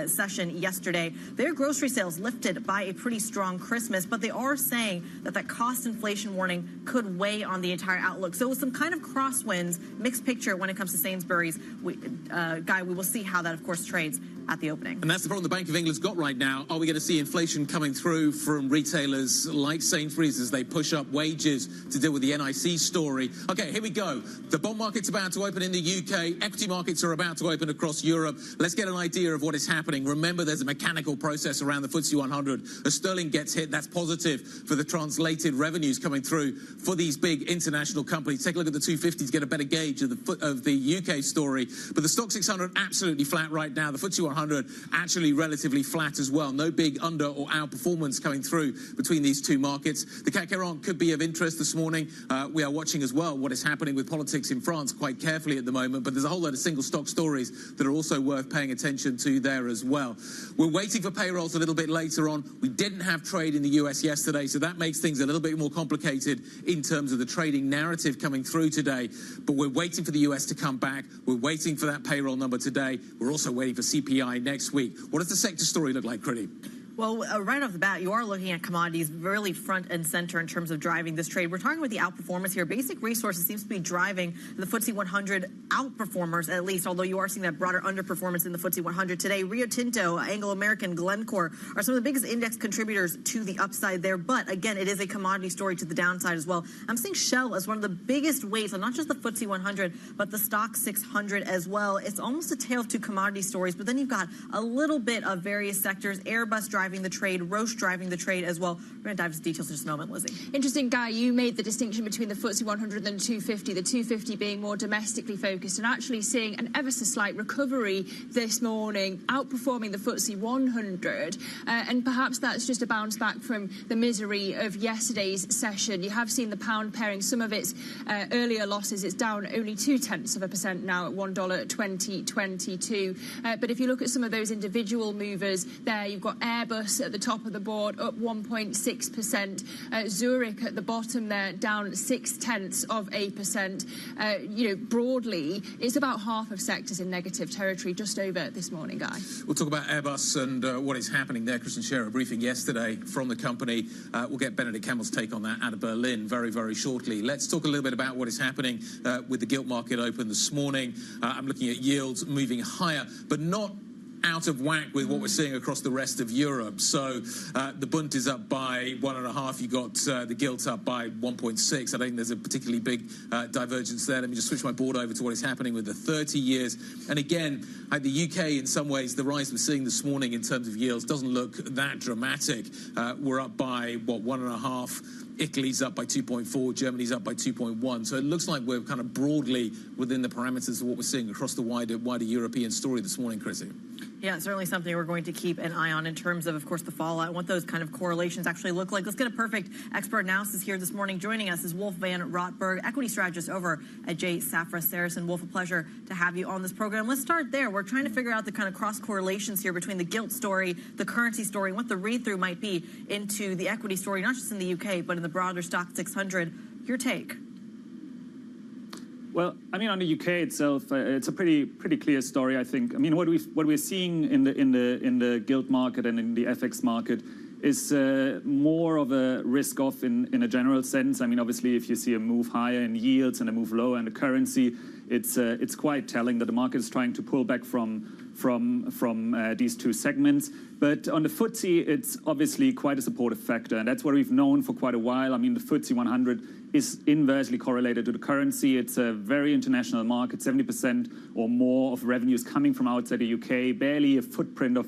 Session yesterday. Their grocery sales lifted by a pretty strong Christmas, but they are saying that that cost inflation warning could weigh on the entire outlook. So some kind of crosswinds, mixed picture when it comes to Sainsbury's. Guy, we will see how that, of course, trades at the opening. And that's the problem the Bank of England's got right now. Are we going to see inflation coming through from retailers like Sainsbury's as they push up wages to deal with the NIC story? Okay, here we go. The bond market's about to open in the UK. Equity markets are about to open across Europe. Let's get an idea of what is happening. Remember, there's a mechanical process around the FTSE 100. As sterling gets hit, that's positive for the translated revenues coming through for these big international companies. Take a look at the 250 to get a better gauge of the UK story. But the stock 600 absolutely flat right now. The FTSE 100 actually relatively flat as well. No big under or outperformance coming through between these two markets. The CAC 40 could be of interest this morning. We are watching as well what is happening with politics in France quite carefully at the moment, but there's a whole load of single stock stories that are also worth paying attention to there as well. We're waiting for payrolls a little bit later on. We didn't have trade in the US yesterday, so that makes things a little bit more complicated in terms of the trading narrative coming through today. But we're waiting for the US to come back. We're waiting for that payroll number today. We're also waiting for CPI next week. What does the sector story look like, Kriti? Well, right off the bat, you are looking at commodities really front and center in terms of driving this trade. We're talking about the outperformance here. Basic resources seems to be driving the FTSE 100 outperformers, at least, although you are seeing that broader underperformance in the FTSE 100 today. Rio Tinto, Anglo American, Glencore are some of the biggest index contributors to the upside there. But again, it is a commodity story to the downside as well. I'm seeing Shell as one of the biggest weights on not just the FTSE 100, but the stock 600 as well. It's almost a tale of two commodity stories, but then you've got a little bit of various sectors. Airbus driving the trade, Roche driving the trade as well. We're going to dive into details in just a moment, Lizzie. Interesting, Guy, you made the distinction between the FTSE 100 and 250, the 250 being more domestically focused and actually seeing an ever so slight recovery this morning, outperforming the FTSE 100. And perhaps that's just a bounce back from the misery of yesterday's session. You have seen the pound pairing some of its earlier losses. It's down only 0.2% now at $1.2022. But if you look at some of those individual movers there, you've got Airbus at the top of the board, up 1.6%. Zurich at the bottom there, down 0.6%. Broadly, it's about half of sectors in negative territory, just over this morning, Guy. We'll talk about Airbus and what is happening there. Christian Scherer, a briefing yesterday from the company. We'll get Benedict Campbell's take on that out of Berlin very, very shortly. Let's talk a little bit about what is happening with the gilt market open this morning. I'm looking at yields moving higher, but not out of whack with what we're seeing across the rest of Europe. So the Bund is up by 1.5. You got the gilt up by 1.6. I think there's a particularly big divergence there. Let me just switch my board over to what is happening with the 30 years. And again, the UK, in some ways, the rise we're seeing this morning in terms of yields doesn't look that dramatic. We're up by, 1.5. Italy's up by 2.4, Germany's up by 2.1. So it looks like we're kind of broadly within the parameters of what we're seeing across the wider European story this morning, Chrissy. Yeah, certainly something we're going to keep an eye on in terms of course, the fallout and what those kind of correlations actually look like. Let's get a perfect expert analysis here this morning. Joining us is Wolf Van Rotberg, equity strategist over at J. Safra Saracen. Wolf, a pleasure to have you on this program. Let's start there. We're trying to figure out the kind of cross correlations here between the gilt story, the currency story, and what the read-through might be into the equity story, not just in the UK, but in the broader stock 600. Your take? Well, I mean, on the UK itself, it's a pretty clear story, I think. I mean, what we're seeing in the gilt market and in the FX market is more of a risk-off in a general sense. I mean, obviously, if you see a move higher in yields and a move lower in the currency, it's quite telling that the market is trying to pull back from from these two segments. But on the FTSE, it's obviously quite a supportive factor, and that's what we've known for quite a while. I mean, the FTSE 100 is inversely correlated to the currency. It's a very international market, 70% or more of revenues coming from outside the UK, barely a footprint of,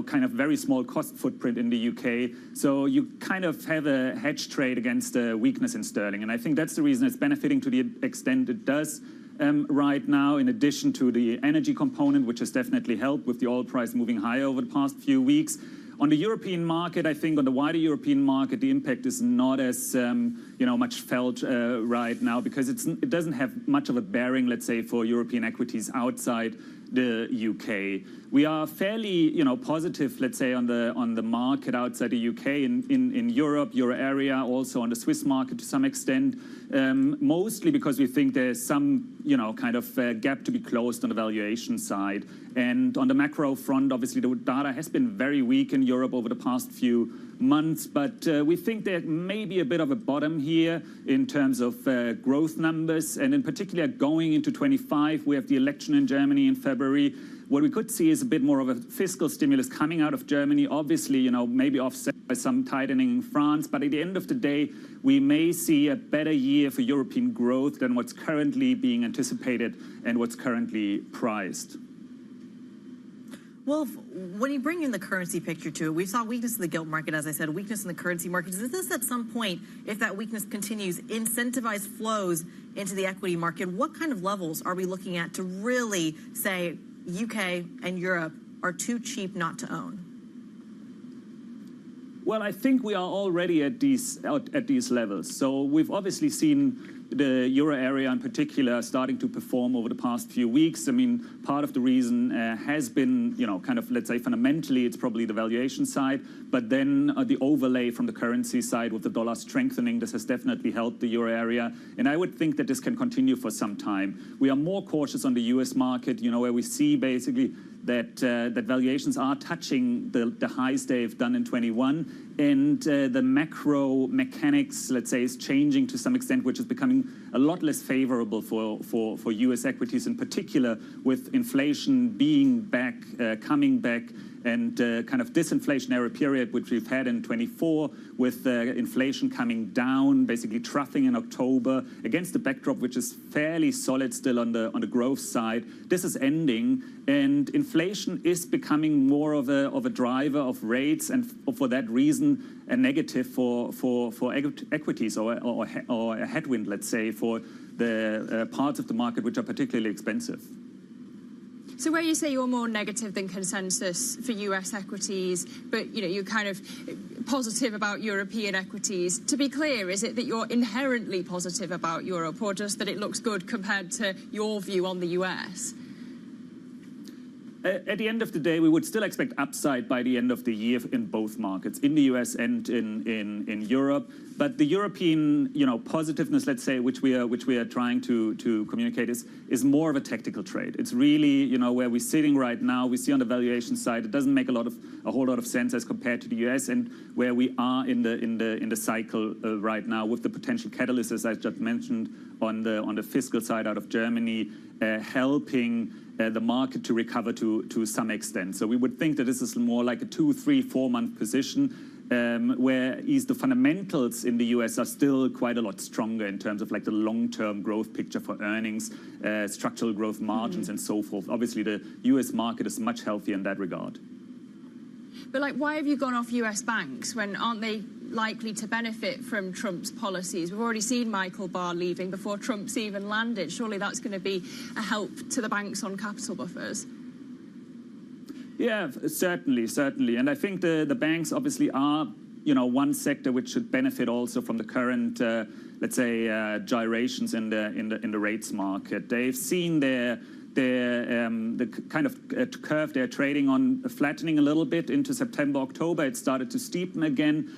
kind of very small cost footprint in the UK. So you kind of have a hedge trade against a weakness in sterling. And I think that's the reason it's benefiting to the extent it does right now, in addition to the energy component, which has definitely helped with the oil price moving higher over the past few weeks. On the European market, I think on the wider European market, the impact is not as much felt right now, because it doesn't have much of a bearing, let's say, for European equities outside the UK. We are fairly, positive, let's say, on the market outside the UK, in Europe, Euro area, also on the Swiss market to some extent, mostly because we think there's some, kind of gap to be closed on the valuation side. And on the macro front, obviously, the data has been very weak in Europe over the past few months, but we think there may be a bit of a bottom here in terms of growth numbers, and in particular going into 25, we have the election in Germany in February. What we could see is a bit more of a fiscal stimulus coming out of Germany, obviously, maybe offset by some tightening in France, but at the end of the day, we may see a better year for European growth than what's currently being anticipated and what's currently priced. Well, when you bring in the currency picture to it, we saw weakness in the gilt market, as I said, weakness in the currency market. Does this at some point, if that weakness continues, incentivize flows into the equity market? What kind of levels are we looking at to really say UK and Europe are too cheap not to own? Well, I think we are already at these levels. So we've obviously seen the euro area in particular starting to perform over the past few weeks. I mean, part of the reason has been, kind of, let's say, fundamentally, it's probably the valuation side, but then the overlay from the currency side with the dollar strengthening, this has definitely helped the euro area. And I would think that this can continue for some time. We are more cautious on the US market, where we see basically that valuations are touching the highs they've done in 21, and the macro mechanics, let's say, is changing to some extent, which is becoming a lot less favorable for US equities in particular, with inflation being back, coming back, and kind of disinflationary period which we've had in 24, with inflation coming down, basically troughing in October against the backdrop which is fairly solid still on the growth side. This is ending, and inflation is becoming more of a driver of rates, and for that reason a negative for equities, or a headwind, let's say, for the parts of the market which are particularly expensive. So where you say you're more negative than consensus for US equities, but you're kind of positive about European equities, to be clear, is it that you're inherently positive about Europe, or just that it looks good compared to your view on the US? At the end of the day, we would still expect upside by the end of the year in both markets, in the US and in Europe. But the European, positiveness, let's say, which we are trying to communicate is more of a tactical trade. It's really, where we're sitting right now. We see on the valuation side, it doesn't make a whole lot of sense as compared to the US, and where we are in the cycle right now, with the potential catalysts, as I just mentioned, on the fiscal side out of Germany, helping the market to recover to some extent. So we would think that this is more like a 2, 3, 4 month position, whereas the fundamentals in the US are still quite a lot stronger in terms of like the long-term growth picture for earnings, structural growth margins, and so forth. Obviously, the US market is much healthier in that regard. But why have you gone off US banks when aren't they likely to benefit from Trump's policies? We've already seen Michael Barr leaving before Trump's even landed. Surely that's going to be a help to the banks on capital buffers. Yeah, certainly. And I think the banks obviously are, one sector which should benefit also from the current, let's say, gyrations in the rates market. They've seen the kind of curve they're trading on flattening a little bit into September, October. It started to steepen again,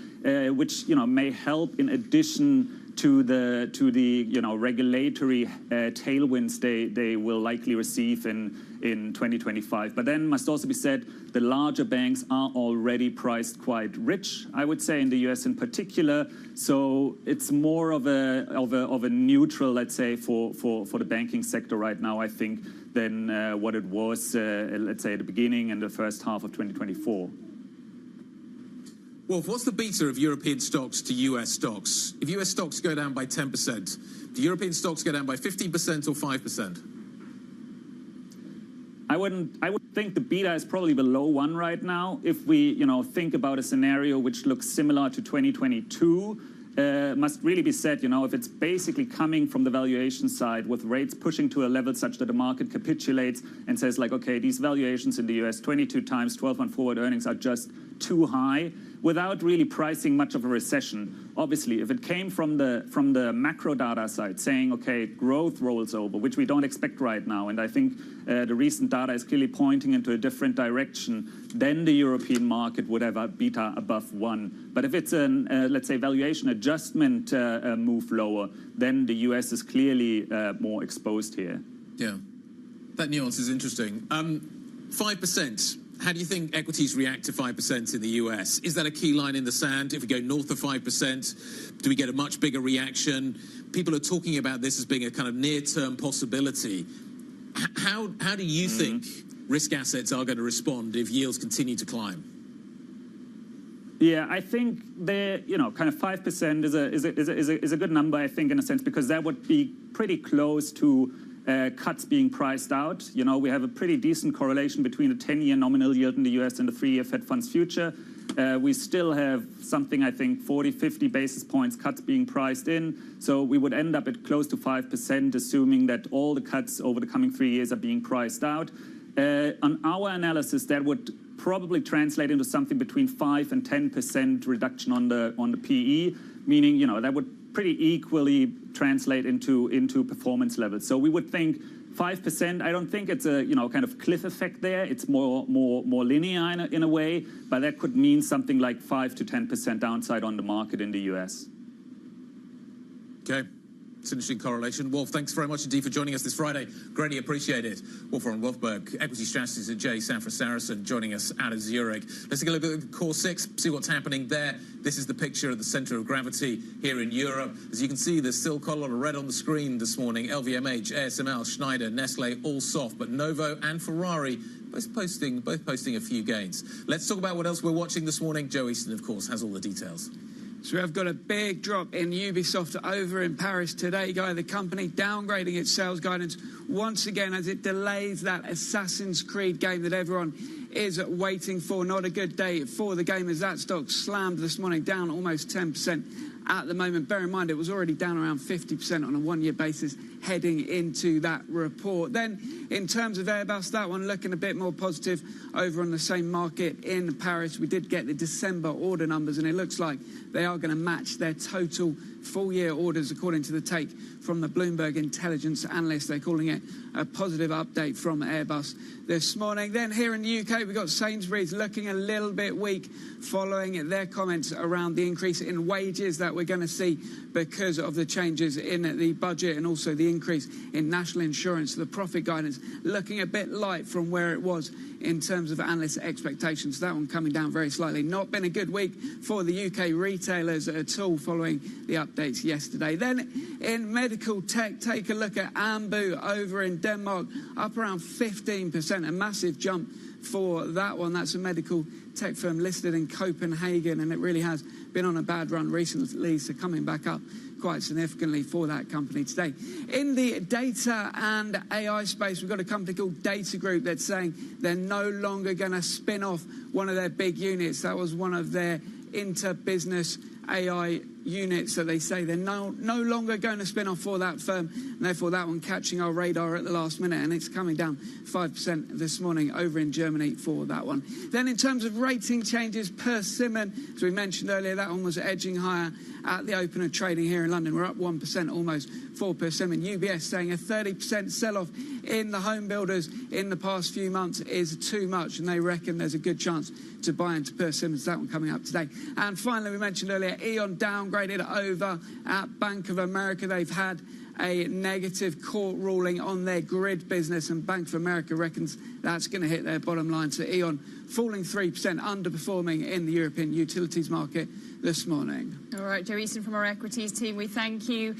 which may help in addition to the regulatory tailwinds they will likely receive in 2025. But then must also be said, the larger banks are already priced quite rich, I would say, in the US in particular. So it's more of a neutral, let's say, for the banking sector right now, I think, than what it was, let's say, at the beginning and the first half of 2024. Wolf, what's the beta of European stocks to US stocks? If US stocks go down by 10%, do European stocks go down by 15% or 5%? I would think the beta is probably below 1 right now. If we, think about a scenario which looks similar to 2022, must really be said, if it's basically coming from the valuation side with rates pushing to a level such that the market capitulates and says like, okay, these valuations in the US, 22 times 12-month forward earnings are just too high, without really pricing much of a recession. Obviously, if it came from the macro data side saying, okay, growth rolls over, which we don't expect right now, and I think the recent data is clearly pointing into a different direction, then the European market would have a beta above 1. But if it's an, let's say, valuation adjustment move lower, then the US is clearly more exposed here. Yeah, that nuance is interesting. 5%. How do you think equities react to 5% in the US? Is that a key line in the sand? If we go north of 5%, do we get a much bigger reaction? People are talking about this as being a kind of near-term possibility. How do you think risk assets are going to respond if yields continue to climb? Yeah, I think kind of 5% is a good number, I think, in a sense, because that would be pretty close to cuts being priced out. We have a pretty decent correlation between the 10-year nominal yield in the US and the 3-year Fed funds future. We still have something, I think, 40, 50 basis points cuts being priced in. So we would end up at close to 5%, assuming that all the cuts over the coming 3 years are being priced out. On our analysis, that would probably translate into something between 5 and 10% reduction on the PE, meaning, that would pretty equally translate into performance levels. So we would think 5%. I don't think it's a kind of cliff effect there. It's more linear in a way, but that could mean something like 5 to 10% downside on the market in the US. Okay. It's an interesting correlation. Wolf, thanks very much indeed for joining us this Friday. Greatly appreciate it. Wolf von Wolfberg, Equity Strategies at J. Sanford Saracen, joining us out of Zurich. Let's take a look at the Core 6, see what's happening there. This is the picture of the centre of gravity here in Europe. As you can see, there's still quite a lot of red on the screen this morning. LVMH, ASML, Schneider, Nestle, all soft, but Novo and Ferrari both posting a few gains. Let's talk about what else we're watching this morning. Joe Easton, of course, has all the details. So we have got a big drop in Ubisoft over in Paris today, Guy. The company downgrading its sales guidance once again as it delays that Assassin's Creed game that everyone is waiting for. Not a good day for the game as that stock slammed this morning, down almost 10% at the moment. Bear in mind, it was already down around 50% on a one-year basis heading into that report. Then, in terms of Airbus, that one looking a bit more positive over on the same market in Paris. We did get the December order numbers, and it looks like they are going to match their total full-year orders, according to the take from the Bloomberg intelligence analyst. They're calling it a positive update from Airbus this morning. Then here in the UK, we've got Sainsbury's looking a little bit weak following their comments around the increase in wages that we're going to see because of the changes in the budget and also the increase in national insurance. The profit guidance looking a bit light from where it was in terms of analyst expectations. That one coming down very slightly. Not been a good week for the UK retailers at all following the updates yesterday. Then in medical tech, take a look at Ambu over in Denmark, up around 15%, a massive jump for that one. That's a medical tech firm listed in Copenhagen, and it really has been on a bad run recently, so coming back up quite significantly for that company today. In the data and AI space, we've got a company called Data Group that's saying they're no longer going to spin off one of their big units. That was one of their inter-business AI units that they say they're no longer going to spin off for that firm, and therefore that one catching our radar at the last minute, and it's coming down 5% this morning over in Germany for that one. Then in terms of rating changes, Persimmon, as we mentioned earlier, that one was edging higher at the open of trading here in London. We're up 1%, almost for Persimmon. UBS saying a 30% sell-off in the home builders in the past few months is too much, and they reckon there's a good chance to buy into Persimmons. That one coming up today. And finally, we mentioned earlier, E.ON downgraded over at Bank of America. They've had a negative court ruling on their grid business, and Bank of America reckons that's going to hit their bottom line. So E.ON falling 3%, underperforming in the European utilities market this morning. All right, Joe Easton from our equities team, we thank you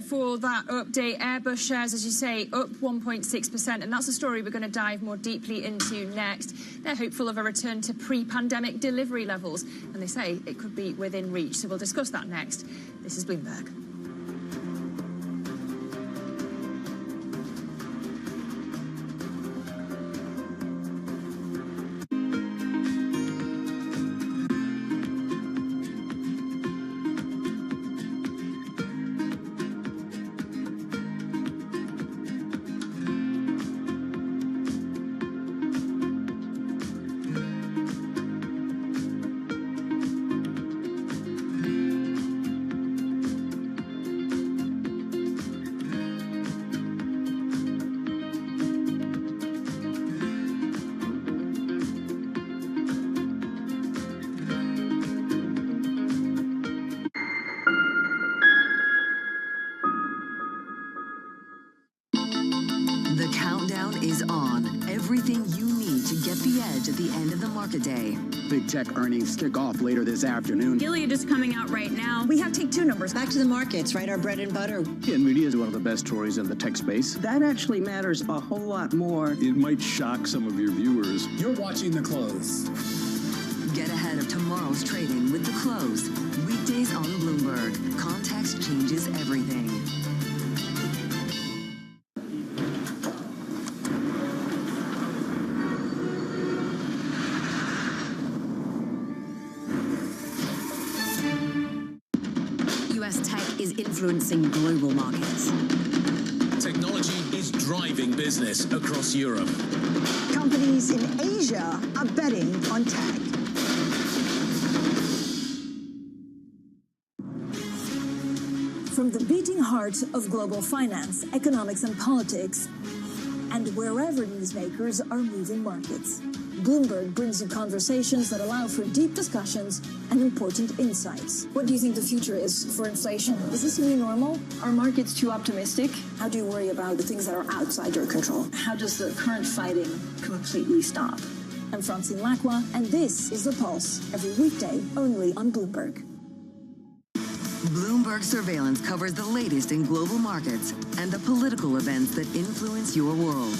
for that update. Airbus shares, as you say, up 1.6%, and that's a story we're going to dive more deeply into next. They're hopeful of a return to pre-pandemic delivery levels, and they say it could be within reach. So we'll discuss that next. This is Bloomberg. Is on. Everything you need to get the edge at the end of the market day. Big tech earnings kick off later this afternoon. Gilead is coming out right now. We have Take Two numbers. Back to the markets, right? Our bread and butter. NVIDIA is one of the best stories in the tech space. That actually matters a whole lot more. It might shock some of your viewers. You're watching The Close. Get ahead of tomorrow's trading with The Close. Weekdays on Bloomberg. Context changes everything. Is influencing global markets. Technology is driving business across Europe. Companies in Asia are betting on tech. From the beating heart of global finance, economics, and politics, and wherever newsmakers are moving markets, Bloomberg brings you conversations that allow for deep discussions and important insights. What do you think the future is for inflation? Is this a new normal? Are markets too optimistic? How do you worry about the things that are outside your control? How does the current fighting completely stop? I'm Francine Lacroix, and this is The Pulse, every weekday only on Bloomberg. Bloomberg Surveillance covers the latest in global markets and the political events that influence your world.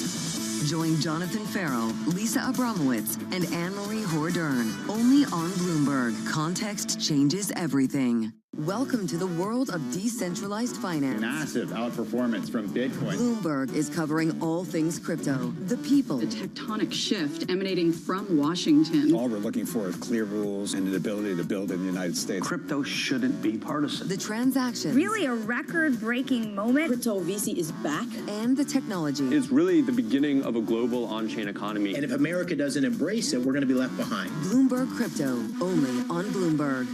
Join Jonathan Farrell, Lisa Abramowitz, and Anne-Marie Hordern. Only on Bloomberg. Context changes everything. Welcome to the world of decentralized finance. Massive outperformance from Bitcoin. Bloomberg is covering all things crypto, the people. The tectonic shift emanating from Washington. All we're looking for is clear rules and an ability to build in the United States. Crypto shouldn't be partisan. The transactions. Really a record-breaking moment. Crypto VC is back. And the technology. It's really the beginning of a global on-chain economy. And if America doesn't embrace it, we're going to be left behind. Bloomberg Crypto, only on Bloomberg.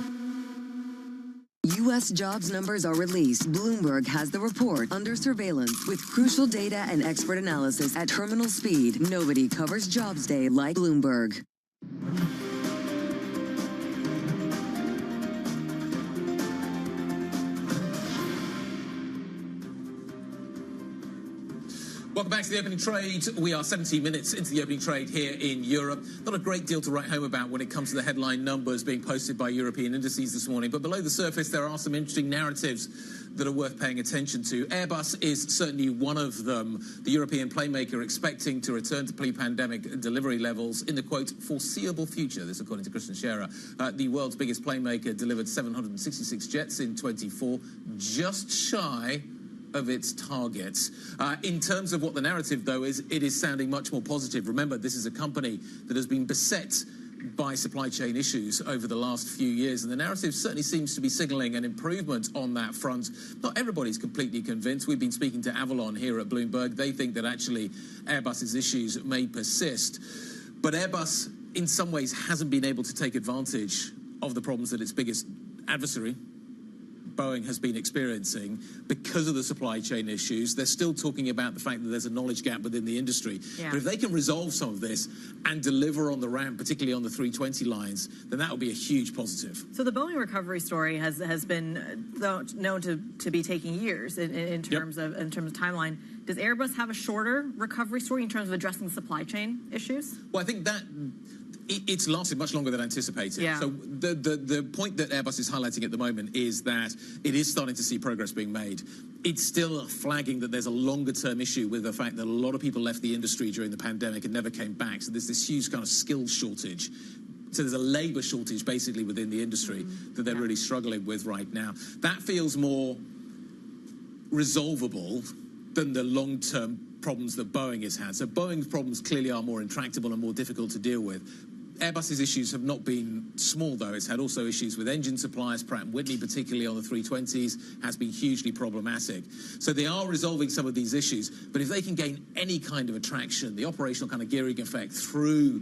U.S. jobs numbers are released. Bloomberg has the report under surveillance with crucial data and expert analysis at terminal speed. Nobody covers Jobs Day like Bloomberg. Welcome back to the opening trade. We are 17 minutes into the opening trade here in Europe. Not a great deal to write home about when it comes to the headline numbers being posted by European indices this morning, but below the surface there are some interesting narratives that are worth paying attention to. Airbus is certainly one of them. The European playmaker expecting to return to pre-pandemic delivery levels in the, quote, foreseeable future. This according to Christian Scherer. The world's biggest playmaker delivered 766 jets in 24, just shy of its targets. In terms of what the narrative, though, is, it is sounding much more positive. Remember, this is a company that has been beset by supply chain issues over the last few years, and the narrative certainly seems to be signalling an improvement on that front. Not everybody's completely convinced. We've been speaking to Avalon here at Bloomberg. They think that actually Airbus's issues may persist. But Airbus, in some ways, hasn't been able to take advantage of the problems that its biggest adversary, Boeing has been experiencing because of the supply chain issues. They're still talking about the fact that there's a knowledge gap within the industry. Yeah. But if they can resolve some of this and deliver on the ramp, particularly on the 320 lines, then that will be a huge positive. So the Boeing recovery story has been known to be taking years in terms of timeline. Does Airbus have a shorter recovery story in terms of addressing supply chain issues? Well, I think that it's lasted much longer than anticipated. Yeah. So the point that Airbus is highlighting at the moment is that it is starting to see progress being made. It's still flagging that there's a longer-term issue with the fact that a lot of people left the industry during the pandemic and never came back. So there's this huge kind of skills shortage. So there's a labour shortage basically within the industry that they're really struggling with right now. That feels more resolvable than the long-term problems that Boeing has had. So Boeing's problems clearly are more intractable and more difficult to deal with. Airbus's issues have not been small, though. It's had also issues with engine suppliers. Pratt & Whitney, particularly on the 320s, has been hugely problematic. So they are resolving some of these issues. But if they can gain any kind of attraction, the operational kind of gearing effect through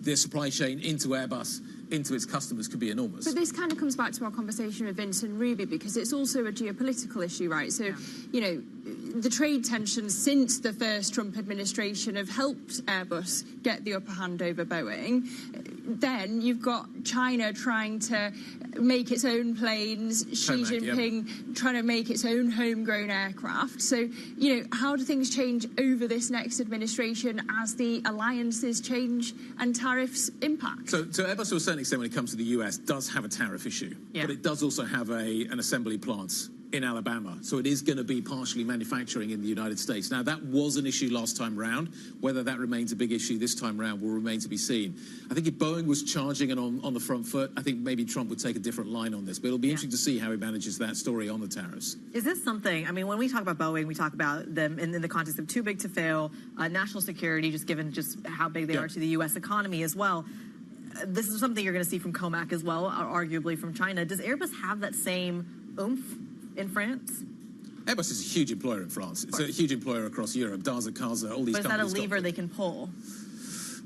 their supply chain into Airbus, into its customers, could be enormous. But this kind of comes back to our conversation with Vince and Ruby, because it's also a geopolitical issue, right? So, you know, the trade tensions since the first Trump administration have helped Airbus get the upper hand over Boeing. Then you've got China trying to make its own planes, Xi Jinping trying to make its own homegrown aircraft. So, you know, how do things change over this next administration as the alliances change and tariffs impact? So Airbus, to a certain extent, when it comes to the US, does have a tariff issue. Yeah. But it does also have an assembly plant in Alabama. So it is going to be partially manufacturing in the United States. Now, that was an issue last time round. Whether that remains a big issue this time round will remain to be seen. I think if Boeing was charging and on the front foot, I think maybe Trump would take a different line on this. But it'll be interesting to see how he manages that story on the tariffs. Is this something, I mean, when we talk about Boeing, we talk about them in the context of too big to fail, national security, just given just how big they are to the U.S. economy as well. This is something you're going to see from Comac as well, arguably from China. Does Airbus have that same oomph in France? Airbus is a huge employer in France. It's a huge employer across Europe. DASA, CASA, all these companies. But is that a lever they can pull?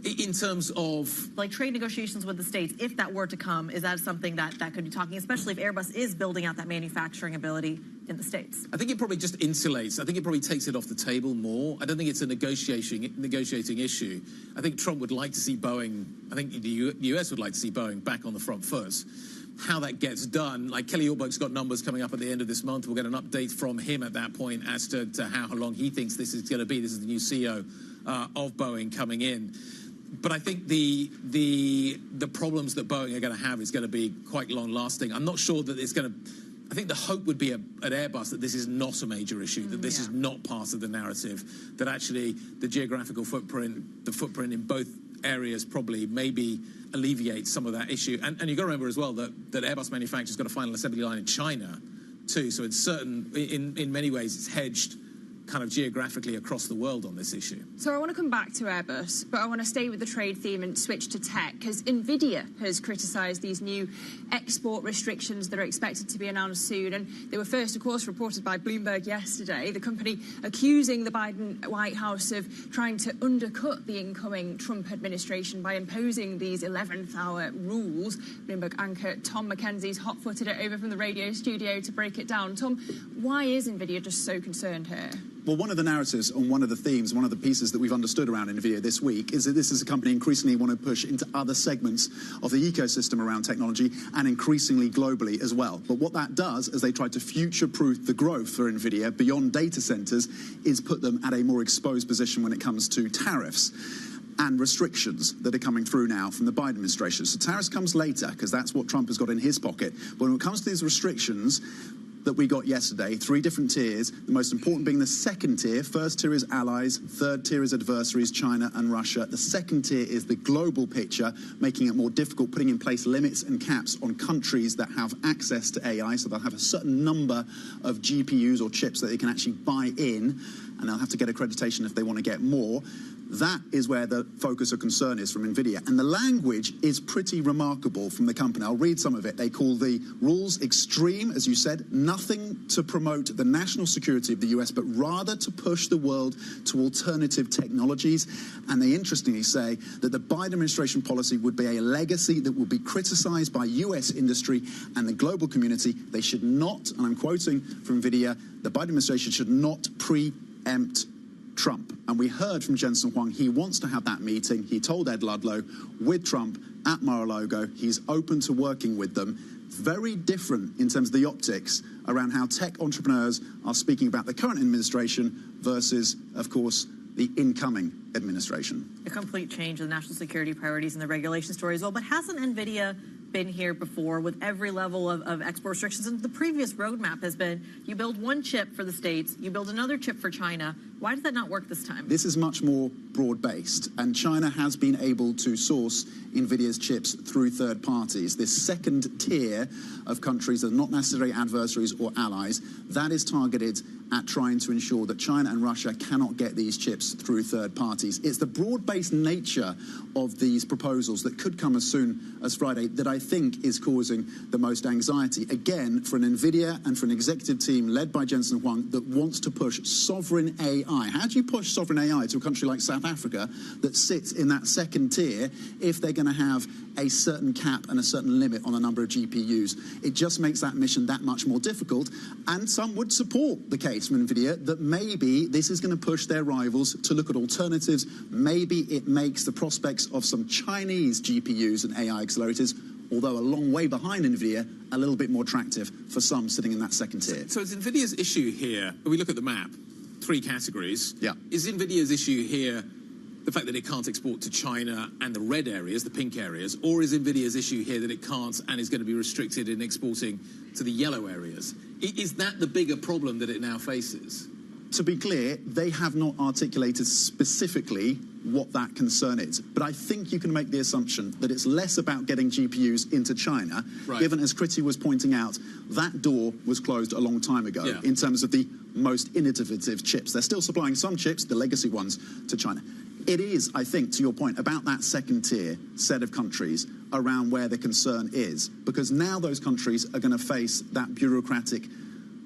In terms of... like trade negotiations with the States, if that were to come, is that something that could be talking, especially if Airbus is building out that manufacturing ability in the States? I think it probably just insulates. I think it probably takes it off the table more. I don't think it's a negotiating issue. I think Trump would like to see Boeing, I think the US would like to see Boeing back on the front foot. How that gets done, like Kelly Orbuck's got numbers coming up at the end of this month. We'll get an update from him at that point as to how long he thinks this is going to be. This is the new CEO of Boeing coming in. But I think the problems that Boeing are going to have is going to be quite long-lasting. I'm not sure that it's going to... I think the hope would be at Airbus that this is not a major issue, that this is not part of the narrative, that actually the geographical footprint, the footprint in both areas probably maybe alleviate some of that issue. And you've got to remember as well that Airbus manufacturer's got a final assembly line in China too. So in many ways it's hedged kind of geographically across the world on this issue. So I want to come back to Airbus, but I want to stay with the trade theme and switch to tech, because NVIDIA has criticised these new export restrictions that are expected to be announced soon. And they were first, of course, reported by Bloomberg yesterday, the company accusing the Biden White House of trying to undercut the incoming Trump administration by imposing these 11th hour rules. Bloomberg anchor Tom Mackenzie's hot-footed it over from the radio studio to break it down. Tom, why is NVIDIA just so concerned here? Well, one of the narratives and one of the themes, one of the pieces that we've understood around NVIDIA this week is that this is a company increasingly want to push into other segments of the ecosystem around technology and increasingly globally as well. But what that does, as they try to future-proof the growth for NVIDIA beyond data centers, is put them at a more exposed position when it comes to tariffs and restrictions that are coming through now from the Biden administration. So tariffs comes later, because that's what Trump has got in his pocket. But when it comes to these restrictions that we got yesterday, 3 different tiers, the most important being the second tier. First tier is allies, third tier is adversaries, China and Russia. The second tier is the global picture, making it more difficult, putting in place limits and caps on countries that have access to AI, so they'll have a certain number of GPUs or chips that they can actually buy in. and they'll have to get accreditation if they want to get more. That is where the focus of concern is from NVIDIA. And the language is pretty remarkable from the company. I'll read some of it. They call the rules extreme, as you said, nothing to promote the national security of the US, but rather to push the world to alternative technologies. And they interestingly say that the Biden administration policy would be a legacy that will be criticized by US industry and the global community. They should not, and I'm quoting from NVIDIA, the Biden administration should not preempt Trump. And we heard from Jensen Huang, he wants to have that meeting. He told Ed Ludlow with Trump at Mar-a-Lago, he's open to working with them. Very different in terms of the optics around how tech entrepreneurs are speaking about the current administration versus, of course, the incoming administration. A complete change in the national security priorities and the regulation story as well. But hasn't NVIDIA been here before with every level of export restrictions? And the previous roadmap has been you build one chip for the States, you build another chip for China. Why does that not work this time? This is much more broad-based, and China has been able to source NVIDIA's chips through third parties. This second tier of countries that are not necessarily adversaries or allies, that is targeted at trying to ensure that China and Russia cannot get these chips through third parties. It's the broad-based nature of these proposals that could come as soon as Friday that I think is causing the most anxiety. Again, for an NVIDIA and for an executive team led by Jensen Huang that wants to push sovereign AI. How do you push sovereign AI to a country like South Africa that sits in that second tier if they're going to have a certain cap and a certain limit on the number of GPUs? It just makes that mission that much more difficult. And some would support the case from NVIDIA that maybe this is going to push their rivals to look at alternatives. Maybe it makes the prospects of some Chinese GPUs and AI accelerators, although a long way behind NVIDIA, a little bit more attractive for some sitting in that second tier. So is NVIDIA's issue here, when we look at the map, 3 categories. Yeah. Is NVIDIA's issue here the fact that it can't export to China and the red areas, the pink areas, or is NVIDIA's issue here that it can't and is going to be restricted in exporting to the yellow areas? Is that the bigger problem that it now faces? To be clear, they have not articulated specifically what that concern is. But I think you can make the assumption that it's less about getting GPUs into China, given, as Kriti was pointing out, that door was closed a long time ago in terms of the most innovative chips. They're still supplying some chips, the legacy ones, to China. It is, I think, to your point, about that second tier set of countries around where the concern is, because now those countries are going to face that bureaucratic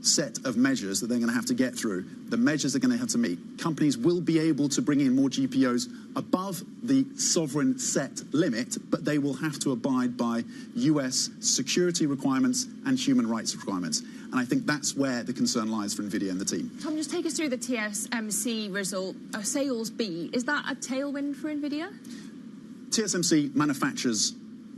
set of measures that they're going to have to get through. The measures they're going to have to meet. Companies will be able to bring in more GPUs above the sovereign set limit, but they will have to abide by US security requirements and human rights requirements. And I think that's where the concern lies for NVIDIA and the team. Tom, just take us through the TSMC result, sales beat. Is that a tailwind for NVIDIA? TSMC manufactures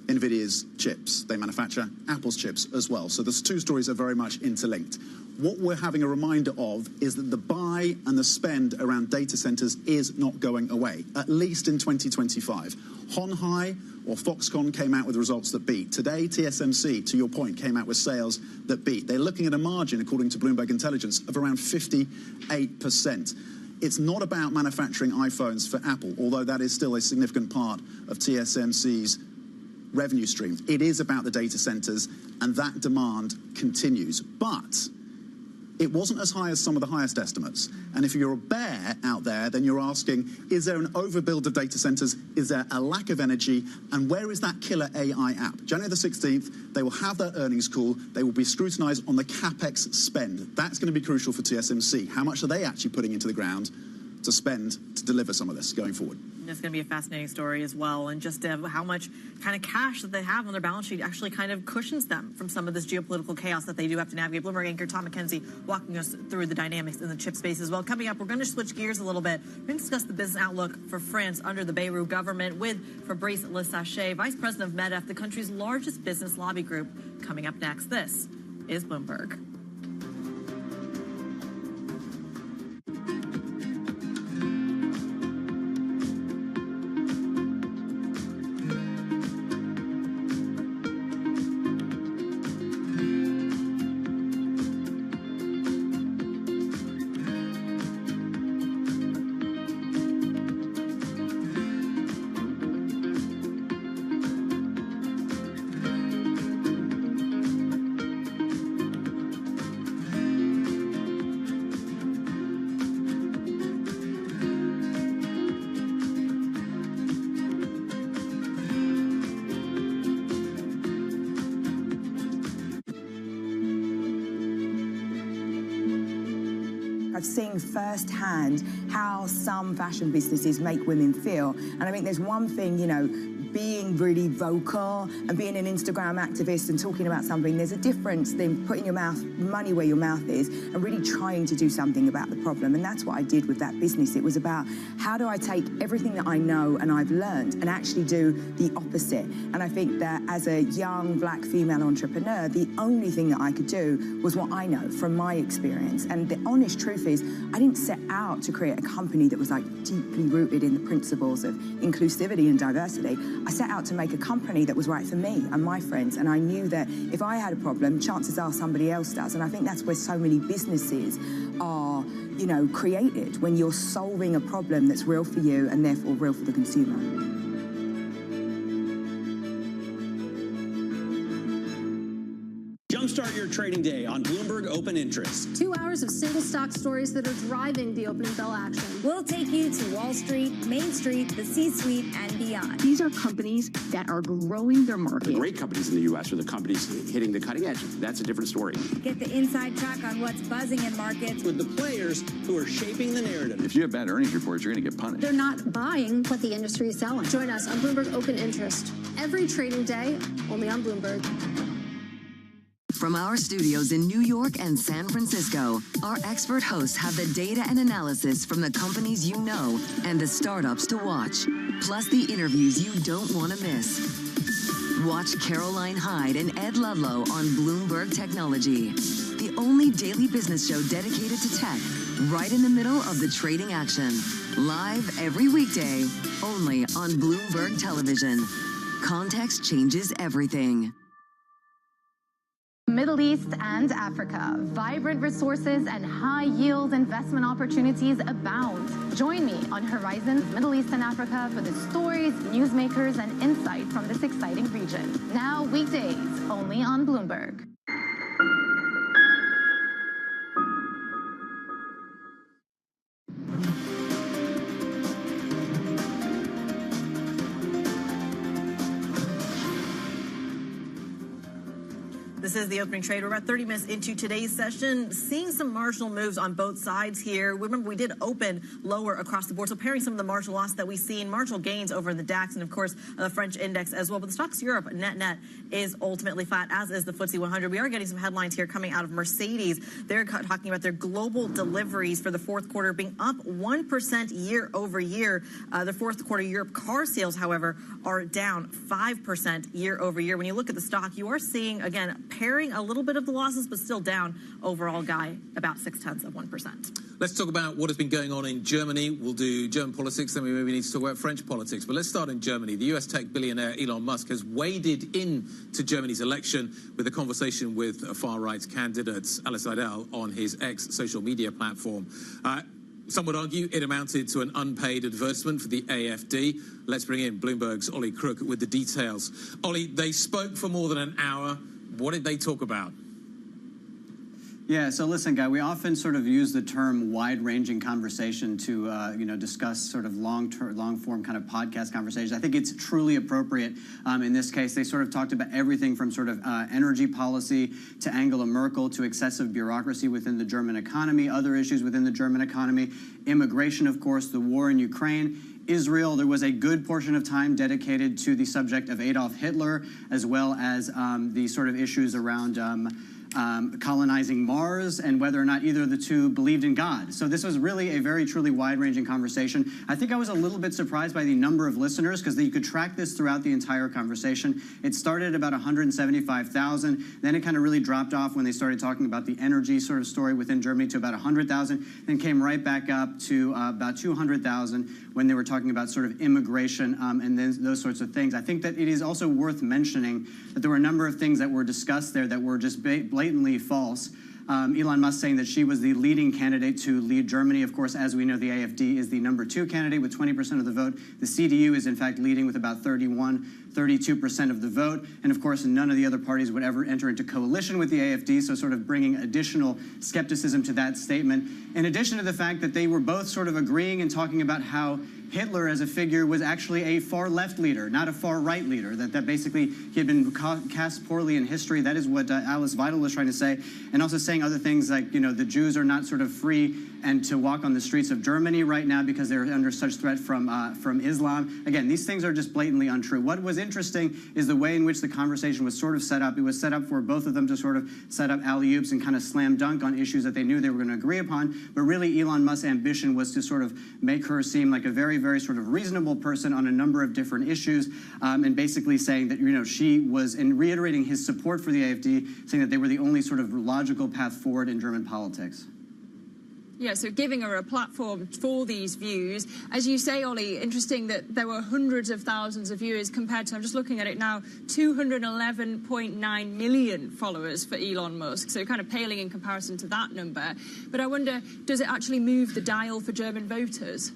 NVIDIA's chips. They manufacture Apple's chips as well. So those two stories are very much interlinked. What we're having a reminder of is that the buy and the spend around data centers is not going away, at least in 2025. Hon Hai or Foxconn came out with results that beat. Today, TSMC, to your point, came out with sales that beat. They're looking at a margin, according to Bloomberg Intelligence, of around 58%. It's not about manufacturing iPhones for Apple, although that is still a significant part of TSMC's revenue stream. It is about the data centers, and that demand continues. But it wasn't as high as some of the highest estimates. And if you're a bear out there, then you're asking, is there an overbuild of data centers? Is there a lack of energy? And where is that killer AI app? January the 16th, they will have their earnings call. They will be scrutinized on the CapEx spend. That's going to be crucial for TSMC. How much are they actually putting into the ground to spend to deliver some of this going forward? It's going to be a fascinating story as well, and just how much kind of cash that they have on their balance sheet actually kind of cushions them from some of this geopolitical chaos that they do have to navigate. Bloomberg anchor Tom McKenzie walking us through the dynamics in the chip space as well. Coming up, we're going to switch gears a little bit. We're going to discuss the business outlook for France under the Bayrou government with Fabrice Lesachet, Vice President of MEDEF, the country's largest business lobby group. Coming up next, this is Bloomberg. I've seen firsthand how some fashion businesses make women feel. And I think there's one thing, you know, being really vocal and being an Instagram activist and talking about something, there's a difference than putting your money where your mouth is and really trying to do something about the problem. And that's what I did with that business. It was about how do I take everything that I know and I've learned and actually do the opposite. And I think that as a young black female entrepreneur, the only thing that I could do was what I know from my experience. And the honest truth is, I didn't set out to create a company that was like deeply rooted in the principles of inclusivity and diversity. I set out to make a company that was right for me and my friends, and I knew that if I had a problem, chances are somebody else does. And I think that's where so many businesses are, you know, created, when you're solving a problem that's real for you and therefore real for the consumer. Jumpstart your trading day on Bloomberg Open Interest. 2 hours of single stock stories that are driving the opening bell action. We'll take you to Wall Street, Main Street, the C-suite, and beyond. These are companies that are growing their market. The great companies in the U.S. are the companies hitting the cutting edge. That's a different story. Get the inside track on what's buzzing in markets. With the players who are shaping the narrative. If you have bad earnings reports, you're going to get punished. They're not buying what the industry is selling. Join us on Bloomberg Open Interest every trading day, only on Bloomberg. From our studios in New York and San Francisco, our expert hosts have the data and analysis from the companies you know and the startups to watch, plus the interviews you don't want to miss. Watch Caroline Hyde and Ed Ludlow on Bloomberg Technology, the only daily business show dedicated to tech, right in the middle of the trading action. Live every weekday, only on Bloomberg Television. Context changes everything. Middle East and Africa, vibrant resources and high-yield investment opportunities abound. Join me on Horizons Middle East and Africa for the stories, newsmakers, and insight from this exciting region. Now weekdays, only on Bloomberg. This is the opening trade. We're about 30 minutes into today's session, seeing some marginal moves on both sides here. Remember, we did open lower across the board, so pairing some of the marginal loss that we've seen, marginal gains over in the DAX and, of course, the French index as well. But the stocks Europe net is ultimately flat, as is the FTSE 100. We are getting some headlines here coming out of Mercedes. They're talking about their global deliveries for the fourth quarter being up 1% year over year. The fourth quarter Europe car sales, however, are down 5% year over year. When you look at the stock, you are seeing, again, pairing a little bit of the losses, but still down overall, Guy, about 0.6%. Let's talk about what has been going on in Germany. We'll do German politics, then we maybe need to talk about French politics. But let's start in Germany. The US tech billionaire Elon Musk has waded into Germany's election with a conversation with a far-right candidate, Alice Weidel, on his X social media platform. Some would argue it amounted to an unpaid advertisement for the AfD. Let's bring in Bloomberg's Ollie Crook with the details. Ollie, they spoke for more than an hour. What did they talk about? Yeah, so listen, Guy, we often sort of use the term wide-ranging conversation to, discuss sort of long-form kind of podcast conversations. I think it's truly appropriate in this case. They sort of talked about everything from sort of energy policy to Angela Merkel to excessive bureaucracy within the German economy, other issues within the German economy, immigration, of course, the war in Ukraine, Israel. There was a good portion of time dedicated to the subject of Adolf Hitler, as well as the sort of issues around colonizing Mars and whether or not either of the two believed in God. So this was really a very truly wide-ranging conversation. I think I was a little bit surprised by the number of listeners because you could track this throughout the entire conversation. It started at about 175,000. Then it kind of really dropped off when they started talking about the energy sort of story within Germany to about 100,000, then came right back up to about 200,000 when they were talking about sort of immigration and then those sorts of things. I think that it is also worth mentioning that there were a number of things that were discussed there that were just blatantly false. Elon Musk saying that she was the leading candidate to lead Germany. Of course, as we know, the AfD is the #2 candidate with 20% of the vote. The CDU is, in fact, leading with about 32% of the vote. And, of course, none of the other parties would ever enter into coalition with the AfD, so sort of bringing additional skepticism to that statement. In addition to the fact that they were both sort of agreeing and talking about how Hitler as a figure was actually a far-left leader, not a far-right leader, that basically he had been cast poorly in history. That is what Alice Weidel was trying to say, and also saying other things like, the Jews are not sort of free and to walk on the streets of Germany right now because they're under such threat from Islam. Again, these things are just blatantly untrue. What was interesting is the way in which the conversation was sort of set up. It was set up for both of them to sort of set up alley-oops and kind of slam dunk on issues that they knew they were going to agree upon. But really, Elon Musk's ambition was to sort of make her seem like a very, very sort of reasonable person on a number of different issues, and basically saying that, she was, and reiterating his support for the AfD, saying that they were the only sort of logical path forward in German politics. Yeah, so giving her a platform for these views. As you say, Ollie, interesting that there were hundreds of thousands of viewers compared to, I'm just looking at it now, 211.9 million followers for Elon Musk. So kind of paling in comparison to that number. But I wonder, does it actually move the dial for German voters?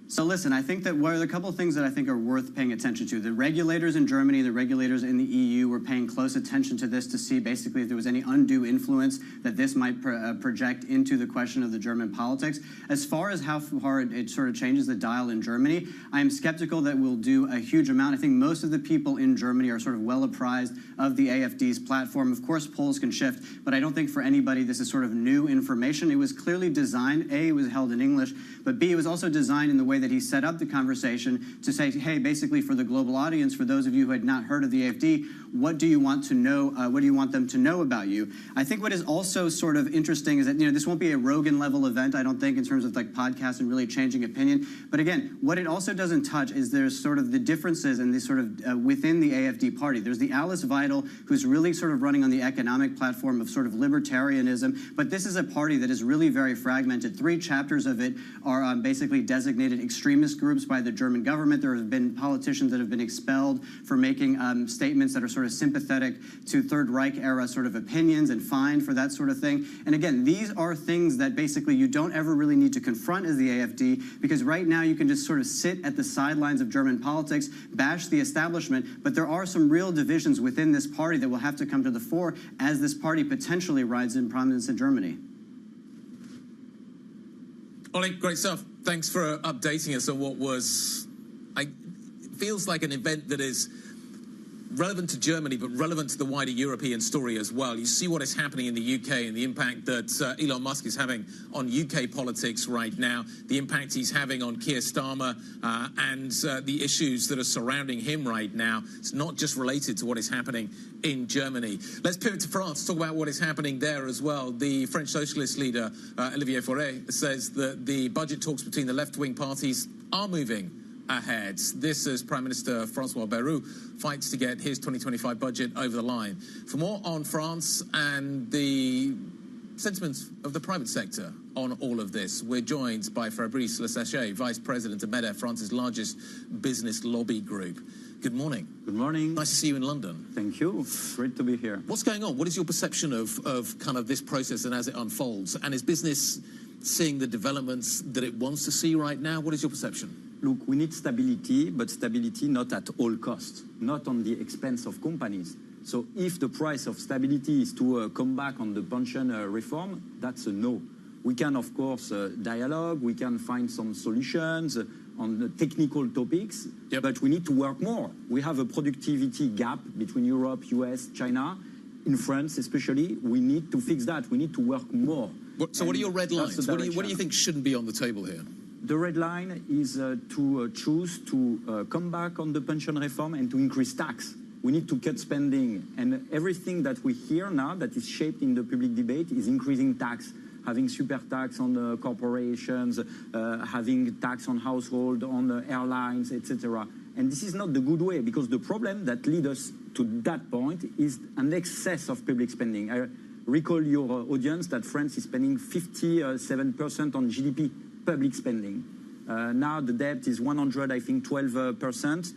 So listen, I think that there are a couple of things that I think are worth paying attention to. The regulators in Germany, the regulators in the EU were paying close attention to this to see basically if there was any undue influence that this might project into the question of the German politics. As far as how far it sort of changes the dial in Germany, I am skeptical that we'll do a huge amount. I think most of the people in Germany are sort of well apprised of the AfD's platform. Of course, polls can shift, but I don't think for anybody this is sort of new information. It was clearly designed, A, it was held in English, but B, it was also designed in the way that he set up the conversation to say, hey, basically for the global audience, for those of you who had not heard of the AfD, what do you want to know? What do you want them to know about you? I think what is also sort of interesting is that, this won't be a Rogan level event, I don't think, in terms of like podcasts and really changing opinion. But again, what it also doesn't touch is there's sort of the differences in these sort of within the AfD party. There's the Alice Weidel, who's really sort of running on the economic platform of sort of libertarianism. But this is a party that is really very fragmented. 3 chapters of it are basically designated extremist groups by the German government. There have been politicians that have been expelled for making statements that are sort of sympathetic to Third Reich era sort of opinions and fined for that sort of thing. And again, these are things that basically you don't ever really need to confront as the AfD, because right now you can just sort of sit at the sidelines of German politics, bash the establishment, but there are some real divisions within this party that will have to come to the fore as this party potentially rides in prominence in Germany. Ollie, great stuff. Thanks for updating us on what feels like an event that is relevant to Germany, but relevant to the wider European story as well. You see what is happening in the UK and the impact that Elon Musk is having on UK politics right now, the impact he's having on Keir Starmer and the issues that are surrounding him right now. It's not just related to what is happening in Germany. Let's pivot to France, talk about what is happening there as well. The French socialist leader, Olivier Faure, says that the budget talks between the left-wing parties are moving ahead. This as Prime Minister François Bayrou fights to get his 2025 budget over the line. For more on France and the sentiments of the private sector on all of this, we're joined by Fabrice Lesachet, Vice President of MEDEF, France's largest business lobby group. Good morning. Good morning. Nice to see you in London. Thank you. Great to be here. What's going on? What is your perception of kind of this process and as it unfolds? And is business seeing the developments that it wants to see right now? What is your perception? Look, we need stability, but stability not at all costs, not on the expense of companies. So if the price of stability is to come back on the pension reform, that's a no. We can, of course, dialogue, we can find some solutions on the technical topics, but we need to work more. We have a productivity gap between Europe, US, China. In France, especially, we need to fix that. We need to work more. So what are your red lines? What do you think shouldn't be on the table here? The red line is to choose to come back on the pension reform and to increase tax. We need to cut spending. And everything that we hear now that is shaped in the public debate is increasing tax, having super tax on corporations, having tax on household, on airlines, etc. And this is not the good way, because the problem that leads us to that point is an excess of public spending. I recall your audience that France is spending 57% on GDP. Public spending. Now the debt is 12%.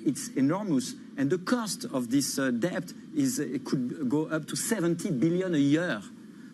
It's enormous. And the cost of this debt it could go up to 70 billion a year.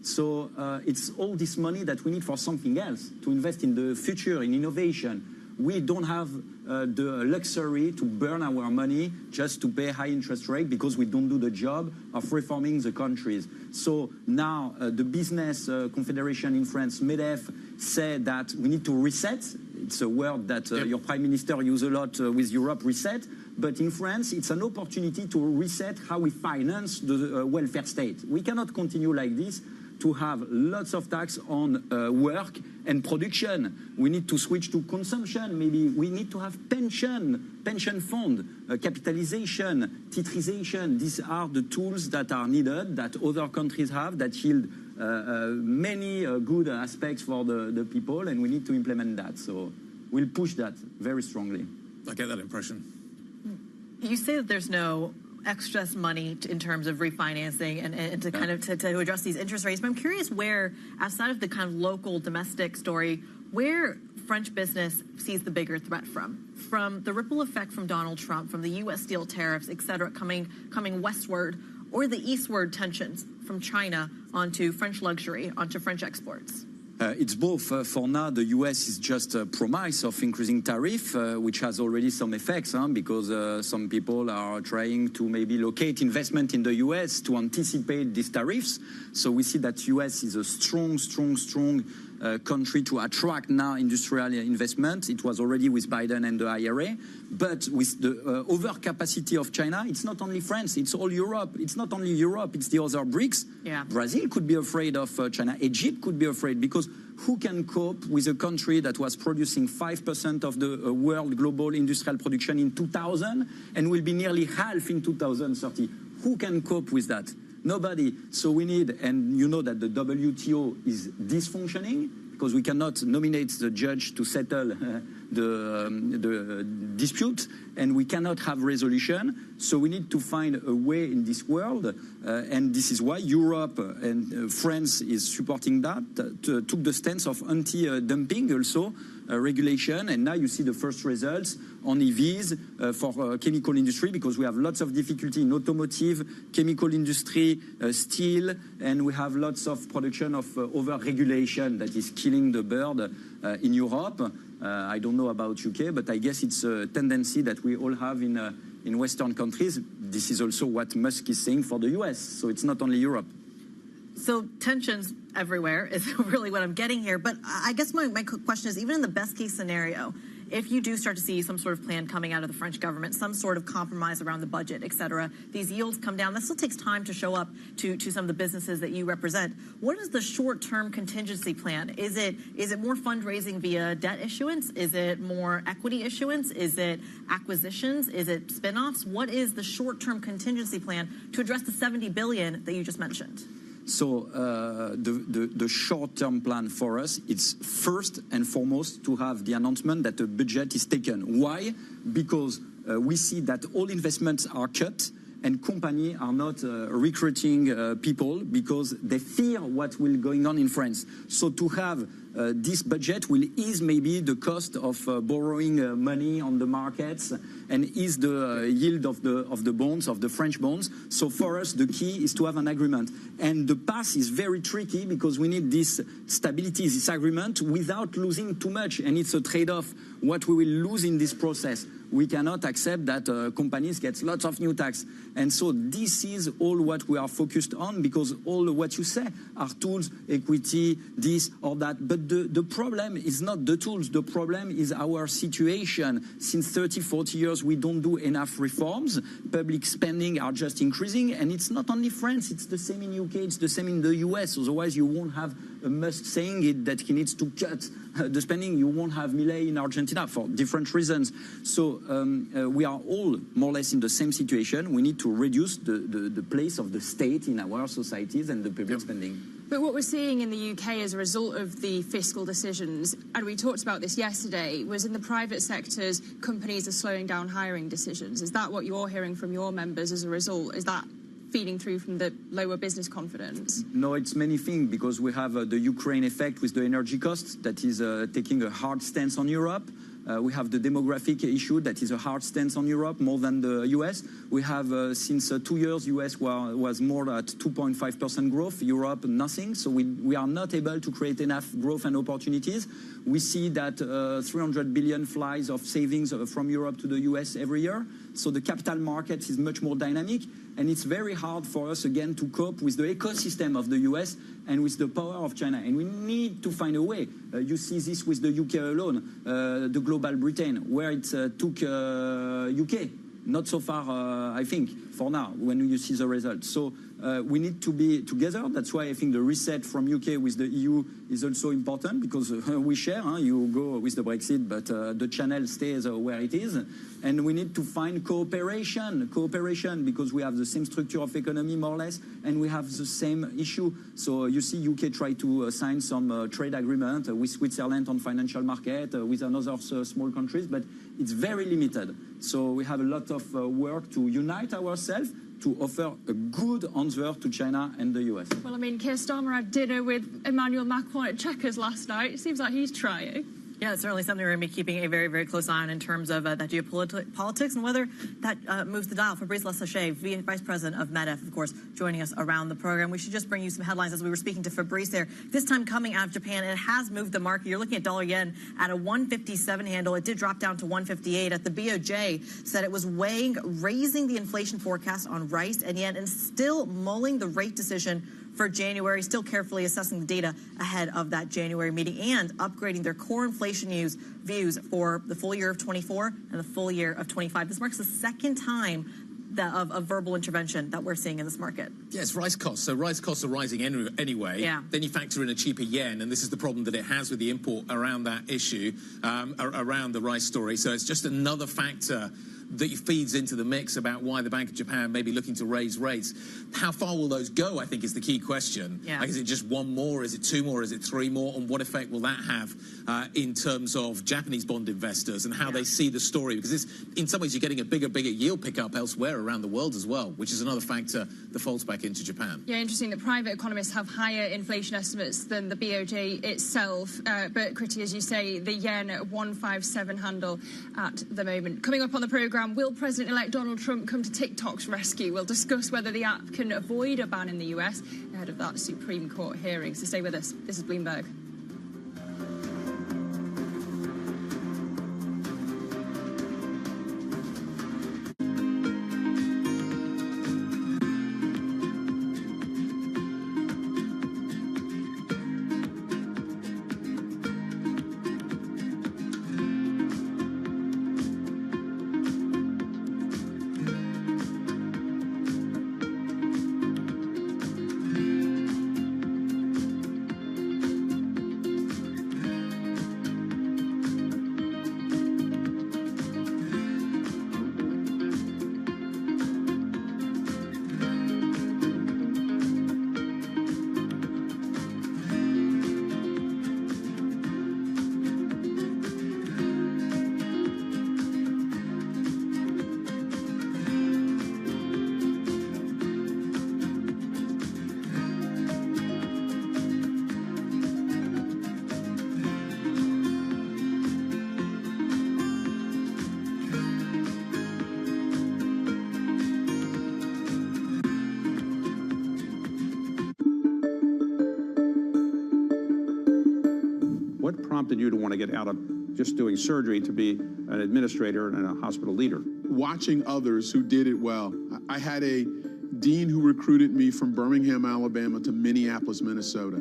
So it's all this money that we need for something else, to invest in the future, in innovation. We don't have the luxury to burn our money just to pay high interest rate because we don't do the job of reforming the countries. So now the Business Confederation in France, MEDEF, said that we need to reset. It's a word that your Prime Minister uses a lot with Europe, reset. But in France, it's an opportunity to reset how we finance the welfare state. We cannot continue like this. to have lots of tax on work and production. We need to switch to consumption. Maybe we need to have pension fund, capitalization, titrization. These are the tools that are needed, that other countries have, that yield many good aspects for the people, and we need to implement that. So we'll push that very strongly. I get that impression. You say that there's no excess money in terms of refinancing and to kind of to address these interest rates. But I'm curious where, outside of the kind of local domestic story, where French business sees the bigger threat from the ripple effect from Donald Trump, from the U.S. steel tariffs, et cetera, coming westward, or the eastward tensions from China onto French luxury, onto French exports? It's both. For now, the U.S. is just a promise of increasing tariff, which has already some effects, because some people are trying to maybe locate investment in the U.S. to anticipate these tariffs. So we see that U.S. is a strong country to attract now industrial investment. It was already with Biden and the IRA. But with the overcapacity of China, it's not only France, it's all Europe. It's not only Europe, it's the other BRICS. Yeah. Brazil could be afraid of China. Egypt could be afraid, because who can cope with a country that was producing 5% of the world global industrial production in 2000 and will be nearly half in 2030? Who can cope with that? Nobody. So we need, and you know that the WTO is dysfunctioning, because we cannot nominate the judge to settle the dispute, and we cannot have resolution. So we need to find a way in this world, and this is why Europe and France is supporting that, took the stance of anti-dumping also, regulation, and now you see the first results on EVs for chemical industry, because we have lots of difficulty in automotive, chemical industry, steel, and we have lots of production of over-regulation that is killing the bird in Europe. I don't know about UK, but I guess it's a tendency that we all have in Western countries. This is also what Musk is saying for the US, so it's not only Europe. So tensions everywhere is really what I'm getting here. But I guess my question is, even in the best case scenario, if you do start to see some sort of plan coming out of the French government, some sort of compromise around the budget, et cetera, these yields come down, that still takes time to show up to some of the businesses that you represent. What is the short-term contingency plan? Is it more fundraising via debt issuance? Is it more equity issuance? Is it acquisitions? Is it spinoffs? What is the short-term contingency plan to address the $70 billion that you just mentioned? So the short-term plan for us is first and foremost to have the announcement that the budget is taken. Why? Because we see that all investments are cut and companies are not recruiting people because they fear what will going on in France. So to have this budget will ease maybe the cost of borrowing money on the markets and ease the yield of the bonds, of the French bonds. So for us, the key is to have an agreement. And the path is very tricky because we need this stability, this agreement, without losing too much. And it's a trade-off, what we will lose in this process. We cannot accept that companies get lots of new tax. And so this is all what we are focused on, because all what you say are tools, equity, this or that. But the problem is not the tools. The problem is our situation. Since 30, 40 years, we don't do enough reforms. Public spending are just increasing. And it's not only France. It's the same in UK. It's the same in the US. Otherwise, you won't have Musk saying it that he needs to cut the spending. You won't have Milei in Argentina for different reasons. So we are all more or less in the same situation. We need to reduce the place of the state in our societies and the public spending. But what we're seeing in the UK as a result of the fiscal decisions, and we talked about this yesterday, was in the private sectors, companies are slowing down hiring decisions. Is that what you're hearing from your members as a result? Is that feeding through from the lower business confidence? No, it's many things, because we have the Ukraine effect with the energy costs that is taking a hard stance on Europe. We have the demographic issue that is a hard stance on Europe more than the US. We have, since 2 years, US was more at 2.5% growth, Europe nothing. So we are not able to create enough growth and opportunities. We see that 300 billion flies of savings from Europe to the US every year. So the capital market is much more dynamic. And it's very hard for us, again, to cope with the ecosystem of the US and with the power of China. And we need to find a way. You see this with the UK alone, the global Britain, where it took UK. Not so far, I think, for now, when you see the results. So we need to be together. That's why I think the reset from UK with the EU is also important, because we share. You go with the Brexit, but the channel stays where it is. And we need to find cooperation, because we have the same structure of economy, more or less, and we have the same issue. So you see UK try to sign some trade agreement with Switzerland on financial market, with another small countries, but it's very limited. So we have a lot of work to unite ourselves to offer a good answer to China and the US. Well, I mean, Keir Starmer had dinner with Emmanuel Macron at Chequers last night. It seems like he's trying. Yeah, it's certainly something we're going to be keeping a very, very close eye on in terms of that geopolitics and whether that moves the dial. Fabrice Lessachet, Vice President of MEDEF, of course, joining us around the program. We should just bring you some headlines as we were speaking to Fabrice there. This time coming out of Japan, it has moved the market. You're looking at dollar-yen at a 157 handle. It did drop down to 158. At the BOJ said it was weighing raising the inflation forecast on rice and yen and still mulling the rate decision for January, still carefully assessing the data ahead of that January meeting and upgrading their core inflation views for the full year of 24 and the full year of 25. This marks the second time of verbal intervention that we're seeing in this market. Yes, rice costs. So rice costs are rising anyway. Yeah. Then you factor in a cheaper yen, and this is the problem that it has with the import around that issue, around the rice story. So it's just another factor that feeds into the mix about why the Bank of Japan may be looking to raise rates. How far will those go, I think, is the key question. Yeah. Like, is it just one more? Is it two more? Is it three more? And what effect will that have in terms of Japanese bond investors and how they see the story? Because in some ways, you're getting a bigger yield pickup elsewhere around the world as well, which is another factor that folds back into Japan. Yeah, interesting that private economists have higher inflation estimates than the BOJ itself. But, Kriti, as you say, the yen at 157 handle at the moment. Coming up on the programme, will President-elect Donald Trump come to TikTok's rescue? We'll discuss whether the app can avoid a ban in the US ahead of that Supreme Court hearing. So stay with us. This is Bloomberg. What prompted you to want to get out of just doing surgery to be an administrator and a hospital leader? Watching others who did it well. I had a dean who recruited me from Birmingham, Alabama to Minneapolis, Minnesota,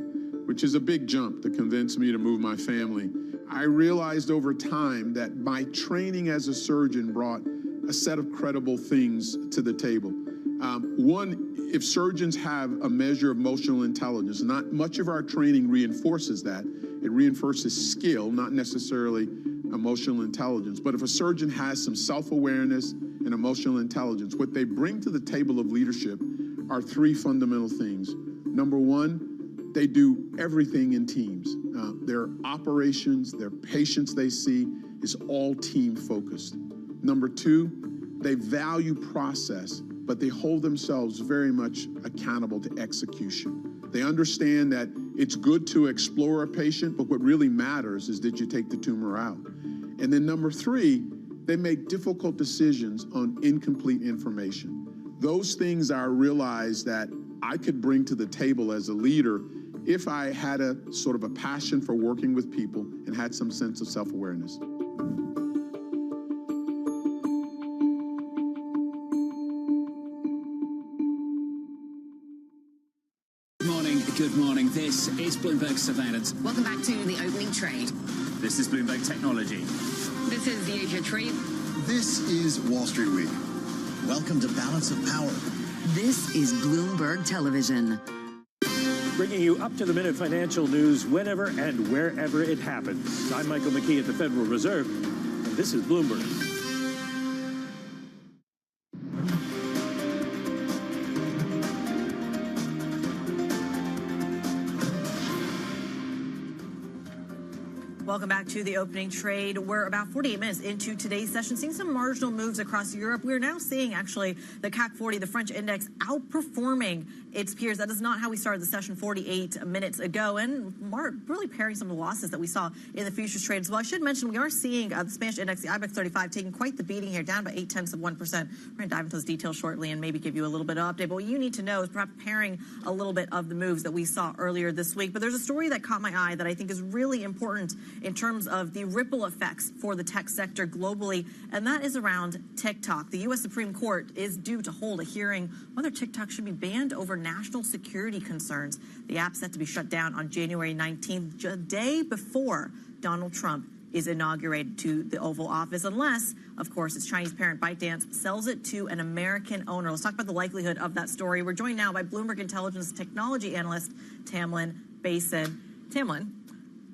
which is a big jump to convince me to move my family. I realized over time that my training as a surgeon brought a set of credible things to the table. One, if surgeons have a measure of emotional intelligence, not much of our training reinforces that. It reinforces skill, not necessarily emotional intelligence. But if a surgeon has some self-awareness and emotional intelligence, what they bring to the table of leadership are three fundamental things. Number one, they do everything in teams. Their operations, their patients they see is all team focused. Number two, they value process, but they hold themselves very much accountable to execution. They understand that it's good to explore a patient, but what really matters is that you take the tumor out. And then number three, they make difficult decisions on incomplete information. Those things I realized that I could bring to the table as a leader if I had a sort of a passion for working with people and had some sense of self-awareness. Good morning. This is Bloomberg Surveillance. Welcome back to the opening trade. This is Bloomberg Technology. This is the Asia Trade. This is Wall Street Week. Welcome to Balance of Power. This is Bloomberg Television. Bringing you up-to-the-minute financial news whenever and wherever it happens. I'm Michael McKee at the Federal Reserve, and this is Bloomberg. Welcome back to the opening trade. We're about 48 minutes into today's session, seeing some marginal moves across Europe. We're now seeing actually the CAC 40, the French index, outperforming its peers. That is not how we started the session 48 minutes ago, and really pairing some of the losses that we saw in the futures trade as well. I should mention we are seeing the Spanish index, the IBEX 35, taking quite the beating here, down by 0.8%. We're going to dive into those details shortly and maybe give you a little bit of update. But what you need to know is perhaps pairing a little bit of the moves that we saw earlier this week. But there's a story that caught my eye that I think is really important in terms of the ripple effects for the tech sector globally, and that is around TikTok. The U.S. Supreme Court is due to hold a hearing whether TikTok should be banned over national security concerns. The app set to be shut down on January 19th, a day before Donald Trump is inaugurated to the Oval Office, unless, of course, its Chinese parent ByteDance sells it to an American owner. Let's talk about the likelihood of that story. We're joined now by Bloomberg Intelligence technology analyst Tamlin Basin. Tamlin,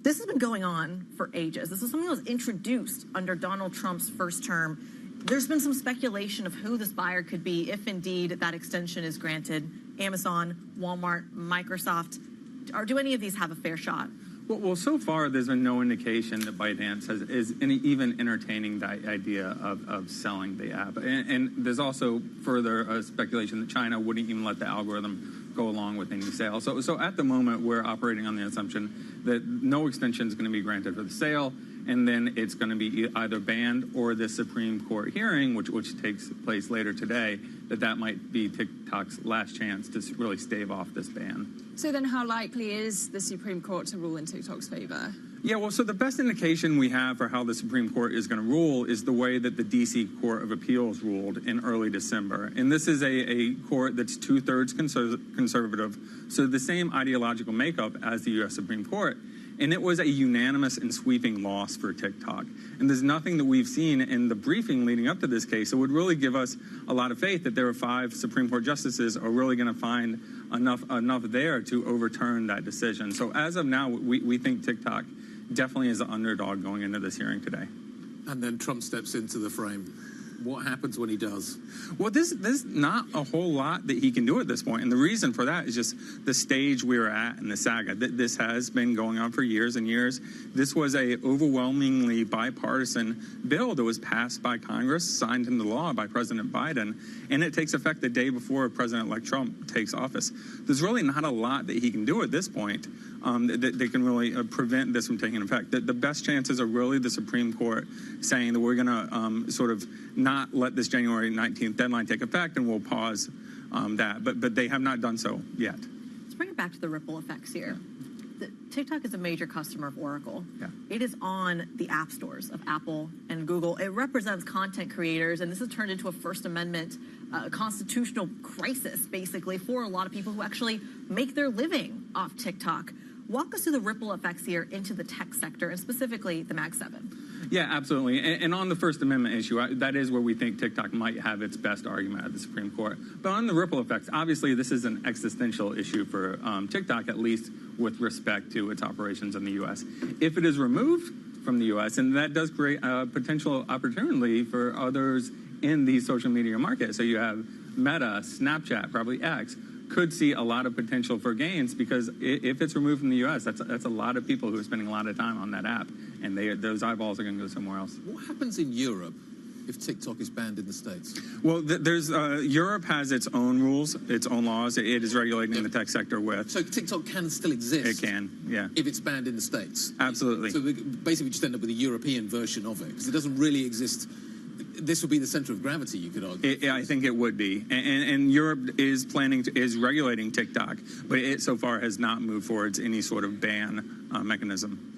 this has been going on for ages. This is something that was introduced under Donald Trump's first term. There's been some speculation of who this buyer could be if indeed that extension is granted. Amazon, Walmart, Microsoft. Do any of these have a fair shot? Well, so far there's been no indication that ByteDance is even entertaining the idea of selling the app. And there's also further speculation that China wouldn't even let the algorithm go along with any sale. So at the moment, we're operating on the assumption that no extension is going to be granted for the sale, and then it's going to be either banned or the Supreme Court hearing, which takes place later today, that might be TikTok's last chance to really stave off this ban. So then how likely is the Supreme Court to rule in TikTok's favor? Yeah, well, so the best indication we have for how the Supreme Court is going to rule is the way that the D.C. Court of Appeals ruled in early December. And this is a court that's two-thirds conservative, so the same ideological makeup as the U.S. Supreme Court. And it was a unanimous and sweeping loss for TikTok. And there's nothing that we've seen in the briefing leading up to this case that would really give us a lot of faith that there are 5 Supreme Court justices are really going to find enough there to overturn that decision. So as of now, we think TikTok definitely is an underdog going into this hearing today. And then Trump steps into the frame. What happens when he does? Well, there's not a whole lot that he can do at this point. And the reason for that is just the stage we're at in the saga. This has been going on for years and years. This was a overwhelmingly bipartisan bill that was passed by Congress, signed into law by President Biden, and it takes effect the day before President-elect Trump takes office. There's really not a lot that he can do at this point that can really prevent this from taking effect. The best chances are really the Supreme Court saying that we're going to sort of not let this January 19th deadline take effect, and we'll pause that. But they have not done so yet. Let's bring it back to the ripple effects here. TikTok is a major customer of Oracle. Yeah. It is on the app stores of Apple and Google. It represents content creators, and this has turned into a First Amendment constitutional crisis, basically, for a lot of people who actually make their living off TikTok. Walk us through the ripple effects here into the tech sector, and specifically the Mag 7. Yeah, absolutely. And on the First Amendment issue, that is where we think TikTok might have its best argument at the Supreme Court. But on the ripple effects, obviously this is an existential issue for TikTok, at least with respect to its operations in the U.S. If it is removed from the U.S., and that does create a potential opportunity for others in the social media market. So you have Meta, Snapchat, probably X, could see a lot of potential for gains, because if it's removed from the U.S., that's a lot of people who are spending a lot of time on that app, and those eyeballs are going to go somewhere else. What happens in Europe if TikTok is banned in the States? Well, Europe has its own rules, its own laws. It is regulating the tech sector with. So TikTok can still exist? It can, yeah. If it's banned in the States? Absolutely. So basically we just end up with a European version of it, because it doesn't really exist. This would be the center of gravity, you could argue. I think it would be. And Europe is is regulating TikTok, but it so far has not moved towards any sort of ban mechanism.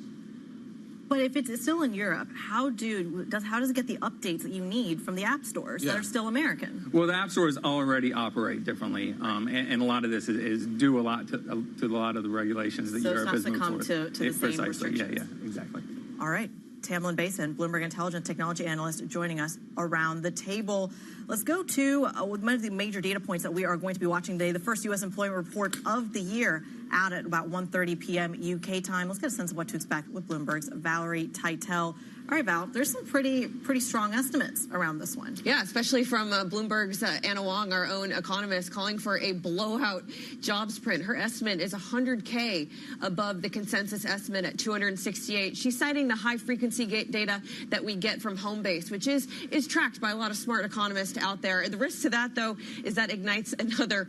But if it's still in Europe, how does it get the updates that you need from the app stores that are still American? Well, the app stores already operate differently, and a lot of this is due a lot to a lot of the regulations that Europe has moved towards. So it's not succumb to the same restrictions. restrictions. Yeah, exactly. All right. Tamlin Basin, Bloomberg Intelligence Technology Analyst, joining us around the table. Let's go to one of the major data points that we are going to be watching today, the first U.S. employment report of the year out at about 1:30 p.m. UK time. Let's get a sense of what to expect with Bloomberg's Valerie Teitel. All right, Val, there's some pretty strong estimates around this one. Yeah, especially from Bloomberg's Anna Wong, our own economist, calling for a blowout jobs print. Her estimate is 100K above the consensus estimate at 268. She's citing the high-frequency data that we get from Homebase, which is tracked by a lot of smart economists out there. The risk to that, though, is that ignites another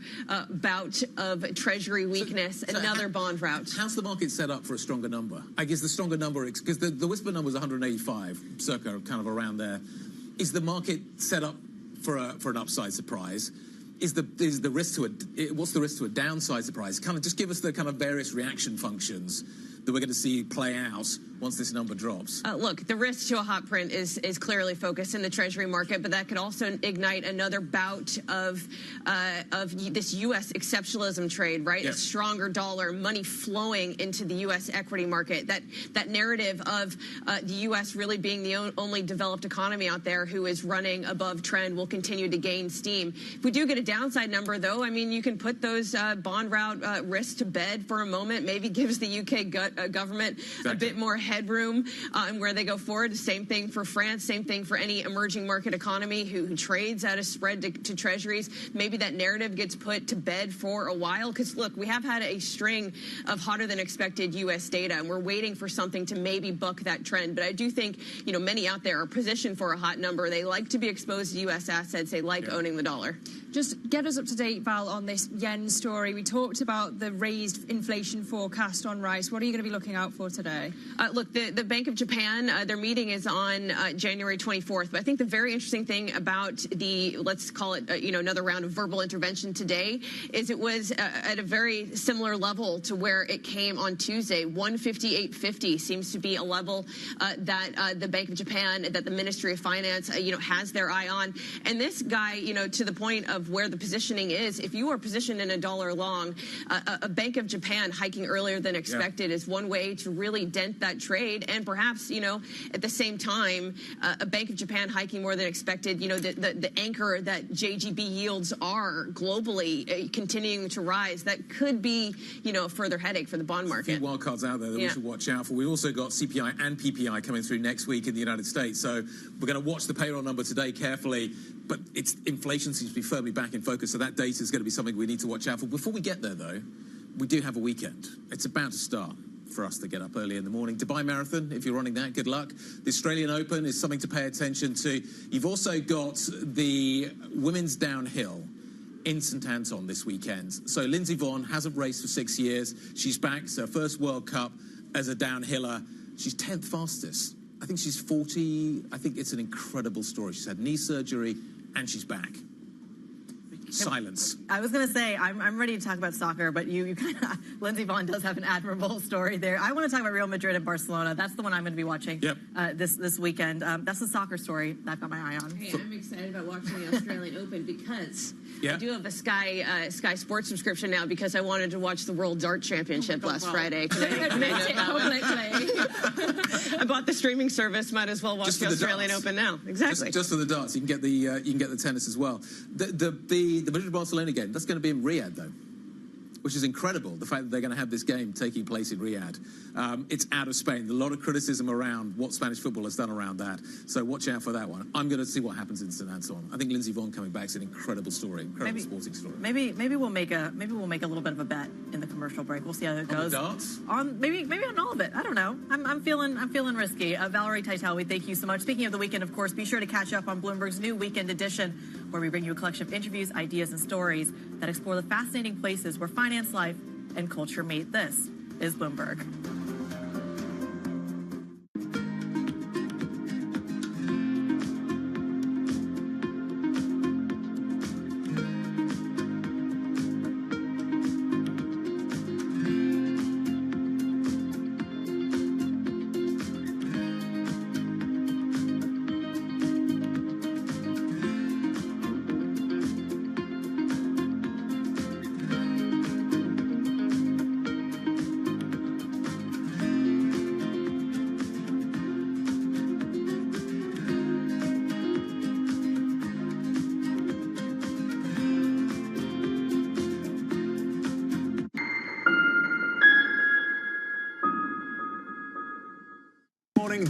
bout of Treasury weakness, another bond rout. How's the market set up for a stronger number? I guess the stronger number, because the whisper number is 185, circa kind of around there. Is the market set up for an upside surprise? Is the risk to what's the risk to a downside surprise? Kind of just give us the kind of various reaction functions that we're going to see play out once this number drops. Look, the risk to a hot print is clearly focused in the Treasury market, but that could also ignite another bout of this U.S. exceptionalism trade, right? Yeah. A stronger dollar, money flowing into the U.S. equity market. That narrative of the U.S. really being the only developed economy out there who is running above trend will continue to gain steam. If we do get a downside number, though, I mean, you can put those bond route risks to bed for a moment. Maybe gives the U.K. government a bit more headroom and where they go forward. The same thing for France, same thing for any emerging market economy who trades at a spread to treasuries. Maybe that narrative gets put to bed for a while because, look, we have had a string of hotter than expected U.S. data, and we're waiting for something to maybe buck that trend. But I do think, many out there are positioned for a hot number. They like to be exposed to U.S. assets. They like owning the dollar. Just get us up to date, Val, on this yen story. We talked about the raised inflation forecast on rice. What are you going to be looking out for today? Look, the Bank of Japan, their meeting is on January 24th. But I think the very interesting thing about let's call it, another round of verbal intervention today is it was at a very similar level to where it came on Tuesday. 158.50 seems to be a level that the Bank of Japan, that the Ministry of Finance, has their eye on. And this guy, to the point of where the positioning is, if you are positioned in a dollar long, a Bank of Japan hiking earlier than expected is one way to really dent that trade. And perhaps, at the same time, a Bank of Japan hiking more than expected, the anchor that JGB yields are globally continuing to rise. That could be, a further headache for the bond market. A few wild cards out there that we should watch out for. We've also got CPI and PPI coming through next week in the United States. So we're going to watch the payroll number today carefully. But inflation seems to be firmly back in focus, so that data is going to be something we need to watch out for. Before we get there, though, we do have a weekend. It's about to start for us to get up early in the morning. Dubai Marathon, if you're running that, good luck. The Australian Open is something to pay attention to. You've also got the women's downhill in St Anton this weekend. So Lindsey Vonn hasn't raced for 6 years. She's back. It's her first World Cup as a downhiller. She's 10th fastest. I think she's 40. I think it's an incredible story. She's had knee surgery and she's back. Silence. I was going to say, I'm ready to talk about soccer, but you kind of, Lindsey Vonn does have an admirable story there. I want to talk about Real Madrid and Barcelona. That's the one I'm going to be watching this weekend. That's the soccer story that I've got my eye on. Hey, I'm excited about watching the Australian Open because I do have a Sky Sports subscription now because I wanted to watch the World Dart Championship last Friday. I bought the streaming service. Might as well watch the Australian Open now. Exactly. Just for the darts, you can get the tennis as well. The Madrid-Barcelona game, that's going to be in Riyadh, though, which is incredible, the fact that they're going to have this game taking place in Riyadh. It's out of Spain. A lot of criticism around what Spanish football has done around that, so watch out for that one. I'm going to see what happens in St Anton. I think Lindsey Vonn coming back is an incredible story, incredible sporting story. Maybe we'll make a little bit of a bet in the commercial break. We'll see how it goes. On the darts? Maybe on all of it. I don't know. I'm feeling risky. Valerie Teitel, we thank you so much. Speaking of the weekend, of course, be sure to catch up on Bloomberg's new Weekend Edition, where we bring you a collection of interviews, ideas, and stories that explore the fascinating places where finance, life, and culture meet. This is Bloomberg.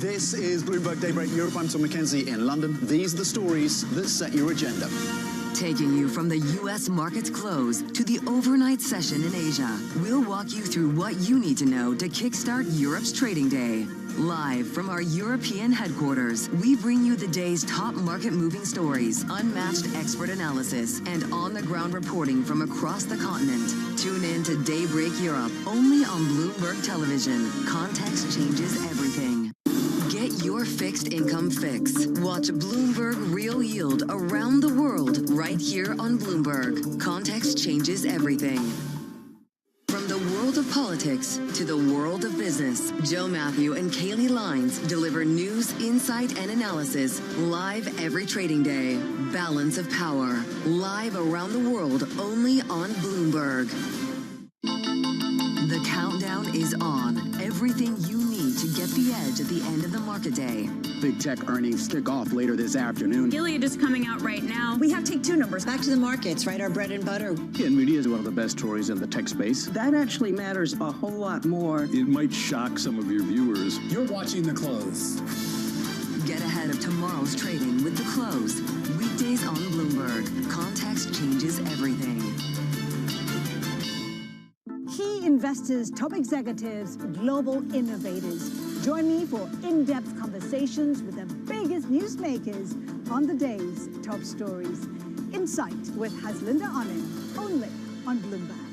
This is Bloomberg Daybreak Europe. I'm Tom McKenzie in London. These are the stories that set your agenda. Taking you from the U.S. market's close to the overnight session in Asia, we'll walk you through what you need to know to kickstart Europe's trading day. Live from our European headquarters, we bring you the day's top market-moving stories, unmatched expert analysis, and on-the-ground reporting from across the continent. Tune in to Daybreak Europe, only on Bloomberg Television. Context changes everything. Get your fixed income fix. Watch Bloomberg Real Yield around the world right here on Bloomberg. Context changes everything. From the world of politics to the world of business, Joe Matthew and Kaylee Lines deliver news, insight, and analysis live every trading day. Balance of Power, live around the world only on Bloomberg. The countdown is on. Everything you need to get the edge at the end of the market day. Big tech earnings kick off later this afternoon. Gilead is coming out right now. We have Take-Two numbers. Back to the markets, right? Our bread and butter. NVIDIA is one of the best stories in the tech space. That actually matters a whole lot more. It might shock some of your viewers. You're watching The Close. Get ahead of tomorrow's trading with The Close. Weekdays on Bloomberg. Context changes everything. Key investors, top executives, global innovators. Join me for in-depth conversations with the biggest newsmakers on the day's top stories. Insight with Haslinda Onen, only on Bloomberg.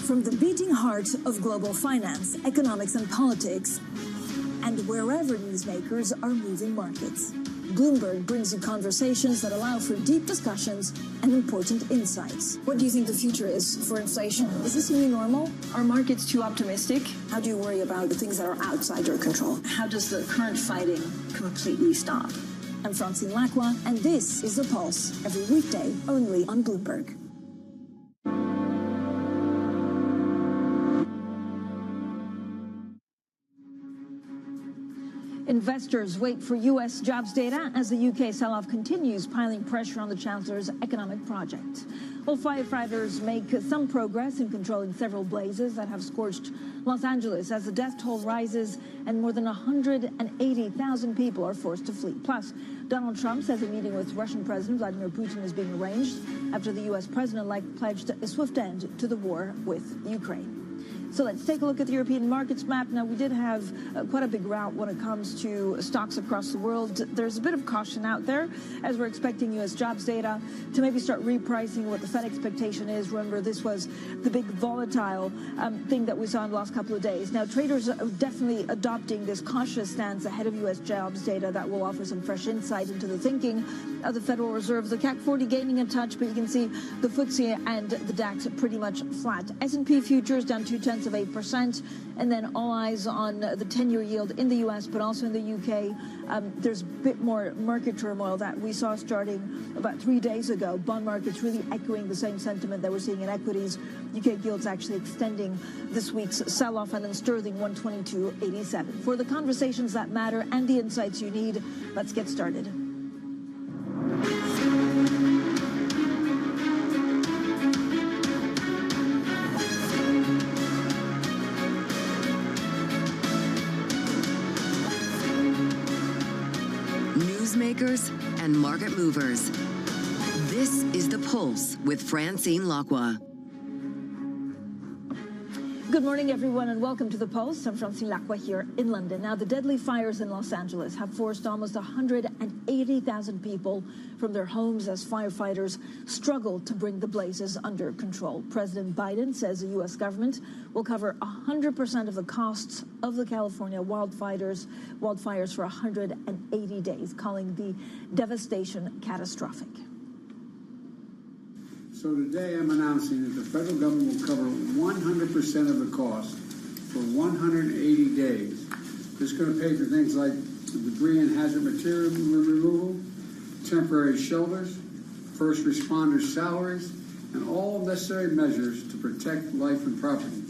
From the beating heart of global finance, economics, and politics, and wherever newsmakers are moving markets, Bloomberg brings you conversations that allow for deep discussions and important insights. What do you think the future is for inflation? Is this new normal? Are markets too optimistic? How do you worry about the things that are outside your control? How does the current fighting completely stop? I'm Francine Lacqua, and this is The Pulse, every weekday only on Bloomberg. Investors wait for U.S. jobs data as the U.K. sell-off continues, piling pressure on the Chancellor's economic project. While firefighters make some progress in controlling several blazes that have scorched Los Angeles as the death toll rises and more than 180,000 people are forced to flee. Plus, Donald Trump says a meeting with Russian President Vladimir Putin is being arranged after the U.S. president-elect pledged a swift end to the war with Ukraine. So let's take a look at the European markets map. Now, we did have quite a big rout when it comes to stocks across the world. There's a bit of caution out there as we're expecting U.S. jobs data to maybe start repricing what the Fed expectation is. Remember, this was the big volatile thing that we saw in the last couple of days. Now, traders are definitely adopting this cautious stance ahead of U.S. jobs data that will offer some fresh insight into the thinking of the Federal Reserve. The CAC 40 gaining a touch, but you can see the FTSE and the DAX pretty much flat. S&P futures down 0.2%, and then all eyes on the 10-year yield in the U.S., but also in the U.K. There's a bit more market turmoil that we saw starting about 3 days ago. Bond markets really echoing the same sentiment that we're seeing in equities. U.K. yields actually extending this week's sell-off, and then sterling 122.87. For the conversations that matter and the insights you need, let's get started. Newsmakers and market movers. This is The Pulse with Francine Lacqua. Good morning, everyone, and welcome to The Pulse. I'm Francine Lacqua here in London. Now, the deadly fires in Los Angeles have forced almost 180,000 people from their homes as firefighters struggle to bring the blazes under control. President Biden says the U.S. government will cover 100% of the costs of the California wildfires for 180 days, calling the devastation catastrophic. So today I'm announcing that the federal government will cover 100% of the cost for 180 days. This is going to pay for things like debris and hazard material removal, temporary shelters, first responders' salaries, and all necessary measures to protect life and property.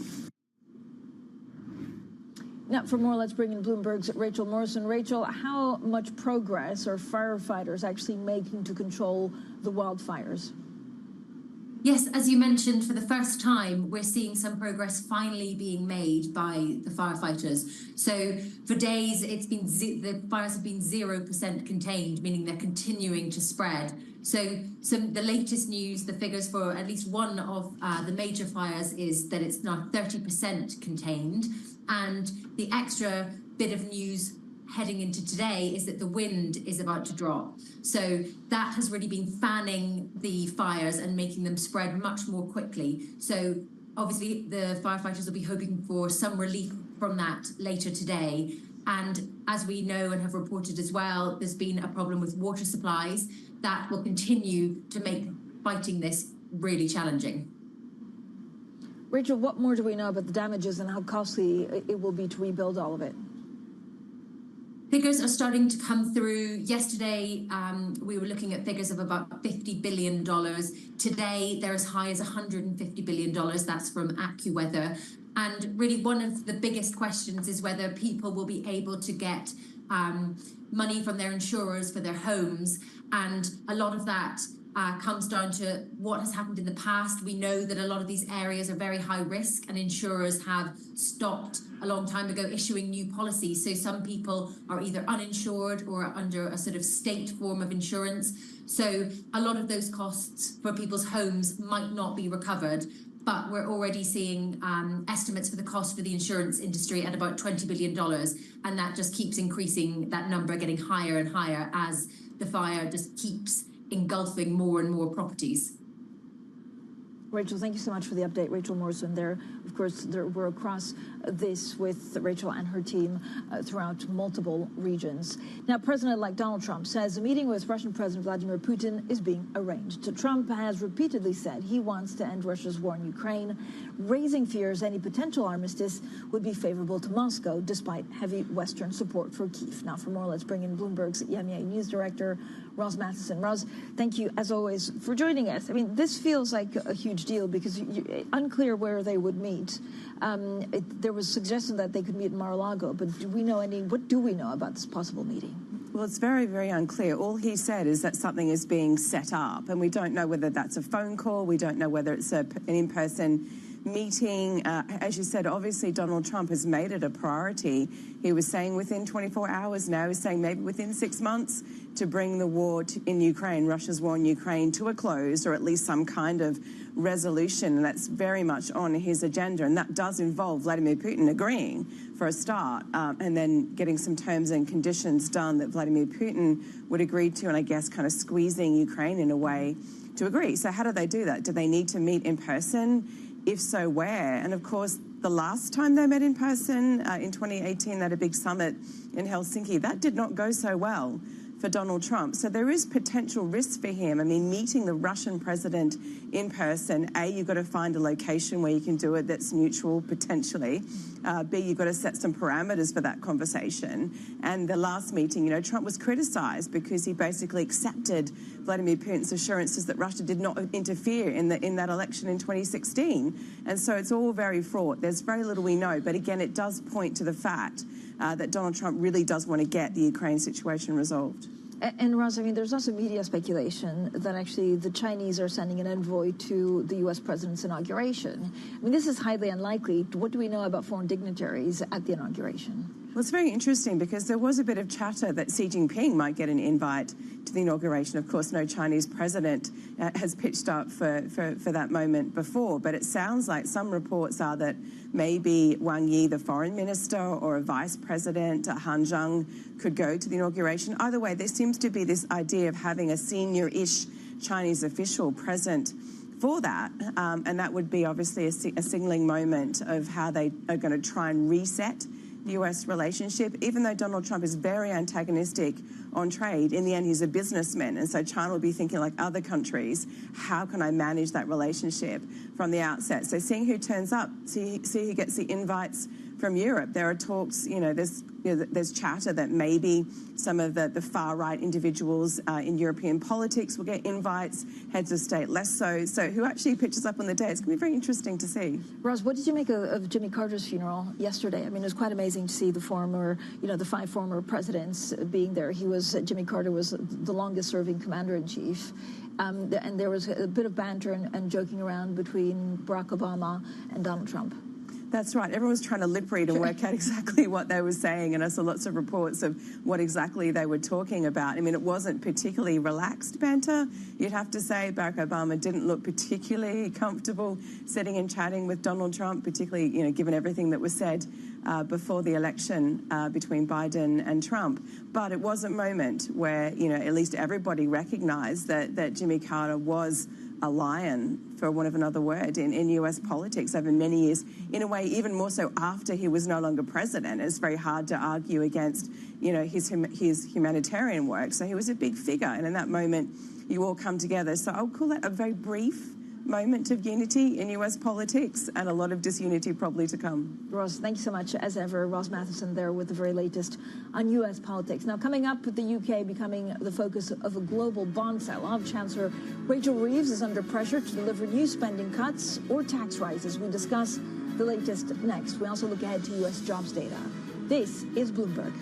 Now, for more, let's bring in Bloomberg's Rachel Morrison. Rachel, how much progress are firefighters actually making to control the wildfires? Yes, as you mentioned, for the first time, we're seeing some progress finally being made by the firefighters. So for days, it's been the fires have been 0% contained, meaning they're continuing to spread. So the latest news, the figures for at least one of the major fires is that it's now 30% contained. And the extra bit of news heading into today is that the wind is about to drop. So that has really been fanning the fires and making them spread much more quickly. So obviously the firefighters will be hoping for some relief from that later today. And as we know and have reported as well, there's been a problem with water supplies that will continue to make fighting this really challenging. Rachel, what more do we know about the damages and how costly it will be to rebuild all of it? Figures are starting to come through. Yesterday, we were looking at figures of about $50 billion. Today, they're as high as $150 billion. That's from AccuWeather. And really, one of the biggest questions is whether people will be able to get money from their insurers for their homes. And a lot of that comes down to what has happened in the past. We know that a lot of these areas are very high risk, and insurers have stopped a long time ago issuing new policies. So some people are either uninsured or under a sort of state form of insurance. So a lot of those costs for people's homes might not be recovered. But we're already seeing estimates for the cost for the insurance industry at about $20 billion. And that just keeps increasing, that number getting higher and higher as the fire just keeps engulfing more and more properties. Rachel, thank you so much for the update. Rachel Morrison there. Of course, we're across this with Rachel and her team throughout multiple regions. Now, President-elect Donald Trump says a meeting with Russian President Vladimir Putin is being arranged. Trump has repeatedly said he wants to end Russia's war in Ukraine, raising fears any potential armistice would be favorable to Moscow, despite heavy Western support for Kyiv. Now, for more, let's bring in Bloomberg's EMEA News Director, Roz Matheson. Roz, thank you, as always, for joining us. I mean, this feels like a huge deal because unclear where they would meet. There was suggestion that they could meet in Mar-a-Lago, but what do we know about this possible meeting? Well, it's very, very unclear. All he said is that something is being set up, and we don't know whether that's a phone call. We don't know whether it's an in-person meeting. As you said, obviously Donald Trump has made it a priority. He was saying within 24 hours now, he's saying maybe within 6 months to bring the war in Ukraine, Russia's war in Ukraine, to a close, or at least some kind of resolution. And that's very much on his agenda. And that does involve Vladimir Putin agreeing for a start, and then getting some terms and conditions done that Vladimir Putin would agree to, and I guess kind of squeezing Ukraine in a way to agree. So how do they do that? Do they need to meet in person? If so, where? And of course, the last time they met in person in 2018 at a big summit in Helsinki, that did not go so well for Donald Trump. So there is potential risk for him. I mean, meeting the Russian president in person, A, you've got to find a location where you can do it that's neutral, potentially. B, you've got to set some parameters for that conversation. And the last meeting, Trump was criticized because he basically accepted Vladimir Putin's assurances that Russia did not interfere in that election in 2016. And so it's all very fraught. There's very little we know. But again, it does point to the fact that Donald Trump really does want to get the Ukraine situation resolved. And Roz, I mean, there's also media speculation that actually the Chinese are sending an envoy to the U.S. president's inauguration. I mean, this is highly unlikely. What do we know about foreign dignitaries at the inauguration? Well, it's very interesting because there was a bit of chatter that Xi Jinping might get an invite to the inauguration. Of course, no Chinese president has pitched up for that moment before, but it sounds like some reports are that maybe Wang Yi, the foreign minister, or a vice president, Han Zheng, could go to the inauguration. Either way, there seems to be this idea of having a senior-ish Chinese official present for that, and that would be obviously a signaling moment of how they are going to try and reset the U.S. relationship. Even though Donald Trump is very antagonistic on trade, in the end he's a businessman, and so China will be thinking like other countries, how can I manage that relationship from the outset? So seeing who turns up, see who gets the invites from Europe. There are talks, there's chatter that maybe some of the far-right individuals in European politics will get invites, heads of state less so. So who actually pitches up on the day? It's going to be very interesting to see. Roz, what did you make of Jimmy Carter's funeral yesterday? I mean, it was quite amazing to see the 5 former presidents being there. Jimmy Carter was the longest-serving commander-in-chief. and there was a bit of banter and joking around between Barack Obama and Donald Trump. That's right. Everyone was trying to lip read and work out exactly what they were saying, and I saw lots of reports of what exactly they were talking about. I mean, it wasn't particularly relaxed banter. You'd have to say Barack Obama didn't look particularly comfortable sitting and chatting with Donald Trump, particularly, you know, given everything that was said before the election between Biden and Trump. But it was a moment where, you know, at least everybody recognized that Jimmy Carter was a lion, for want of another word, in US politics over many years, in a way even more so after he was no longer president. It's very hard to argue against, you know, his humanitarian work. So he was a big figure, and in that moment you all come together. So I would call that a very brief moment of unity in US politics, and a lot of disunity probably to come. Ross, thank you so much, as ever. Ross Matheson there with the very latest on US politics. Now, coming up, with the UK becoming the focus of a global bond sell-off, Chancellor Rachel Reeves is under pressure to deliver new spending cuts or tax rises. We discuss the latest next. We also look ahead to US jobs data. This is Bloomberg.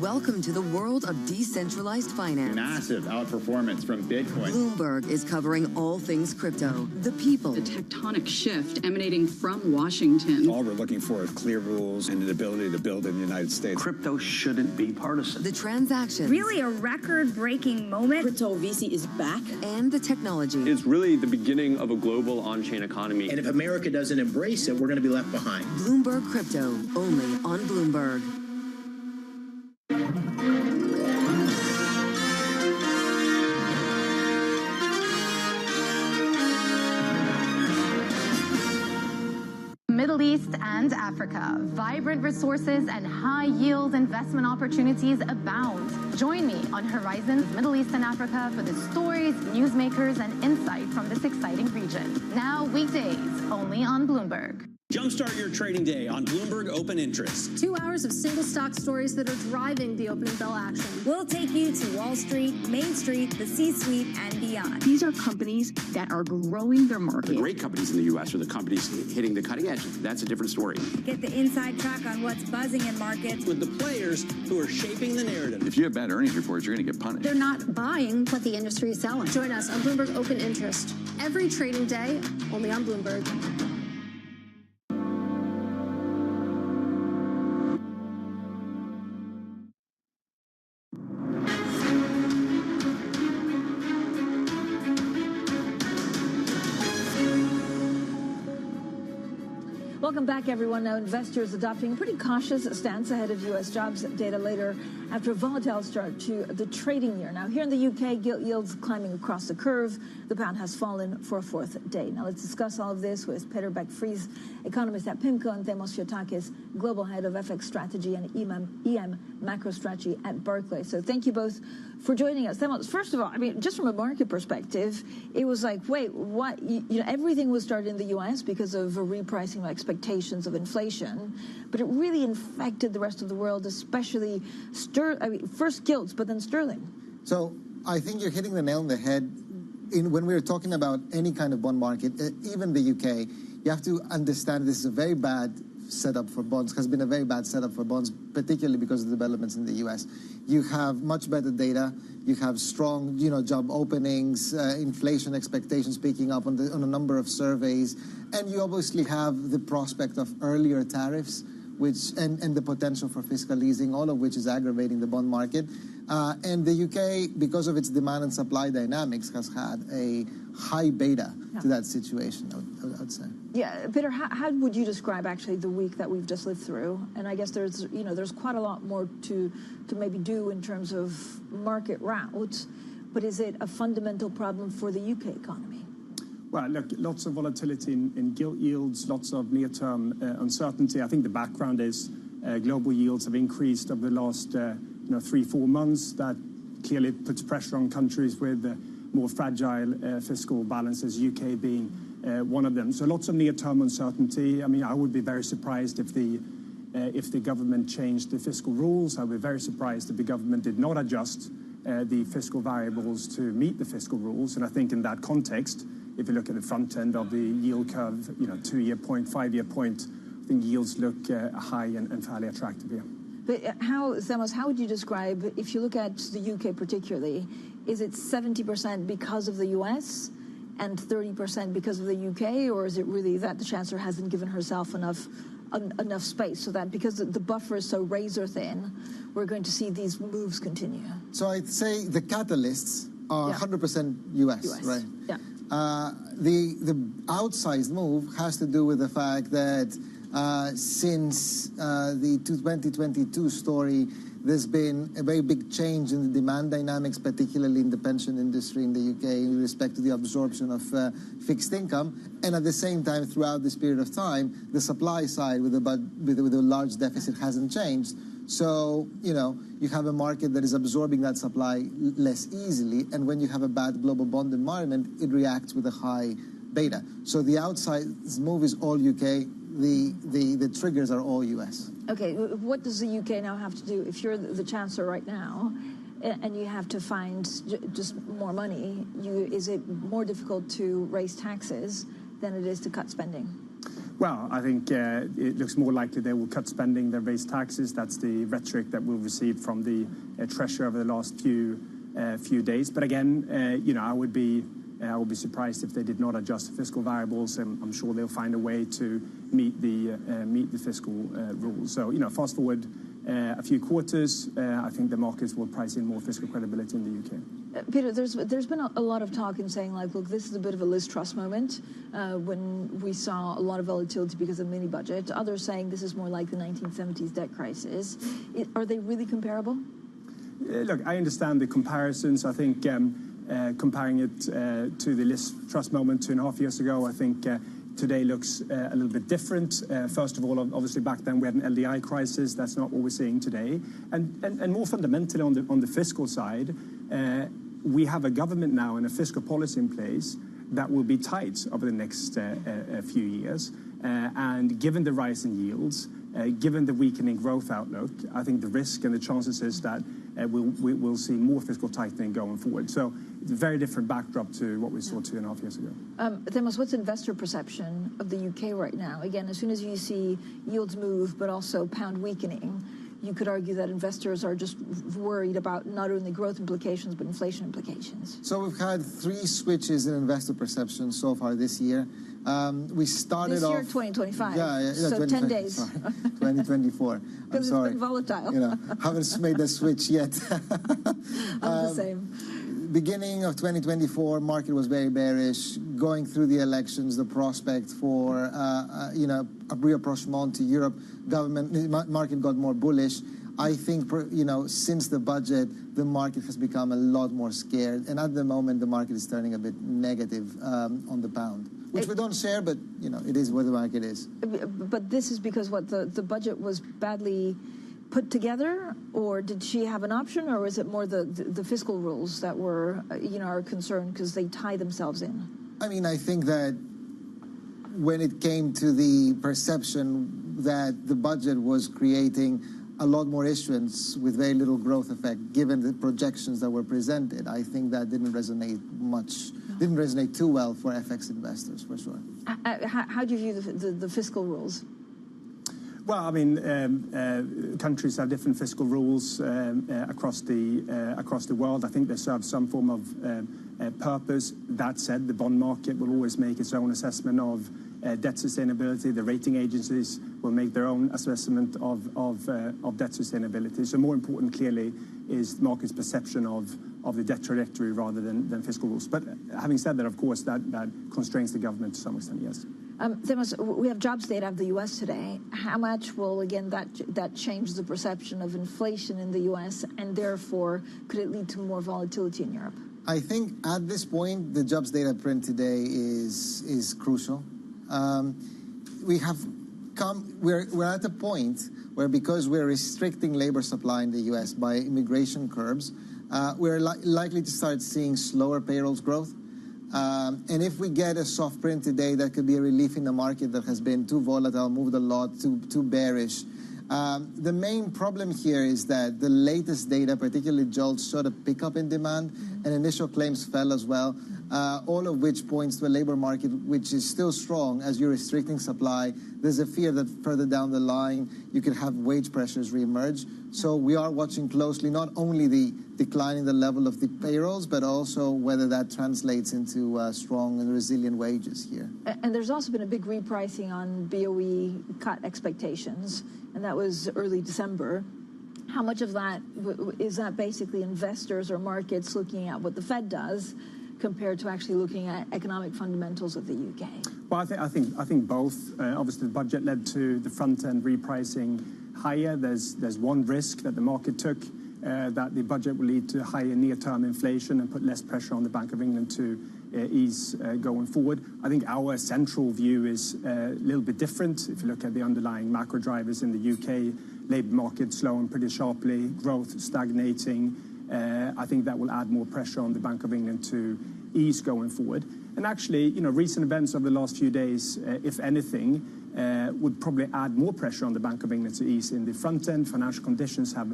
Welcome to the world of decentralized finance. Massive outperformance from Bitcoin. Bloomberg is covering all things crypto, the people. The tectonic shift emanating from Washington. All we're looking for is clear rules and an ability to build in the United States. Crypto shouldn't be partisan. The transactions. Really a record-breaking moment. Crypto VC is back. And the technology. It's really the beginning of a global on-chain economy. And if America doesn't embrace it, we're going to be left behind. Bloomberg Crypto, only on Bloomberg. Middle East and Africa. Vibrant resources and high-yield investment opportunities abound. Join me on Horizons Middle East and Africa for the stories, newsmakers, and insight from this exciting region. Now weekdays, only on Bloomberg. Jumpstart your trading day on Bloomberg Open Interest. 2 hours of single stock stories that are driving the opening bell action. We'll take you to Wall Street, Main Street, the C-suite, and beyond. These are companies that are growing their market. The great companies in the U.S. are the companies hitting the cutting edge. That's a different story. Get the inside track on what's buzzing in markets. With the players who are shaping the narrative. If you have bad earnings reports, you're going to get punished. They're not buying what the industry is selling. Join us on Bloomberg Open Interest. Every trading day, only on Bloomberg. Welcome back, everyone. Now, investors adopting a pretty cautious stance ahead of U.S. jobs data later after a volatile start to the trading year. Now, here in the U.K., gilt yields climbing across the curve. The pound has fallen for a fourth day. Now, let's discuss all of this with Peter Beck-Friis, economist at PIMCO, and Themos Fiotakis, global head of FX strategy and EM macro strategy at Barclays. So thank you both for joining us. Themos, first of all, I mean, just from a market perspective, it was like, wait, what? You know, everything was started in the U.S. because of a repricing of expectations of inflation, but it really infected the rest of the world, especially first gilts, but then sterling. So I think you're hitting the nail on the head. When we're talking about any kind of bond market, even the UK, you have to understand this is a very bad setup for bonds, has been a very bad setup for bonds, particularly because of the developments in the US. You have much better data, you have strong, job openings, inflation expectations picking up on a number of surveys, and you obviously have the prospect of earlier tariffs, and the potential for fiscal easing, all of which is aggravating the bond market. And the UK, because of its demand and supply dynamics, has had a high beta to that situation. I'd say. Yeah, Peter, how would you describe actually the week that we've just lived through? And I guess there's quite a lot more to maybe do in terms of market route, but is it a fundamental problem for the UK economy? Well, look, lots of volatility in gilt yields, lots of near-term uncertainty. I think the background is global yields have increased over the last 3-4 months. That clearly puts pressure on countries with more fragile fiscal balances, UK being one of them. So lots of near-term uncertainty. I mean, I would be very surprised if the government changed the fiscal rules. I would be very surprised if the government did not adjust the fiscal variables to meet the fiscal rules. And I think in that context, if you look at the front end of the yield curve, 2-year point, 5-year point, I think yields look high and fairly attractive here. But Zemos, how would you describe, if you look at the UK particularly, is it 70% because of the US and 30% because of the UK, or is it really that the Chancellor hasn't given herself enough space so that because the buffer is so razor thin, we're going to see these moves continue? So I'd say the catalysts are 100% US, right? Yeah. The outsized move has to do with the fact that since the 2022 story, there's been a very big change in the demand dynamics, particularly in the pension industry in the UK, with respect to the absorption of fixed income. And at the same time, throughout this period of time, the supply side with a large deficit hasn't changed. So, you have a market that is absorbing that supply less easily. And when you have a bad global bond environment, it reacts with a high beta. So the outside move is all UK. The triggers are all US. Okay, what does the UK now have to do? If you're the Chancellor right now and you have to find just more money, is it more difficult to raise taxes than it is to cut spending? Well, I think it looks more likely they will cut spending than raise taxes. That's the rhetoric that we've received from the Treasury over the last few days. But again, I would be surprised if they did not adjust the fiscal variables, and I'm sure they'll find a way to meet the fiscal rules. So, fast forward a few quarters, I think the markets will price in more fiscal credibility in the UK. Peter, there's been a lot of talk in saying, like, look, this is a bit of a Liz Truss moment when we saw a lot of volatility because of mini budget. Others saying this is more like the 1970s debt crisis. Are they really comparable? Look, I understand the comparisons. I think comparing it to the Liz Truss moment 2.5 years ago, I think today looks a little bit different. First of all, obviously back then we had an LDI crisis. That's not what we're seeing today. And more fundamentally on the fiscal side, we have a government now and a fiscal policy in place that will be tight over the next few years. And given the rise in yields, given the weakening growth outlook, I think the risk and the chances is that we'll see more fiscal tightening going forward. So it's a very different backdrop to what we saw 2.5 years ago. Zemos, what's investor perception of the UK right now? Again, as soon as you see yields move, but also pound weakening, you could argue that investors are just worried about not only growth implications, but inflation implications. So we've had 3 switches in investor perception so far this year. We started this year, off 2025. Yeah, so 10 days. Sorry, 2024. Because it's been volatile. Haven't made the switch yet. I'm the same. Beginning of 2024, market was very bearish. Going through the elections, the prospect for a rapprochement to Europe, market got more bullish. I think since the budget, the market has become a lot more scared, and at the moment, the market is turning a bit negative on the pound, which we don't share, but it is what the market is. But this is because the budget was badly put together, or did she have an option, or is it more the fiscal rules that were are concerned because they tie themselves in? I mean, I think that when it came to the perception that the budget was creating a lot more issuance with very little growth effect, given the projections that were presented, I think that didn't resonate too well for FX investors, for sure. How do you view the fiscal rules? Well, I mean, countries have different fiscal rules across the world. I think they serve some form of purpose. That said, the bond market will always make its own assessment of debt sustainability. The rating agencies will make their own assessment of debt sustainability. So more important, clearly, is the market's perception of the debt trajectory rather than fiscal rules. But having said that, of course, that constrains the government to some extent, yes. Thomas, we have jobs data of the U.S. today. How much will, again, that change the perception of inflation in the U.S., and therefore could it lead to more volatility in Europe? I think at this point, the jobs data print today is crucial. We're at a point where, because we're restricting labor supply in the U.S. by immigration curbs, we're likely to start seeing slower payrolls growth. And if we get a soft print today, that could be a relief in the market that has been too volatile, moved a lot, too bearish. The main problem here is that the latest data, particularly JOLTS, showed a pickup in demand, and initial claims fell as well, all of which points to a labor market which is still strong. As you're restricting supply, there's a fear that further down the line you could have wage pressures reemerge. So we are watching closely not only the decline in the level of the payrolls, but also whether that translates into strong and resilient wages here. And there's also been a big repricing on BOE cut expectations, and that was early December. How much of that is that basically investors or markets looking at what the Fed does compared to actually looking at economic fundamentals of the UK? Well, I think both. Obviously, the budget led to the front-end repricing higher. There's one risk that the market took, that the budget will lead to higher near-term inflation and put less pressure on the Bank of England to ease going forward. I think our central view is a little bit different. If you look at the underlying macro drivers in the UK, labour market slowing pretty sharply, growth stagnating. I think that will add more pressure on the Bank of England to ease going forward. And actually, recent events over the last few days, if anything, would probably add more pressure on the Bank of England to ease in the front end. Financial conditions have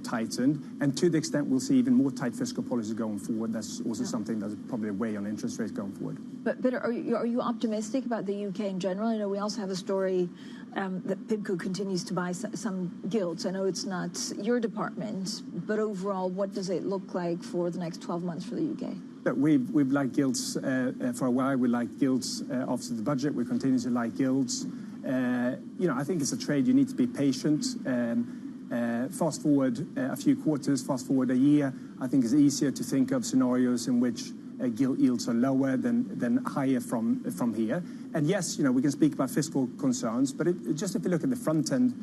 tightened, and to the extent we'll see even more tight fiscal policy going forward, that's also something that's probably a weigh on interest rates going forward. But are you optimistic about the UK in general? I know we also have a story that PIMCO continues to buy some gilts. I know it's not your department, but overall, what does it look like for the next 12 months for the UK? We've liked gilts for a while. We liked gilts after the budget. We continue to like gilts. I think it's a trade. You need to be patient. Fast forward a few quarters, fast forward a year, I think it's easier to think of scenarios in which gilt yields are lower than higher from here. And yes, we can speak about fiscal concerns, but just if you look at the front-end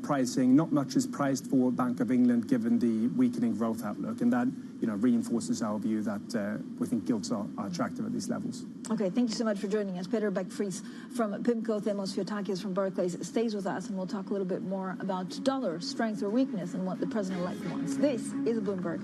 pricing, not much is priced for Bank of England given the weakening growth outlook, and that reinforces our view that we think gilts are attractive at these levels. Okay, thank you so much for joining us. Peter Beck-Friis from PIMCO, Themos Fiotakis from Barclays stays with us, and we'll talk a little bit more about dollar strength or weakness and what the president-elect wants. This is Bloomberg.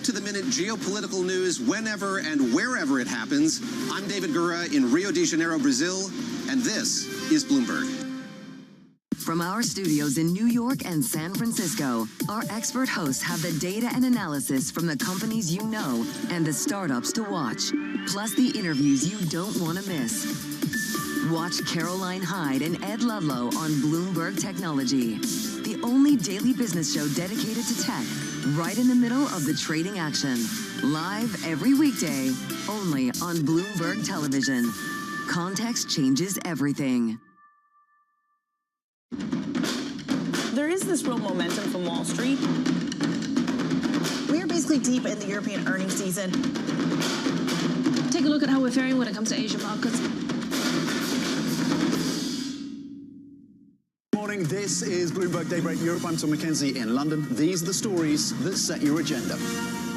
up-to-the-minute geopolitical news whenever and wherever it happens. I'm David Gura in Rio de Janeiro, Brazil, and this is Bloomberg. From our studios in New York and San Francisco, our expert hosts have the data and analysis from the companies you know and the startups to watch, plus the interviews you don't want to miss. Watch Caroline Hyde and Ed Ludlow on Bloomberg Technology, the only daily business show dedicated to tech, right in the middle of the trading action. Live every weekday, only on Bloomberg Television. Context changes everything. There is this real momentum from Wall Street. We are basically deep in the European earnings season. Take a look at how we're faring when it comes to Asian markets. Morning, this is Bloomberg Daybreak Europe. I'm Tom McKenzie in London. These are the stories that set your agenda.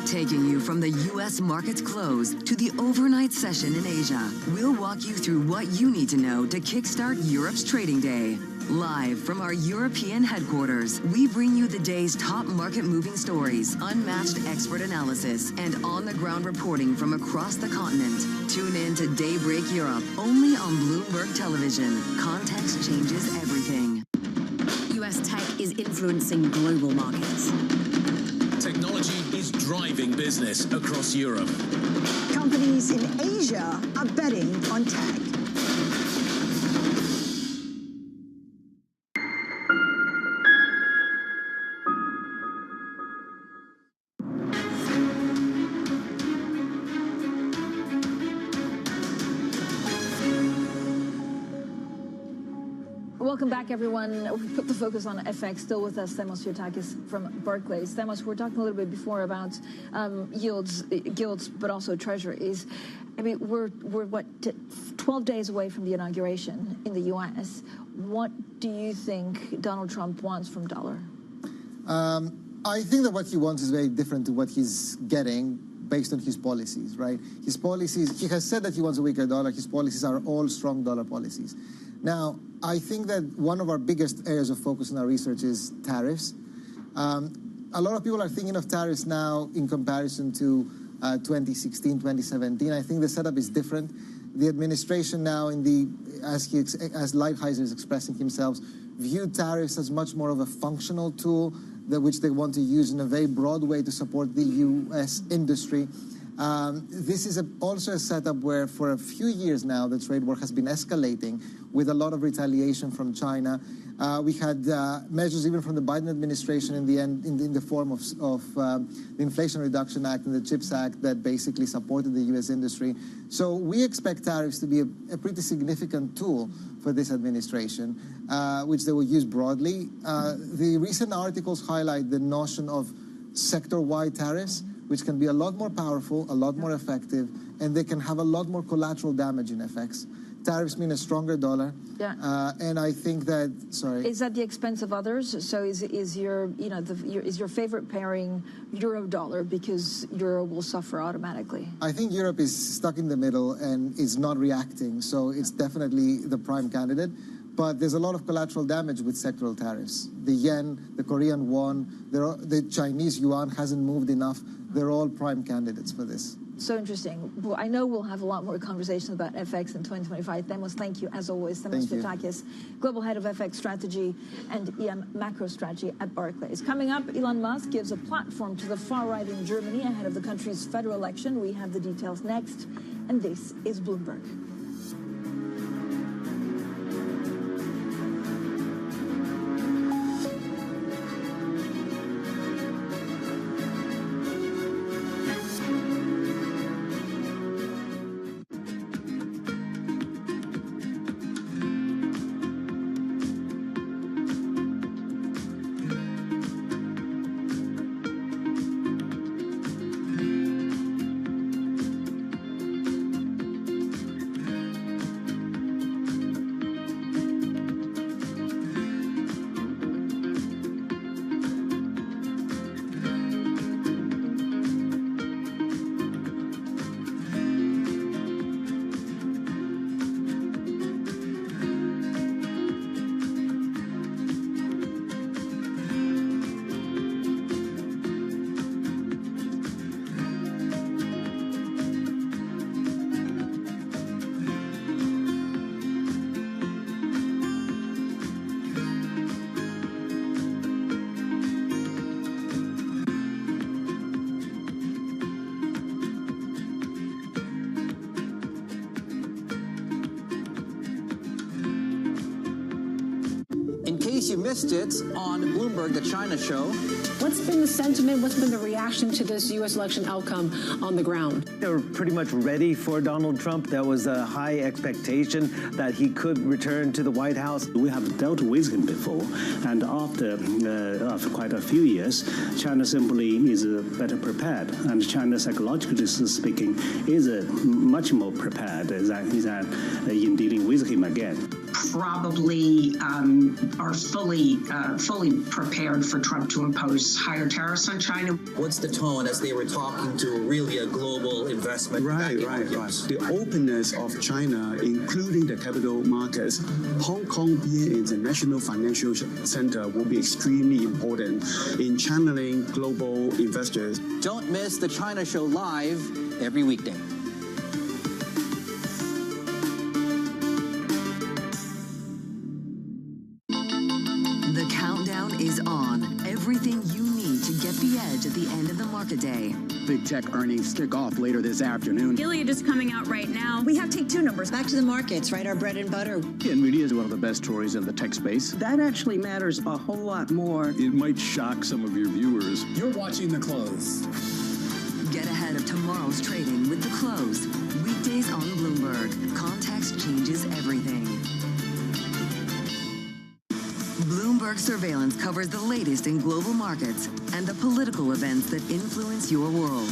Taking you from the U.S. market's close to the overnight session in Asia, we'll walk you through what you need to know to kickstart Europe's trading day. Live from our European headquarters, we bring you the day's top market-moving stories, unmatched expert analysis, and on-the-ground reporting from across the continent. Tune in to Daybreak Europe, only on Bloomberg Television. Context changes everything. U.S. tech is influencing global markets. Technology is driving business across Europe. Companies in Asia are betting on tech. Welcome back, everyone. We put the focus on FX. Still with us, Stemos Yurtakis from Barclays. Stemos, we're talking a little bit before about yields, but also treasuries. I mean, we're what, 12 days away from the inauguration in the U.S. What do you think Donald Trump wants from dollar? I think that what he wants is very different to what he's getting based on his policies, right? His policies, he has said that he wants a weaker dollar. His policies are all strong dollar policies. Now, I think that one of our biggest areas of focus in our research is tariffs. A lot of people are thinking of tariffs now in comparison to 2016, 2017. I think the setup is different. The administration now, as Lighthizer is expressing himself, view tariffs as much more of a functional tool which they want to use in a very broad way to support the U.S. industry. This is also a setup where for a few years now the trade war has been escalating with a lot of retaliation from China. We had measures even from the Biden administration in the end in the form of the Inflation Reduction Act and the CHIPS Act that basically supported the U.S. industry. So we expect tariffs to be a pretty significant tool for this administration, which they will use broadly. The recent articles highlight the notion of sector-wide tariffs, which can be a lot more powerful, a lot more effective, and they can have a lot more collateral damage in effects. Tariffs mean a stronger dollar, and I think that. Sorry, is at the expense of others? So is your favorite pairing euro dollar because euro will suffer automatically? I think Europe is stuck in the middle and is not reacting, so it's definitely the prime candidate. But there's a lot of collateral damage with sectoral tariffs. The yen, the Korean won, the Chinese yuan hasn't moved enough. They're all prime candidates for this. So interesting. Well, I know we'll have a lot more conversations about FX in 2025. Stemos, thank you, as always. Stemos Yurtakis, Global Head of FX Strategy and EM Macro Strategy at Barclays. Coming up, Elon Musk gives a platform to the far right in Germany ahead of the country's federal election. We have the details next, and this is Bloomberg. In case you missed it on Bloomberg, the China show, What's been the sentiment? What's been the reaction to this U.S. election outcome on the ground? They were pretty much ready for Donald Trump. There was a high expectation that he could return to the White House. We have dealt with him before, and after quite a few years, China simply is better prepared, and China, psychologically speaking, is much more prepared in dealing with him again. Probably are fully prepared for Trump to impose higher tariffs on China. What's the tone as they were talking to really a global investment? Right. The openness of China, including the capital markets, Hong Kong being an international financial center will be extremely important in channeling global investors. Don't miss the China Show live every weekday. The countdown is on. Everything you need to get the edge at the end of the market day. Big tech earnings kick off later this afternoon. Gilead is coming out right now. We have take two numbers. Back to the markets, right? Our bread and butter. NVIDIA is one of the best stories in the tech space. That actually matters a whole lot more. It might shock some of your viewers. You're watching The Close. Get ahead of tomorrow's trading with The Close. Weekdays on Bloomberg. Context changes everything. Bloomberg Surveillance covers the latest in global markets and the political events that influence your world.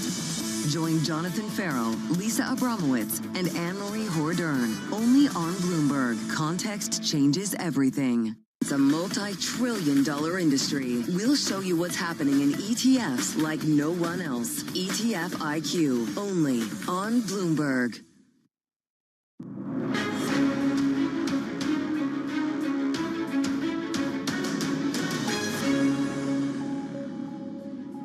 Join Jonathan Farrell, Lisa Abramowitz, and Anne-Marie Hordern. Only on Bloomberg. Context changes everything. It's a multi-trillion-dollar industry. We'll show you what's happening in ETFs like no one else. ETF IQ, only on Bloomberg.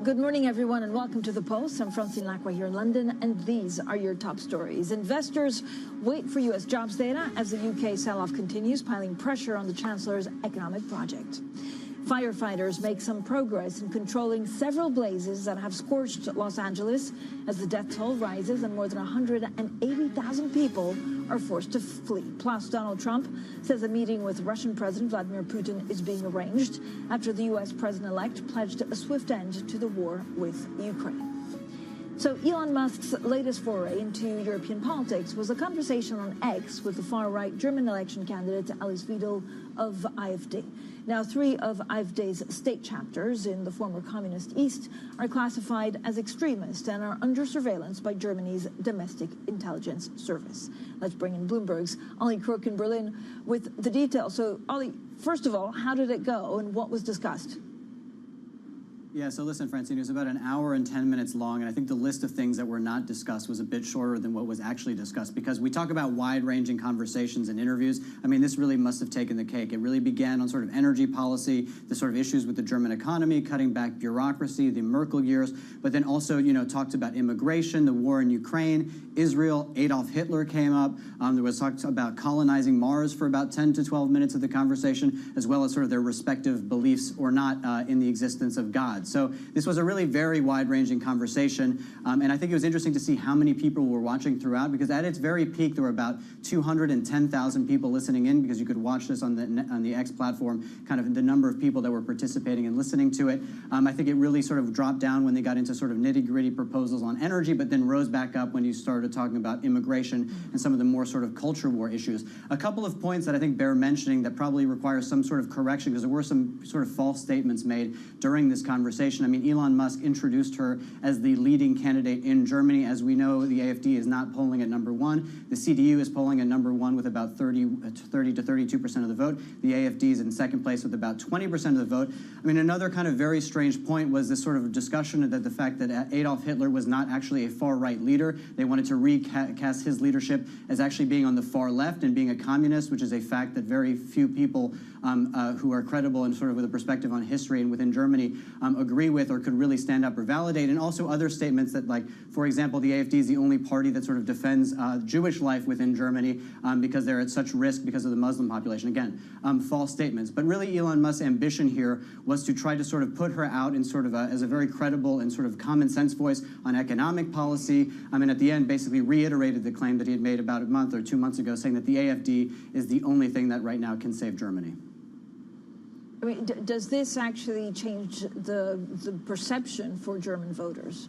Good morning, everyone, and welcome to The Pulse. I'm Francine Lacroix here in London, and these are your top stories. Investors wait for U.S. jobs data as the U.K. sell-off continues, piling pressure on the Chancellor's economic project. Firefighters make some progress in controlling several blazes that have scorched Los Angeles as the death toll rises and more than 180,000 people are forced to flee. Plus, Donald Trump says a meeting with Russian President Vladimir Putin is being arranged after the U.S. president-elect pledged a swift end to the war with Ukraine. So Elon Musk's latest foray into European politics was a conversation on X with the far-right German election candidate Alice Weidel of AfD. Now, 3 of AfD's state chapters in the former communist East are classified as extremist and are under surveillance by Germany's domestic intelligence service. Let's bring in Bloomberg's Ollie Crook in Berlin with the details. So, Ollie, first of all, how did it go and what was discussed? Yeah, so listen, Francine, it was about an hour and 10 minutes long, and I think the list of things that were not discussed was a bit shorter than what was actually discussed, because we talk about wide-ranging conversations and interviews. I mean, this really must have taken the cake. It really began on sort of energy policy, the sort of issues with the German economy, cutting back bureaucracy, the Merkel years, but then also, talked about immigration, the war in Ukraine, Israel, Adolf Hitler came up. There was talk about colonizing Mars for about 10 to 12 minutes of the conversation, as well as sort of their respective beliefs or not in the existence of God. So this was a really very wide-ranging conversation, and I think it was interesting to see how many people were watching throughout, because at its very peak, there were about 210,000 people listening in, because you could watch this on the X platform, kind of the number of people that were participating and listening to it. I think it really sort of dropped down when they got into sort of nitty-gritty proposals on energy, but then rose back up when you started talking about immigration and some of the more sort of culture war issues. A couple of points that I think bear mentioning that probably require some sort of correction, because there were some sort of false statements made during this conversation. I mean, Elon Musk introduced her as the leading candidate in Germany. As we know, the AfD is not polling at #1. The CDU is polling at #1 with about 30 to 32% of the vote. The AfD is in second place with about 20% of the vote. I mean, another kind of very strange point was this sort of discussion that the fact that Adolf Hitler was not actually a far-right leader. They wanted to recast his leadership as actually being on the far left and being a communist, which is a fact that very few people who are credible and sort of with a perspective on history and within Germany agree with or could really stand up or validate. And also other statements that, like, for example, the AfD is the only party that sort of defends Jewish life within Germany because they're at such risk because of the Muslim population. Again, false statements. But really Elon Musk's ambition here was to try to sort of put her out in sort of as a very credible and sort of common sense voice on economic policy. I mean, at the end, basically reiterated the claim that he had made about a month or 2 months ago, saying that the AfD is the only thing that right now can save Germany. I mean, does this actually change the perception for German voters?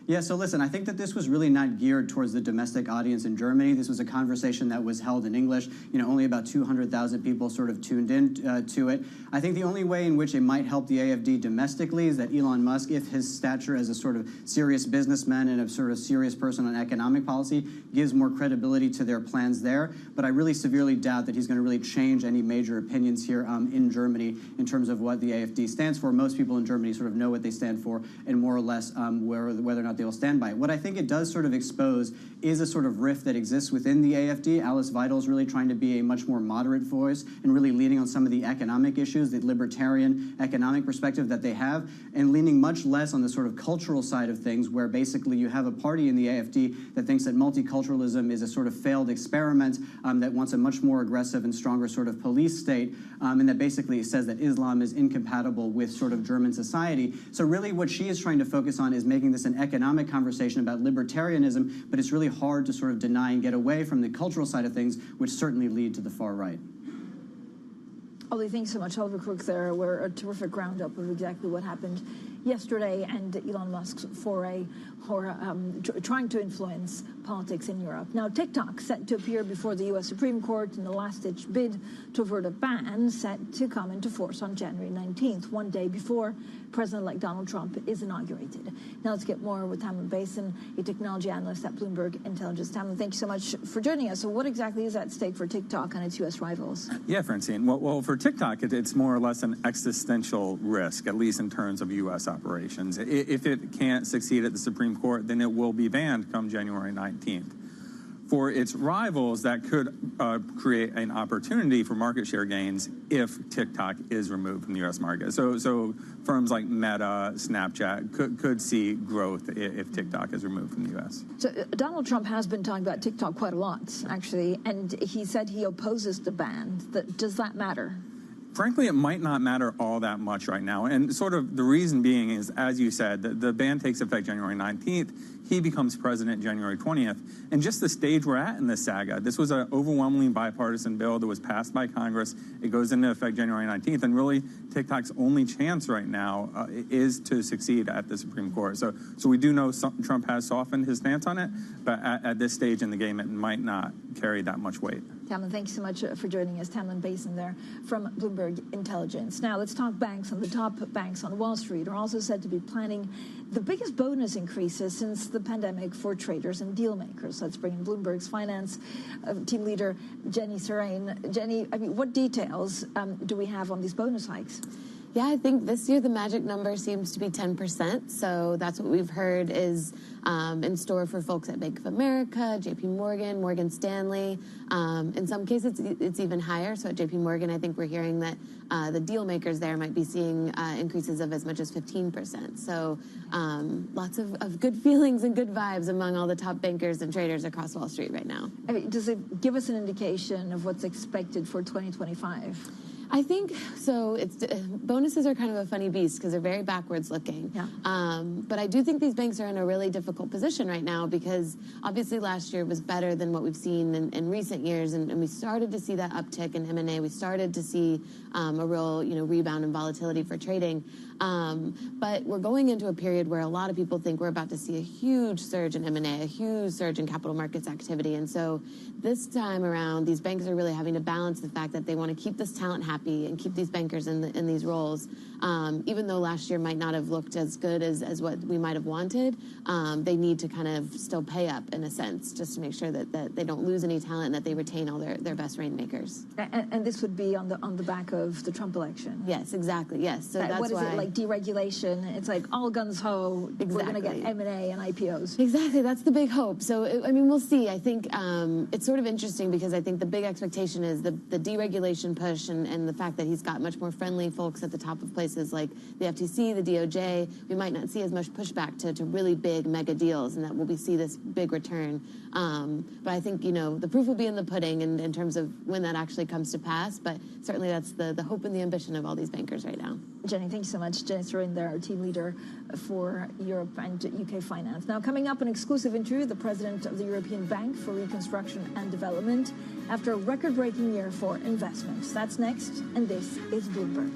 Yeah, so listen, I think that this was really not geared towards the domestic audience in Germany. This was a conversation that was held in English. You know, only about 200,000 people sort of tuned in to it. I think the only way in which it might help the AfD domestically is that Elon Musk, if his stature as a sort of serious businessman and a sort of serious person on economic policy, gives more credibility to their plans there. But I really severely doubt that he's going to really change any major opinions here in Germany in terms of what the AfD stands for. Most people in Germany sort of know what they stand for and more or less whether or not they will stand by it. What I think it does sort of expose is a sort of rift that exists within the AfD. Alice Weidel is really trying to be a much more moderate voice and really leaning on some of the economic issues, the libertarian economic perspective that they have, and leaning much less on the sort of cultural side of things, where basically you have a party in the AfD that thinks that multiculturalism is a sort of failed experiment, that wants a much more aggressive and stronger sort of police state, and that basically says that Islam is incompatible with sort of German society. So really what she is trying to focus on is making this an economic conversation about libertarianism, but it's really hard to sort of deny and get away from the cultural side of things, which certainly lead to the far right. Ollie, thanks so much. Oliver Crook there. We're a terrific roundup of exactly what happened yesterday and Elon Musk's foray or trying to influence politics in Europe. Now, TikTok set to appear before the U.S. Supreme Court in a last-ditch bid to avert a ban set to come into force on January 19th, one day before President-elect Donald Trump is inaugurated. Now let's get more with Tamlin Basin, a technology analyst at Bloomberg Intelligence. Tamlin, thank you so much for joining us. So what exactly is at stake for TikTok and its U.S. rivals? Yeah, Francine. Well, for TikTok, it's more or less an existential risk, at least in terms of U.S. operations. If it can't succeed at the Supreme Court, then it will be banned come January 19th. For its rivals, that could create an opportunity for market share gains if TikTok is removed from the U.S. market. So firms like Meta, Snapchat could see growth if TikTok is removed from the U.S. So Donald Trump has been talking about TikTok quite a lot, actually, and he said he opposes the ban. Does that matter? Frankly, it might not matter all that much right now. And sort of the reason being is, as you said, the ban takes effect January 19th. He becomes president January 20th. And just the stage we're at in this saga, this was an overwhelmingly bipartisan bill that was passed by Congress. It goes into effect January 19th. And really, TikTok's only chance right now is to succeed at the Supreme Court. So we do know Trump has softened his stance on it. But at this stage in the game, it might not carry that much weight. Tamlin, thanks so much for joining us. Tamlin Basin there from Bloomberg Intelligence. Now let's talk banks. And the top banks on Wall Street are also said to be planning the biggest bonus increases since the pandemic for traders and deal makers. Let's bring in Bloomberg's finance team leader, Jenny Serrain. Jenny, I mean, what details do we have on these bonus hikes? Yeah, I think this year the magic number seems to be 10%. So that's what we've heard is in store for folks at Bank of America, JP Morgan, Morgan Stanley. In some cases, it's even higher. So at JP Morgan, I think we're hearing that the deal makers there might be seeing increases of as much as 15%. So lots of good feelings and good vibes among all the top bankers and traders across Wall Street right now. I mean, does it give us an indication of what's expected for 2025? I think so. Bonuses are kind of a funny beast because they're very backwards looking. Yeah. But I do think these banks are in a really difficult position right now because obviously last year was better than what we've seen in recent years, and we started to see that uptick in M&A. We started to see a real rebound in volatility for trading. But we're going into a period where a lot of people think we're about to see a huge surge in M&A, a huge surge in capital markets activity. And so this time around, these banks are really having to balance the fact that they want to keep this talent happy and keep these bankers in these roles. Even though last year might not have looked as good as what we might have wanted, they need to kind of still pay up in a sense just to make sure that they don't lose any talent and that they retain all their best rainmakers. And this would be on the back of the Trump election? Yes, exactly, yes. So that's what is it, like deregulation? It's like all guns ho, exactly. We're going to get M&A and IPOs. Exactly, that's the big hope. So, I mean, we'll see. I think it's sort of interesting because I think the big expectation is the deregulation push and the fact that he's got much more friendly folks at the top of places places like the FTC, the DOJ, we might not see as much pushback to really big mega deals, and that we'll see this big return. But I think, the proof will be in the pudding in terms of when that actually comes to pass. But certainly that's the hope and the ambition of all these bankers right now. Jenny, thank you so much. Jenny Surinder, our team leader for Europe and UK Finance. Now, coming up, an exclusive interview, the president of the European Bank for Reconstruction and Development, after a record-breaking year for investments. That's next, and this is Bloomberg.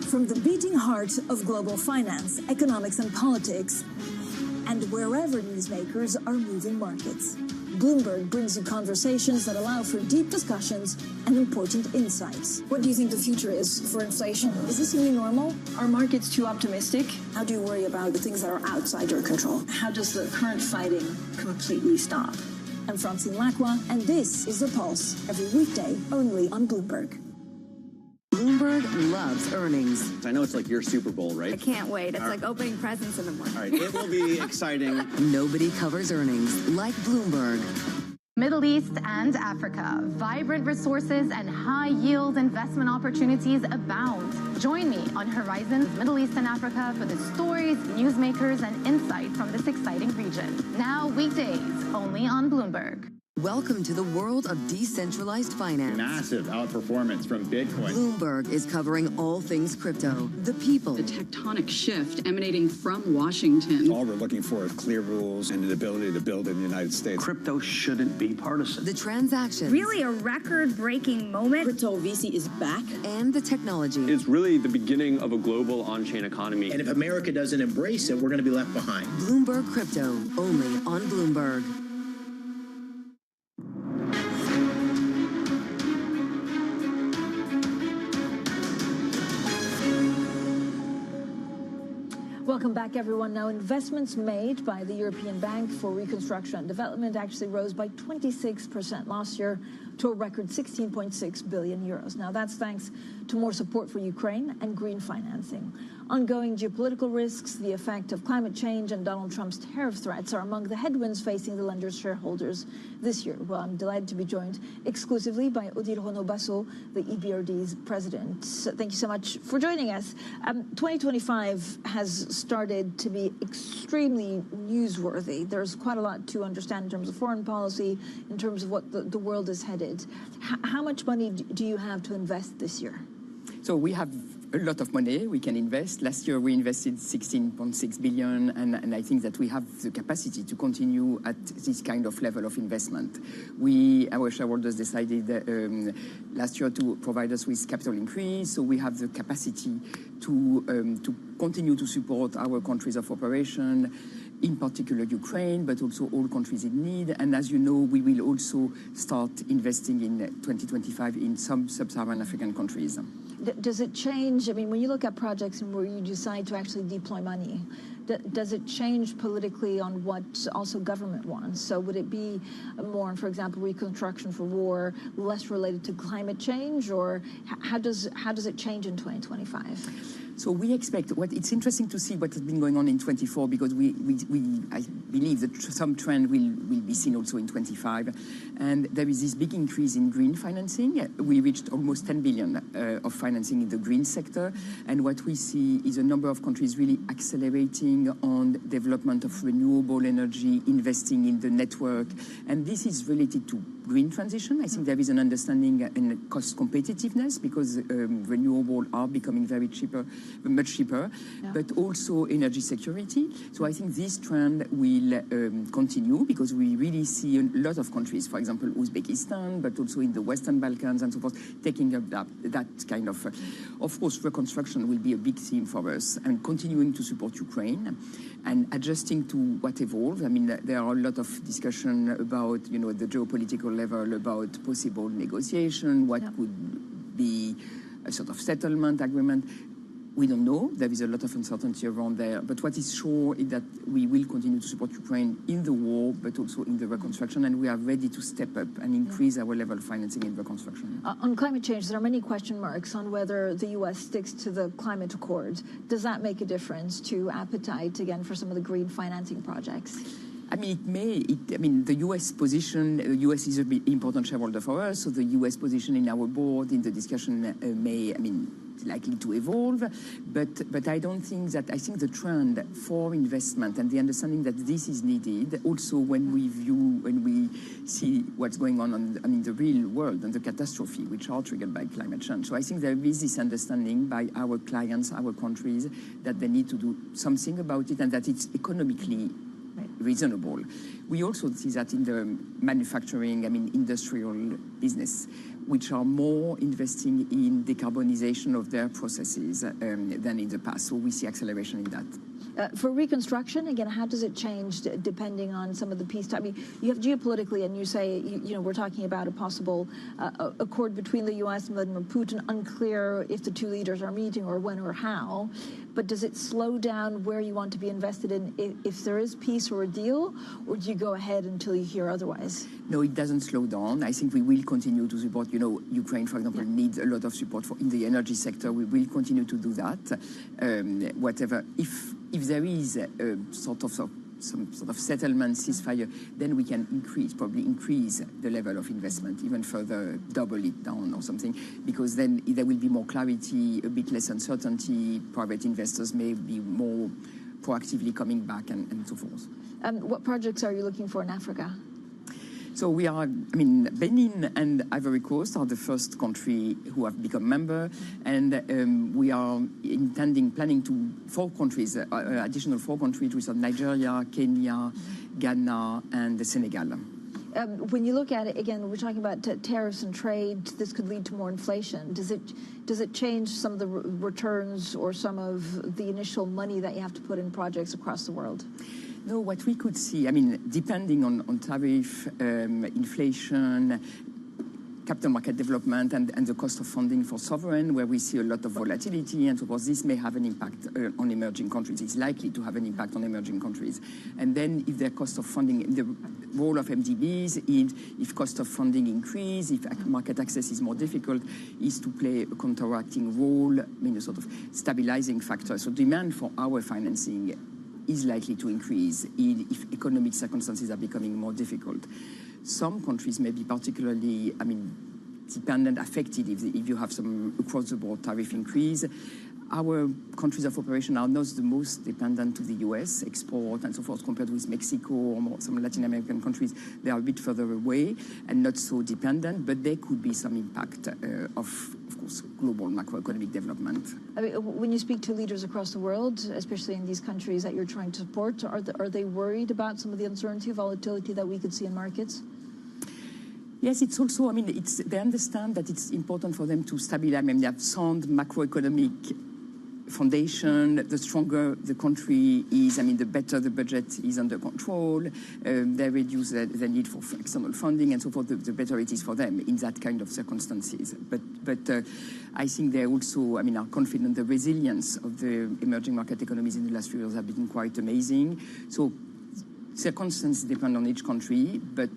From the beating heart of global finance, economics and politics, and wherever newsmakers are moving markets, Bloomberg brings you conversations that allow for deep discussions and important insights. What do you think the future is for inflation? Is this a new normal? Are markets too optimistic? How do you worry about the things that are outside your control? How does the current fighting completely stop? I'm Francine Lacroix, and this is The Pulse, every weekday only on Bloomberg. Bloomberg loves earnings. I know it's like your Super Bowl, right? I can't wait. It's like opening presents in the morning. All right, it will be exciting. Nobody covers earnings like Bloomberg. Middle East and Africa. Vibrant resources and high-yield investment opportunities abound. Join me on Horizons Middle East and Africa for the stories, newsmakers, and insight from this exciting region. Now weekdays, only on Bloomberg. Welcome to the world of decentralized finance. Massive outperformance from Bitcoin. Bloomberg is covering all things crypto, the people. The tectonic shift emanating from Washington. All we're looking for is clear rules and an ability to build in the United States. Crypto shouldn't be partisan. The transactions. Really a record-breaking moment. Crypto VC is back. And the technology. It's really the beginning of a global on-chain economy. And if America doesn't embrace it, we're going to be left behind. Bloomberg Crypto, only on Bloomberg. Welcome back, everyone. Now, investments made by the European Bank for Reconstruction and Development actually rose by 26% last year to a record 16.6 billion euros. Now, that's thanks to more support for Ukraine and green financing. Ongoing geopolitical risks, the effect of climate change, and Donald Trump's tariff threats are among the headwinds facing the lender's shareholders this year. Well, I'm delighted to be joined exclusively by Odile Renaud-Bassot, the EBRD's president. So thank you so much for joining us. 2025 has started to be extremely newsworthy. There's quite a lot to understand in terms of foreign policy, in terms of what the world is headed. How much money do you have to invest this year? So we have a lot of money we can invest. Last year we invested 16.6 billion, and I think that we have the capacity to continue at this kind of level of investment. Our shareholders decided last year to provide us with capital increase, so we have the capacity to continue to support our countries of operation, in particular Ukraine, but also all countries in need. And as you know, we will also start investing in 2025 in some sub-Saharan African countries. Does it change? I mean, when you look at projects and where you decide to actually deploy money, does it change politically on what also government wants? So would it be more on, for example, reconstruction for war, less related to climate change, or how does it change in 2025? So we expect, it's interesting to see what has been going on in 24, because I believe that some trend will be seen also in 25. And there is this big increase in green financing. We reached almost 10 billion of financing in the green sector. And what we see is a number of countries really accelerating on development of renewable energy, investing in the network. And this is related to green transition. I think there is an understanding in cost competitiveness because renewable are becoming much cheaper, but also energy security. So I think this trend will continue because we really see a lot of countries, for example, Uzbekistan, but also in the Western Balkans and so forth, taking up that kind of course, reconstruction will be a big theme for us, and continuing to support Ukraine and adjusting to what evolves. I mean, there are a lot of discussion about, the geopolitical level, about possible negotiation, what could be a sort of settlement agreement. We don't know. There is a lot of uncertainty around there. But what is sure is that we will continue to support Ukraine in the war, but also in the reconstruction, and we are ready to step up and increase our level of financing in reconstruction. On climate change, there are many question marks on whether the U.S. sticks to the climate accord. Does that make a difference to appetite, again, for some of the green financing projects? I mean, it may. The U.S. position, the U.S. is an important shareholder for us, so the U.S. position in our board, in the discussion, likely to evolve. But I don't think that, I think the trend for investment and the understanding that this is needed, also when we see what's going on in the real world and the catastrophe, which are triggered by climate change. So I think there is this understanding by our clients, our countries, that they need to do something about it and that it's economically reasonable. We also see that in the manufacturing, industrial business, which are more investing in decarbonization of their processes than in the past. So we see acceleration in that. For reconstruction, again, how does it change depending on some of the peace? I mean, you have geopolitically, and you say, we're talking about a possible accord between the U.S. and Vladimir Putin, unclear if the two leaders are meeting or when or how. But does it slow down where you want to be invested in if there is peace or a deal, or do you go ahead until you hear otherwise? No, it doesn't slow down. I think we will continue to support, Ukraine, for example, needs a lot of support in the energy sector. We will continue to do that. Whatever, if there is some sort of settlement, ceasefire, then we can probably increase the level of investment even further, double it down or something, because then there will be more clarity, a bit less uncertainty. Private investors may be more proactively coming back and so forth. What projects are you looking for in Africa? So we are, Benin and Ivory Coast are the first country who have become member, and we are planning to 4 countries, additional 4 countries, which are Nigeria, Kenya, Ghana, and Senegal. When you look at it, again, we're talking about tariffs and trade. This could lead to more inflation. Does it change some of the returns or some of the initial money that you have to put in projects across the world? No, what we could see, depending on tariff, inflation, capital market development, and the cost of funding for sovereign, where we see a lot of volatility and so forth, this may have an impact on emerging countries. It's likely to have an impact on emerging countries. And then if their cost of funding, the role of MDBs, if cost of funding increase, if market access is more difficult, is to play a counteracting role, a sort of stabilizing factor. So demand for our financing is likely to increase if economic circumstances are becoming more difficult. Some countries may be particularly, dependent, affected if you have some across-the-board tariff increase. Our countries of operation are not the most dependent to the U.S. export and so forth compared with Mexico or some Latin American countries. They are a bit further away and not so dependent, but there could be some impact of course, global macroeconomic development. When you speak to leaders across the world, especially in these countries that you're trying to support, are they worried about some of the uncertainty, volatility that we could see in markets? Yes, it's also, they understand that it's important for them to stabilize. They have sound macroeconomic foundation. The stronger the country is, the better the budget is under control. They reduce the need for external funding and so forth, the better it is for them in that kind of circumstances. But I think they also, are confident the resilience of the emerging market economies in the last few years have been quite amazing. So circumstances depend on each country, but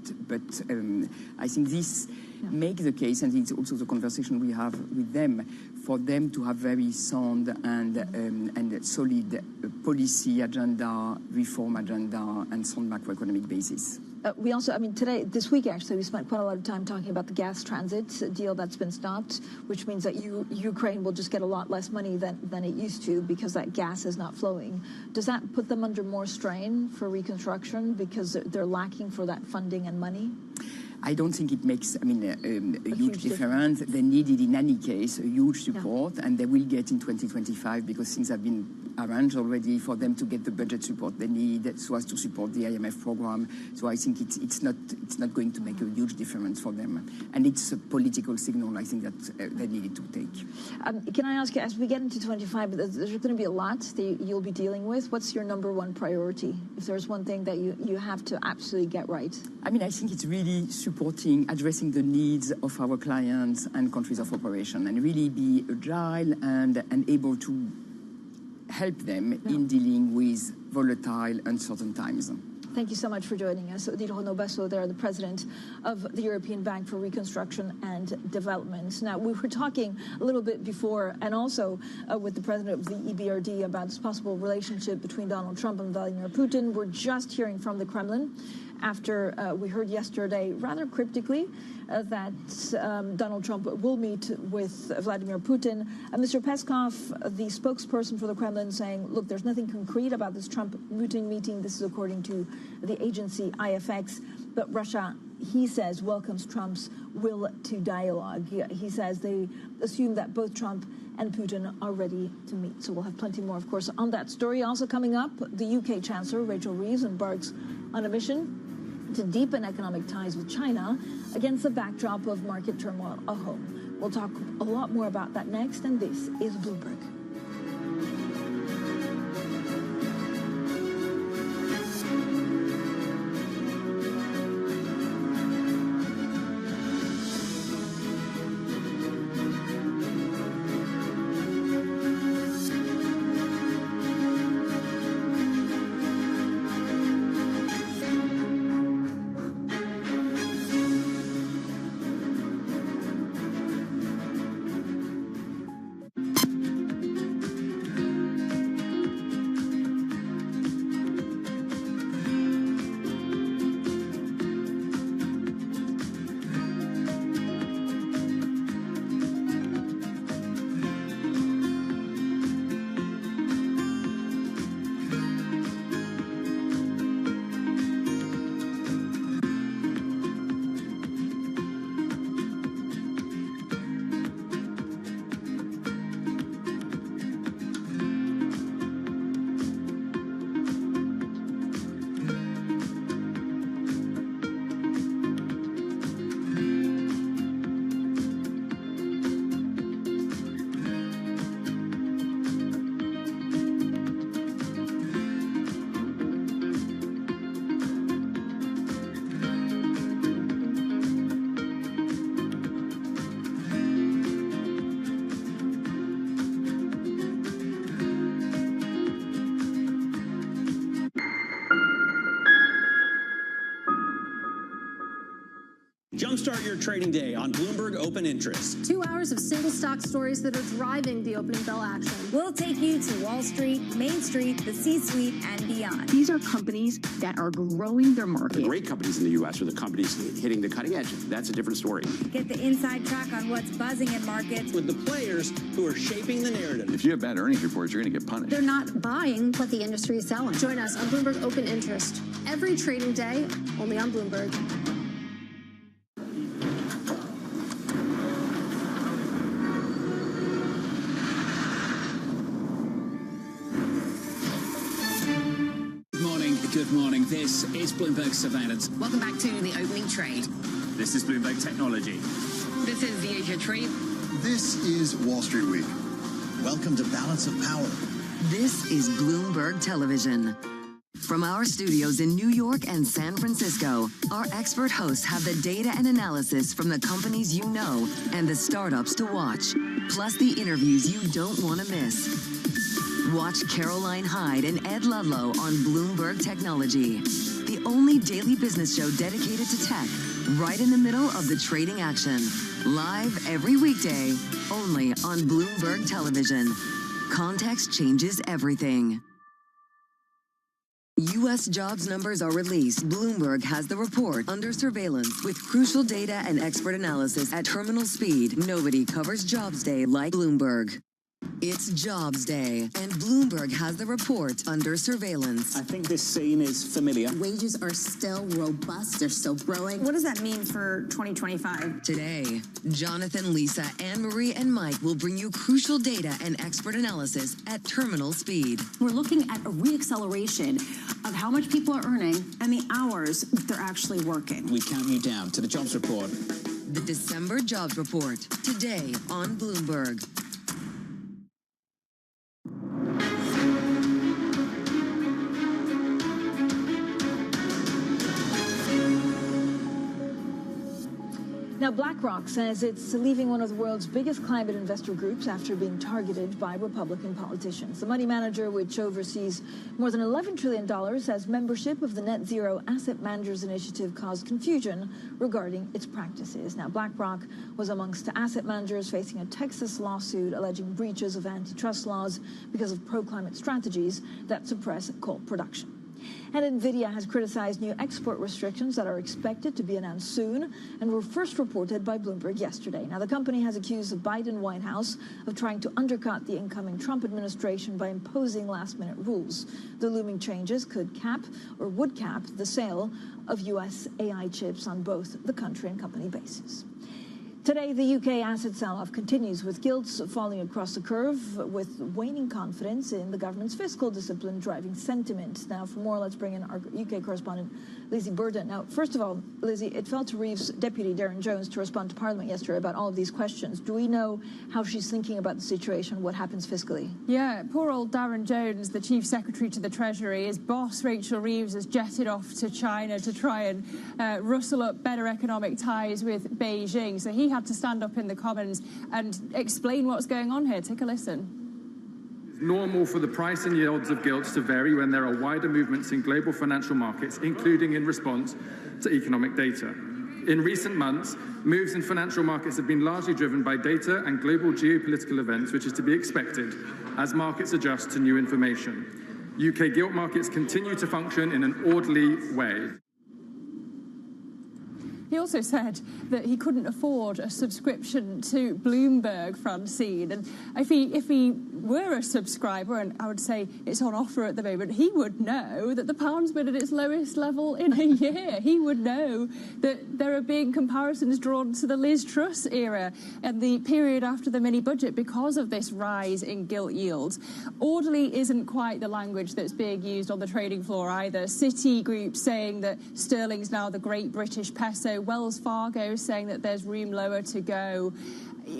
I think this makes the case, and it's also the conversation we have with them, for them to have very sound and solid policy agenda, reform agenda, and sound macroeconomic basis. We also, this week actually, we spent quite a lot of time talking about the gas transit deal that's been stopped, which means that Ukraine will just get a lot less money than it used to because that gas is not flowing. Does that put them under more strain for reconstruction because they're lacking for that funding and money? I don't think it makes, a huge difference. They needed, in any case, a huge support, and they will get in 2025 because things have been arranged already for them to get the budget support they need so as to support the IMF program. So I think it's not going to make a huge difference for them. And it's a political signal, I think, that they needed to take. Can I ask you, as we get into 25, there's going to be a lot that you'll be dealing with. What's your number one priority? If there's one thing that you have to absolutely get right? I think it's really addressing the needs of our clients and countries of operation, and really be agile and able to help them in dealing with volatile, uncertain times. Thank you so much for joining us. Odile Renaud-Basso, they're the president of the European Bank for Reconstruction and Development. Now, we were talking a little bit before, and also with the president of the EBRD, about this possible relationship between Donald Trump and Vladimir Putin. We're just hearing from the Kremlin after we heard yesterday, rather cryptically, that Donald Trump will meet with Vladimir Putin. Mr. Peskov, the spokesperson for the Kremlin, saying, look, there's nothing concrete about this Trump-Putin meeting. This is according to the agency IFX. But Russia, he says, welcomes Trump's will to dialogue. He says they assume that both Trump and Putin are ready to meet. So we'll have plenty more, of course, on that story. Also coming up, the UK Chancellor, Rachel Reeves, embarks on a mission to deepen economic ties with China against the backdrop of market turmoil at home. We'll talk a lot more about that next, and this is Bloomberg. Jumpstart your trading day on Bloomberg Open Interest. 2 hours of single stock stories that are driving the opening bell action. We'll take you to Wall Street, Main Street, the C-suite, and beyond. These are companies that are growing their market. The great companies in the U.S. are the companies hitting the cutting edge. That's a different story. Get the inside track on what's buzzing in markets. With the players who are shaping the narrative. If you have bad earnings reports, you're going to get punished. They're not buying what the industry is selling. Join us on Bloomberg Open Interest. Every trading day, only on Bloomberg. Good morning. This is Bloomberg Surveillance. Welcome back to the opening trade. This is Bloomberg Technology. This is the Asia Trade. This is Wall Street Week. Welcome to Balance of Power. This is Bloomberg Television. From our studios in New York and San Francisco, our expert hosts have the data and analysis from the companies you know and the startups to watch, plus the interviews you don't want to miss. Watch Caroline Hyde and Ed Ludlow on Bloomberg Technology, the only daily business show dedicated to tech, right in the middle of the trading action. Live every weekday, only on Bloomberg Television. Context changes everything. U.S. jobs numbers are released. Bloomberg has the report under surveillance with crucial data and expert analysis at terminal speed. Nobody covers Jobs Day like Bloomberg. It's Jobs Day, and Bloomberg has the report under surveillance. I think this scene is familiar. Wages are still robust. They're still growing. What does that mean for 2025? Today, Jonathan, Lisa, Anne-Marie, and Mike will bring you crucial data and expert analysis at terminal speed. We're looking at a re-acceleration of how much people are earning and the hours they're actually working. We count you down to the jobs report. The December Jobs Report, today on Bloomberg. Now, BlackRock says it's leaving one of the world's biggest climate investor groups after being targeted by Republican politicians. The money manager, which oversees more than $11 trillion, says membership of the Net Zero Asset Managers Initiative caused confusion regarding its practices. Now, BlackRock was amongst the asset managers facing a Texas lawsuit alleging breaches of antitrust laws because of pro-climate strategies that suppress coal production. And NVIDIA has criticized new export restrictions that are expected to be announced soon and were first reported by Bloomberg yesterday. Now, the company has accused the Biden White House of trying to undercut the incoming Trump administration by imposing last-minute rules. The looming changes could cap or would cap the sale of U.S. AI chips on both the country and company bases. Today, the UK asset sell-off continues, with gilts falling across the curve, with waning confidence in the government's fiscal discipline driving sentiment. Now, for more, let's bring in our UK correspondent, Lizzie Burden. Now, first of all, Lizzie, it fell to Reeves' deputy, Darren Jones, to respond to Parliament yesterday about all of these questions. Do we know how she's thinking about the situation, what happens fiscally? Yeah, poor old Darren Jones, the Chief Secretary to the Treasury, his boss, Rachel Reeves, has jetted off to China to try and rustle up better economic ties with Beijing. So he had to stand up in the Commons and explain what's going on here. Take a listen. It's normal for the price and yields of gilts to vary when there are wider movements in global financial markets, including in response to economic data. In recent months, moves in financial markets have been largely driven by data and global geopolitical events, which is to be expected as markets adjust to new information. UK gilt markets continue to function in an orderly way. He also said that he couldn't afford a subscription to Bloomberg, Francine. And if he were a subscriber, and I would say it's on offer at the moment, he would know that the pound's been at its lowest level in a year. He would know that there are being comparisons drawn to the Liz Truss era and the period after the mini-budget because of this rise in gilt yields. Orderly isn't quite the language that's being used on the trading floor either. Citigroup saying that sterling's now the great British peso. Wells Fargo saying that there's room lower to go.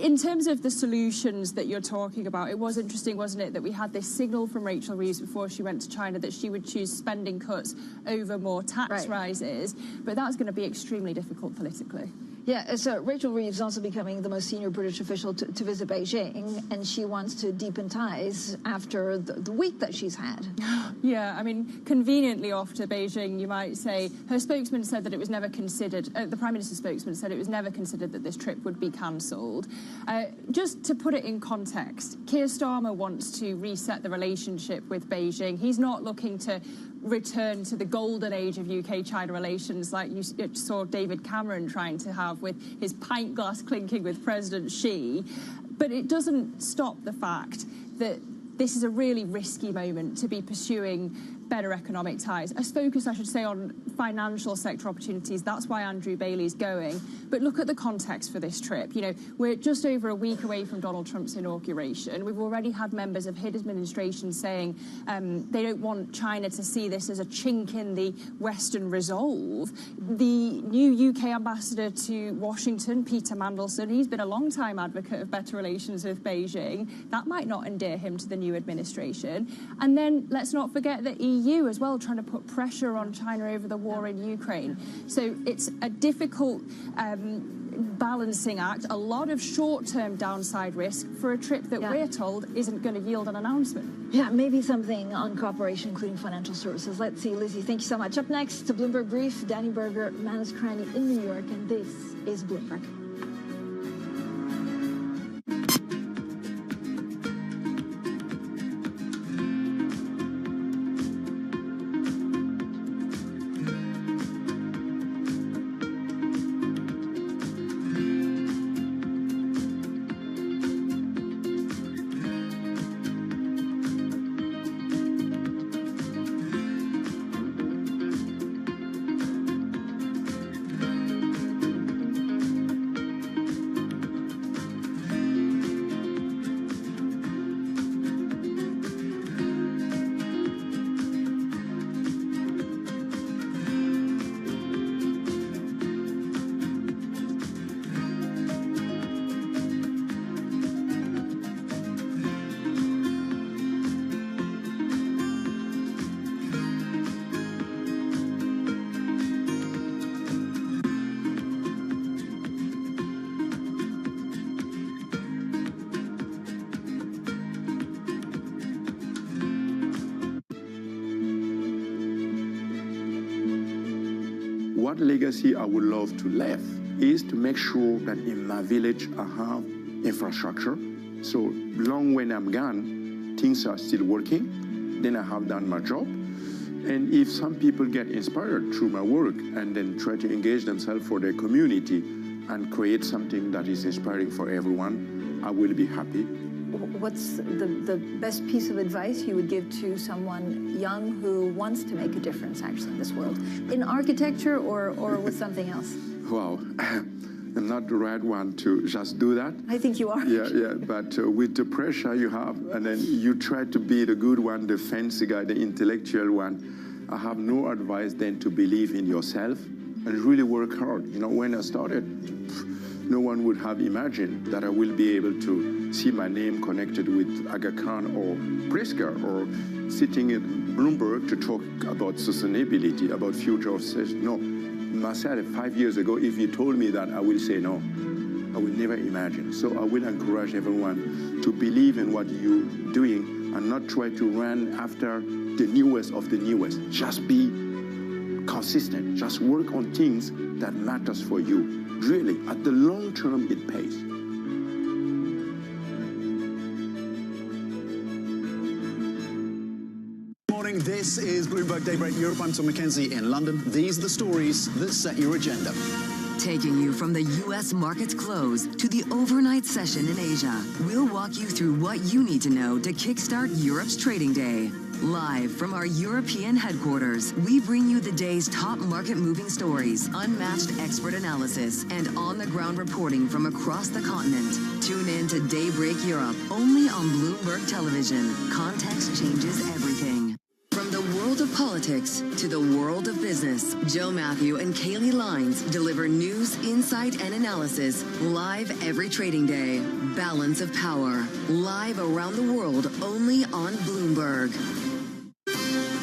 In terms of the solutions that you're talking about, it was interesting, wasn't it, that we had this signal from Rachel Reeves before she went to China that she would choose spending cuts over more tax rises, but that's going to be extremely difficult politically. Yeah, so Rachel Reeves also becoming the most senior British official to visit Beijing, and she wants to deepen ties after the week that she's had. Yeah, I mean, conveniently off to Beijing, you might say. Her spokesman said that it was never considered, the Prime Minister's spokesman said it was never considered that this trip would be cancelled. Just to put it in context, Keir Starmer wants to reset the relationship with Beijing. He's not looking to return to the golden age of UK-China relations like you saw David Cameron trying to have with his pint glass clinking with President Xi. But it doesn't stop the fact that this is a really risky moment to be pursuing better economic ties. A focus, I should say, on financial sector opportunities. That's why Andrew Bailey's going. But look at the context for this trip. You know, we're just over a week away from Donald Trump's inauguration. We've already had members of his administration saying they don't want China to see this as a chink in the Western resolve. The new UK ambassador to Washington, Peter Mandelson, he's been a long-time advocate of better relations with Beijing. That might not endear him to the new administration. And then let's not forget the EU as well, trying to put pressure on China over the war in Ukraine. So it's a difficult balancing act, a lot of short-term downside risk for a trip that we're told isn't going to yield an announcement. Yeah, maybe something on cooperation, including financial services. Let's see, Lizzie, thank you so much. Up next, to Bloomberg Brief, Danny Berger, Manus Cranny in New York, and this is Bloomberg. what legacy I would love to leave is to make sure that in my village I have infrastructure. So long when I'm gone, things are still working, then I have done my job. And if some people get inspired through my work and then try to engage themselves for their community and create something that is inspiring for everyone, I will be happy. What's the best piece of advice you would give to someone young who wants to make a difference actually in this world? In architecture or with something else? Wow, I'm not the right one to just do that. I think you are. Yeah, but with the pressure you have, and then you try to be the good one, the fancy guy, the intellectual one, I have no advice than to believe in yourself and really work hard. You know, when I started, no one would have imagined that I will be able to see my name connected with Aga Khan or Pritzker or sitting in Bloomberg to talk about sustainability, about future of sales. No, myself 5 years ago, if you told me that, I will say no. I will never imagine. So I will encourage everyone to believe in what you're doing and not try to run after the newest of the newest. Just be consistent. Just work on things that matters for you. Really, at the long term, it pays. Morning, this is Bloomberg Daybreak Europe. I'm Tom McKenzie in London. These are the stories that set your agenda. Taking you from the U.S. market's close to the overnight session in Asia, we'll walk you through what you need to know to kickstart Europe's trading day. Live from our European headquarters, we bring you the day's top market-moving stories, unmatched expert analysis, and on-the-ground reporting from across the continent. Tune in to Daybreak Europe, only on Bloomberg Television. Context changes everything. From the world of politics to the world of business, Joe Matthew and Kaylee Lines deliver news, insight, and analysis live every trading day. Balance of Power, live around the world, only on Bloomberg.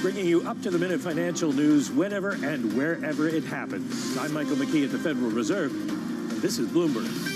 Bringing you up-to-the-minute financial news whenever and wherever it happens. I'm Michael McKee at the Federal Reserve, and this is Bloomberg.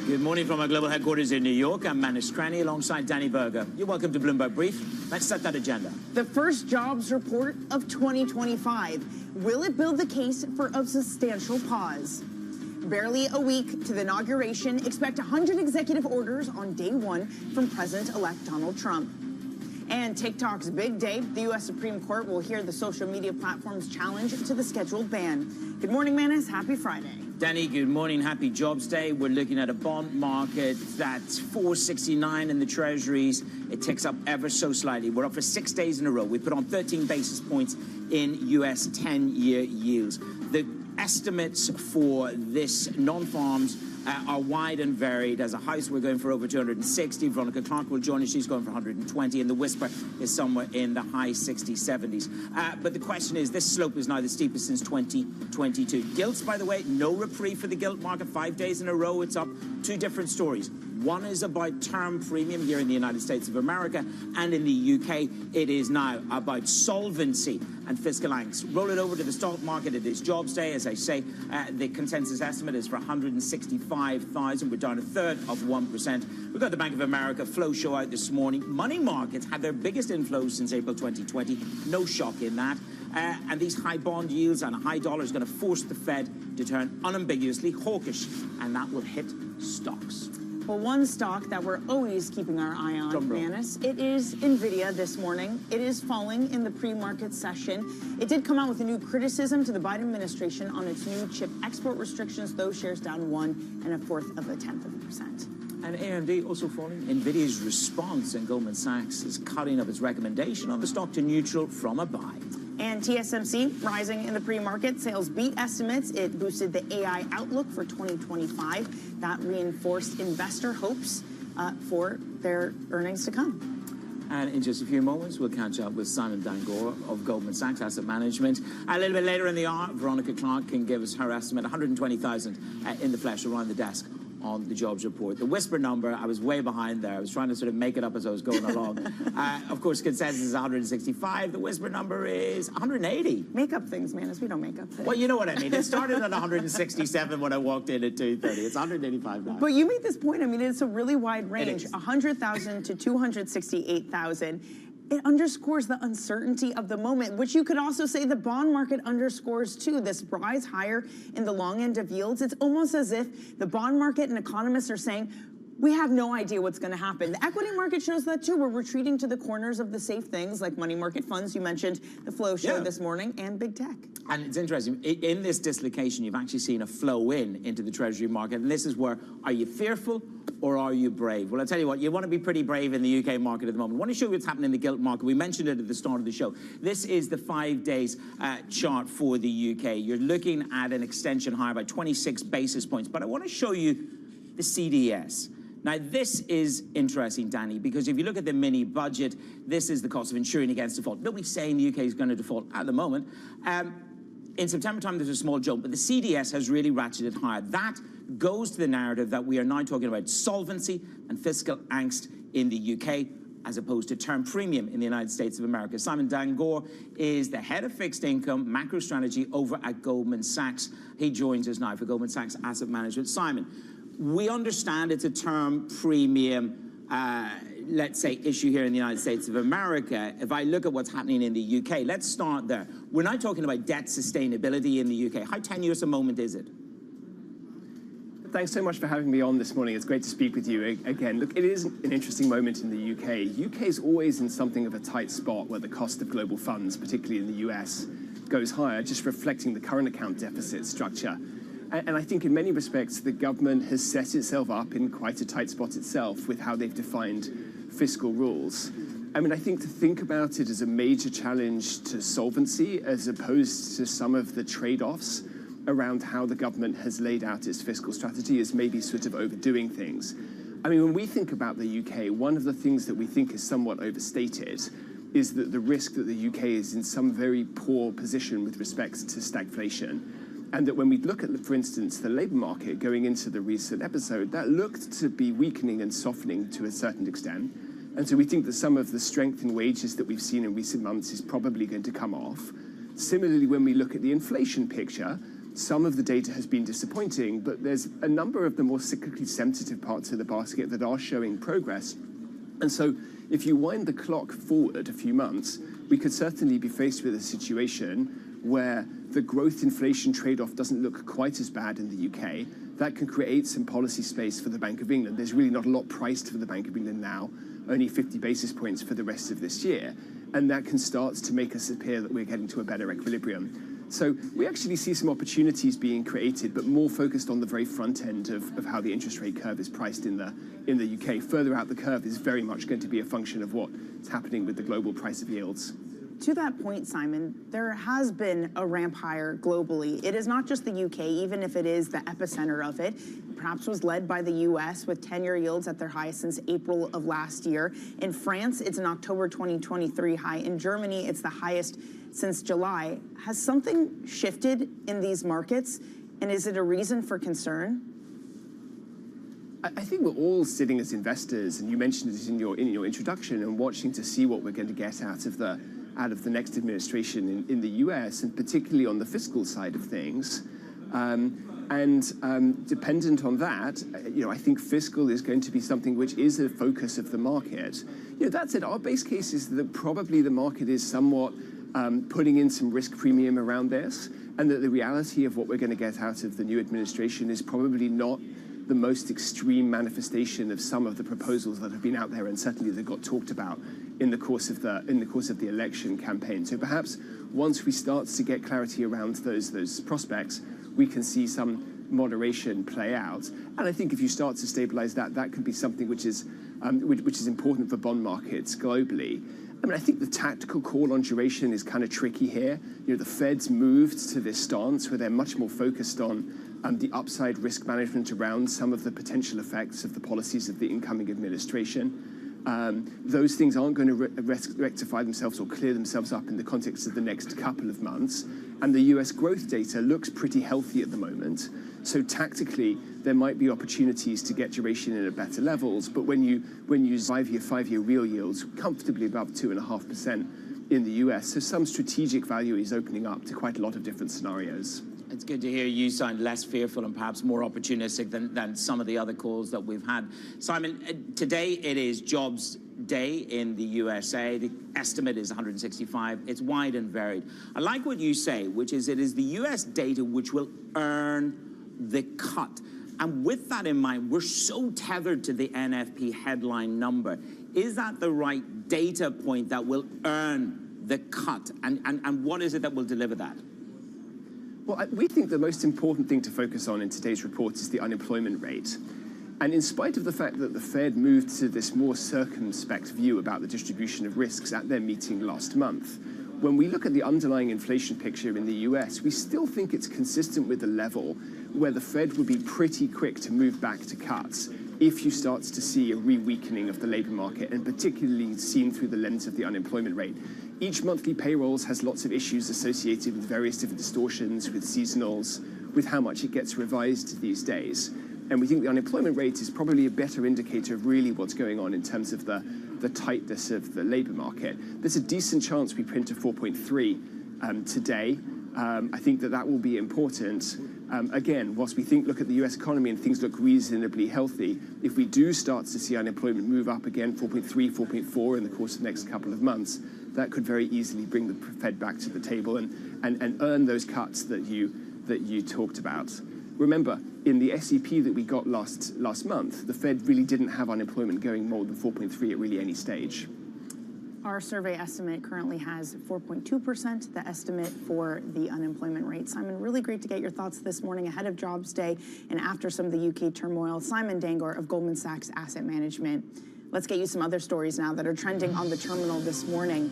Good morning from our global headquarters in New York. I'm Manus Cranny alongside Danny Berger. You're welcome to Bloomberg Brief. Let's set that agenda. The first jobs report of 2025. Will it build the case for a substantial pause? Barely a week to the inauguration. Expect 100 executive orders on day one from President-elect Donald Trump. And TikTok's big day. The U.S. Supreme Court will hear the social media platform's challenge to the scheduled ban. Good morning, Manus. Happy Friday. Danny, good morning. Happy Jobs Day. We're looking at a bond market that's 469 in the treasuries. It ticks up ever so slightly. We're up for 6 days in a row. We put on 13 basis points in U.S. 10-year yields. The estimates for this non-farms are wide and varied. As a house, we're going for over 260. Veronica Clark will join us. She's going for 120. And the whisper is somewhere in the high 60s, 70s. But the question is, this slope is now the steepest since 2022. Gilts, by the way, no reprieve for the gilt market. 5 days in a row, it's up. Two different stories. One is about term premium here in the United States of America, and in the UK, it is now about solvency and fiscal angst. Roll it over to the stock market. It is Jobs Day, as I say. The consensus estimate is for 165,000. We're down a third of 1%. We've got the Bank of America flow show out this morning. Money markets had their biggest inflows since April 2020. No shock in that. And these high bond yields and a high dollar is going to force the Fed to turn unambiguously hawkish, and that will hit stocks. Well, one stock that we're always keeping our eye on, Manus, it is NVIDIA this morning. It is falling in the pre-market session. It did come out with a new criticism to the Biden administration on its new chip export restrictions. Those shares down 1 1/4%. And AMD also falling. NVIDIA's response, and Goldman Sachs is cutting up its recommendation on the stock to neutral from a buy. And TSMC rising in the pre-market. Sales beat estimates. It boosted the AI outlook for 2025. That reinforced investor hopes for their earnings to come. And in just a few moments, we'll catch up with Simon Dangor of Goldman Sachs Asset Management. A little bit later in the hour, Veronica Clark can give us her estimate, 120,000 in the flesh around the desk on the jobs report. The whisper number, I was way behind there. I was trying to sort of make it up as I was going along. Of course, consensus is 165. The whisper number is 180. Make up things, Manus. We don't make up things. Well, you know what I mean. It started at 167 when I walked in at 2:30. It's 185 now. But you made this point. I mean, it's a really wide range, 100,000 to 268,000. It underscores the uncertainty of the moment, which you could also say the bond market underscores too. This rise higher in the long end of yields. It's almost as if the bond market and economists are saying, we have no idea what's going to happen. The equity market shows that too. We're retreating to the corners of the safe things like money market funds. You mentioned the flow show this morning, and big tech. And it's interesting, in this dislocation, you've actually seen a flow into the Treasury market. And this is where, are you fearful or are you brave? Well, I'll tell you what, you want to be pretty brave in the UK market at the moment. I want to show you what's happening in the gilt market. We mentioned it at the start of the show. This is the 5 days chart for the UK. You're looking at an extension higher by 26 basis points. But I want to show you the CDS. Now, this is interesting, Danny, because if you look at the mini budget, this is the cost of insuring against default. Nobody's saying the UK is going to default at the moment. In September time, there's a small jump, but the CDS has really ratcheted higher. That goes to the narrative that we are now talking about solvency and fiscal angst in the UK, as opposed to term premium in the United States of America. Simon Dangor is the head of fixed income macro strategy over at Goldman Sachs. He joins us now for Goldman Sachs Asset Management. Simon, we understand it's a term premium, let's say, issue here in the United States of America. If I look at what's happening in the UK, let's start there. We're now talking about debt sustainability in the UK. How tenuous a moment is it? Thanks so much for having me on this morning. It's great to speak with you again. Look, it is an interesting moment in the UK. UK is always in something of a tight spot where the cost of global funds, particularly in the US, goes higher, just reflecting the current account deficit structure. And I think in many respects, the government has set itself up in quite a tight spot itself with how they've defined fiscal rules. I mean, I think to think about it as a major challenge to solvency as opposed to some of the trade-offs around how the government has laid out its fiscal strategy is maybe sort of overdoing things. I mean, when we think about the UK, one of the things that we think is somewhat overstated is that the risk that the UK is in some very poor position with respect to stagflation. And that when we look at, for instance, the labour market going into the recent episode, that looked to be weakening and softening to a certain extent. And so we think that some of the strength in wages that we've seen in recent months is probably going to come off. Similarly, when we look at the inflation picture, some of the data has been disappointing, but there's a number of the more cyclically sensitive parts of the basket that are showing progress. And so if you wind the clock forward a few months, we could certainly be faced with a situation where the growth inflation trade-off doesn't look quite as bad in the UK. That can create some policy space for the Bank of England. There's really not a lot priced for the Bank of England now, only 50 basis points for the rest of this year. And that can start to make us appear that we're getting to a better equilibrium. So we actually see some opportunities being created, but more focused on the very front end of how the interest rate curve is priced in the UK. Further out the curve is very much going to be a function of what's happening with the global price of yields. To that point, Simon, there has been a ramp higher globally. It is not just the UK, even if it is the epicenter of it. Perhaps was led by the US with 10-year yields at their highest since April of last year. In France, it's an October 2023 high. In Germany, it's the highest since July. Has something shifted in these markets, and is it a reason for concern? I think we're all sitting as investors, and you mentioned it in your introduction, and watching to see what we're going to get out of the next administration in the US, and particularly on the fiscal side of things. Dependent on that, I think fiscal is going to be something which is a focus of the market. That said, our base case is that probably the market is somewhat putting in some risk premium around this, and that the reality of what we're going to get out of the new administration is probably not the most extreme manifestation of some of the proposals that have been out there, and certainly that got talked about in the course of the election campaign. So perhaps once we start to get clarity around those prospects, we can see some moderation play out. And I think if you start to stabilize that, that could be something which is important for bond markets globally. I mean, I think the tactical call on duration is kind of tricky here. The Fed's moved to this stance where they're much more focused on the upside risk management around some of the potential effects of the policies of the incoming administration. Those things aren't going to rectify themselves or clear themselves up in the context of the next couple of months. And the US growth data looks pretty healthy at the moment. So tactically, there might be opportunities to get duration in at better levels, but when you use five-year real yields comfortably above 2.5% in the US, so some strategic value is opening up to quite a lot of different scenarios. It's good to hear you sound less fearful and perhaps more opportunistic than some of the other calls that we've had. Simon, today it is jobs day in the USA. The estimate is 165. It's wide and varied. I like what you say, which is it is the US data which will earn the cut. And with that in mind, we're so tethered to the NFP headline number. Is that the right data point that will earn the cut? And what is it that will deliver that? Well, we think the most important thing to focus on in today's report is the unemployment rate. And in spite of the fact that the Fed moved to this more circumspect view about the distribution of risks at their meeting last month, when we look at the underlying inflation picture in the US, we still think it's consistent with the level where the Fed would be pretty quick to move back to cuts if you start to see a re-weakening of the labor market, and particularly seen through the lens of the unemployment rate. Each monthly payrolls has lots of issues associated with various different distortions, with seasonals, with how much it gets revised these days. And we think the unemployment rate is probably a better indicator of really what's going on in terms of the tightness of the labor market. There's a decent chance we print a 4.3 today. I think that will be important. Again, whilst we look at the US economy and things look reasonably healthy, if we do start to see unemployment move up again, 4.3, 4.4 in the course of the next couple of months, that could very easily bring the Fed back to the table and earn those cuts that you talked about. Remember, in the SEP that we got last month, the Fed really didn't have unemployment going more than 4.3 at really any stage. Our survey estimate currently has 4.2%, the estimate for the unemployment rate. Simon, really great to get your thoughts this morning ahead of Jobs Day and after some of the UK turmoil. Simon Dangor of Goldman Sachs Asset Management. Let's get you some other stories now that are trending on the terminal this morning.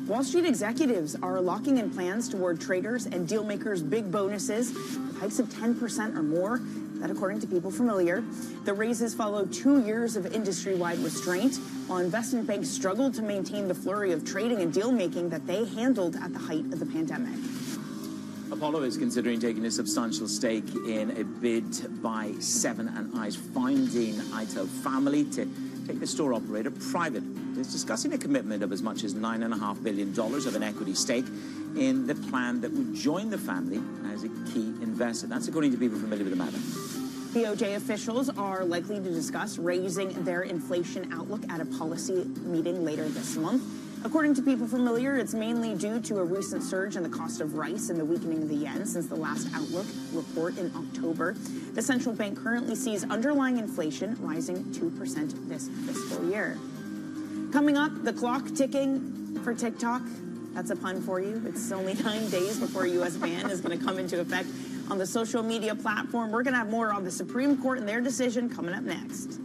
Wall Street executives are locking in plans toward traders and deal makers' big bonuses, with hikes of 10% or more. That according to people familiar. The raises follow 2 years of industry-wide restraint, while investment banks struggled to maintain the flurry of trading and deal-making that they handled at the height of the pandemic. Apollo is considering taking a substantial stake in a bid by Seven & I's founding ITO family to take the store operator private. It's discussing a commitment of as much as $9.5 billion of an equity stake in the plan that would join the family as a key investor. That's according to people familiar with the matter. DOJ officials are likely to discuss raising their inflation outlook at a policy meeting later this month. According to people familiar, it's mainly due to a recent surge in the cost of rice and the weakening of the yen since the last outlook report in October. The central bank currently sees underlying inflation rising 2% this fiscal year. Coming up, the clock ticking for TikTok. That's a pun for you. It's only 9 days before a U.S. ban is going to come into effect on the social media platform. We're going to have more on the Supreme Court and their decision coming up next.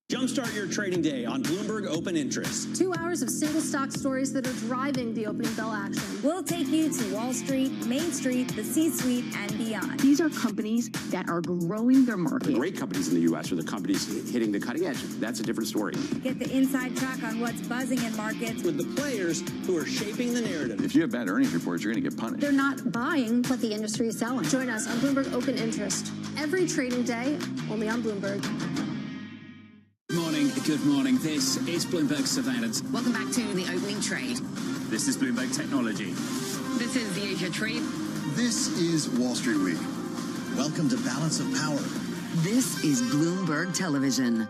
Jumpstart your trading day on Bloomberg Open Interest. 2 hours of single stock stories that are driving the opening bell action. We'll take you to Wall Street, Main Street, the C-suite, and beyond. These are companies that are growing their market. The great companies in the U.S. are the companies hitting the cutting edge. That's a different story. Get the inside track on what's buzzing in markets. With the players who are shaping the narrative. If you have bad earnings reports, you're going to get punished. They're not buying what the industry is selling. Join us on Bloomberg Open Interest. Every trading day, only on Bloomberg. Good morning. This is Bloomberg Surveillance. Welcome back to the opening trade. This is Bloomberg Technology. This is the Asia Trade. This is Wall Street Week. Welcome to Balance of Power. This is Bloomberg Television.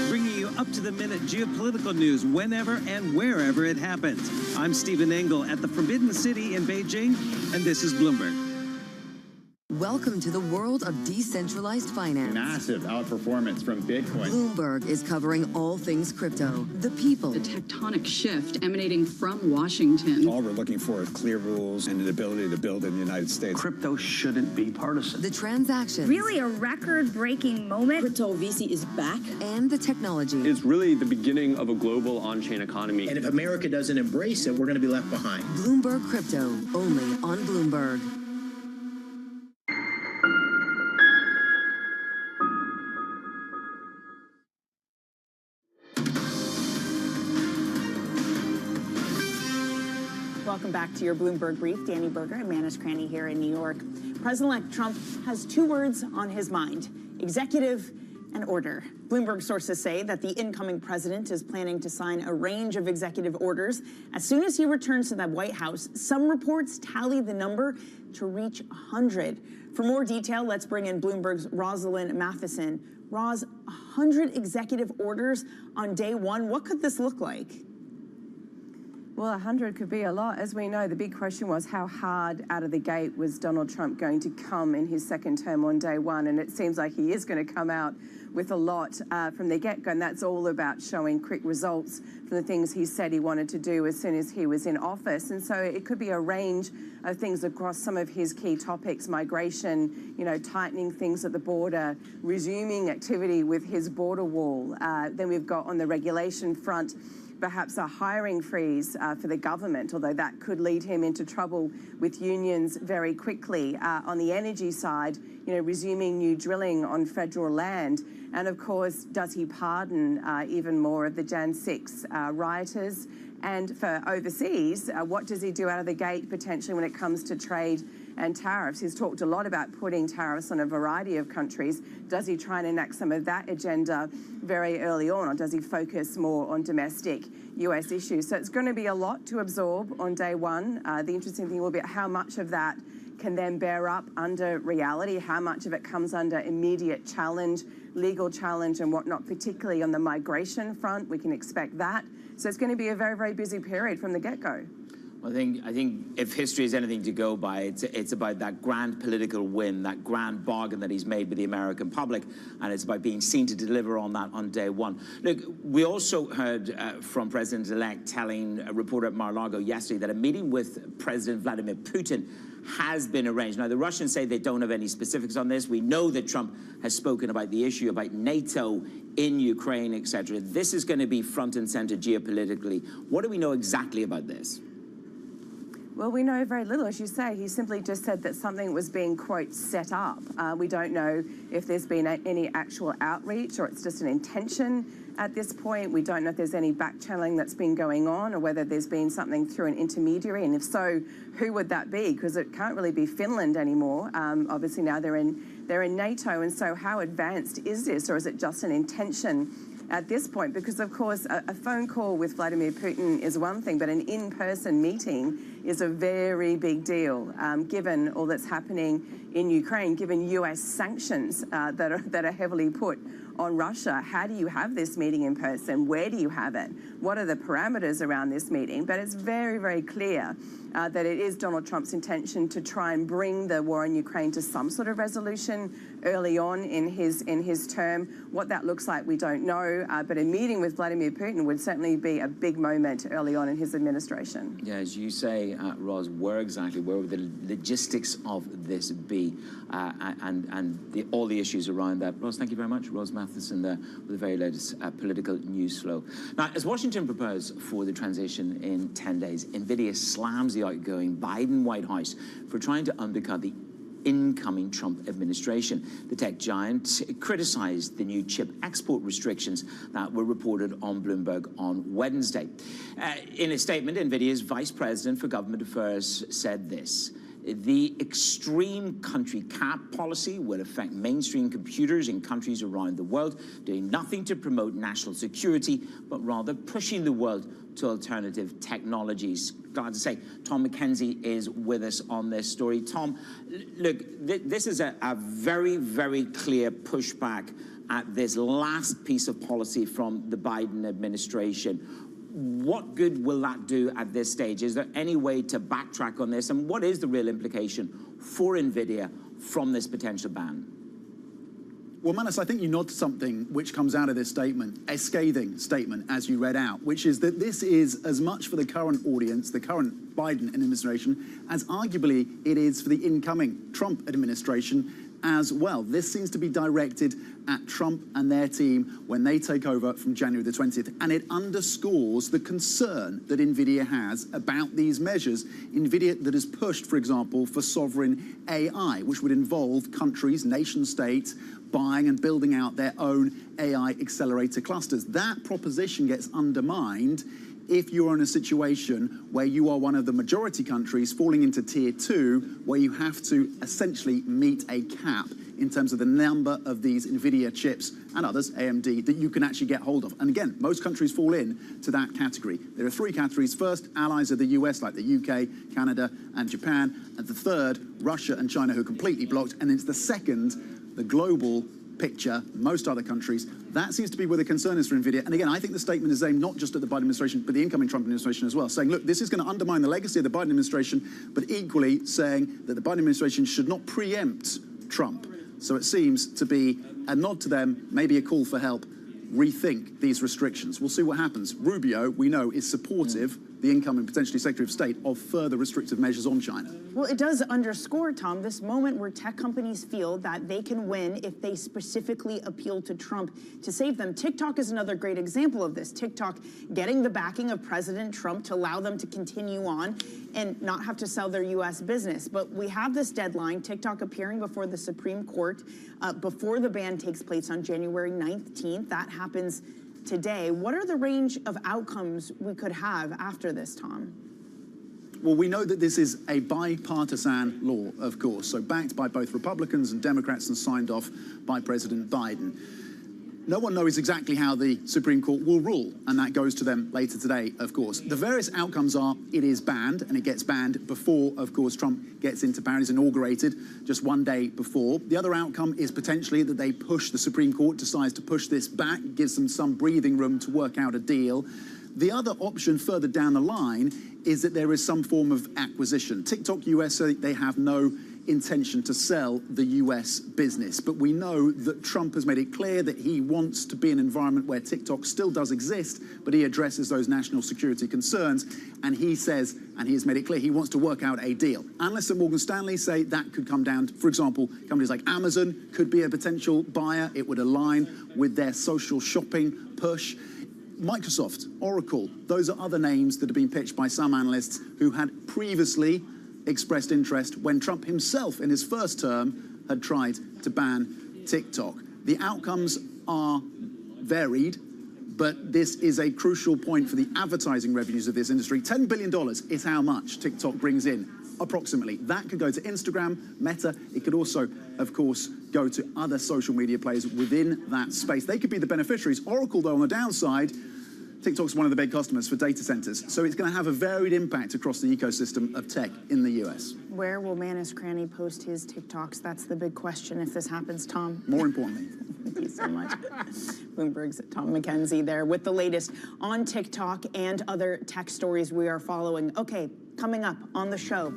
Bringing you up-to-the-minute geopolitical news whenever and wherever it happens. I'm Stephen Engel at the Forbidden City in Beijing, and this is Bloomberg. Welcome to the world of decentralized finance. Massive outperformance from Bitcoin. Bloomberg is covering all things crypto, the people. The tectonic shift emanating from Washington. All we're looking for is clear rules and an ability to build in the United States. Crypto shouldn't be partisan. The transactions. Really a record-breaking moment. Crypto VC is back. And the technology. It's really the beginning of a global on-chain economy. And if America doesn't embrace it, we're going to be left behind. Bloomberg Crypto, only on Bloomberg. Welcome back to your Bloomberg Brief. Danny Berger and Manus Cranny here in New York. President-elect Trump has two words on his mind: executive and order. Bloomberg sources say that the incoming president is planning to sign a range of executive orders as soon as he returns to the White House. Some reports tally the number to reach 100. For more detail, let's bring in Bloomberg's Rosalind Matheson. Roz, 100 executive orders on day one. What could this look like? Well, 100 could be a lot. As we know, the big question was how hard out of the gate was Donald Trump going to come in his second term on day one? And it seems like he is going to come out with a lot from the get-go. And that's all about showing quick results from the things he said he wanted to do as soon as he was in office. And so it could be a range of things across some of his key topics: migration, tightening things at the border, resuming activity with his border wall. Then we've got on the regulation front, perhaps a hiring freeze for the government, although that could lead him into trouble with unions very quickly. On the energy side, resuming new drilling on federal land. And of course, does he pardon even more of the Jan 6 rioters? And for overseas, what does he do out of the gate potentially when it comes to trade and tariffs? He's talked a lot about putting tariffs on a variety of countries. Does he try and enact some of that agenda very early on, or does he focus more on domestic US issues? So it's going to be a lot to absorb on day one. The interesting thing will be how much of that can then bear up under reality, how much of it comes under immediate challenge, legal challenge and whatnot, particularly on the migration front. We can expect that. So it's going to be a very, very busy period from the get-go. I think if history is anything to go by, it's about that grand political win, that grand bargain that he's made with the American public, and it's about being seen to deliver on that on day one. Look, we also heard from President-elect telling a reporter at Mar-a-Lago yesterday that a meeting with President Vladimir Putin has been arranged. Now, the Russians say they don't have any specifics on this. We know that Trump has spoken about the issue, about NATO in Ukraine, etc. This is going to be front and center geopolitically. What do we know exactly about this? Well, we know very little, as you say. He simply just said that something was being, quote, set up. We don't know if there's been any actual outreach or it's just an intention at this point. We don't know if there's any back channeling that's been going on or whether there's been something through an intermediary. And if so, who would that be? Because it can't really be Finland anymore. Obviously now they're in NATO. And so how advanced is this, or is it just an intention at this point? Because, of course, a phone call with Vladimir Putin is one thing, but an in-person meeting is a very big deal, given all that's happening in Ukraine, given US sanctions that are heavily put on Russia. How do you have this meeting in person? Where do you have it? What are the parameters around this meeting? But it's very, very clear that it is Donald Trump's intention to try and bring the war in Ukraine to some sort of resolution early on in his term. What that looks like, we don't know. But a meeting with Vladimir Putin would certainly be a big moment early on in his administration. Yeah, as you say, Roz, where would the logistics of this be, and all the issues around that? Roz, thank you very much. Roz Matheson there with the very latest political news flow. Now, as Washington prepares for the transition in 10 days, NVIDIA slams the outgoing Biden White House for trying to undercut the incoming Trump administration. The tech giant criticized the new chip export restrictions that were reported on Bloomberg on Wednesday. In a statement, NVIDIA's Vice President for Government Affairs said this: the extreme country cap policy will affect mainstream computers in countries around the world, doing nothing to promote national security, but rather pushing the world to alternative technologies. Glad to say Tom McKenzie is with us on this story. Tom, look, this is a very, very clear pushback at this last piece of policy from the Biden administration. What good will that do at this stage? Is there any way to backtrack on this? And what is the real implication for NVIDIA from this potential ban? Well, Manus, I think you nod to something which comes out of this statement, a scathing statement, as you read out, which is that this is as much for the current audience, the current Biden administration, as arguably it is for the incoming Trump administration as well. This seems to be directed at Trump and their team when they take over from January the 20th. And it underscores the concern that NVIDIA has about these measures. NVIDIA that has pushed, for example, for sovereign AI, which would involve countries, nation states, buying and building out their own AI accelerator clusters. That proposition gets undermined if you're in a situation where you are one of the majority countries falling into tier 2, where you have to essentially meet a cap in terms of the number of these NVIDIA chips and others, AMD, that you can actually get hold of. And again, most countries fall in to that category. There are 3 categories. First, allies of the US, like the UK, Canada, and Japan. And the third, Russia and China, who are completely blocked. And it's the second, the global picture, most other countries. That seems to be where the concern is for NVIDIA. And again, I think the statement is aimed not just at the Biden administration, but the incoming Trump administration as well, saying, look, this is going to undermine the legacy of the Biden administration, but equally saying that the Biden administration should not preempt Trump. So it seems to be a nod to them, maybe a call for help, rethink these restrictions. We'll see what happens. Rubio, we know, is supportive, the incoming potentially Secretary of State, of further restrictive measures on China. Well, it does underscore, Tom, this moment where tech companies feel that they can win if they specifically appeal to Trump to save them. TikTok is another great example of this. TikTok getting the backing of President Trump to allow them to continue on and not have to sell their U.S. business. But we have this deadline, TikTok appearing before the Supreme Court before the ban takes place on January 19th. That happens today. What are the range of outcomes we could have after this, Tom? Well, we know that this is a bipartisan law, of course, so backed by both Republicans and Democrats and signed off by President Biden. No one knows exactly how the Supreme Court will rule, and that goes to them later today, of course. The various outcomes are it is banned, and it gets banned before, of course, Trump gets into power, is inaugurated just one day before. The other outcome is potentially that they push, the Supreme Court decides to push this back, gives them some breathing room to work out a deal. The other option further down the line is that there is some form of acquisition. TikTok US, they have no intention to sell the US business. But we know that Trump has made it clear that he wants to be an environment where TikTok still does exist, but he addresses those national security concerns. And he says, and he has made it clear, he wants to work out a deal. Analysts at Morgan Stanley say that could come down to, for example, companies like Amazon could be a potential buyer. It would align with their social shopping push. Microsoft, Oracle, those are other names that have been pitched by some analysts who had previously expressed interest when Trump himself in his first term had tried to ban TikTok. The outcomes are varied, but this is a crucial point for the advertising revenues of this industry. $10 billion is how much TikTok brings in, approximately. That could go to Instagram, Meta. It could also, of course, go to other social media players within that space. They could be the beneficiaries. Oracle, though, on the downside, TikTok's one of the big customers for data centers. So it's going to have a varied impact across the ecosystem of tech in the US. Where will Manus Cranny post his TikToks? That's the big question if this happens, Tom. More importantly. Thank you so much. Bloomberg's Tom McKenzie there with the latest on TikTok and other tech stories we are following. Okay, coming up on the show.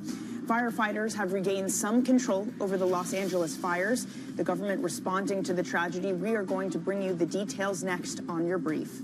Firefighters have regained some control over the Los Angeles fires. The government responding to the tragedy. We are going to bring you the details next on your brief.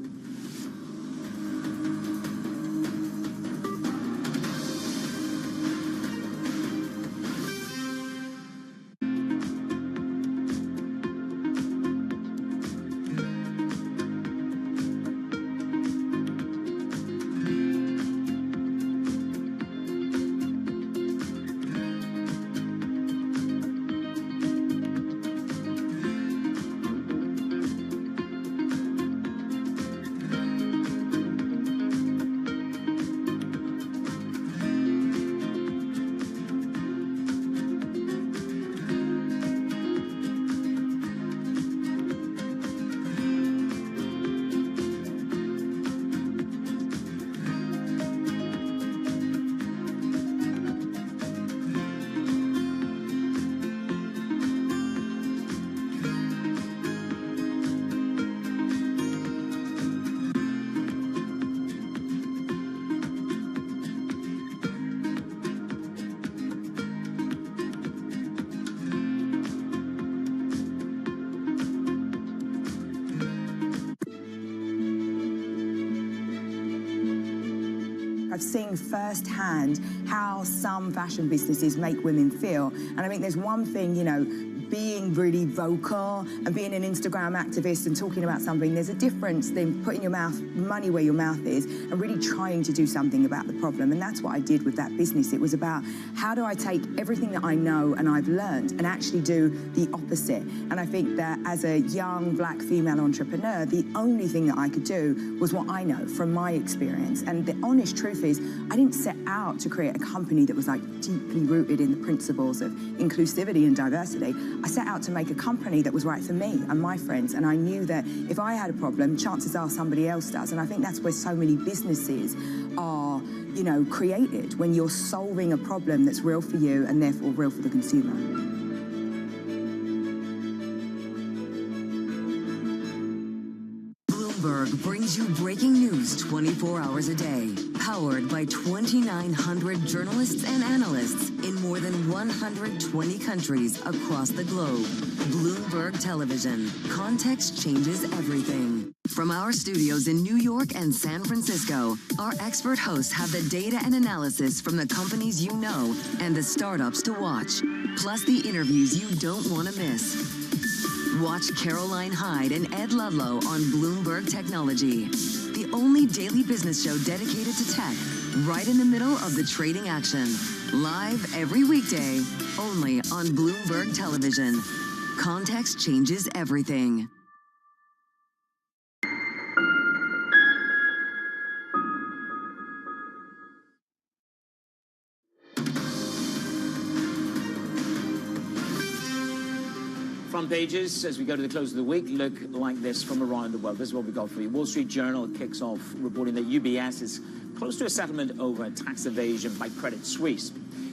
I've seen firsthand how some fashion businesses make women feel. And I think there's one thing, you know, being really vocal and being an Instagram activist and talking about something, there's a difference than putting your money where your mouth is and really trying to do something about the problem. And that's what I did with that business. It was about how do I take everything that I know and I've learned and actually do the opposite. And I think that as a young black female entrepreneur, the only thing that I could do was what I know from my experience. And the honest truth is, I didn't set out to create a company that was like deeply rooted in the principles of inclusivity and diversity. I set out to make a company that was right for me and my friends, and I knew that if I had a problem, chances are somebody else does. And I think that's where so many businesses are, you know, created, when you're solving a problem that's real for you and therefore real for the consumer. Bloomberg brings you breaking news 24 hours a day, powered by 2,900 journalists and analysts in more than 120 countries across the globe. Bloomberg Television. Context changes everything. From our studios in New York and San Francisco, our expert hosts have the data and analysis from the companies you know and the startups to watch, plus the interviews you don't want to miss. Watch Caroline Hyde and Ed Ludlow on Bloomberg Technology, the only daily business show dedicated to tech, right in the middle of the trading action. Live every weekday, only on Bloomberg Television. Context changes everything. Front pages, as we go to the close of the week, look like this from around the world. This is what we got for you. Wall Street Journal kicks off reporting that UBS is close to a settlement over tax evasion by Credit Suisse.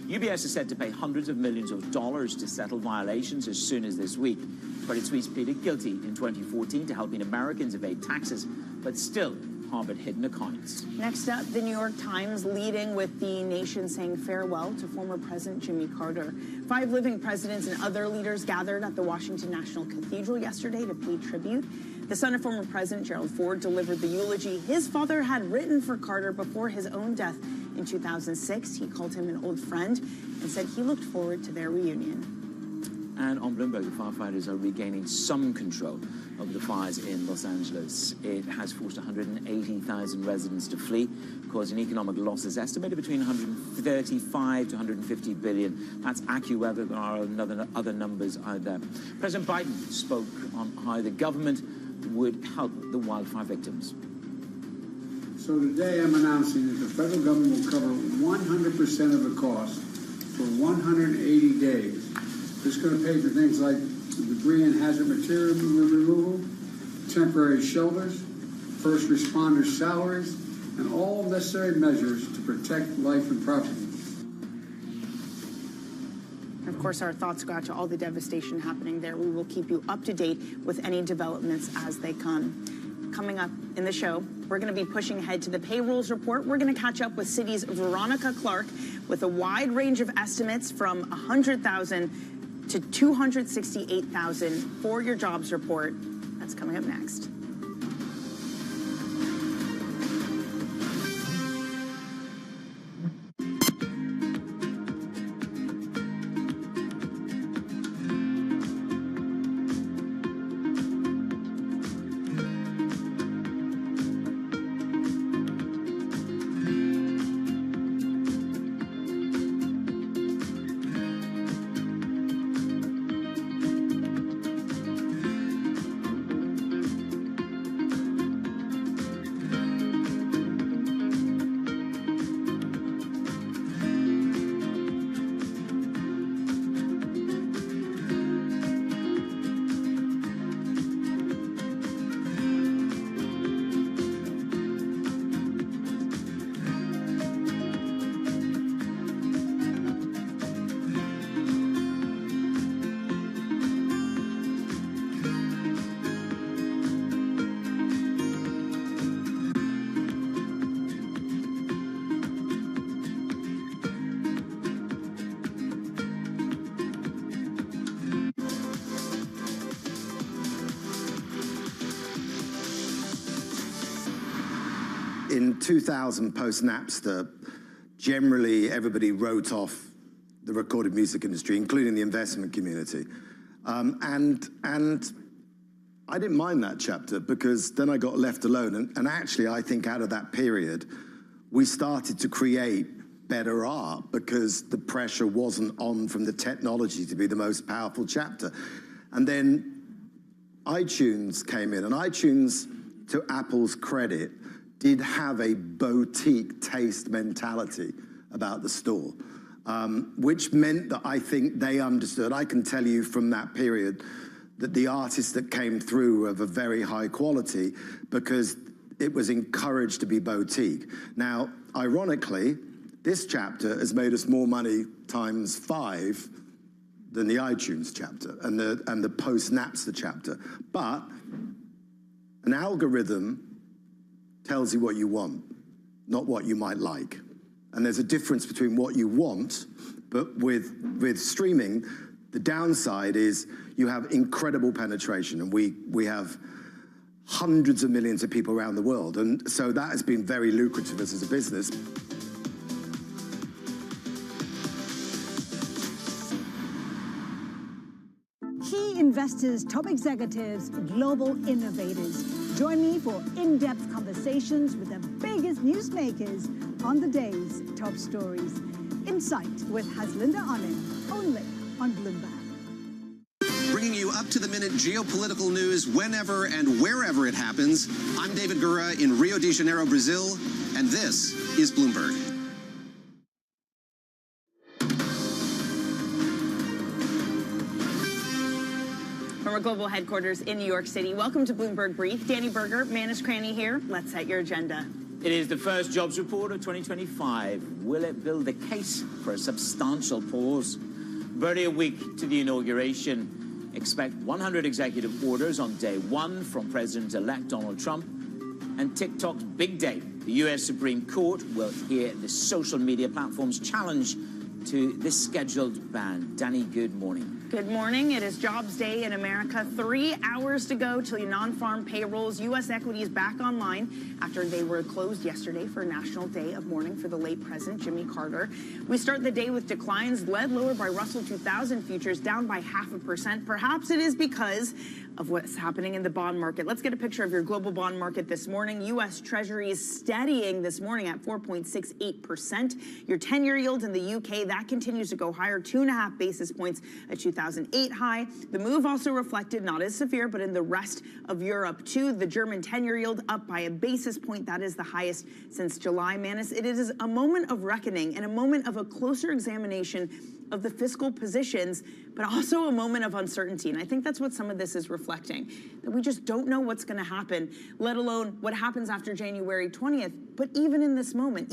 UBS is said to pay hundreds of millions of dollars to settle violations as soon as this week. Credit Suisse pleaded guilty in 2014 to helping Americans evade taxes, but still harbored hidden accounts. Next up, the New York Times leading with the nation saying farewell to former President Jimmy Carter. 5 living presidents and other leaders gathered at the Washington National Cathedral yesterday to pay tribute. The son of former President Gerald Ford delivered the eulogy his father had written for Carter before his own death in 2006. He called him an old friend and said he looked forward to their reunion. And on Bloomberg, the firefighters are regaining some control over the fires in Los Angeles. It has forced 180,000 residents to flee, causing economic losses estimated between 135 to 150 billion. That's AccuWeather. There are other numbers out there. President Biden spoke on how the government would help the wildfire victims. So today I'm announcing that the federal government will cover 100% of the cost for 180 days. It's going to pay for things like debris and hazard material removal, temporary shelters, first responders' salaries, and all necessary measures to protect life and property. Of course, our thoughts go out to all the devastation happening there. We will keep you up to date with any developments as they come. Coming up in the show, we're going to be pushing ahead to the payrolls report. We're going to catch up with Citi's Veronica Clark with a wide range of estimates from 100,000 to 268,000 for your jobs report. That's coming up next. in 2000, post-Napster, generally everybody wrote off the recorded music industry, including the investment community. And I didn't mind that chapter because then I got left alone. And actually, I think out of that period, we started to create better art because the pressure wasn't on from the technology to be the most powerful chapter. And then iTunes came in, and iTunes, to Apple's credit, did have a boutique taste mentality about the store, which meant that I think they understood. I can tell you from that period that the artists that came through were of a very high quality because it was encouraged to be boutique. Now, ironically, this chapter has made us more money times 5 than the iTunes chapter and the post-Napster chapter. But an algorithm tells you what you want, not what you might like. And there's a difference between what you want, but with streaming, the downside is you have incredible penetration, and we have hundreds of millions of people around the world. And so that has been very lucrative as a business. Key investors, top executives, global innovators. Join me for in-depth conversations with the biggest newsmakers on the day's top stories. Insight with Haslinda Onen, only on Bloomberg. Bringing you up-to-the-minute geopolitical news whenever and wherever it happens. I'm David Gura in Rio de Janeiro, Brazil, and this is Bloomberg. From our global headquarters in New York City, welcome to Bloomberg Brief. Danny Berger, Manus Cranny here. Let's set your agenda. It is the first jobs report of 2025. Will it build a case for a substantial pause? Barely a week to the inauguration. Expect 100 executive orders on day one from President-elect Donald Trump. And TikTok's big day. The U.S. Supreme Court will hear the social media platform's challenge to this scheduled ban. Danny, good morning. Good morning. It is Jobs Day in America. 3 hours to go till your non-farm payrolls. U.S. equities back online after they were closed yesterday for a national day of mourning for the late President Jimmy Carter. We start the day with declines led lower by Russell 2000 futures, down by 0.5%. Perhaps it is because of what's happening in the bond market. Let's get a picture of your global bond market this morning. U.S. Treasuries steadying this morning at 4.68%. Your 10-year yield in the U.K., that continues to go higher, 2.5 basis points, a 2008 high. The move also reflected, not as severe, but in the rest of Europe, too. The German 10-year yield up by a basis point. That is the highest since July. Manus, it is a moment of reckoning and a moment of a closer examination of the fiscal positions, but also a moment of uncertainty. And I think that's what some of this is reflecting, that we just don't know what's going to happen, let alone what happens after January 20th. But even in this moment,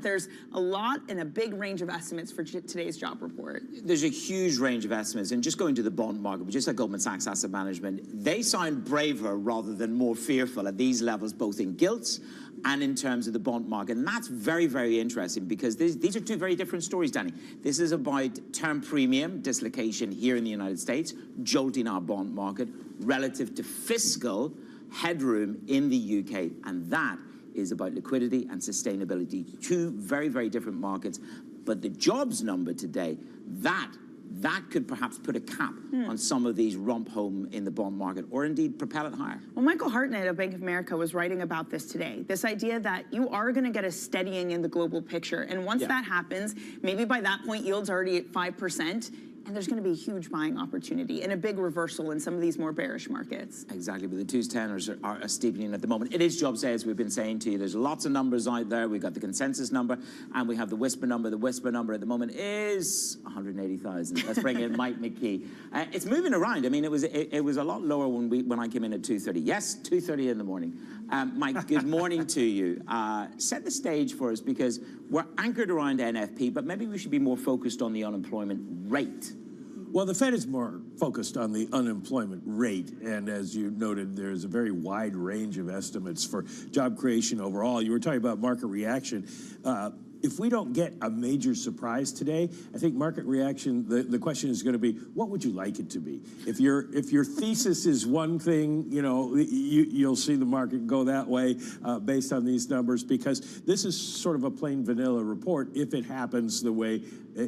there's a lot and a big range of estimates for today's job report. There's a huge range of estimates. And just going to the bond market, just like Goldman Sachs Asset Management, they sound braver rather than more fearful at these levels, both in gilts and in terms of the bond market. And that's very, very interesting because these are two very different stories, Danny. This is about term premium dislocation here in the United States, jolting our bond market relative to fiscal headroom in the UK. And that is about liquidity and sustainability. Two very, very different markets. But the jobs number today, that could perhaps put a cap on some of these romp home in the bond market, or indeed propel it higher. Well, Michael Hartnett of Bank of America was writing about this today, this idea that you are going to get a steadying in the global picture. And once that happens, maybe by that point, yields already at 5%. And there's going to be a huge buying opportunity and a big reversal in some of these more bearish markets. Exactly, but the 2s10ers are steepening at the moment. It is jobs day, as we've been saying to you. There's lots of numbers out there. We've got the consensus number, and we have the whisper number. The whisper number at the moment is 180,000. Let's bring in Mike McKee. It's moving around. I mean, it was a lot lower when I came in at 2:30. Yes, 2:30 in the morning. Mike, good morning to you. Set the stage for us, because we're anchored around NFP, but maybe we should be more focused on the unemployment rate. Well, the Fed is more focused on the unemployment rate, and as you noted, there's a very wide range of estimates for job creation overall. You were talking about market reaction. if we don't get a major surprise today, I think market reaction, the question is going to be, what would you like it to be? If your thesis is one thing, you know, you'll see the market go that way based on these numbers, because this is sort of a plain vanilla report if it happens the way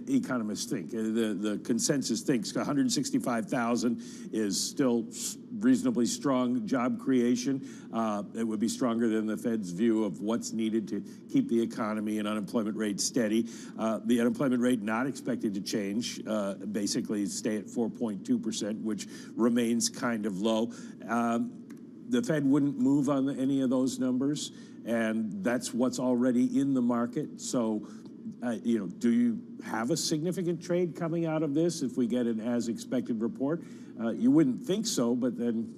economists think. The consensus thinks 165,000 is still reasonably strong job creation. It would be stronger than the Fed's view of what's needed to keep the economy and unemployment rate steady. The unemployment rate not expected to change, basically stay at 4.2%, which remains kind of low. The Fed wouldn't move on any of those numbers, and that's what's already in the market. So, you know, do you have a significant trade coming out of this if we get an as-expected report? You wouldn't think so, but then,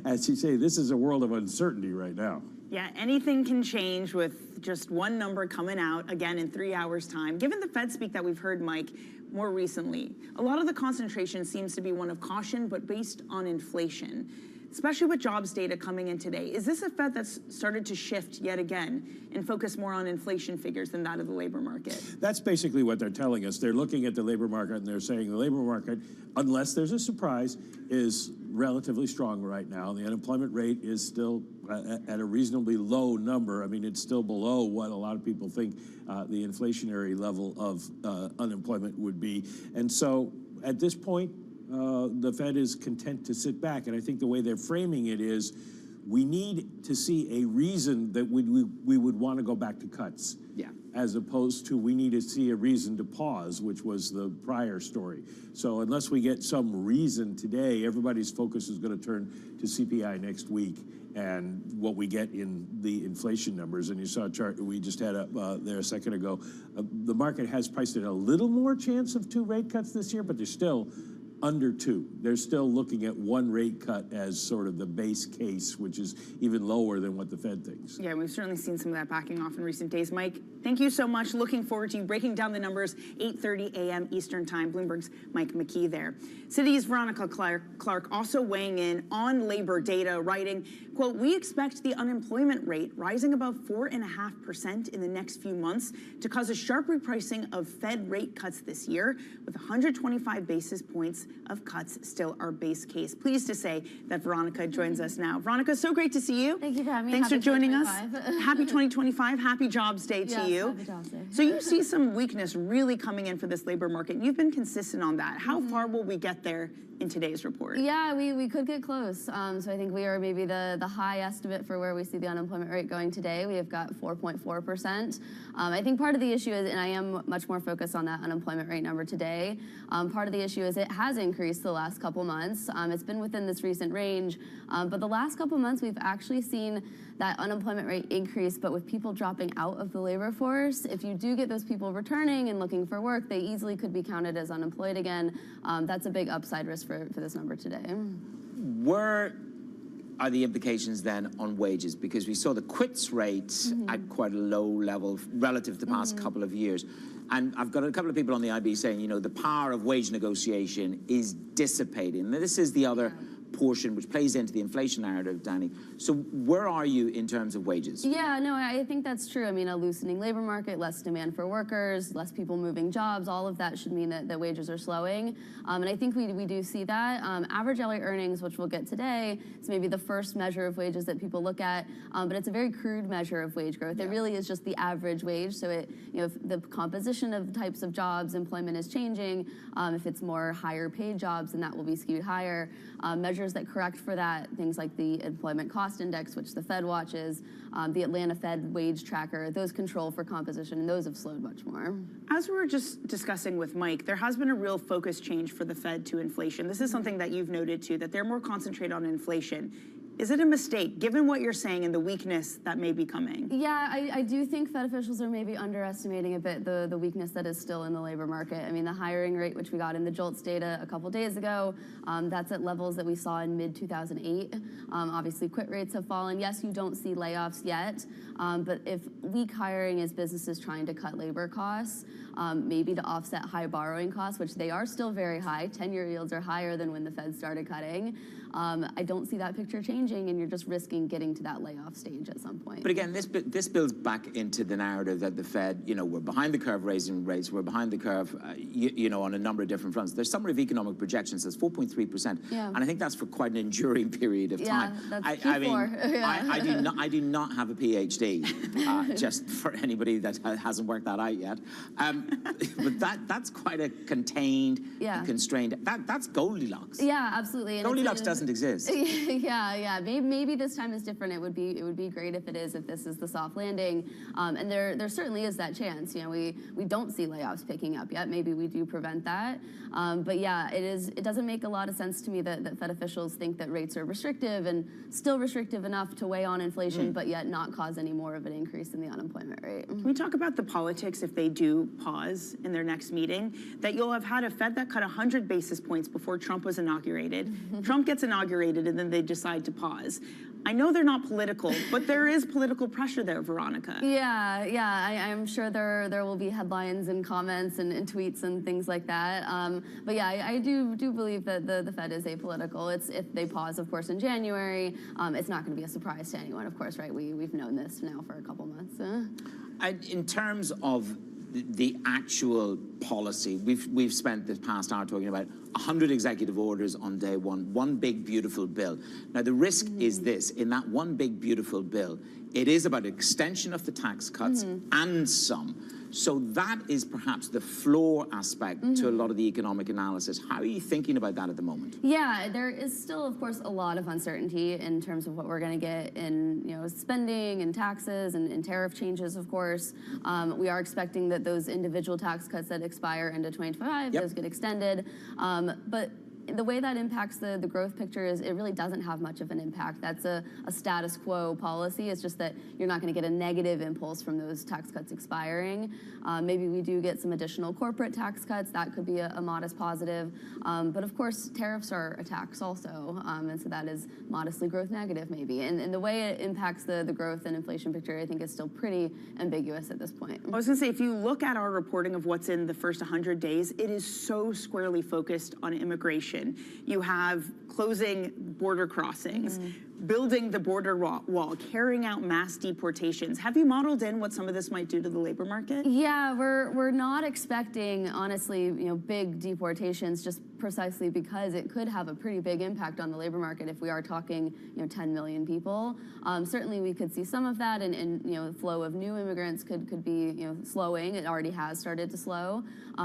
as you say, this is a world of uncertainty right now. Yeah, anything can change with just one number coming out again in 3 hours' time. Given the Fed speak that we've heard, Mike, more recently, a lot of the concentration seems to be one of caution, but based on inflation, especially with jobs data coming in today. Is this a Fed that's started to shift yet again and focus more on inflation figures than that of the labor market? That's basically what they're telling us. They're looking at the labor market and they're saying the labor market, unless there's a surprise, is relatively strong right now. The unemployment rate is still at a reasonably low number. I mean, it's still below what a lot of people think the inflationary level of unemployment would be. And so at this point, the Fed is content to sit back. And I think the way they're framing it is, we need to see a reason that we would want to go back to cuts. Yeah. As opposed to we need to see a reason to pause, which was the prior story. So unless we get some reason today, everybody's focus is going to turn to CPI next week and what we get in the inflation numbers. And you saw a chart we just had up there a second ago. The market has priced in a little more chance of 2 rate cuts this year, but they're still under 2. They're still looking at 1 rate cut as sort of the base case, which is even lower than what the Fed thinks. Yeah, we've certainly seen some of that backing off in recent days. Mike, thank you so much. Looking forward to you breaking down the numbers, 8:30 a.m. Eastern Time. Bloomberg's Mike McKee there. Citi's Veronica Clark also weighing in on labor data, writing, quote, "We expect the unemployment rate rising above 4.5% in the next few months to cause a sharp repricing of Fed rate cuts this year, with 125 basis points of cuts still our base case." Pleased to say that Veronica joins us now. Veronica, so great to see you. Thank you for having me. Thanks Happy for joining us. 2025. Happy 2025. Happy Jobs Day to you. Happy Jobs Day. So you see some weakness really coming in for this labor market. You've been consistent on that. How far will we get there in today's report? Yeah, we could get close. So I think we are maybe the high estimate for where we see the unemployment rate going today. We have got 4.4%. I think part of the issue is, and I am much more focused on that unemployment rate number today, part of the issue is it has increased the last couple months. It's been within this recent range, but the last couple months we've actually seen that unemployment rate increase, but with people dropping out of the labor force. If you do get those people returning and looking for work, they easily could be counted as unemployed again. That's a big upside risk for this number today. Where are the implications then on wages? Because we saw the quits rate at quite a low level relative to the past couple of years. And I've got a couple of people on the IB saying, you know, the power of wage negotiation is dissipating. Now, this is the other portion which plays into the inflation narrative, Danny. So where are you in terms of wages? Yeah, no, I think that's true. I mean, a loosening labor market, less demand for workers, less people moving jobs, all of that should mean that wages are slowing. And I think we do see that. Average hourly earnings, which we'll get today, is maybe the first measure of wages that people look at, but it's a very crude measure of wage growth. It really is just the average wage. So it, you know, if the composition of types of jobs, employment is changing. If it's more higher paid jobs, then that will be skewed higher. Measures that correct for that, things like the employment cost index, which the Fed watches, the Atlanta Fed wage tracker, those control for composition, and those have slowed much more. As we were just discussing with Mike, there has been a real focus change for the Fed to inflation. This is something that you've noted too, that they're more concentrated on inflation. Is it a mistake, given what you're saying and the weakness that may be coming? Yeah, I do think Fed officials are maybe underestimating a bit the weakness that is still in the labor market. I mean, the hiring rate, which we got in the JOLTS data a couple days ago, that's at levels that we saw in mid-2008. Obviously, quit rates have fallen. Yes, you don't see layoffs yet, but if weak hiring is businesses trying to cut labor costs, maybe to offset high borrowing costs, which they are still very high. 10-year yields are higher than when the Fed started cutting. I don't see that picture changing, and you're just risking getting to that layoff stage at some point. But again, this builds back into the narrative that the Fed, we're behind the curve raising rates, we're behind the curve, on a number of different fronts. There's summary of economic projections that's 4.3%, and I think that's for quite an enduring period of time. That's I mean, I do not have a PhD, just for anybody that hasn't worked that out yet. But that's quite a contained, constrained. That's Goldilocks. Yeah, absolutely. And Goldilocks doesn't exist. Yeah. Maybe this time is different. It would be great if this is the soft landing. And there certainly is that chance. We don't see layoffs picking up yet. Maybe we do prevent that. But yeah, it doesn't make a lot of sense to me that Fed officials think that rates are restrictive and still restrictive enough to weigh on inflation, but yet not cause any more of an increase in the unemployment rate. Can we talk about the politics if they do pause in their next meeting? That you'll have had a Fed that cut 100 basis points before Trump was inaugurated. Trump gets inaugurated and then they decide to pause. I know they're not political, but there is political pressure there, Veronica. Yeah. I'm sure there will be headlines and comments and tweets and things like that. But yeah, I do believe that the Fed is apolitical. If they pause, of course, in January, it's not going to be a surprise to anyone, of course, right? We've known this now for a couple months. In terms of the actual policy, we've spent the past hour talking about 100 executive orders on day one big beautiful bill. Now the risk is this: in that one big beautiful bill, it is about extension of the tax cuts and some. So that is perhaps the floor aspect to a lot of the economic analysis. How are you thinking about that at the moment? Yeah, there is still, of course, a lot of uncertainty in terms of what we're going to get in, spending and taxes and tariff changes, of course. We are expecting that those individual tax cuts that expire into 2025, those get extended. But the way that impacts the growth picture is it really doesn't have much of an impact. That's a status quo policy. It's just that you're not going to get a negative impulse from those tax cuts expiring. Maybe we do get some additional corporate tax cuts. That could be a modest positive. But of course, tariffs are a tax also. And so that is modestly growth negative maybe. And the way it impacts the growth and inflation picture, I think, is still pretty ambiguous at this point. I was going to say, if you look at our reporting of what's in the first 100 days, it is so squarely focused on immigration. You have closing border crossings, building the border wall, carrying out mass deportations. Have you modeled in what some of this might do to the labor market? Yeah, we're not expecting, honestly, big deportations, just precisely because it could have a pretty big impact on the labor market if we are talking, 10 million people. Certainly, we could see some of that, and the flow of new immigrants could be, slowing. It already has started to slow.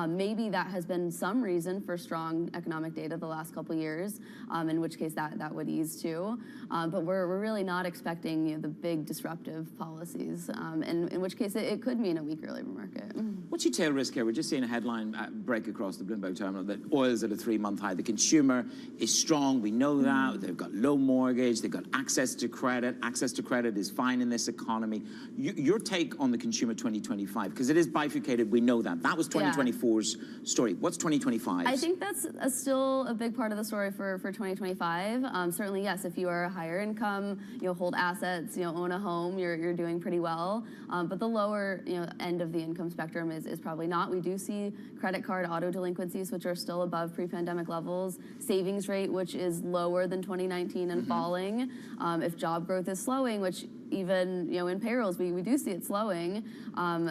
Maybe that has been some reason for strong economic data the last couple of years, in which case that would ease too. But we're really not expecting the big disruptive policies, in which case it could mean a weaker labor market. What's your tail risk here? We're just seeing a headline break across the Bloomberg terminal that oil's at a 3-month high. The consumer is strong. We know that. They've got low mortgage. They've got access to credit. Access to credit is fine in this economy. Your take on the consumer 2025, because it is bifurcated. We know that. That was 2024's story. What's 2025? I think that's still a big part of the story for 2025. Certainly, yes, if you are a higher income, hold assets, own a home, you're doing pretty well. But the lower end of the income spectrum is probably not. We do see credit card auto delinquencies, which are still above pre-pandemic levels, savings rate, which is lower than 2019 and falling. If job growth is slowing, which even in payrolls we do see it slowing,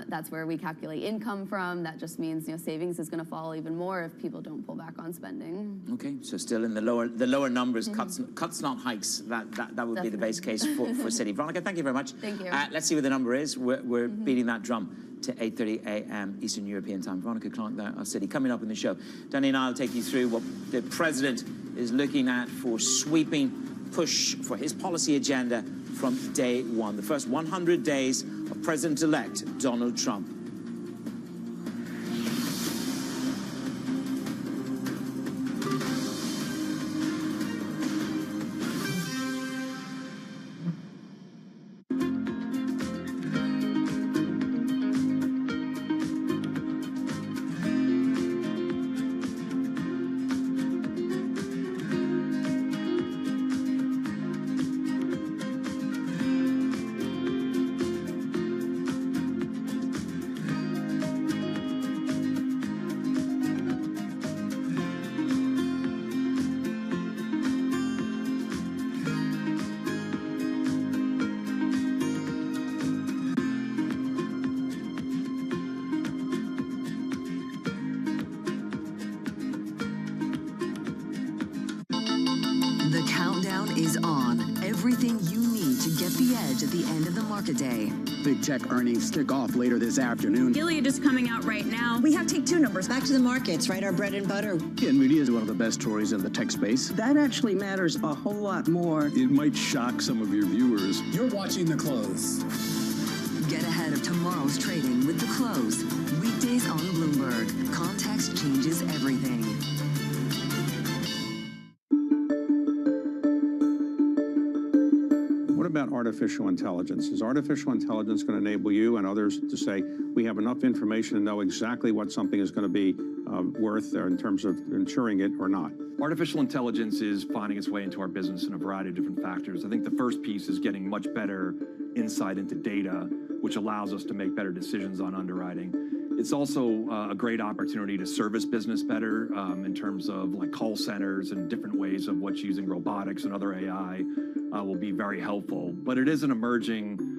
that's where we calculate income from. That just means savings is going to fall even more if people don't pull back on spending. Okay, so still in the lower numbers, cuts not hikes. That would be the base case for Citi. Veronica, thank you very much. Thank you. Let's see what the number is. We're beating that drum to 8:30 a.m. Eastern European time. Veronica Clark there, our Citi. Coming up in the show, Danny and I will take you through what the president is looking at for sweeping push for his policy agenda from day one. The first 100 days of President-elect Donald Trump. is on. Everything you need to get the edge at the end of the market day. Big tech earnings kick off later this afternoon. Gilead is coming out right now. We have Take-Two numbers. Back to the markets, right? Our bread and butter. NVIDIA is one of the best stories in the tech space. That actually matters a whole lot more. It might shock some of your viewers. You're watching The Close. Get ahead of tomorrow's trading with The Close. Weekdays on Bloomberg. Context changes everything. What about artificial intelligence? Is artificial intelligence going to enable you and others to say, we have enough information to know exactly what something is going to be worth in terms of insuring it or not? Artificial intelligence is finding its way into our business in a variety of different factors. I think the first piece is getting much better insight into data, which allows us to make better decisions on underwriting. It's also a great opportunity to service business better in terms of like call centers and different ways of what's using robotics and other AI will be very helpful. But it is an emerging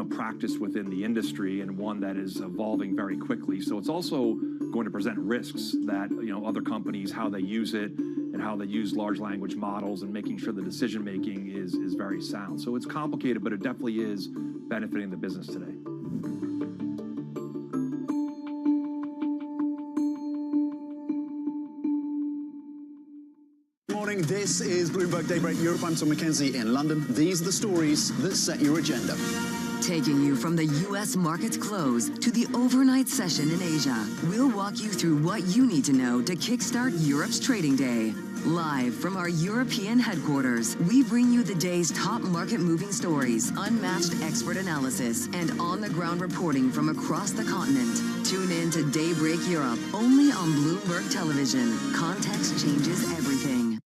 practice within the industry and one that is evolving very quickly. So it's also going to present risks that other companies, how they use it and how they use large language models and making sure the decision making is very sound. So it's complicated, but it definitely is benefiting the business today. This is Bloomberg Daybreak Europe. I'm Tom McKenzie in London. These are the stories that set your agenda. Taking you from the U.S. market's close to the overnight session in Asia, we'll walk you through what you need to know to kickstart Europe's trading day. Live from our European headquarters, we bring you the day's top market-moving stories, unmatched expert analysis, and on-the-ground reporting from across the continent. Tune in to Daybreak Europe, only on Bloomberg Television. Context changes everything.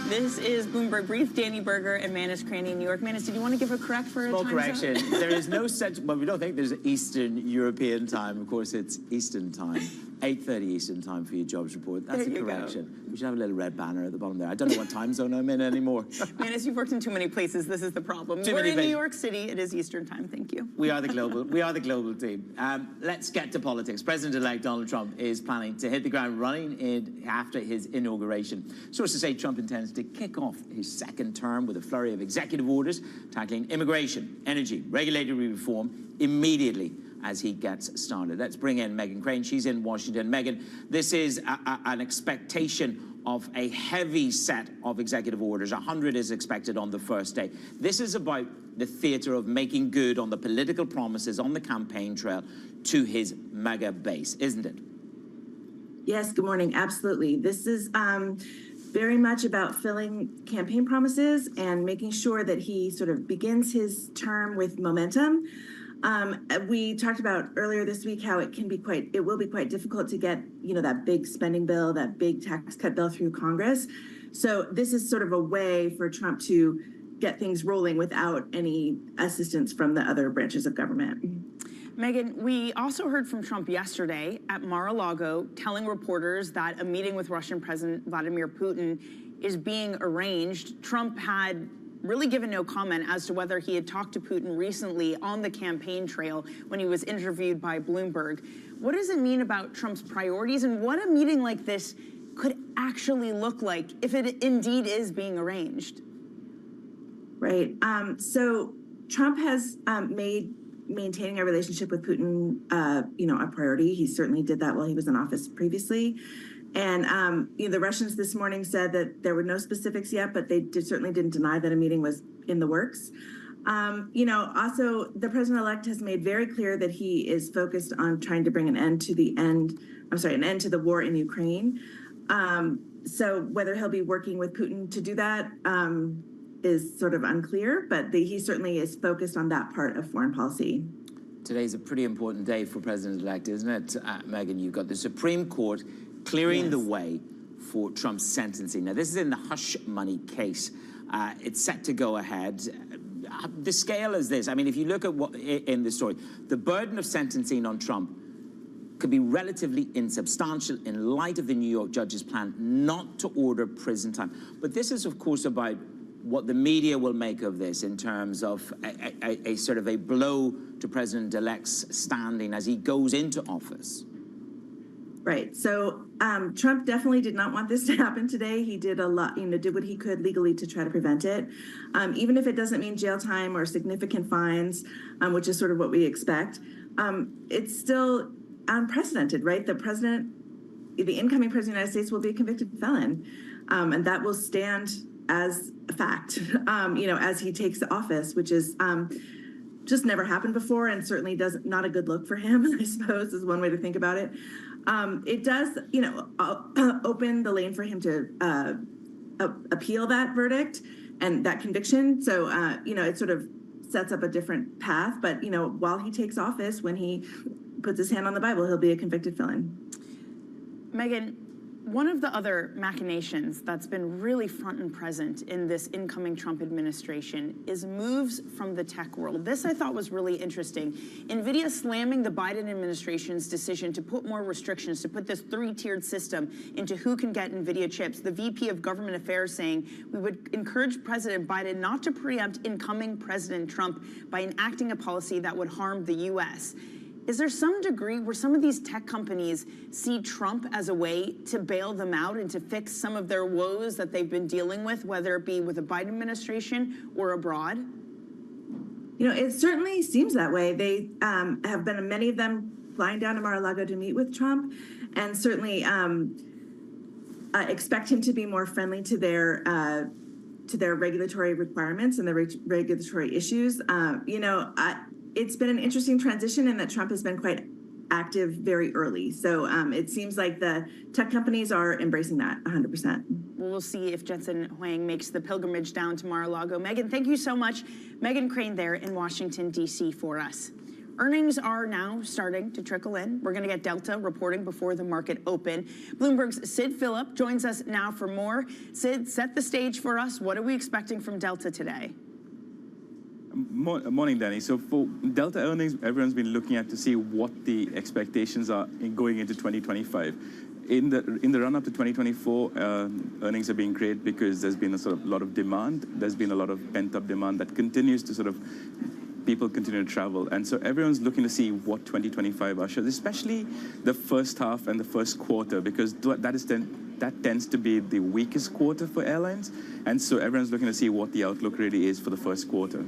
This is Bloomberg Brief. Danny Berger and Manus Cranny in New York. Manus, did you want to give a correct for a small time correction? zone? There is no such. Well, we don't think there's Eastern European time. Of course, it's Eastern time. 8:30 Eastern time for your jobs report. That's There a you correction. go. We should have a little red banner at the bottom there. I don't know what time zone I'm in anymore. Manus, you've worked in too many places. This is the problem. We're in New York City. It is Eastern time. Thank you. We are the global team. Let's get to politics. President-elect Donald Trump is planning to hit the ground running after his inauguration. Sources say Trump intends to kick off his second term with a flurry of executive orders tackling immigration, energy, regulatory reform immediately as he gets started. Let's bring in Meghan Crane. She's in Washington. Meghan, this is an expectation of a heavy set of executive orders. 100 is expected on the first day. This is about the theater of making good on the political promises on the campaign trail to his mega base, isn't it? Yes, good morning. Absolutely. This is very much about filling campaign promises and making sure that he sort of begins his term with momentum. We talked about earlier this week how it will be quite difficult to get, that big spending bill, that big tax cut bill through Congress. So this is sort of a way for Trump to get things rolling without any assistance from the other branches of government. Meghan, we also heard from Trump yesterday at Mar-a-Lago telling reporters that a meeting with Russian President Vladimir Putin is being arranged. Trump had really given no comment as to whether he had talked to Putin recently on the campaign trail when he was interviewed by Bloomberg. What does it mean about Trump's priorities and what a meeting like this could actually look like if it indeed is being arranged? Right. So Trump has made maintaining a relationship with Putin, a priority. He certainly did that while he was in office previously. And the Russians this morning said that there were no specifics yet, but they certainly didn't deny that a meeting was in the works. Also, the president-elect has made very clear that he is focused on trying to bring an end to the war in Ukraine. So whether he'll be working with Putin to do that is sort of unclear, but he certainly is focused on that part of foreign policy. Today's a pretty important day for President-elect, isn't it, Meghan? You've got the Supreme Court clearing the way for Trump's sentencing. Now, this is in the hush money case. It's set to go ahead. The scale is this. I mean, if you look at what in the story, the burden of sentencing on Trump could be relatively insubstantial in light of the New York judge's plan not to order prison time. But this is, of course, about what the media will make of this in terms of a sort of a blow to President-elect's standing as he goes into office. Right. So Trump definitely did not want this to happen today. He did a lot, did what he could legally to try to prevent it. Even if it doesn't mean jail time or significant fines, which is sort of what we expect, it's still unprecedented, right? The incoming president of the United States will be a convicted felon. And that will stand as a fact, as he takes office, which is just never happened before and certainly not a good look for him, I suppose, is one way to think about it. It does, open the lane for him to appeal that verdict and that conviction. So, it sort of sets up a different path. But, while he takes office, when he puts his hand on the Bible, he'll be a convicted felon. Megan, one of the other machinations that's been really front and present in this incoming Trump administration is moves from the tech world. This I thought was really interesting. NVIDIA slamming the Biden administration's decision to put more restrictions, to put this three-tiered system into who can get NVIDIA chips. The VP of Government Affairs saying we would encourage President Biden not to preempt incoming President Trump by enacting a policy that would harm the U.S. Is there some degree where some of these tech companies see Trump as a way to bail them out and to fix some of their woes that they've been dealing with, whether it be with the Biden administration or abroad? It certainly seems that way. They have been, many of them, flying down to Mar-a-Lago to meet with Trump, and certainly expect him to be more friendly to their regulatory requirements and their regulatory issues. It's been an interesting transition in that Trump has been quite active very early. So it seems like the tech companies are embracing that 100%. Well, we'll see if Jensen Huang makes the pilgrimage down to Mar-a-Lago. Megan, thank you so much. Megan Crane there in Washington, D.C. for us. Earnings are now starting to trickle in. We're going to get Delta reporting before the market open. Bloomberg's Sid Phillip joins us now for more. Sid, set the stage for us. What are we expecting from Delta today? Morning, Danny. So for Delta earnings, everyone's been looking at to see what the expectations are going into 2025. In the run-up to 2024, earnings are being great because there's been a sort of lot of demand. There's been a lot of pent-up demand that continues to sort of people continue to travel. And so everyone's looking to see what 2025 ushers, especially the first half and the first quarter, because that tends to be the weakest quarter for airlines. And so everyone's looking to see what the outlook really is for the first quarter.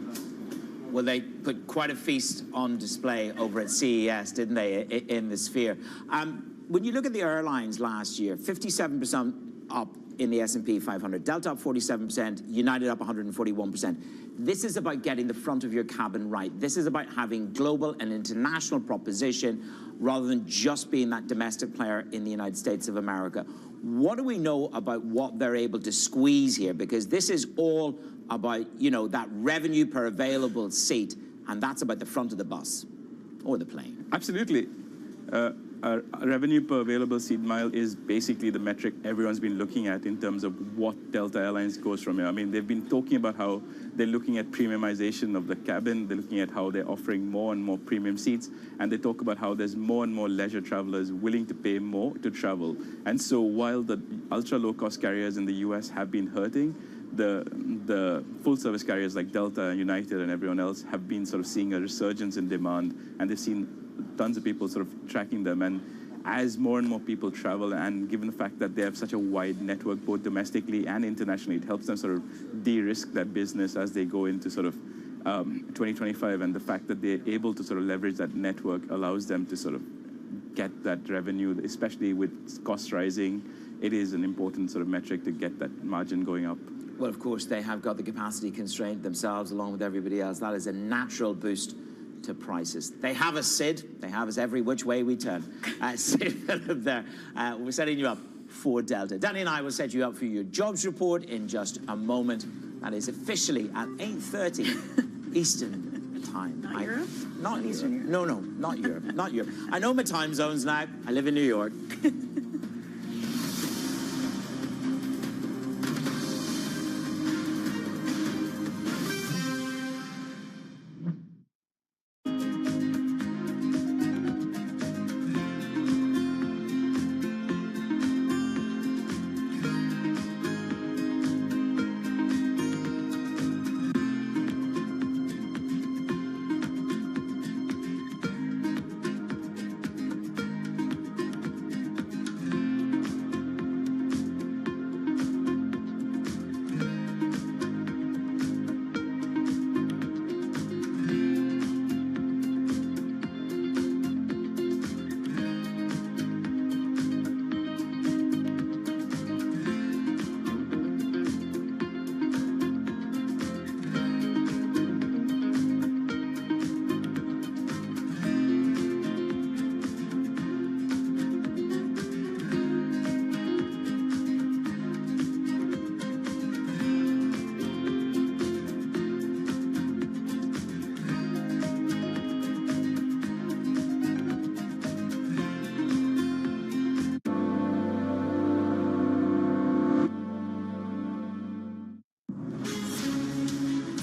Well, they put quite a feast on display over at CES, didn't they, in the Sphere? When you look at the airlines last year, 57% up in the S&P 500, Delta up 47%, United up 141%. This is about getting the front of your cabin right. This is about having global and international proposition rather than just being that domestic player in the United States of America. What do we know about what they're able to squeeze here? Because this is all about, that revenue per available seat, and that's about the front of the bus or the plane. Absolutely. Revenue per available seat mile is basically the metric everyone's been looking at in terms of what Delta Airlines goes from here. I mean, they've been talking about how they're looking at premiumization of the cabin. They're looking at how they're offering more and more premium seats. And they talk about how there's more and more leisure travelers willing to pay more to travel. And so while the ultra low-cost carriers in the US have been hurting, the full-service carriers like Delta, United, and everyone else have been sort of seeing a resurgence in demand. And they've seen tons of people sort of tracking them. And as more and more people travel, and given the fact that they have such a wide network, both domestically and internationally, it helps them sort of de-risk their business as they go into sort of 2025. And the fact that they're able to sort of leverage that network allows them to sort of get that revenue, especially with costs rising. It is an important sort of metric to get that margin going up. Well, of course, they have got the capacity constraint themselves along with everybody else. That is a natural boost to prices. They have us, Sid. They have us every which way we turn. Sid Phillip there. We're setting you up for Delta. Danny and I will set you up for your jobs report in just a moment. That is officially at 8:30 Eastern time. Not Europe? Not Eastern Europe. No, not Europe. Not Europe. I know my time zones now. I live in New York.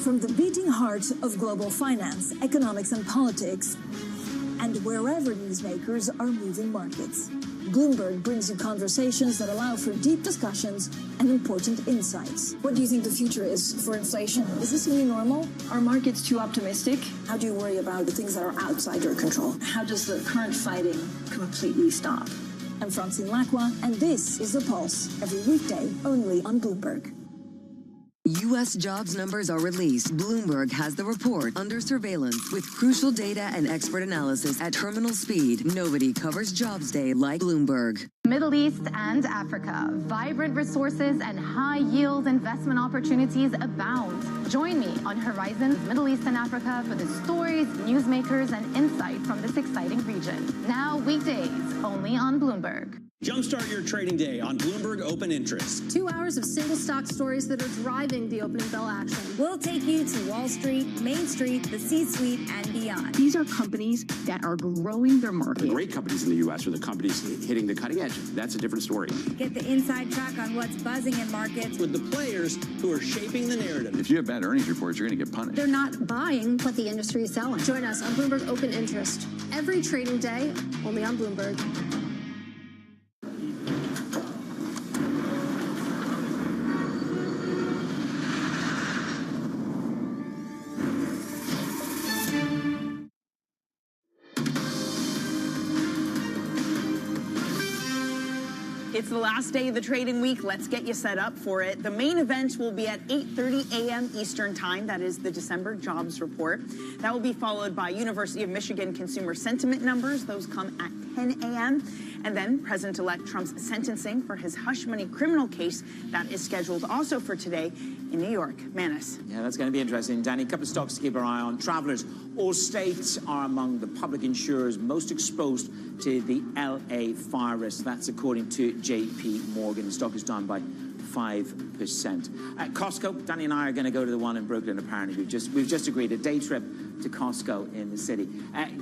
From the beating heart of global finance, economics, and politics, and wherever newsmakers are moving markets, Bloomberg brings you conversations that allow for deep discussions and important insights. What do you think the future is for inflation? Is this a new normal? Are markets too optimistic? How do you worry about the things that are outside your control? How does the current fighting completely stop? I'm Francine Lacroix, and this is The Pulse, every weekday only on Bloomberg. U.S. jobs numbers are released. Bloomberg has the report under surveillance with crucial data and expert analysis at terminal speed. Nobody covers Jobs Day like Bloomberg. Middle East and Africa, vibrant resources and high-yield investment opportunities abound. Join me on Horizons Middle East and Africa for the stories, newsmakers, and insight from this exciting region. Now weekdays, only on Bloomberg. Jumpstart your trading day on Bloomberg Open Interest. 2 hours of single stock stories that are driving the opening bell action. We'll take you to Wall Street, Main Street, the C-suite, and beyond. These are companies that are growing their market. The great companies in the U.S. are the companies hitting the cutting edge. That's a different story. Get the inside track on what's buzzing in markets. With the players who are shaping the narrative. If you have bad earnings reports, you're going to get punished. They're not buying what the industry is selling. Join us on Bloomberg Open Interest. Every trading day, only on Bloomberg. It's the last day of the trading week. Let's get you set up for it. The main event will be at 8:30 a.m. Eastern Time. That is the December jobs report. That will be followed by University of Michigan consumer sentiment numbers. Those come at 10 a.m. And then President-elect Trump's sentencing for his hush money criminal case. That is scheduled also for today in New York. Manis. Yeah, that's going to be interesting. Danny, a couple of stocks to keep our eye on. Travelers, all states are among the public insurers most exposed to the LA fire risk. That's according to JP Morgan. The stock is down by 5%. At Costco, Danny and I are going to go to the one in Brooklyn, apparently. We've just agreed a day trip to Costco in the city.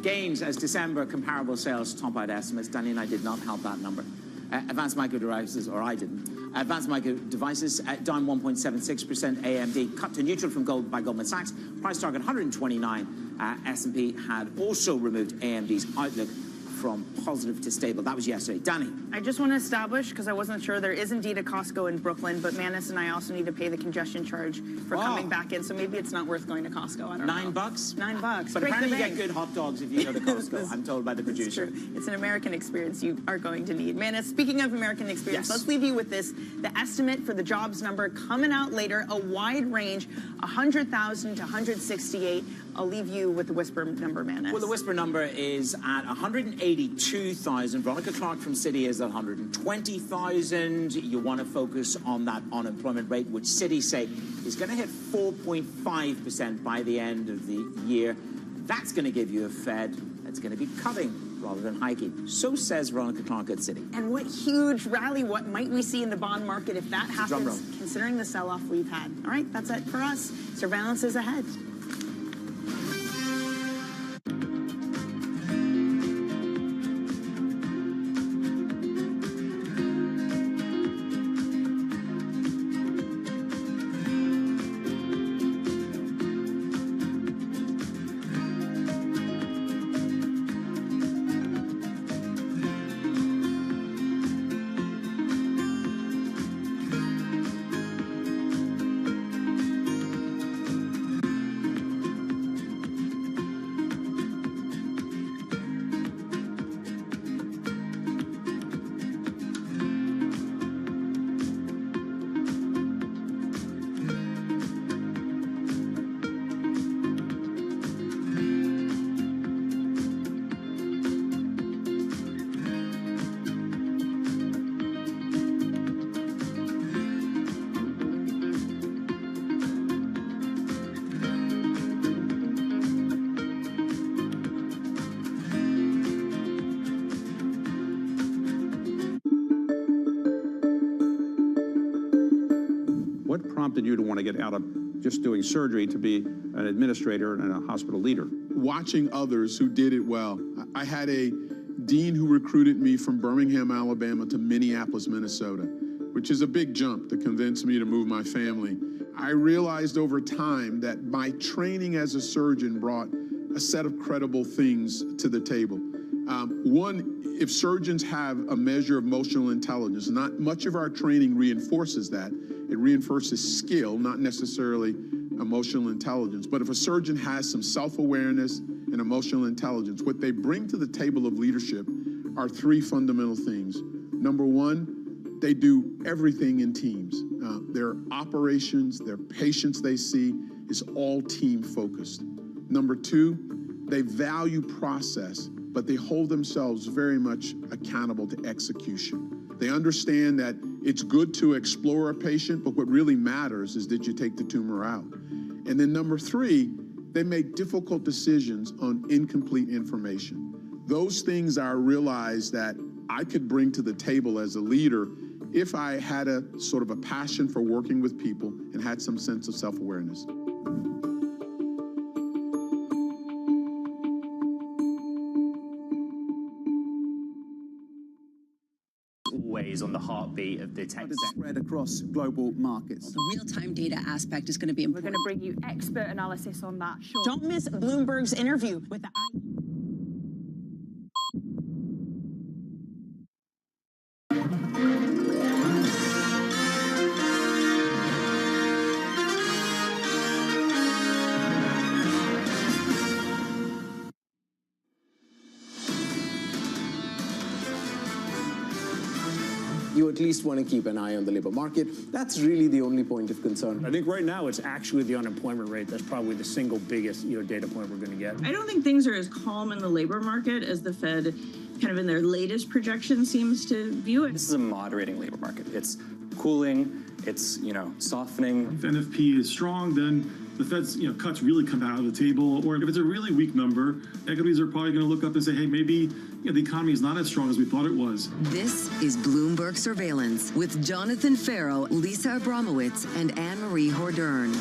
Gains as December comparable sales top out estimates. Danny and I did not help that number. Advanced Micro Devices, or I didn't. Advanced Micro Devices down 1.76%. AMD cut to neutral from by Goldman Sachs. Price target 129. S&P had also removed AMD's outlook from positive to stable. That was yesterday. Danny. I just want to establish, because I wasn't sure, there is indeed a Costco in Brooklyn, but Manis and I also need to pay the congestion charge for coming back in, so maybe it's not worth going to Costco. I don't know. $9? $9. But apparently you get good hot dogs if you go to Costco, I'm told by the producer. It's true. It's an American experience you are going to need. Manis, speaking of American experience, let's leave you with this. The estimate for the jobs number coming out later, a wide range, 100,000 to 168. I'll leave you with the whisper number, Manis. Well, the whisper number is at 182,000. Veronica Clark from Citi is at 120,000. You want to focus on that unemployment rate, which Citi say is going to hit 4.5% by the end of the year. That's going to give you a Fed that's going to be cutting rather than hiking. So says Veronica Clark at Citi. And what huge rally, what might we see in the bond market if that happens, considering the sell-off we've had? All right, that's it for us. Surveillance is ahead. What prompted you to want to get out of just doing surgery to be an administrator and a hospital leader? Watching others who did it well. I had a dean who recruited me from Birmingham, Alabama to Minneapolis, Minnesota. which is a big jump to convince me to move my family. I realized over time that my training as a surgeon brought a set of credible things to the table. One, if surgeons have a measure of emotional intelligence, not much of our training reinforces that. It reinforces skill, not necessarily emotional intelligence. But if a surgeon has some self-awareness and emotional intelligence, what they bring to the table of leadership are three fundamental things. Number one, they do everything in teams. Their operations, their patients they see is all team focused. Number two, they value process, but they hold themselves very much accountable to execution. They understand that it's good to explore a patient, but what really matters is that you take the tumor out. And then number three, they make difficult decisions on incomplete information. Those things I realized that I could bring to the table as a leader if I had a sort of a passion for working with people and had some sense of self-awareness. Always on the heartbeat of the tech sector. Spread across global markets. The real-time data aspect is going to be important. We're going to bring you expert analysis on that. Sure. Don't miss Bloomberg's interview with the You at least want to keep an eye on the labor market. That's really the only point of concern. I think right now it's actually the unemployment rate. That's probably the single biggest data point we're going to get. I don't think things are as calm in the labor market as the Fed kind of in their latest projection seems to view it. This is a moderating labor market. It's cooling, it's softening. If NFP is strong, then the Fed's cuts really come out of the table. Or if it's a really weak number, equities are probably going to look up and say, hey, maybe the economy is not as strong as we thought it was. This is Bloomberg Surveillance with Jonathan Farrow, Lisa Abramowitz, and Anne-Marie Hordern.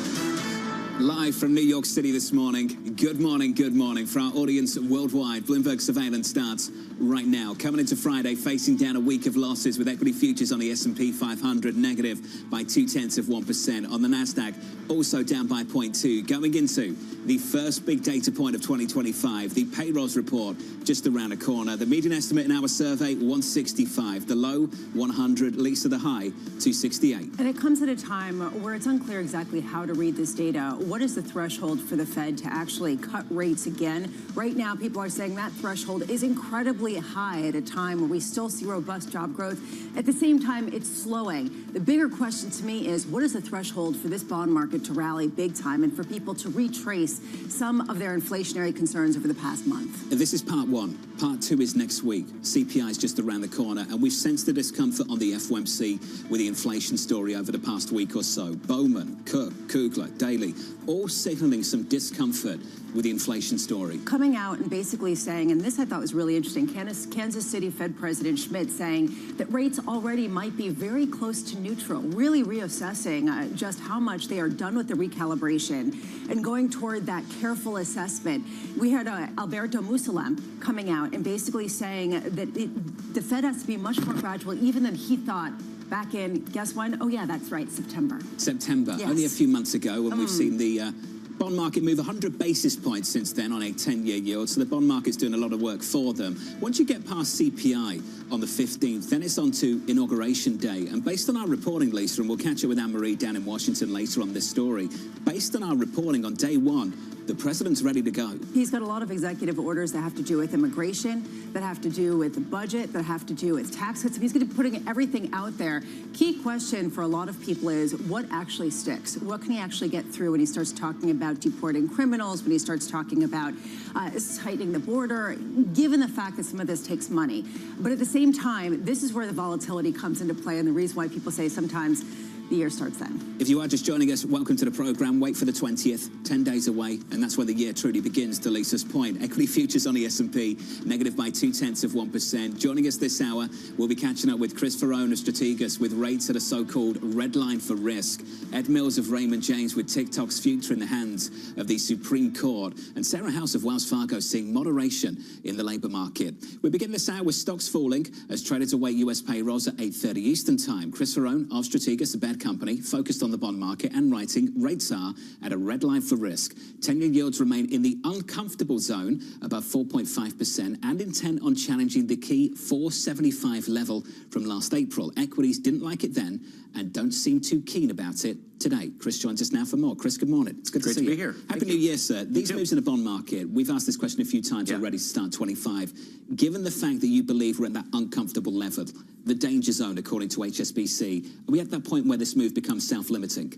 Live from New York City this morning. Good morning, good morning. For our audience worldwide, Bloomberg Surveillance starts right now. Coming into Friday, facing down a week of losses with equity futures on the S&P 500 negative by 0.2%. On the NASDAQ, also down by 0.2. Going into the first big data point of 2025, the payrolls report just around the corner. The median estimate in our survey, 165. The low, 100. Lisa, the high, 268. And it comes at a time where it's unclear exactly how to read this data. What is the threshold for the Fed to actually cut rates again? Right now, people are saying that threshold is incredibly high at a time where we still see robust job growth. At the same time, it's slowing. The bigger question to me is, what is the threshold for this bond market to rally big time and for people to retrace some of their inflationary concerns over the past month? This is part one. Part two is next week. CPI is just around the corner, and we've sensed the discomfort on the FOMC with the inflation story over the past week or so. Bowman, Cook, Kugler, Daly, all signaling some discomfort with the inflation story. Coming out and basically saying, and this I thought was really interesting, Kansas City Fed President Schmidt saying that rates already might be very close to neutral, really reassessing just how much they are done with the recalibration and going toward that careful assessment. We had Alberto Musalem coming out and basically saying that the Fed has to be much more gradual even than he thought back in, guess when? Oh yeah, that's right, September. September, yes. Only a few months ago when we've seen the bond market move 100 basis points since then on a 10-year yield, so the bond market's doing a lot of work for them. Once you get past CPI on the 15th, then it's on to Inauguration Day. And based on our reporting, Lisa, and we'll catch up with Anne-Marie down in Washington later on this story, based on our reporting on day one, the president's ready to go. He's got a lot of executive orders that have to do with immigration, that have to do with the budget, that have to do with tax cuts. He's going to be putting everything out there. Key question for a lot of people is what actually sticks? What can he actually get through when he starts talking about deporting criminals, when he starts talking about tightening the border, given the fact that some of this takes money. But at the same time, this is where the volatility comes into play, and the reason why people say sometimes the year starts then. If you are just joining us, welcome to the program. Wait for the 20th, 10 days away, and that's when the year truly begins, to Lisa's point. Equity futures on the S&P, negative by 0.2%. Joining us this hour, we'll be catching up with Chris Ferrone of Strategas with rates at a so-called red line for risk. Ed Mills of Raymond James with TikTok's future in the hands of the Supreme Court. And Sarah House of Wells Fargo seeing moderation in the labour market. We begin this hour with stocks falling as traders await US payrolls at 8:30 Eastern Time. Chris Ferrone of Strategas, the bed company, focused on the bond market and writing, rates are at a red line for risk. 10-year yields remain in the uncomfortable zone, above 4.5%, and intent on challenging the key 475 level from last April. Equities didn't like it then and don't seem too keen about it today. Chris joins us now for more. Chris, good morning. It's good to see you. Great to be here. Happy New Year, sir. These moves in the bond market, we've asked this question a few times already to start 25. Given the fact that you believe we're at that uncomfortable level, the danger zone, according to HSBC, are we at that point where this move becomes self-limiting?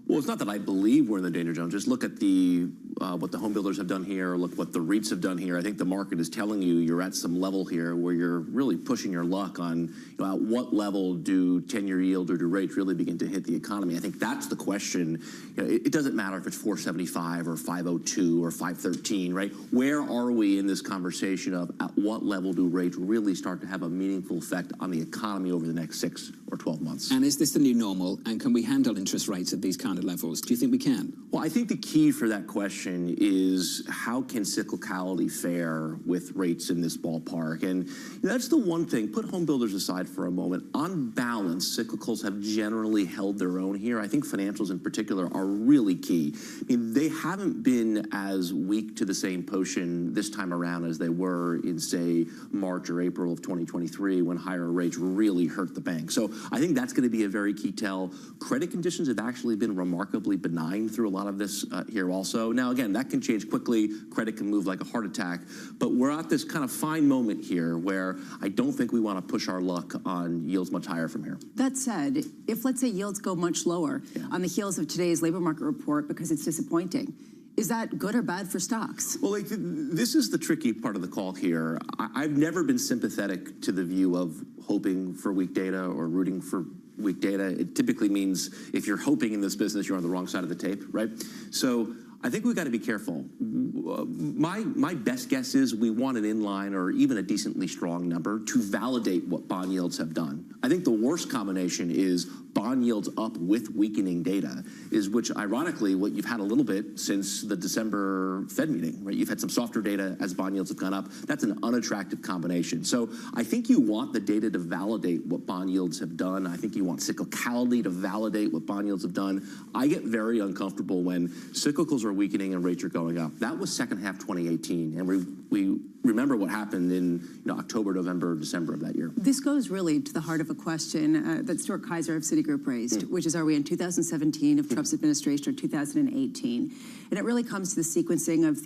Well, it's not that I believe we're in the danger zone. Just look at the what the home builders have done here. Look what the REITs have done here. I think the market is telling you you're at some level here where you're really pushing your luck on at what level do 10-year yield or do rates really begin to hit the economy. I think that's the question. It doesn't matter if it's 475 or 502 or 513, right? Where are we in this conversation of at what level do rates really start to have a meaningful effect on the economy over the next 6 or 12 months? And is this the new normal? And can we handle interest rates at these kind of levels? Do you think we can? Well, I think the key for that question is how can cyclicality fare with rates in this ballpark? And that's the one thing. Put home builders aside for a moment. On balance, cyclicals have generally held their own here. I think financials in particular are really key. I mean, they haven't been as weak to the same potion this time around as they were in, say, March or April of 2023 when higher rates really hurt the bank. So I think that's going to be a very key tell. Credit conditions have actually been remarkably benign through a lot of this here also. Now, again, that can change quickly. Credit can move like a heart attack. But we're at this kind of fine moment here where I don't think we want to push our luck on yields much higher from here. That said, if let's say yields go much lower on the heels of today's labor market report because it's disappointing, is that good or bad for stocks? Well, this is the tricky part of the call here. I've never been sympathetic to the view of hoping for weak data or rooting for weak data. It typically means if you're hoping in this business, you're on the wrong side of the tape, right? So I think we've got to be careful. My best guess is we want an inline or even a decently strong number to validate what bond yields have done. I think the worst combination is bond yields up with weakening data, is which ironically what you've had a little bit since the December Fed meeting, right? You've had some softer data as bond yields have gone up. That's an unattractive combination. So I think you want the data to validate what bond yields have done. I think you want cyclicality to validate what bond yields have done. I get very uncomfortable when cyclicals are weakening and rates are going up. That was second half 2018, and we remember what happened in October, November, December of that year. This goes really to the heart of a question that Stuart Kaiser of Citigroup raised, which is, are we in 2017 of Trump's administration or 2018? And it really comes to the sequencing of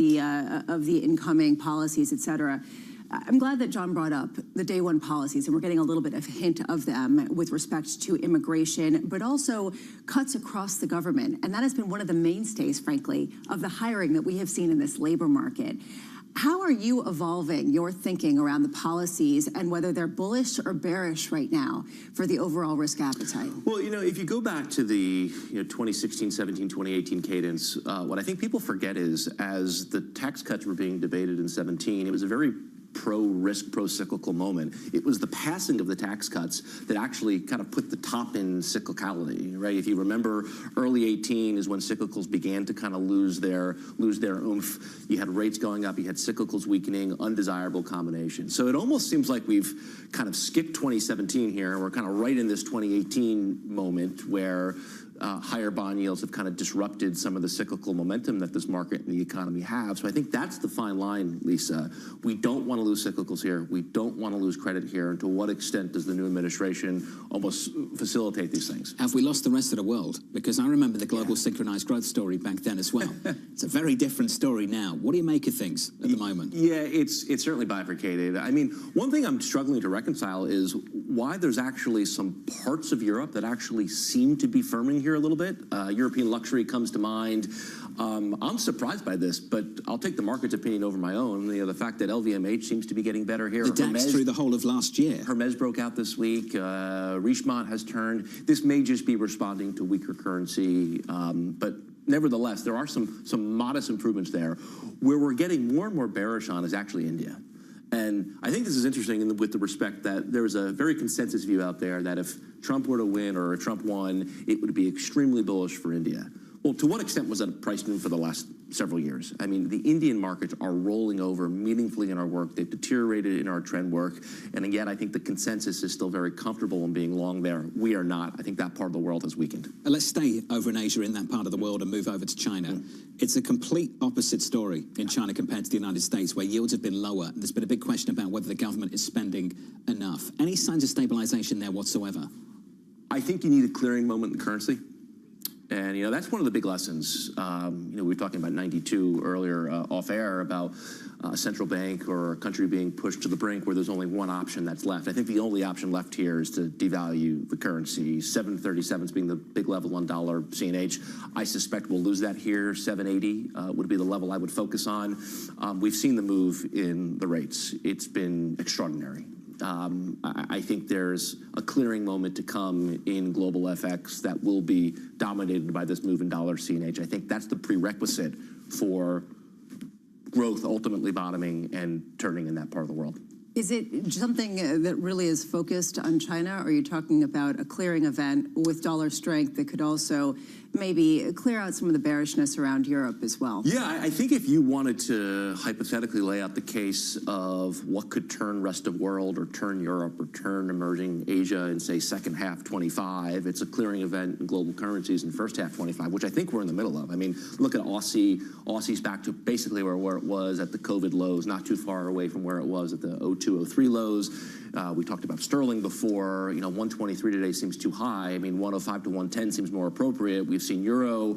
the incoming policies, et cetera. I'm glad that John brought up the day one policies, and we're getting a little bit of hint of them with respect to immigration, but also cuts across the government. And that has been one of the mainstays, frankly, of the hiring that we have seen in this labor market. How are you evolving your thinking around the policies and whether they're bullish or bearish right now for the overall risk appetite? Well, if you go back to the 2016, 17, 2018 cadence, what I think people forget is as the tax cuts were being debated in 17, it was a very pro-risk, pro-cyclical moment. It was the passing of the tax cuts that actually kind of put the top in cyclicality, right? If you remember, early 18 is when cyclicals began to kind of lose their oomph. You had rates going up, you had cyclicals weakening, undesirable combination. So it almost seems like we've kind of skipped 2017 here, and we're kind of right in this 2018 moment where higher bond yields have kind of disrupted some of the cyclical momentum that this market and the economy have. So I think that's the fine line, Lisa. We don't want to lose cyclicals here. We don't want to lose credit here. And to what extent does the new administration almost facilitate these things? Have we lost the rest of the world? Because I remember the global synchronized growth story back then as well. It's a very different story now. What do you make of things at the moment? Yeah, it's certainly bifurcated. I mean, one thing I'm struggling to reconcile is why there's actually some parts of Europe that actually seem to be firming here a little bit. European luxury comes to mind. I'm surprised by this, but I'll take the market's opinion over my own. The fact that LVMH seems to be getting better here. The DAX through the whole of last year. Hermes broke out this week. Richemont has turned. This may just be responding to weaker currency, but nevertheless, there are some modest improvements there. Where we're getting more and more bearish on is actually India. And I think this is interesting with the respect that there's a very consensus view out there that if Trump were to win or Trump won, it would be extremely bullish for India. Well, to what extent was that a price move for the last several years? I mean, the Indian markets are rolling over meaningfully in our work. They've deteriorated in our trend work. And again, I think the consensus is still very comfortable in being long there. We are not. I think that part of the world has weakened. Let's stay over in Asia in that part of the world and move over to China. It's a complete opposite story in China compared to the United States, where yields have been lower. There's been a big question about whether the government is spending enough. Any signs of stabilization there whatsoever? I think you need a clearing moment in currency. And, that's one of the big lessons. We were talking about 92 earlier off air about a central bank or a country being pushed to the brink where there's only one option that's left. I think the only option left here is to devalue the currency. 737s being the big level on dollar CNH. I suspect we'll lose that here. 780 would be the level I would focus on. We've seen the move in the rates. It's been extraordinary. I think there's a clearing moment to come in global FX that will be dominated by this move in dollar CNH. I think that's the prerequisite for growth ultimately bottoming and turning in that part of the world. Is it something that really is focused on China, or are you talking about a clearing event with dollar strength that could also maybe clear out some of the bearishness around Europe as well? Yeah, I think if you wanted to hypothetically lay out the case of what could turn rest of world or turn Europe or turn emerging Asia in, say, second half 25, it's a clearing event in global currencies in first half 25, which I think we're in the middle of. I mean, look at Aussie. Aussie's back to basically where it was at the COVID lows, not too far away from where it was at the 02, 03 lows. We talked about sterling before. 123 today seems too high. I mean, 105 to 110 seems more appropriate. We've seen euro.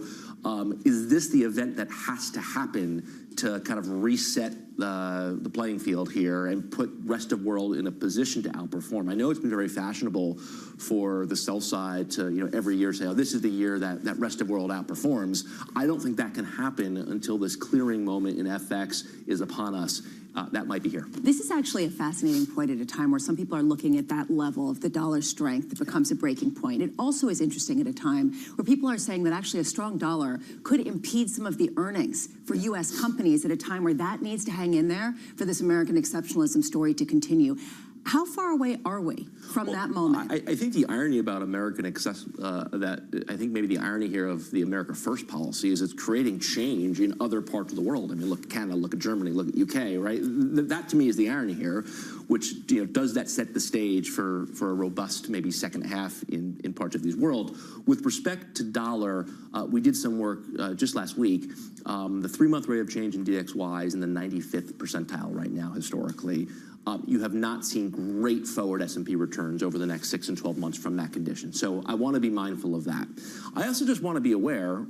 Is this the event that has to happen to kind of reset the playing field here and put rest of world in a position to outperform? I know it's been very fashionable for the sell side to every year say, oh, this is the year that rest of world outperforms. I don't think that can happen until this clearing moment in FX is upon us. That might be here. This is actually a fascinating point at a time where some people are looking at that level of the dollar strength that becomes a breaking point. It also is interesting at a time where people are saying that actually a strong dollar could impede some of the earnings for U.S. companies at a time where that needs to hang in there for this American exceptionalism story to continue. How far away are we from that moment? I think the irony about American I think maybe the irony here of the America First policy is it's creating change in other parts of the world. I mean, look at Canada, look at Germany, look at UK, right? That to me is the irony here, which does that set the stage for a robust maybe second half in parts of these world. With respect to dollar, we did some work just last week. The 3-month rate of change in DXY is in the 95th percentile right now historically. You have not seen great forward S&P returns over the next 6 and 12 months from that condition. So I want to be mindful of that. I also just want to be aware,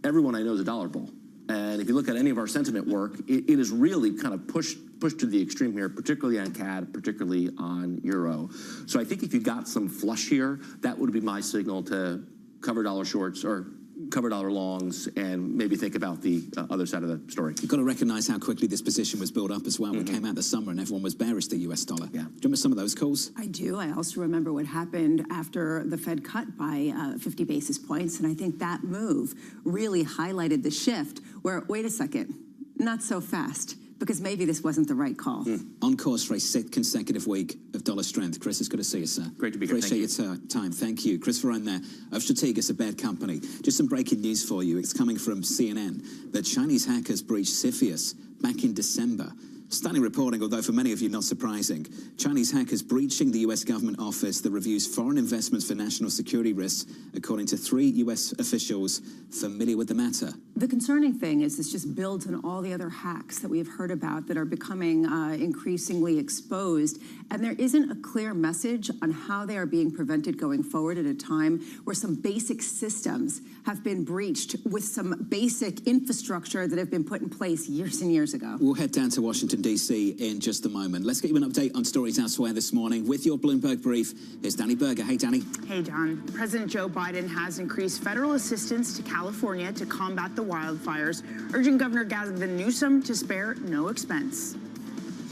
everyone I know is a dollar bull. And if you look at any of our sentiment work, it is really kind of pushed to the extreme here, particularly on CAD, particularly on Euro. So I think if you got some flush here, that would be my signal to cover dollar shorts or cover dollar longs and maybe think about the other side of the story. You've got to recognize how quickly this position was built up as well. We came out the summer and everyone was bearish the US dollar. Yeah. Do you remember some of those calls? I do. I also remember what happened after the Fed cut by 50 basis points. And I think that move really highlighted the shift where, wait a second, not so fast. Because maybe this wasn't the right call. On course for a 6th consecutive week of dollar strength. Chris, it's good to see you, sir. Great to be here. Appreciate your time. Thank you. Chris Varone there of Strategas, a bad company. Just some breaking news for you. It's coming from CNN. The Chinese hackers breached CFIUS back in December. Stunning reporting, although for many of you not surprising. Chinese hackers breaching the U.S. government office that reviews foreign investments for national security risks, according to 3 U.S. officials familiar with the matter. The concerning thing is this just builds on all the other hacks that we have heard about that are becoming increasingly exposed. And there isn't a clear message on how they are being prevented going forward at a time where some basic systems have been breached with some basic infrastructure that have been put in place years and years ago. We'll head down to Washington, D.C. in just a moment. Let's get you an update on stories elsewhere this morning with your Bloomberg Brief. Here's Danny Berger. Hey, Danny. Hey, John. President Joe Biden has increased federal assistance to California to combat the wildfires, urging Governor Gavin Newsom to spare no expense.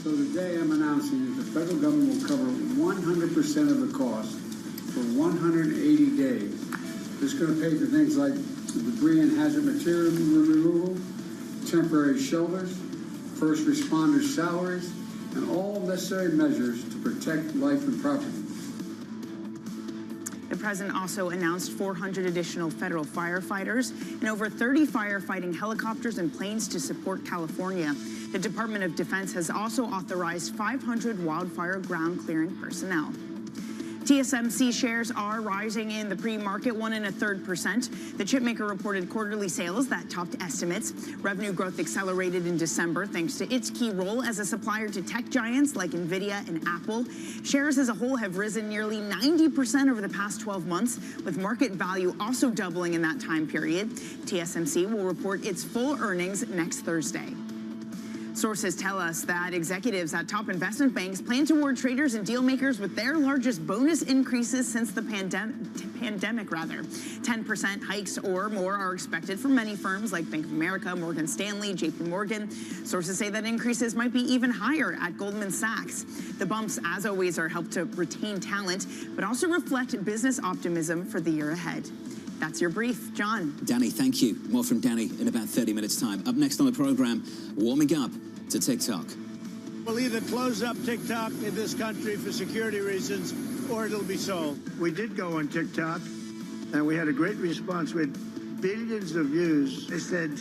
So today I'm announcing that the federal government will cover 100% of the cost for 180 days. This is going to pay for things like debris and hazard material removal, temporary shelters, first responders' salaries, and all necessary measures to protect life and property. The president also announced 400 additional federal firefighters and over 30 firefighting helicopters and planes to support California. The Department of Defense has also authorized 500 wildfire ground clearing personnel. TSMC shares are rising in the pre-market 1 1/3%. The chipmaker reported quarterly sales that topped estimates. Revenue growth accelerated in December thanks to its key role as a supplier to tech giants like Nvidia and Apple. Shares as a whole have risen nearly 90% over the past 12 months, with market value also doubling in that time period. TSMC will report its full earnings next Thursday. Sources tell us that executives at top investment banks plan to reward traders and deal makers with their largest bonus increases since the pandemic. 10% hikes or more are expected from many firms like Bank of America, Morgan Stanley, JP Morgan. Sources say that increases might be even higher at Goldman Sachs. The bumps, as always, are helped to retain talent, but also reflect business optimism for the year ahead. That's your brief, John. Danny, thank you. More from Danny in about 30 minutes' time. Up next on the program, warming up to TikTok. We'll either close up TikTok in this country for security reasons, or it'll be sold. We did go on TikTok, and we had a great response with billions of views. They said,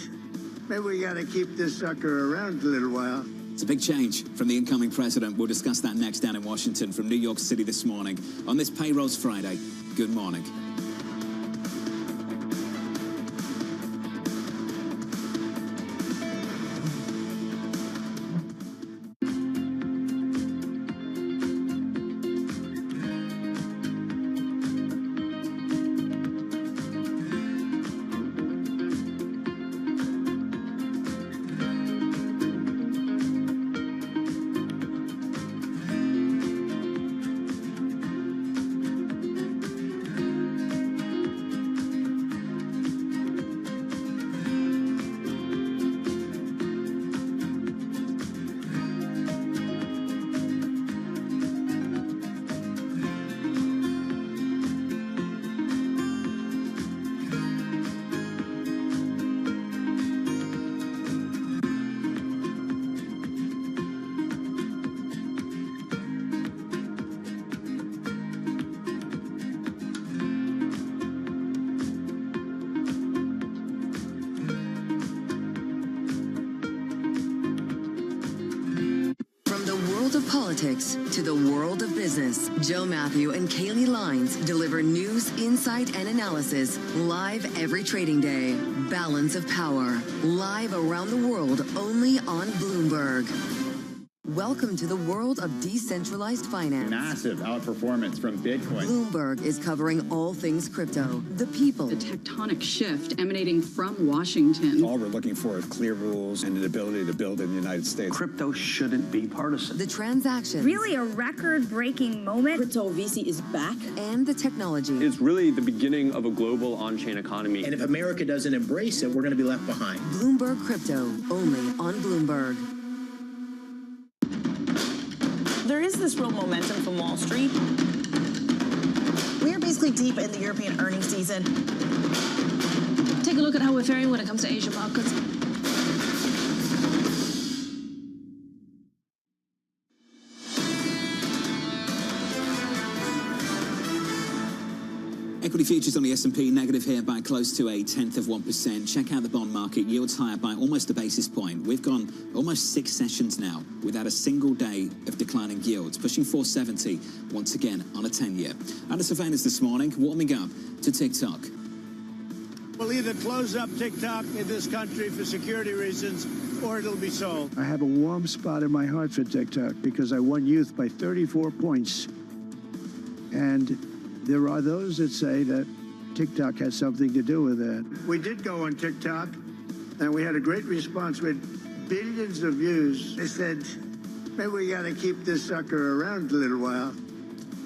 maybe we got to keep this sucker around a little while. It's a big change from the incoming president. We'll discuss that next down in Washington from New York City this morning on this Payrolls Friday. Good morning. Politics to the world of business. Joe Matthew and Kaylee Lines deliver news, insight, and analysis live every trading day. Balance of Power, live around the world only on Bloomberg. Welcome to the world of decentralized finance. Massive outperformance from Bitcoin. Bloomberg is covering all things crypto, the people. The tectonic shift emanating from Washington. All we're looking for is clear rules and an ability to build in the United States. Crypto shouldn't be partisan. The transactions. Really a record-breaking moment. Crypto VC is back. And the technology. It's really the beginning of a global on-chain economy. And if America doesn't embrace it, we're going to be left behind. Bloomberg Crypto, only on Bloomberg. There is this real momentum from Wall Street. We are basically deep in the European earnings season. Take a look at how we're faring when it comes to Asian markets. Equity futures on the S&P negative here by close to 0.1%. Check out the bond market. Yields higher by almost a basis point. We've gone almost 6 sessions now without a single day of declining yields, pushing 470 once again on a 10-year. Under surveillance this morning, warming up to TikTok. We'll either close up TikTok in this country for security reasons, or it'll be sold. I have a warm spot in my heart for TikTok because I won youth by 34 points. And there are those that say that TikTok has something to do with that. We did go on TikTok, and we had a great response with billions of views. They said, maybe we got to keep this sucker around a little while.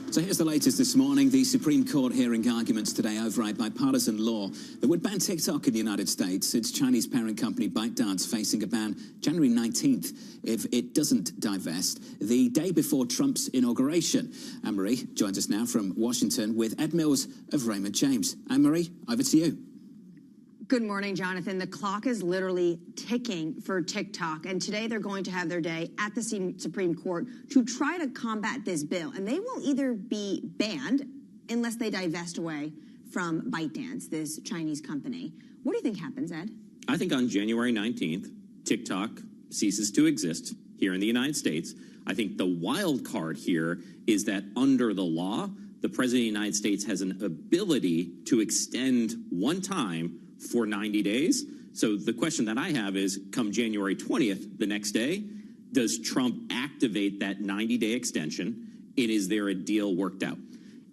So here's the latest this morning. The Supreme Court hearing arguments today over a bipartisan law that would ban TikTok in the United States. Its Chinese parent company ByteDance facing a ban January 19th if it doesn't divest, the day before Trump's inauguration. Anne-Marie joins us now from Washington with Ed Mills of Raymond James. Anne-Marie, over to you. Good morning, Jonathan. The clock is literally ticking for TikTok, and today they're going to have their day at the Supreme Court to try to combat this bill. And they will either be banned unless they divest away from ByteDance, this Chinese company. What do you think happens, Ed? I think on January 19th, TikTok ceases to exist here in the United States. I think the wild card here is that under the law, the President of the United States has an ability to extend one time for 90 days. So the question that I have is, come January 20th, the next day, does Trump activate that 90-day extension, and is there a deal worked out?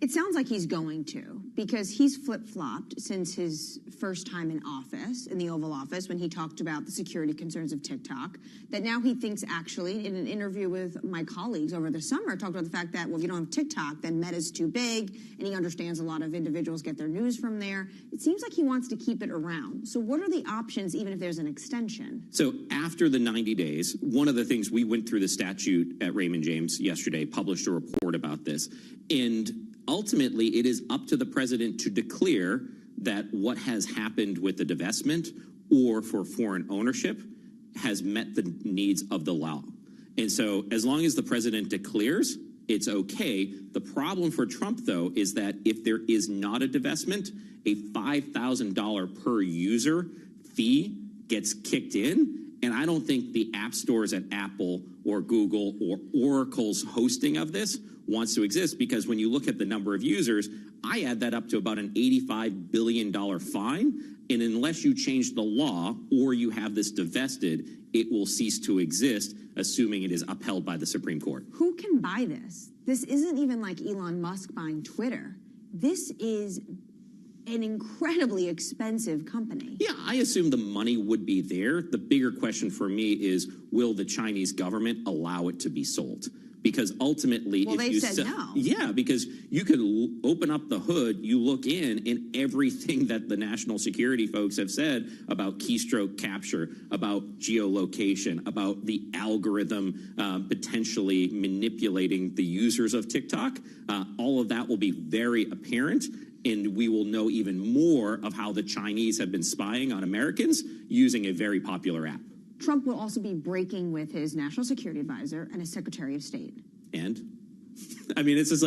It sounds like he's going to, because he's flip-flopped since his first time in office, in the Oval Office, when he talked about the security concerns of TikTok, that now he thinks actually, in an interview with my colleagues over the summer, talked about the fact that, well, if you don't have TikTok, then Meta's too big, and he understands a lot of individuals get their news from there. It seems like he wants to keep it around. So what are the options, even if there's an extension? So after the 90 days, one of the things we went through the statute at Raymond James yesterday, published a report about this, and ultimately, it is up to the president to declare that what has happened with the divestment or for foreign ownership has met the needs of the law. And so as long as the president declares, it's okay. The problem for Trump, though, is that if there is not a divestment, a $5,000 per user fee gets kicked in. And I don't think the app stores at Apple or Google or Oracle's hosting of this wants to exist, because when you look at the number of users, I add that up to about an $85 billion fine. And unless you change the law or you have this divested, it will cease to exist, assuming it is upheld by the Supreme Court. Who can buy this? This isn't even like Elon Musk buying Twitter. This is an incredibly expensive company. Yeah, I assume the money would be there. The bigger question for me is, will the Chinese government allow it to be sold? Because ultimately, well, if they you said no. Yeah, because you could open up the hood, you look in, and everything that the national security folks have said about keystroke capture, about geolocation, about the algorithm potentially manipulating the users of TikTok, all of that will be very apparent. And we will know even more of how the Chinese have been spying on Americans using a very popular app. Trump will also be breaking with his national security advisor and his secretary of state. And? I mean, it's just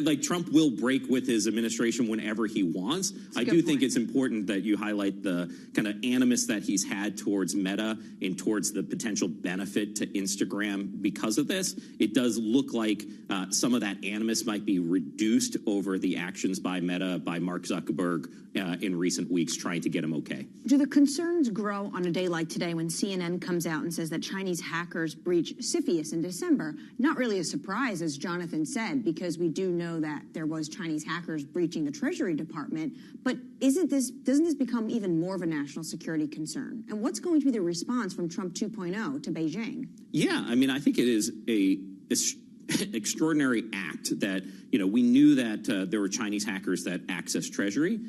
like Trump will break with his administration whenever he wants. I do think it's important that you highlight the kind of animus that he's had towards Meta and towards the potential benefit to Instagram because of this. It does look like some of that animus might be reduced over the actions by Meta, by Mark Zuckerberg in recent weeks, trying to get him okay. Do the concerns grow on a day like today when CNN comes out and says that Chinese hackers breached CFIUS in December? Not really a surprise, as Jonathan said, because we do know that there was Chinese hackers breaching the Treasury Department. But doesn't this become even more of a national security concern? And what's going to be the response from Trump 2.0 to Beijing? Yeah, I mean, I think it is extraordinary act that, we knew that there were Chinese hackers that accessed Treasury.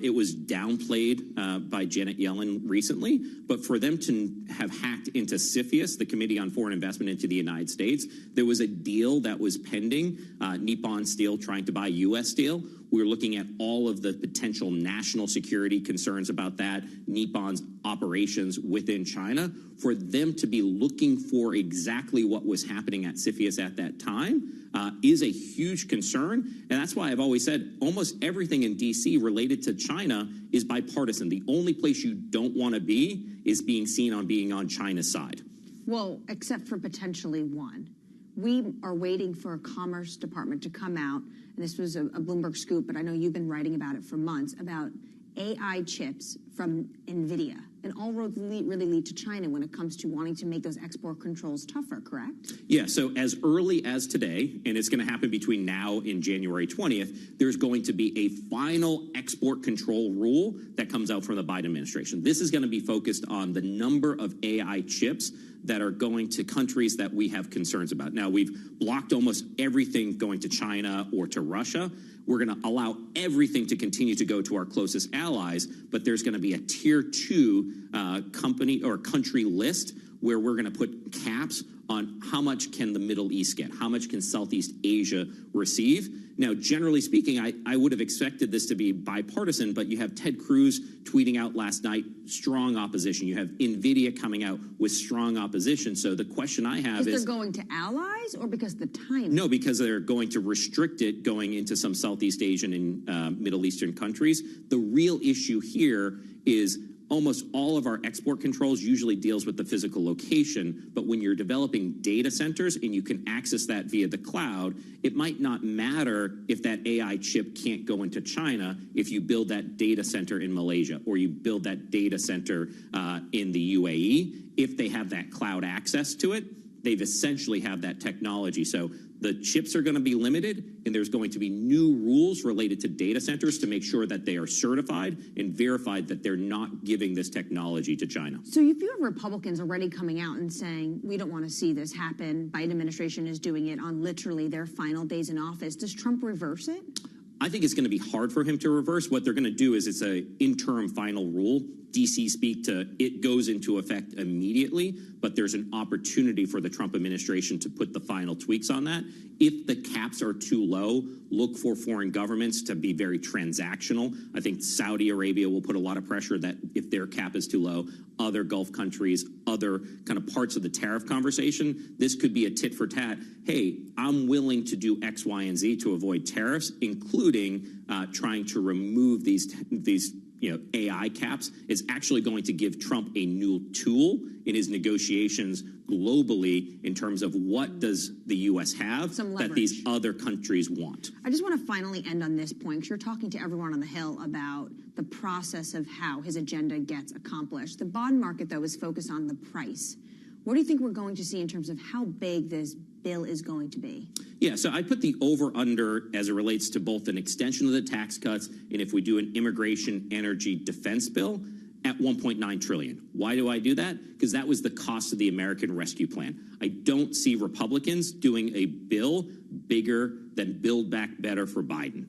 It was downplayed by Janet Yellen recently, but for them to have hacked into CFIUS, the Committee on Foreign Investment into the United States, there was a deal that was pending, Nippon Steel trying to buy U.S. Steel. We were looking at all of the potential national security concerns about that, Nippon's operations within China. For them to be looking for exactly what was happening at CFIUS at that time is a huge concern. And that's why I've always said almost everything in D.C. related to China is bipartisan. The only place you don't want to be is being seen on being on China's side. Well, except for potentially one. We are waiting for a Commerce Department to come out, and this was a Bloomberg scoop, but I know you've been writing about it for months, about AI chips from NVIDIA And all roads really lead to China when it comes to wanting to make those export controls tougher, correct? Yeah, so as early as today, and it's going to happen between now and January 20th, there's going to be a final export control rule that comes out from the Biden administration. This is going to be focused on the number of AI chips that are going to countries that we have concerns about. Now, we've blocked almost everything going to China or to Russia. We're going to allow everything to continue to go to our closest allies, but there's going to be a tier 2 company or country list where we're going to put caps on how much can the Middle East get, how much can Southeast Asia receive. Now, generally speaking, I would have expected this to be bipartisan, but you have Ted Cruz tweeting out last night, strong opposition. You have NVIDIA coming out with strong opposition. So the question I have is... Because they're going to allies or because the time? No, because they're going to restrict it going into some Southeast Asian and Middle Eastern countries. The real issue here is almost all of our export controls usually deals with the physical location, but when you're developing data centers and you can access that via the cloud, it might not matter if that AI chip can't go into China if you build that data center in Malaysia or you build that data center in the UAE. If they have that cloud access to it, they've essentially have that technology. So the chips are going to be limited, and there's going to be new rules related to data centers to make sure that they are certified and verified that they're not giving this technology to China. So if you have Republicans already coming out and saying, we don't want to see this happen, Biden administration is doing it on literally their final days in office, does Trump reverse it? I think it's going to be hard for him to reverse. What they're going to do is it's an interim final rule. DC speak to it goes into effect immediately, but there's an opportunity for the Trump administration to put the final tweaks on that. If the caps are too low, look for foreign governments to be very transactional. I think Saudi Arabia will put a lot of pressure that if their cap is too low, other Gulf countries, other kind of parts of the tariff conversation, this could be a tit for tat. Hey, I'm willing to do X, Y, and Z to avoid tariffs, including trying to remove these AI caps. Is actually going to give Trump a new tool in his negotiations globally in terms of what does the U.S. have that these other countries want. I just want to finally end on this point, because you're talking to everyone on the Hill about the process of how his agenda gets accomplished. The bond market, though, is focused on the price. What do you think we're going to see in terms of how big this bill is going to be? Yeah, so I put the over-under as it relates to both an extension of the tax cuts and if we do an immigration, energy, defense bill at $1.9 trillion. Why do I do that? Because that was the cost of the American Rescue Plan. I don't see Republicans doing a bill bigger than Build Back Better for Biden.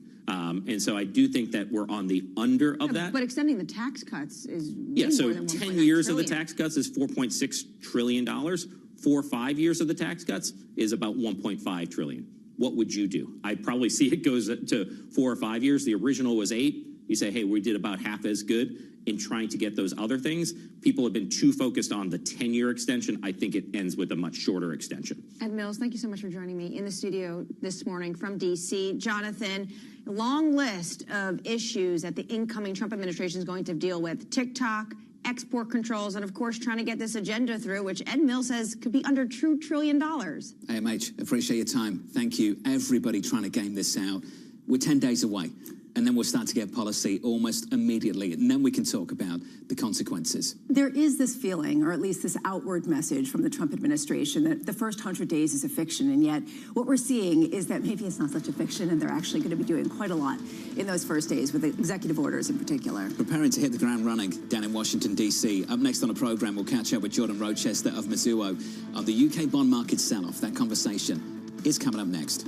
And so I do think that we're on the under of that. But extending the tax cuts is so more than 10 years trillion. of the tax cuts is $4.6 trillion. 4 or 5 years of the tax cuts is about $1.5 trillion. What would you do? I'd probably see it goes to 4 or 5 years. The original was 8. You say, hey, we did about half as good in trying to get those other things. People have been too focused on the 10-year extension. I think it ends with a much shorter extension. Ed Mills, thank you so much for joining me in the studio this morning from D.C. Jonathan, a long list of issues that the incoming Trump administration is going to deal with: TikTok, export controls, and of course trying to get this agenda through, which Ed Mills says could be under $2 trillion. AMH, appreciate your time. Thank you. Everybody trying to game this out. We're 10 days away, and then we'll start to get policy almost immediately, and then we can talk about the consequences. There is this feeling, or at least this outward message from the Trump administration, that the first 100 days is a fiction, and yet what we're seeing is that maybe it's not such a fiction, and they're actually going to be doing quite a lot in those first days, with the executive orders in particular. Preparing to hit the ground running down in Washington, D.C. Up next on the program, we'll catch up with Jordan Rochester of Mizuho on the UK bond market sell-off. That conversation is coming up next.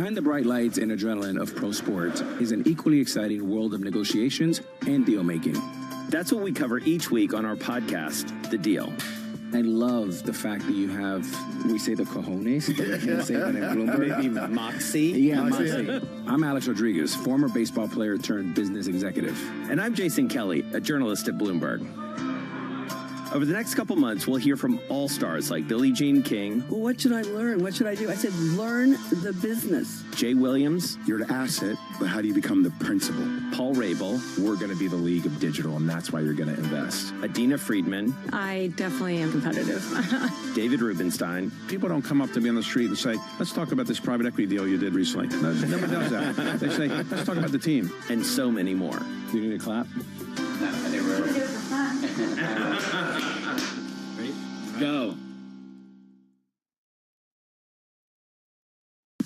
Behind the bright lights and adrenaline of pro sports is an equally exciting world of negotiations and deal making. That's what we cover each week on our podcast, The Deal. I love the fact that you have, we say the cojones, can't say that in Bloomberg. Maybe moxie? Yeah, moxie. I'm Alex Rodriguez, former baseball player turned business executive. And I'm Jason Kelly, a journalist at Bloomberg. Over the next couple months, we'll hear from all-stars like Billie Jean King. Well, what should I learn? What should I do? I said, learn the business. Jay Williams. You're the asset, but how do you become the principal? Paul Rabel. We're going to be the league of digital, and that's why you're going to invest. Adina Friedman. I definitely am competitive. David Rubenstein. People don't come up to me on the street and say, let's talk about this private equity deal you did recently. No, nobody does that. They say, let's talk about the team. And so many more. You need a clap? Go.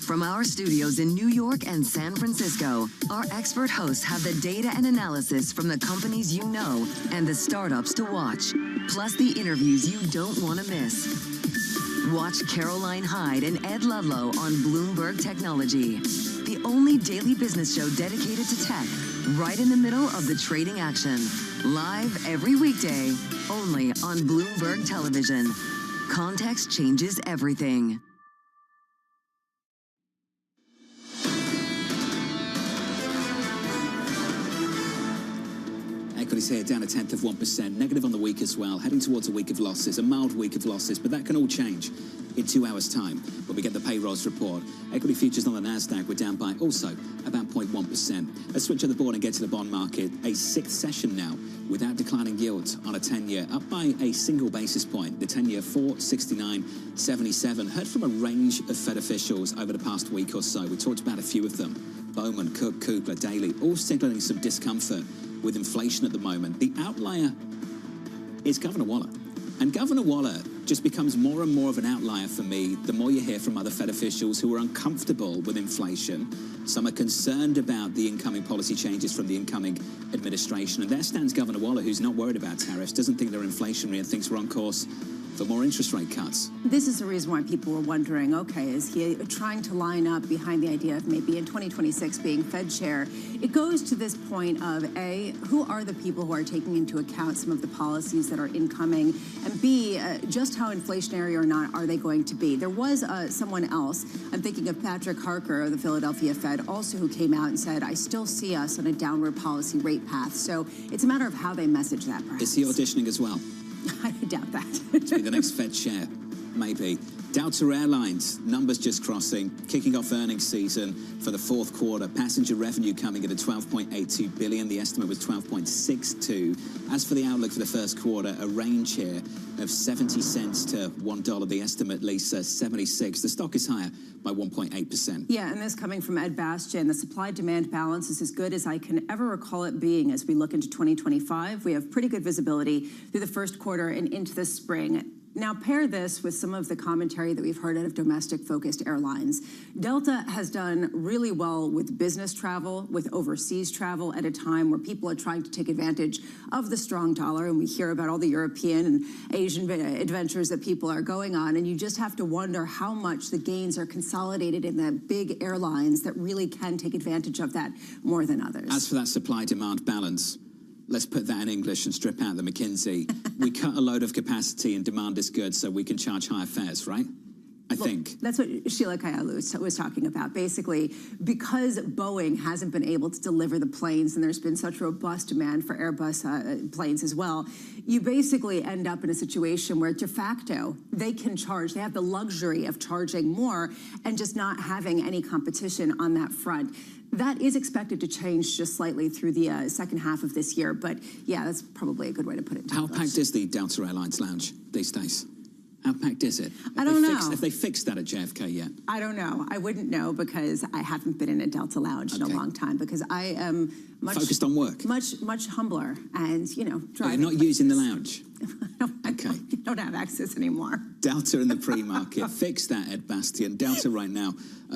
From our studios in New York and San Francisco, our expert hosts have the data and analysis from the companies you know and the startups to watch, plus the interviews you don't want to miss. Watch Caroline Hyde and Ed Ludlow on Bloomberg Technology, the only daily business show dedicated to tech, right in the middle of the trading action. Live every weekday, only on Bloomberg Television. Context changes everything. Equities here down 0.1%, negative on the week as well, heading towards a week of losses, a mild week of losses, but that can all change in 2 hours' time when we get the payrolls report. Equity futures on the Nasdaq were down by also about 0.1%. Let's switch to the board and get to the bond market. A sixth session now without declining yields on a 10-year, up by a single basis point. The 10-year 4.6977. Heard from a range of Fed officials over the past week or so. We talked about a few of them. Bowman, Cook, Kugler, Daly, all signaling some discomfort with inflation at the moment. The outlier is Governor Waller. And Governor Waller just becomes more and more of an outlier for me the more you hear from other Fed officials who are uncomfortable with inflation. Some are concerned about the incoming policy changes from the incoming administration. And there stands Governor Waller, who's not worried about tariffs, doesn't think they're inflationary, and thinks we're on course for more interest rate cuts. This is the reason why people were wondering, okay, is he trying to line up behind the idea of maybe in 2026 being Fed chair? It goes to this point of A, who are the people who are taking into account some of the policies that are incoming, and B, just how inflationary or not are they going to be? There was someone else, I'm thinking of Patrick Harker of the Philadelphia Fed, also who came out and said, I still see us on a downward policy rate path. So it's a matter of how they message that, perhaps. Is he auditioning as well? I doubt that. To be the next Fed chair, maybe. Delta Airlines, numbers just crossing, kicking off earnings season for the fourth quarter. Passenger revenue coming at a $12.82 billion. The estimate was $12.62. As for the outlook for the first quarter, a range here of 70 cents to $1. The estimate, Lisa, 76. The stock is higher by 1.8%. Yeah, and this coming from Ed Bastian. The supply-demand balance is as good as I can ever recall it being as we look into 2025. We have pretty good visibility through the first quarter and into the spring. Now, pair this with some of the commentary that we've heard out of domestic-focused airlines. Delta has done really well with business travel, with overseas travel at a time where people are trying to take advantage of the strong dollar, and we hear about all the European and Asian adventures that people are going on, and you just have to wonder how much the gains are consolidated in the big airlines that really can take advantage of that more than others. As for that supply-demand balance, let's put that in English and strip out the McKinsey. We cut a load of capacity and demand is good so we can charge higher fares, right? I think. That's what Sheila Kayalu was talking about. Basically, because Boeing hasn't been able to deliver the planes and there's been such robust demand for Airbus planes as well, you basically end up in a situation where de facto they can charge, they have the luxury of charging more and just not having any competition on that front. That is expected to change just slightly through the second half of this year. But yeah, that's probably a good way to put it. How packed is the Delta Airlines lounge these days? How packed is it? I don't know. Have they fixed that at JFK yet? I don't know. I wouldn't know because I haven't been in a Delta lounge in a long time because I am Focused on work. Much humbler, and You're not using the lounge. Okay. You don't have access anymore. Delta in the pre-market. Fix that, Ed Bastian. Delta right now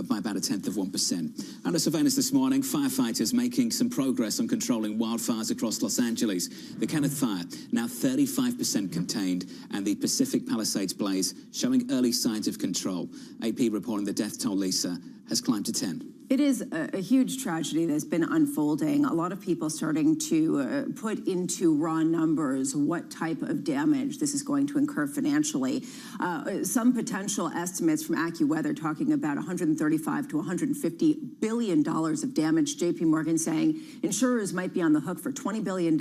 by about 0.1%. Under surveillance this morning, firefighters making some progress on controlling wildfires across Los Angeles. The Kenneth Fire now 35% contained, and the Pacific Palisades blaze showing early signs of control. AP reporting the death toll, Lisa, has climbed to 10. It is a huge tragedy that's been unfolding. A lot of people starting to put into raw numbers what type of damage this is going to incur financially. Some potential estimates from AccuWeather talking about $135 to $150 billion of damage. JP Morgan saying insurers might be on the hook for $20 billion.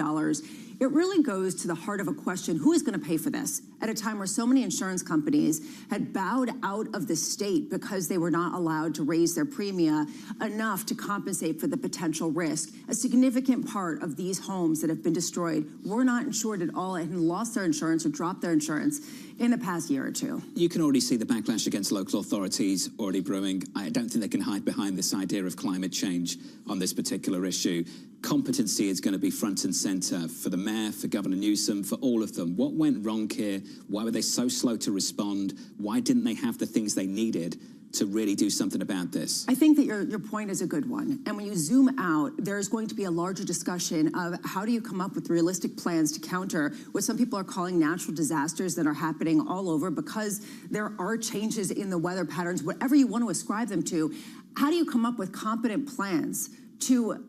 It really goes to the heart of a question: who is going to pay for this at a time where so many insurance companies had bowed out of the state because they were not allowed to raise their premia enough to compensate for the potential risk? A significant part of these homes that have been destroyed were not insured at all and lost their insurance or dropped their insurance in the past year or two. You can already see the backlash against local authorities already brewing. I don't think they can hide behind this idea of climate change on this particular issue. Competency is going to be front and center for the mayor, for Governor Newsom, for all of them. What went wrong here? Why were they so slow to respond? Why didn't they have the things they needed to really do something about this? I think that your point is a good one. And when you zoom out, there's going to be a larger discussion of how do you come up with realistic plans to counter what some people are calling natural disasters that are happening all over because there are changes in the weather patterns, whatever you want to ascribe them to. How do you come up with competent plans to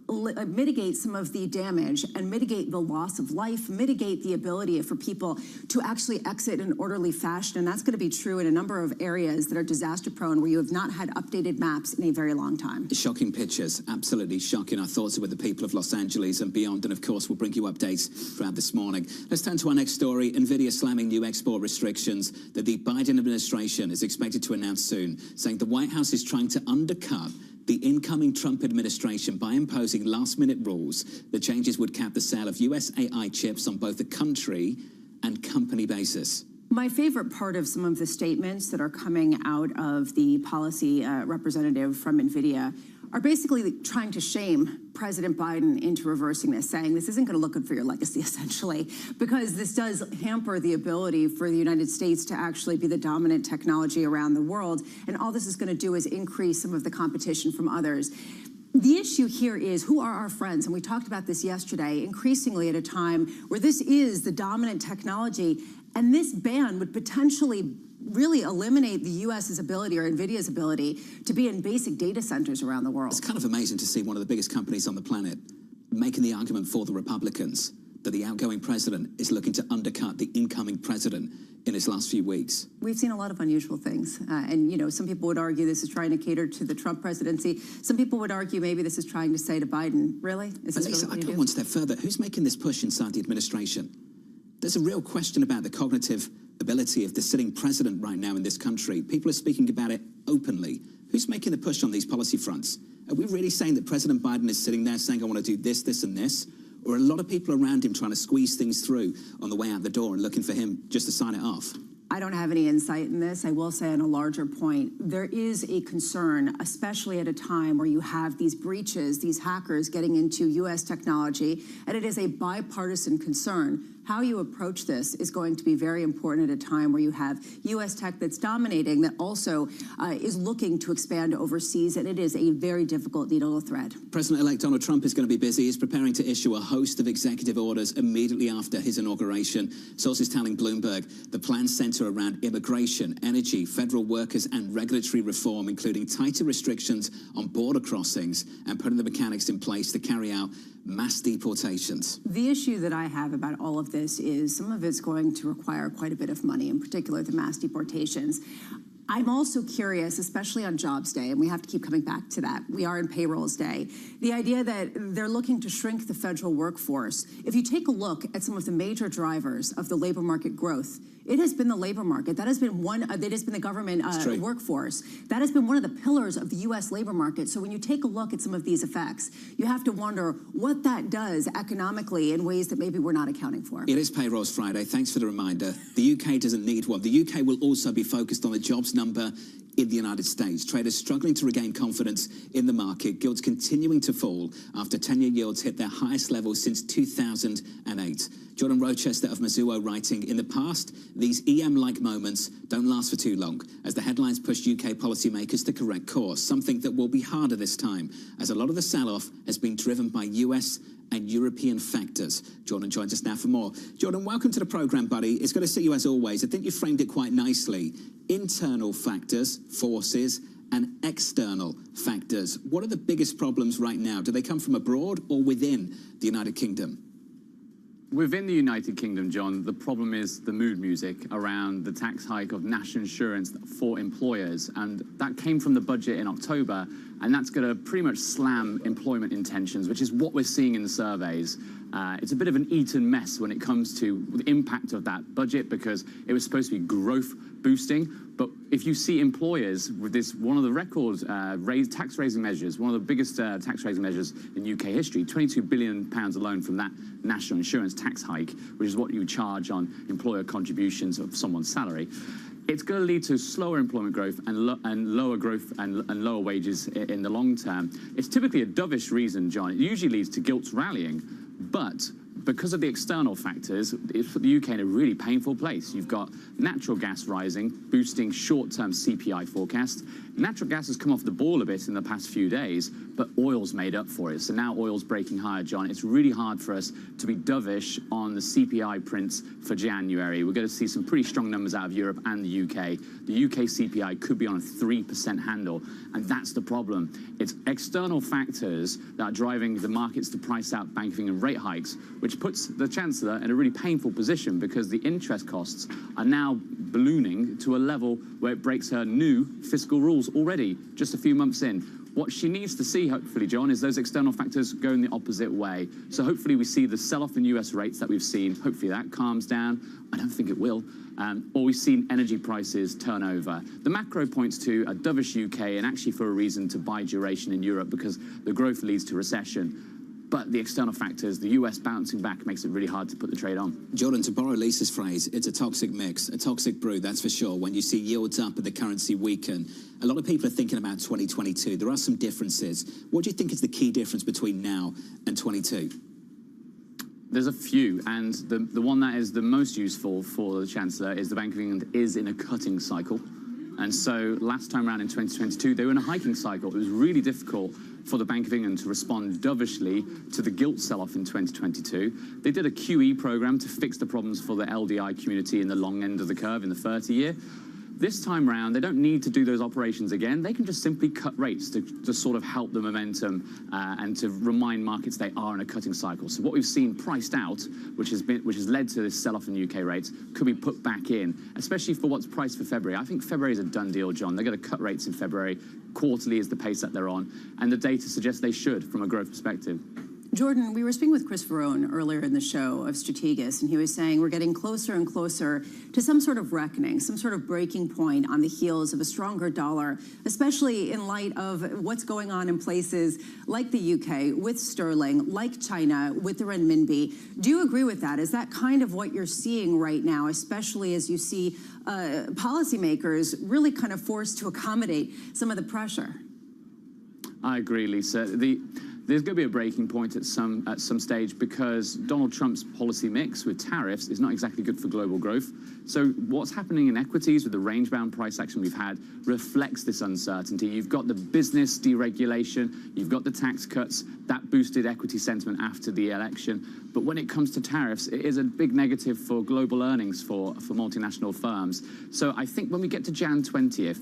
mitigate some of the damage and mitigate the loss of life, mitigate the ability for people to actually exit in an orderly fashion? And that's going to be true in a number of areas that are disaster prone where you have not had updated maps in a very long time. Shocking pictures, absolutely shocking. Our thoughts are with the people of Los Angeles and beyond, and of course we'll bring you updates throughout this morning. Let's turn to our next story. NVIDIA slamming new export restrictions that the Biden administration is expected to announce soon, saying the White House is trying to undercut the incoming Trump administration by imposing last-minute rules. The changes would cap the sale of US AI chips on both a country and company basis. My favorite part of some of the statements that are coming out of the policy representative from NVIDIA are basically trying to shame President Biden into reversing this, saying this isn't going to look good for your legacy, essentially, because this does hamper the ability for the United States to actually be the dominant technology around the world. And all this is going to do is increase some of the competition from others. The issue here is, who are our friends? And we talked about this yesterday, increasingly at a time where this is the dominant technology, and this ban would potentially really eliminate the U.S.'s ability or NVIDIA's ability to be in basic data centers around the world. It's kind of amazing to see one of the biggest companies on the planet making the argument for the Republicans that the outgoing president is looking to undercut the incoming president in his last few weeks. We've seen a lot of unusual things. And, some people would argue this is trying to cater to the Trump presidency. Some people would argue maybe this is trying to say to Biden, really? Is this Lisa, really I go one step further. Who's making this push inside the administration? There's a real question about the cognitive ability of the sitting president right now in this country. People are speaking about it openly. Who's making the push on these policy fronts? Are we really saying that President Biden is sitting there saying, I want to do this, this, and this? Or are a lot of people around him trying to squeeze things through on the way out the door and looking for him just to sign it off? I don't have any insight in this. I will say on a larger point, there is a concern, especially at a time where you have these breaches, these hackers getting into U.S. technology, and it is a bipartisan concern. How you approach this is going to be very important at a time where you have U.S. tech that's dominating, that also is looking to expand overseas, and it is a very difficult needle to thread. President-elect Donald Trump is going to be busy. He's preparing to issue a host of executive orders immediately after his inauguration. Sources telling Bloomberg the plans center around immigration, energy, federal workers, and regulatory reform, including tighter restrictions on border crossings and putting the mechanics in place to carry out mass deportations. The issue that I have about all of this is some of it's going to require quite a bit of money, in particular the mass deportations. I'm also curious, especially on Jobs Day, and we have to keep coming back to that. We are in Payrolls Day. The idea that they're looking to shrink the federal workforce. If you take a look at some of the major drivers of the labor market growth, it has been the labor market. That has been it has been the government workforce. That has been one of the pillars of the U.S. labor market. So when you take a look at some of these effects, you have to wonder what that does economically in ways that maybe we're not accounting for. It is Payrolls Friday. Thanks for the reminder. The UK doesn't need one. The UK will also be focused on the jobs number in the United States. Traders struggling to regain confidence in the market. Gilts continuing to fall after 10-year yields hit their highest level since 2008. Jordan Rochester of Mizuho writing, in the past, these EM-like moments don't last for too long, as the headlines push UK policymakers to correct course, something that will be harder this time, as a lot of the sell-off has been driven by US and European factors. Jordan joins us now for more. Jordan, welcome to the program, buddy. It's good to see you as always. I think you framed it quite nicely. Internal factors, forces, and external factors. What are the biggest problems right now? Do they come from abroad or within the United Kingdom? Within the United Kingdom, John, the problem is the mood music around the tax hike of national insurance for employers. And that came from the budget in October, and that's going to pretty much slam employment intentions, which is what we're seeing in the surveys. It's a bit of an eaten mess when it comes to the impact of that budget, because it was supposed to be growth boosting. But if you see employers with this, one of the record tax raising measures, one of the biggest tax raising measures in UK history, £22 billion alone from that national insurance tax hike, which is what you charge on employer contributions of someone's salary. It's going to lead to slower employment growth and lower growth and lower wages in the long term. It's typically a dovish reason, John. It usually leads to gilts rallying, but because of the external factors, it's put the UK in a really painful place. You've got natural gas rising, boosting short-term CPI forecasts. Natural gas has come off the ball a bit in the past few days, but oil's made up for it. So now oil's breaking higher, John. It's really hard for us to be dovish on the CPI prints for January. We're going to see some pretty strong numbers out of Europe and the UK. The UK CPI could be on a 3% handle, and that's the problem. It's external factors that are driving the markets to price out Bank of England rate hikes, which puts the Chancellor in a really painful position, because the interest costs are now ballooning to a level where it breaks her new fiscal rules already, just a few months in. What she needs to see, hopefully, John, is those external factors going the opposite way. So hopefully we see the sell-off in US rates that we've seen. Hopefully that calms down. I don't think it will. Or we've seen energy prices turn over. The macro points to a dovish UK, and actually for a reason to buy duration in Europe, because the growth leads to recession. But the external factors, the US bouncing back, makes it really hard to put the trade on. Jordan, to borrow Lisa's phrase, it's a toxic mix, a toxic brew, that's for sure. When you see yields up and the currency weaken, a lot of people are thinking about 2022. There are some differences. What do you think is the key difference between now and 22? There's a few, and the one that is the most useful for the Chancellor is the Bank of England is in a cutting cycle. And so last time around in 2022, they were in a hiking cycle. It was really difficult for the Bank of England to respond dovishly to the gilt sell-off in 2022. They did a QE program to fix the problems for the LDI community in the long end of the curve in the 30-year. This time round, they don't need to do those operations again. They can just simply cut rates to sort of help the momentum and to remind markets they are in a cutting cycle. So what we've seen priced out, which has led to this sell-off in UK rates, could be put back in, especially for what's priced for February. I think February is a done deal, John. They're going to cut rates in February. Quarterly is the pace that they're on, and the data suggests they should from a growth perspective. Jordan, we were speaking with Chris Verone earlier in the show of Strategas, and he was saying we're getting closer and closer to some sort of reckoning, some sort of breaking point on the heels of a stronger dollar, especially in light of what's going on in places like the UK with sterling, like China with the renminbi. Do you agree with that? Is that kind of what you're seeing right now, especially as you see policymakers really kind of forced to accommodate some of the pressure? I agree, Lisa. There's going to be a breaking point at some stage, because Donald Trump's policy mix with tariffs is not exactly good for global growth. So what's happening in equities with the range-bound price action we've had reflects this uncertainty. You've got the business deregulation, you've got the tax cuts, that boosted equity sentiment after the election. But when it comes to tariffs, it is a big negative for global earnings for multinational firms. So I think when we get to Jan 20th,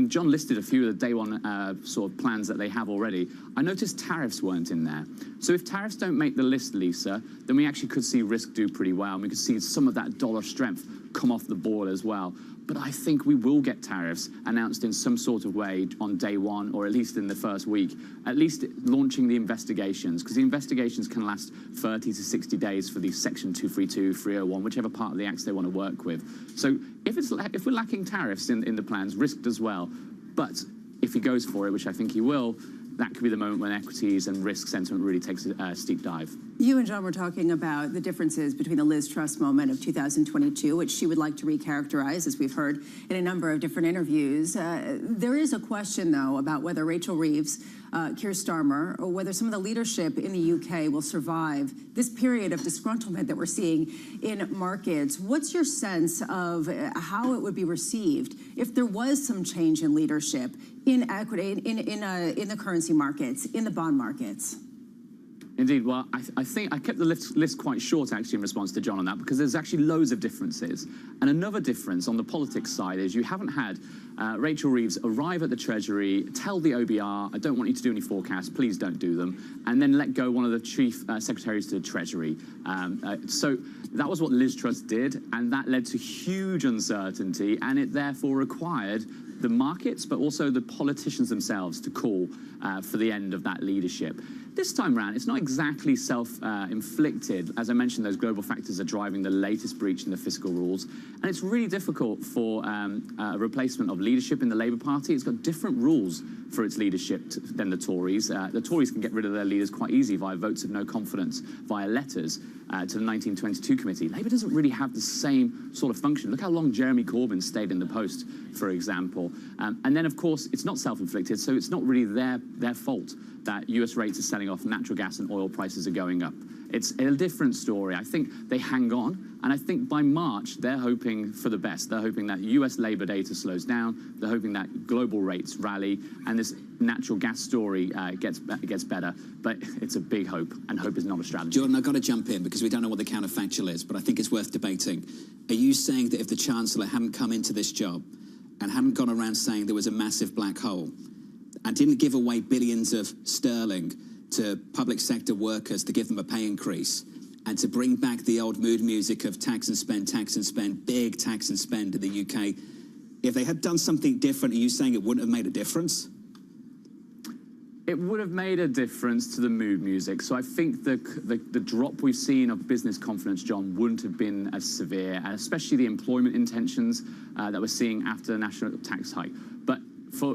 John listed a few of the day one sort of plans that they have already. I noticed tariffs weren't in there. So if tariffs don't make the list, Lisa, then we actually could see risk do pretty well, and we could see some of that dollar strength come off the board as well. But I think we will get tariffs announced in some sort of way on day one, or at least in the first week, at least launching the investigations, because the investigations can last 30 to 60 days for these Section 232, 301, whichever part of the acts they want to work with. So if we're lacking tariffs in the plans, risk does well. But if he goes for it, which I think he will, that could be the moment when equities and risk sentiment really takes a steep dive. You and John were talking about the differences between the Liz Truss moment of 2022, which she would like to recharacterize, as we've heard in a number of different interviews. There is a question, though, about whether Rachel Reeves, Keir Starmer, or whether some of the leadership in the UK will survive this period of disgruntlement that we're seeing in markets. What's your sense of how it would be received if there was some change in leadership in equity, in the currency markets, in the bond markets? Indeed. Well, I think I kept the list quite short, actually, in response to John on that, because there's actually loads of differences. And another difference on the politics side is you haven't had Rachel Reeves arrive at the Treasury, tell the OBR, I don't want you to do any forecasts, please don't do them, and then let go one of the chief secretaries to the Treasury. So that was what Liz Truss did, and that led to huge uncertainty, and it therefore required the markets, but also the politicians themselves to call for the end of that leadership. This time around, it's not exactly self-inflicted. As I mentioned, those global factors are driving the latest breach in the fiscal rules. And it's really difficult for a replacement of leadership in the Labour Party. It's got different rules for its leadership than the Tories. The Tories can get rid of their leaders quite easily via votes of no confidence, via letters to the 1922 committee. Labour doesn't really have the same sort of function. Look how long Jeremy Corbyn stayed in the post, for example. And then, of course, it's not self-inflicted, so it's not really their fault that US rates are selling off, natural gas and oil prices are going up. It's a different story. I think they hang on, and I think by March, they're hoping for the best. They're hoping that US labor data slows down, they're hoping that global rates rally, and this natural gas story gets better. But it's a big hope, and hope is not a strategy. Jordan, I've got to jump in because we don't know what the counterfactual is, but I think it's worth debating. Are you saying that if the Chancellor hadn't come into this job and hadn't gone around saying there was a massive black hole, and didn't give away billions of sterling to public sector workers to give them a pay increase, and to bring back the old mood music of tax and spend, big tax and spend in the UK, if they had done something different, are you saying it wouldn't have made a difference? It would have made a difference to the mood music. So I think the drop we've seen of business confidence, John, wouldn't have been as severe, and especially the employment intentions that we're seeing after the national tax hike. But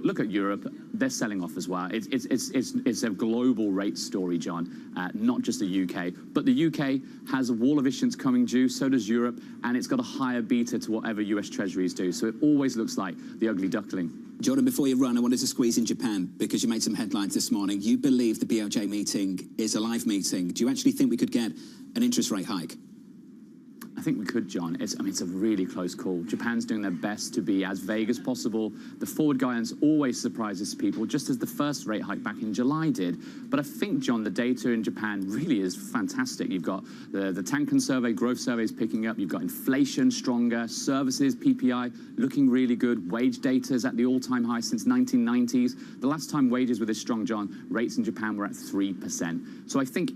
look at Europe, they're selling off as well. It's a global rate story, John, not just the UK. But the UK has a wall of issuance coming due, so does Europe, and it's got a higher beta to whatever US Treasuries do. So it always looks like the ugly duckling. Jordan, before you run, I wanted to squeeze in Japan, because you made some headlines this morning. You believe the BOJ meeting is a live meeting. Do you actually think we could get an interest rate hike? I think we could, John. It's a really close call. Japan's doing their best to be as vague as possible. The forward guidance always surprises people, just as the first rate hike back in July did. But I think, John, the data in Japan really is fantastic. You've got the Tankan survey, growth surveys picking up. You've got inflation stronger, services, PPI looking really good. Wage data is at the all-time high since 1990s. The last time wages were this strong, John, rates in Japan were at 3%. So I think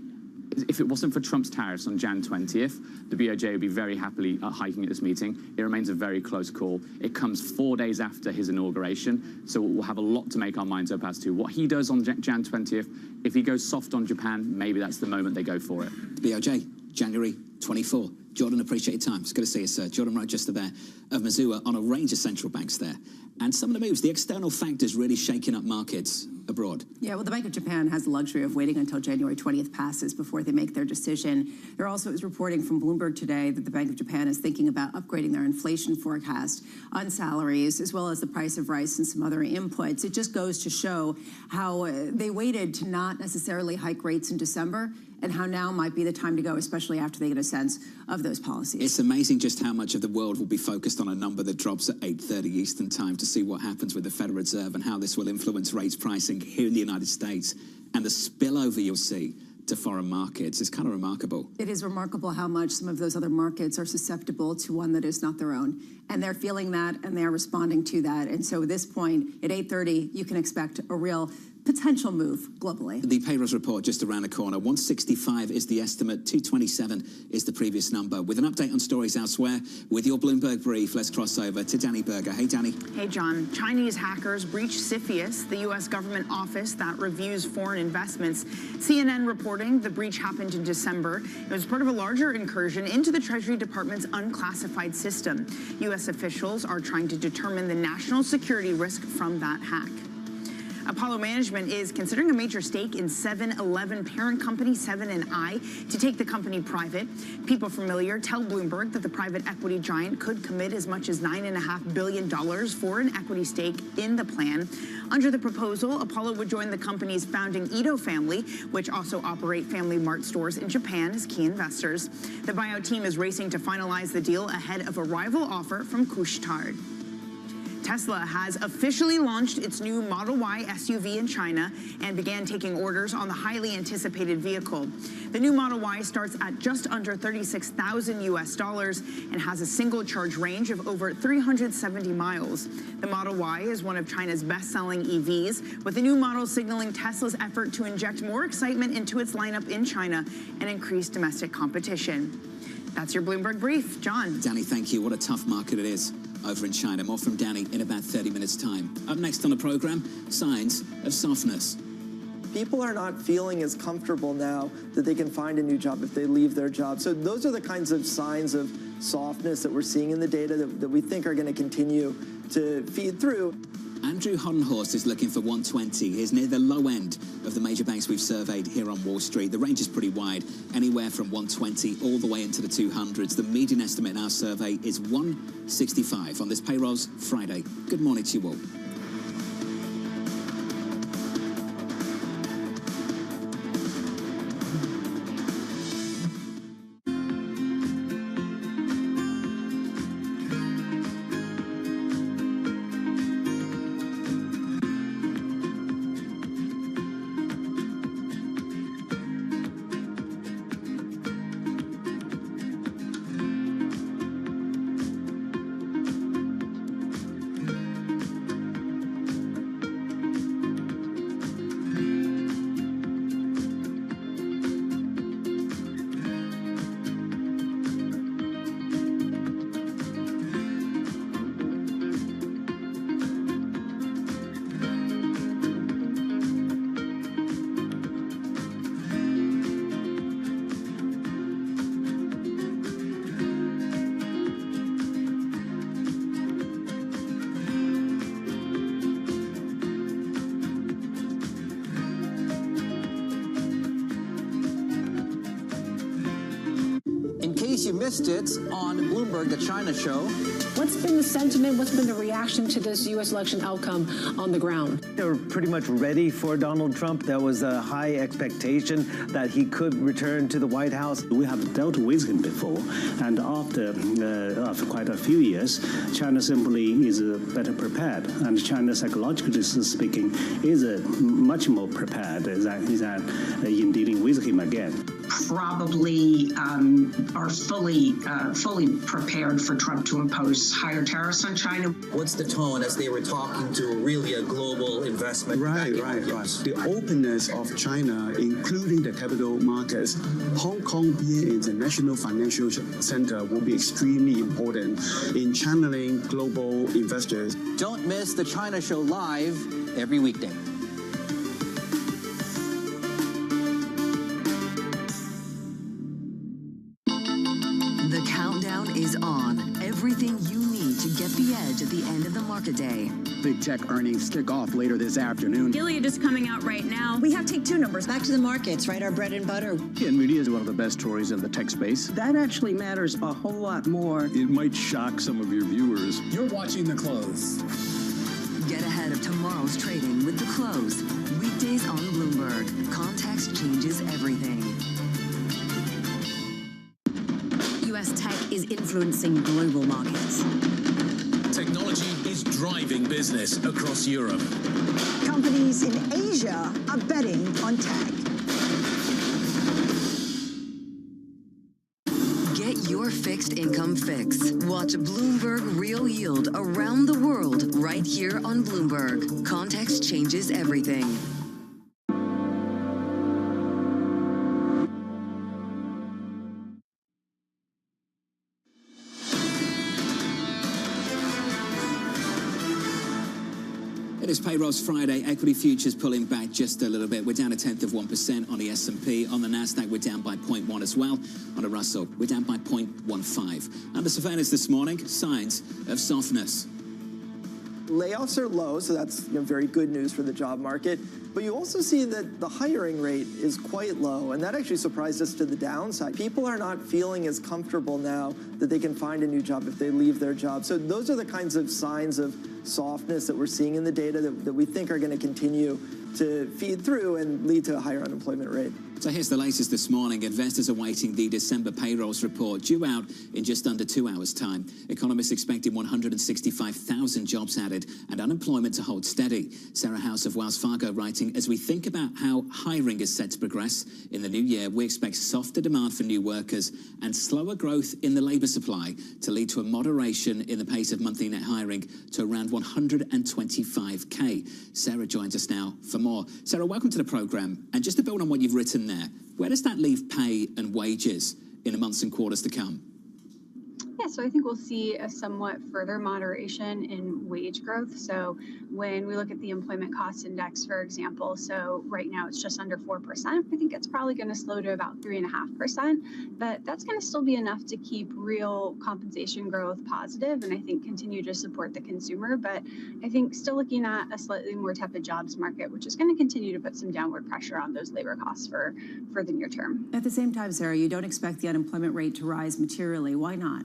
if it wasn't for Trump's tariffs on Jan 20th, the BOJ would be very happily hiking at this meeting. It remains a very close call. It comes 4 days after his inauguration, so we'll have a lot to make our minds up as to what he does on Jan 20th. If he goes soft on Japan, maybe that's the moment they go for it. BOJ, January 24. Jordan, appreciate your time. It's good to see you, sir. Jordan Rochester there of Missoula on a range of central banks there. And some of the moves, the external factors really shaking up markets abroad. Yeah, well, the Bank of Japan has the luxury of waiting until January 20th passes before they make their decision. There also is reporting from Bloomberg today that the Bank of Japan is thinking about upgrading their inflation forecast on salaries, as well as the price of rice and some other inputs. It just goes to show how they waited to not necessarily hike rates in December, and how now might be the time to go, especially after they get a sense of those policies. It's amazing just how much of the world will be focused on a number that drops at 8:30 Eastern time to see what happens with the Federal Reserve and how this will influence rates pricing here in the United States, and the spillover you'll see to foreign markets is kind of remarkable. It is remarkable how much some of those other markets are susceptible to one that is not their own. And they're feeling that, and they're responding to that. And so at this point, at 8:30, you can expect a real potential move globally. The payrolls report just around the corner. 165 is the estimate, 227 is the previous number. With an update on stories elsewhere, with your Bloomberg brief, let's cross over to Danny Berger. Hey, Danny. Hey, John. Chinese hackers breached CFIUS, the U.S. government office that reviews foreign investments. CNN reporting the breach happened in December. It was part of a larger incursion into the Treasury Department's unclassified system. U.S. officials are trying to determine the national security risk from that hack. Apollo Management is considering a major stake in 7-Eleven parent company 7 & I to take the company private. People familiar tell Bloomberg that the private equity giant could commit as much as $9.5 billion for an equity stake in the plan. Under the proposal, Apollo would join the company's founding Ito family, which also operate Family Mart stores in Japan, as key investors. The buyout team is racing to finalize the deal ahead of a rival offer from Couche-Tard. Tesla has officially launched its new Model Y SUV in China and began taking orders on the highly anticipated vehicle. The new Model Y starts at just under $36,000 US and has a single charge range of over 370 miles. The Model Y is one of China's best-selling EVs, with the new model signaling Tesla's effort to inject more excitement into its lineup in China and increase domestic competition. That's your Bloomberg Brief. John. Danny, thank you. What a tough market it is over in China. More from Danny in about 30 minutes' time. Up next on the program, signs of softness. People are not feeling as comfortable now that they can find a new job if they leave their job. So those are the kinds of signs of softness that we're seeing in the data that we think are going to continue to feed through. Andrew Hodenhorst is looking for 120. He's near the low end of the major banks we've surveyed here on Wall Street. The range is pretty wide, anywhere from 120 all the way into the 200s. The median estimate in our survey is 165 on this Payrolls Friday. Good morning to you all. You missed it on Bloomberg, the China show. What's been the sentiment? What's been the reaction to this U.S. election outcome on the ground? They were pretty much ready for Donald Trump. There was a high expectation that he could return to the White House. We have dealt with him before, and after quite a few years, China simply is better prepared, and China, psychologically speaking, is much more prepared than in dealing with him again. Probably are fully prepared for Trump to impose higher tariffs on China. What's the tone as they were talking to really a global investment? Right. The openness of China, including the capital markets, Hong Kong being an international financial center will be extremely important in channeling global investors. Don't miss the China show live every weekday. The countdown is on. Everything you need to get the edge at the end of the market day. Big tech earnings kick off later this afternoon. Gilead is coming out right now. We have take two numbers. Back to the markets, right? Our bread and butter. NVIDIA is one of the best stories in the tech space. That actually matters a whole lot more. It might shock some of your viewers. You're watching The Close. Get ahead of tomorrow's trading with The Close. Weekdays on Bloomberg. Context changes everything. U.S. tech is influencing global markets. Technology is driving business across Europe. Companies in Asia are betting on tech. Get your fixed income fix. Watch Bloomberg Real Yield around the world right here on Bloomberg. Context changes everything. It is Payrolls Friday. Equity futures pulling back just a little bit. We're down 0.1% on the S&P. On the Nasdaq, we're down by 0.1 as well. On the Russell, we're down by 0.15. Under surveillance this morning, signs of softness. layoffs are low, so that's very good news for the job market. But you also see that the hiring rate is quite low, and that actually surprised us to the downside. People are not feeling as comfortable now that they can find a new job if they leave their job. So those are the kinds of signs of softness that we're seeing in the data that we think are going to continue to feed through and lead to a higher unemployment rate. So here's the latest this morning. Investors are awaiting the December payrolls report due out in just under 2 hours' time. Economists expecting 165,000 jobs added and unemployment to hold steady. Sarah House of Wells Fargo writing, as we think about how hiring is set to progress in the new year, we expect softer demand for new workers and slower growth in the labour supply to lead to a moderation in the pace of monthly net hiring to around 125k. Sarah joins us now for more. Sarah, welcome to the programme. And just to build on what you've written there, where does that leave pay and wages in the months and quarters to come? Yeah, so I think we'll see a somewhat further moderation in wage growth. So when we look at the employment cost index, for example, so right now it's just under 4%. I think it's probably going to slow to about 3.5%, but that's going to still be enough to keep real compensation growth positive and I think continue to support the consumer. But I think still looking at a slightly more tepid jobs market, which is going to continue to put some downward pressure on those labor costs for the near term. At the same time, Sarah, you don't expect the unemployment rate to rise materially. Why not?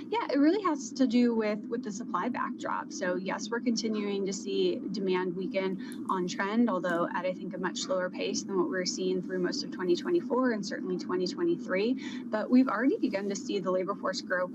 Yeah, it really has to do with the supply backdrop. So yes, we're continuing to see demand weaken on trend, although at I think a much slower pace than what we were seeing through most of 2024 and certainly 2023. But we've already begun to see the labor force growth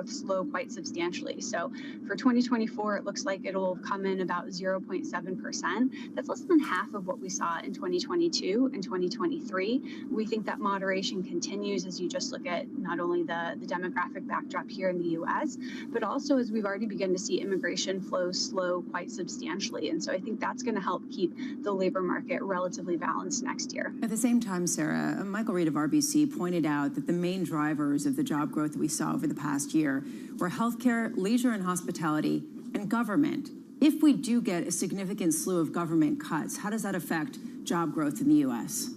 slow quite substantially. So for 2024, it looks like it'll come in about 0.7%. That's less than half of what we saw in 2022 and 2023. We think that moderation continues as you just look at not only the demographic backdrop here in the U.S., but also as we've already begun to see immigration flows slow quite substantially. And so I think that's going to help keep the labor market relatively balanced next year. At the same time, Sarah, Michael Reed of RBC pointed out that the main drivers of the job growth that we saw over the past year were healthcare, leisure and hospitality, and government. If we do get a significant slew of government cuts, how does that affect job growth in the U.S.?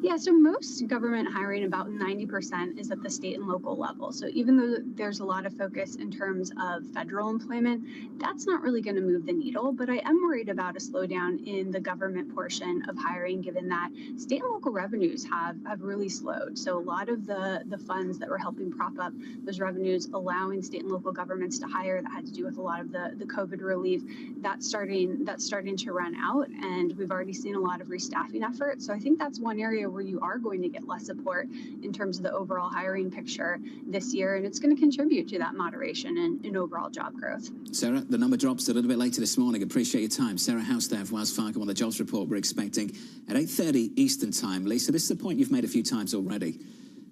Yeah, so most government hiring, about 90%, is at the state and local level. So even though there's a lot of focus in terms of federal employment, that's not really going to move the needle. But I am worried about a slowdown in the government portion of hiring, given that state and local revenues have really slowed. So a lot of the funds that were helping prop up those revenues, allowing state and local governments to hire, that had to do with a lot of the COVID relief, that's starting to run out. And we've already seen a lot of restaffing efforts. So I think that's one area where you are going to get less support in terms of the overall hiring picture this year, and it's going to contribute to that moderation in overall job growth. Sarah, the number drops a little bit later this morning. Appreciate your time. Sarah House there of Wells Fargo on the jobs report we're expecting at 8:30 Eastern Time. Lisa, this is a point you've made a few times already.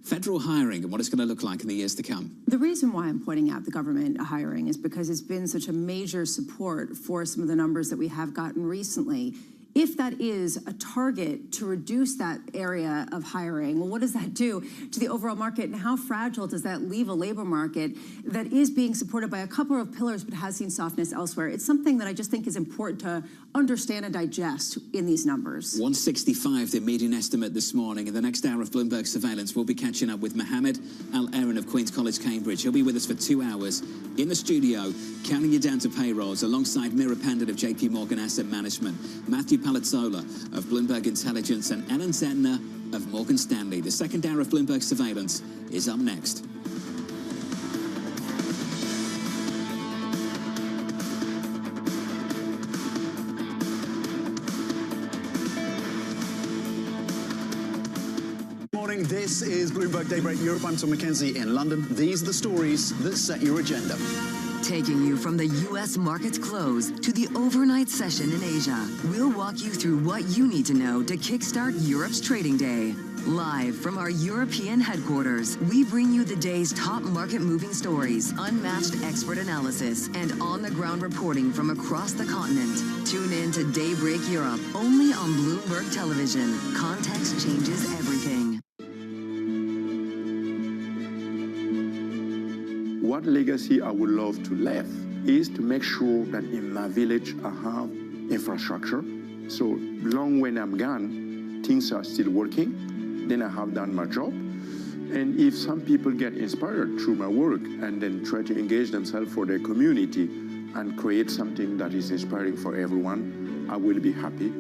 Federal hiring and what it's going to look like in the years to come. The reason why I'm pointing out the government hiring is because it's been such a major support for some of the numbers that we have gotten recently. If that is a target to reduce that area of hiring, well, what does that do to the overall market, and how fragile does that leave a labor market that is being supported by a couple of pillars but has seen softness elsewhere? It's something that I just think is important to understand and digest in these numbers. 165, the median estimate this morning. In the next hour of Bloomberg Surveillance, we'll be catching up with Mohammed Al-Erin of Queen's College, Cambridge. He'll be with us for 2 hours in the studio, counting you down to payrolls, alongside Mira Pandit of JP Morgan Asset Management, Matthew Palazzola of Bloomberg Intelligence, and Ellen Zentner of Morgan Stanley. The second hour of Bloomberg Surveillance is up next. Morning, this is Bloomberg Daybreak Europe. I'm Tom McKenzie in London. These are the stories that set your agenda. Taking you from the U.S. market's close to the overnight session in Asia, we'll walk you through what you need to know to kickstart Europe's trading day. Live from our European headquarters, we bring you the day's top market-moving stories, unmatched expert analysis, and on-the-ground reporting from across the continent. Tune in to Daybreak Europe, only on Bloomberg Television. Context changes everything. What legacy I would love to leave is to make sure that in my village I have infrastructure. So long when I'm gone, things are still working. Then I have done my job. And if some people get inspired through my work and then try to engage themselves for their community and create something that is inspiring for everyone, I will be happy.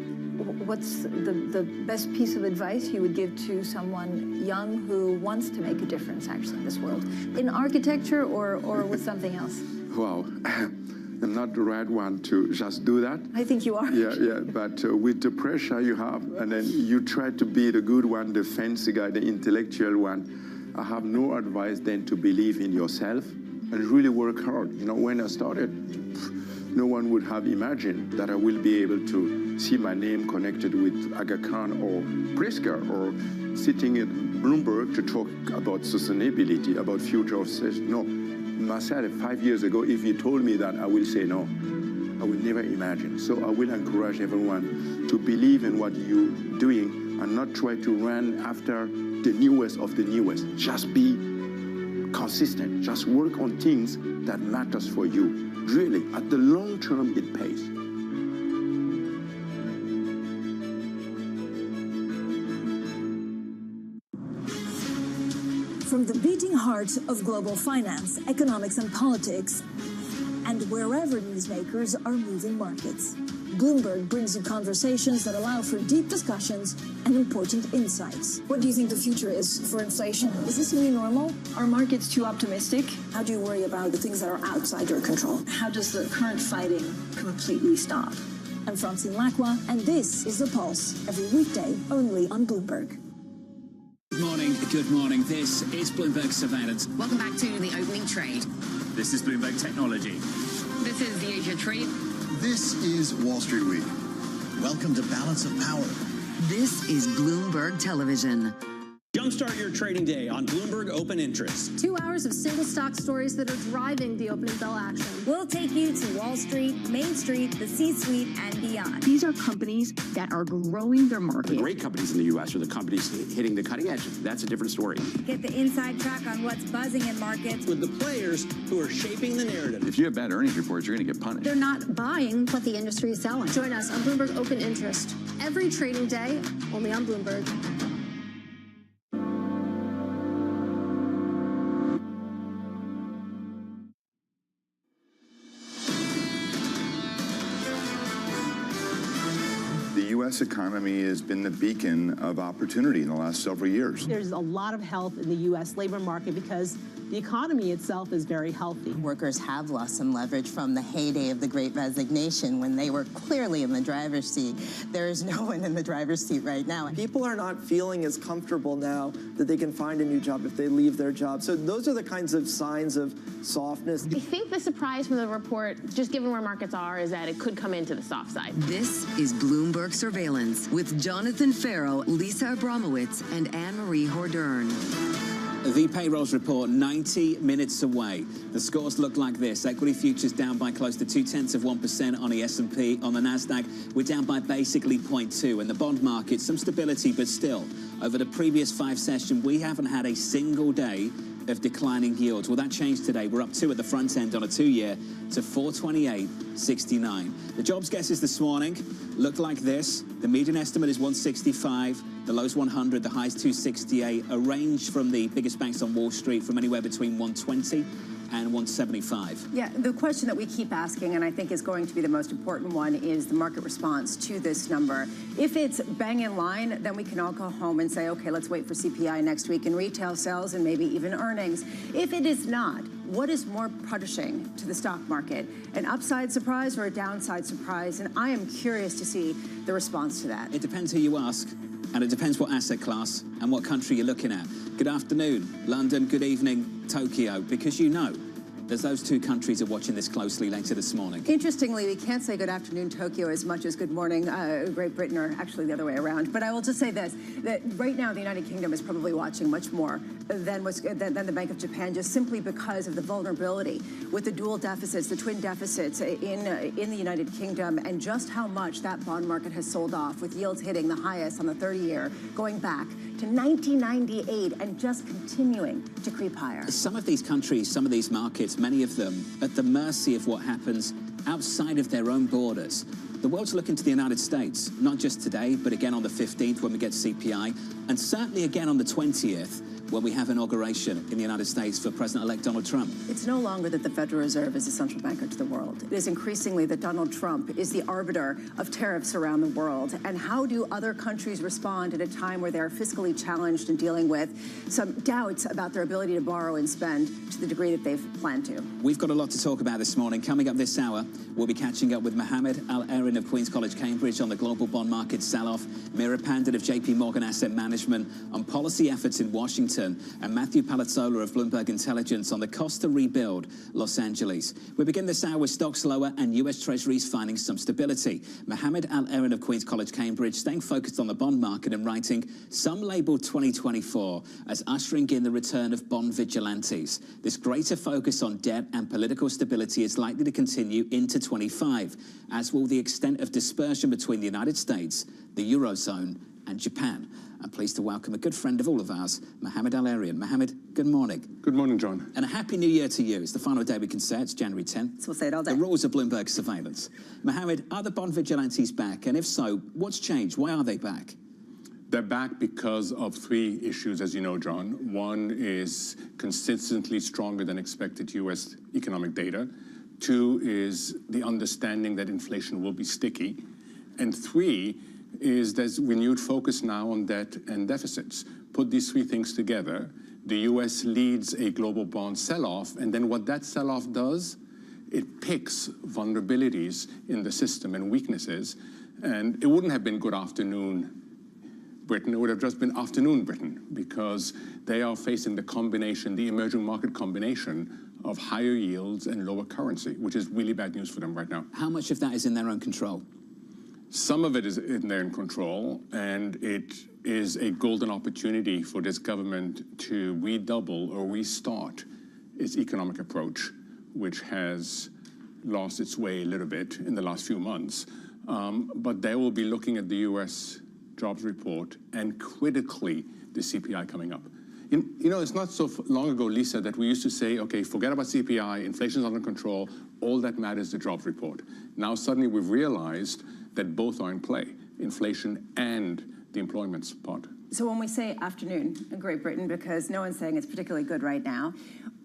What's the best piece of advice you would give to someone young who wants to make a difference actually in this world? In architecture or with something else? Wow. I'm not the right one to just do that. I think you are. Yeah, but with the pressure you have, and then you try to be the good one, the fancy guy, the intellectual one, I have no advice than to believe in yourself and really work hard. You know, when I started, no one would have imagined that I will be able to see my name connected with Aga Khan or Pritzker or sitting at Bloomberg to talk about sustainability, about future of sales. No. Myself, 5 years ago, if you told me that, I will say no. I will never imagine. So I will encourage everyone to believe in what you're doing and not try to run after the newest of the newest. Just be consistent. Just work on things that matters for you. Really, at the long term, it pays. From the beating heart of global finance, economics and politics, and wherever newsmakers are moving markets, Bloomberg brings you conversations that allow for deep discussions and important insights. What do you think the future is for inflation? Is this new normal? Are markets too optimistic? How do you worry about the things that are outside your control? How does the current fighting completely stop? I'm Francine Lacqua, and this is The Pulse, every weekday only on Bloomberg. Good morning. This is Bloomberg Surveillance. Welcome back to the opening trade. This is Bloomberg Technology. This is the Asia Trade. This is Wall Street Week. Welcome to Balance of Power. This is Bloomberg Television. Jumpstart your trading day on Bloomberg Open Interest. 2 hours of single stock stories that are driving the opening bell action. We'll take you to Wall Street, Main Street, the C-suite, and beyond. These are companies that are growing their market. The great companies in the U.S. are the companies hitting the cutting edge. That's a different story. Get the inside track on what's buzzing in markets. With the players who are shaping the narrative. If you have bad earnings reports, you're going to get punished. They're not buying what the industry is selling. Join us on Bloomberg Open Interest every trading day, only on Bloomberg. The U.S. economy has been the beacon of opportunity in the last several years. There's a lot of health in the U.S. labor market because the economy itself is very healthy. Workers have lost some leverage from the heyday of the Great Resignation when they were clearly in the driver's seat. There is no one in the driver's seat right now. People are not feeling as comfortable now that they can find a new job if they leave their job. So those are the kinds of signs of softness. I think the surprise from the report, just given where markets are, is that it could come into the soft side. This is Bloomberg Surveillance with Jonathan Farrow, Lisa Abramowitz, and Anne-Marie Hordern. The payrolls report 90 minutes away. The scores look like this. Equity futures down by close to 0.2% on the S&P. On the NASDAQ, we're down by basically 0.2. In the bond market, some stability, but still, over the previous 5 sessions, we haven't had a single day of declining yields. Well, that changed today. We're up 2 at the front end on a 2-year to 428.69. The jobs guesses this morning look like this. The median estimate is 165. The low's 100, the high's 268. A range from the biggest banks on Wall Street from anywhere between 120 and 175. Yeah, the question that we keep asking, and I think is going to be the most important one, is the market response to this number. If it's bang in line, then we can all go home and say, okay, let's wait for CPI next week and retail sales and maybe even earnings. If it is not, what is more punishing to the stock market? An upside surprise or a downside surprise? And I am curious to see the response to that. It depends who you ask. And it depends what asset class and what country you're looking at. Good afternoon, London. Good evening, Tokyo. Because you know, there's those 2 countries are watching this closely later this morning. Interestingly, we can't say good afternoon, Tokyo, as much as good morning, Great Britain, or actually the other way around. But I will just say this, that right now the United Kingdom is probably watching much more than the Bank of Japan, just simply because of the vulnerability with the dual deficits, the twin deficits in the United Kingdom, and just how much that bond market has sold off, with yields hitting the highest on the 30-year, going back to 1998 and just continuing to creep higher. Some of these countries, some of these markets, many of them at the mercy of what happens outside of their own borders. The world's looking to the United States, not just today, but again on the 15th when we get CPI, and certainly again on the 20th when we have inauguration in the United States for President-elect Donald Trump? It's no longer that the Federal Reserve is a central banker to the world. It is increasingly that Donald Trump is the arbiter of tariffs around the world. And how do other countries respond at a time where they're fiscally challenged and dealing with some doubts about their ability to borrow and spend to the degree that they've planned to? We've got a lot to talk about this morning. Coming up this hour, we'll be catching up with Mohammed Al-Erin of Queen's College, Cambridge on the global bond market sell-off, Mira Pandit of JP Morgan Asset Management on policy efforts in Washington, and Matthew Palazzola of Bloomberg Intelligence on the cost to rebuild Los Angeles. We begin this hour with stocks lower and U.S. Treasuries finding some stability. Mohammed Al-Erin of Queen's College, Cambridge, staying focused on the bond market and writing, some label 2024 as ushering in the return of bond vigilantes. This greater focus on debt and political stability is likely to continue into 25, as will the extent of dispersion between the United States, the Eurozone, and Japan. I'm pleased to welcome a good friend of all of ours, Mohammed Al-Erin. Mohammed, good morning. Good morning, John. And a happy new year to you. It's the final day we can say. It's January 10th. So we'll say it all day. The rules of Bloomberg surveillance. Mohammed, are the bond vigilantes back? And if so, what's changed? Why are they back? They're back because of three issues, as you know, John. One is consistently stronger than expected U.S. economic data. Two is the understanding that inflation will be sticky. And three is there's renewed focus now on debt and deficits. Put these three things together, the U.S. leads a global bond sell-off, and then what that sell-off does, it picks vulnerabilities in the system and weaknesses, and it wouldn't have been good afternoon Britain, it would have just been afternoon Britain, because they are facing the combination, the emerging market combination of higher yields and lower currency, which is really bad news for them right now. How much of that is in their own control? Some of it is in their control, and it is a golden opportunity for this government to redouble or restart its economic approach, which has lost its way a little bit in the last few months. But they will be looking at the U.S. jobs report and critically the CPI coming up. You know, it's not so long ago, Lisa, that we used to say, okay, forget about CPI, inflation's under control, all that matters is the jobs report. Now suddenly we've realized that both are in play, inflation and the employment part. So when we say afternoon in Great Britain, because no one's saying it's particularly good right now,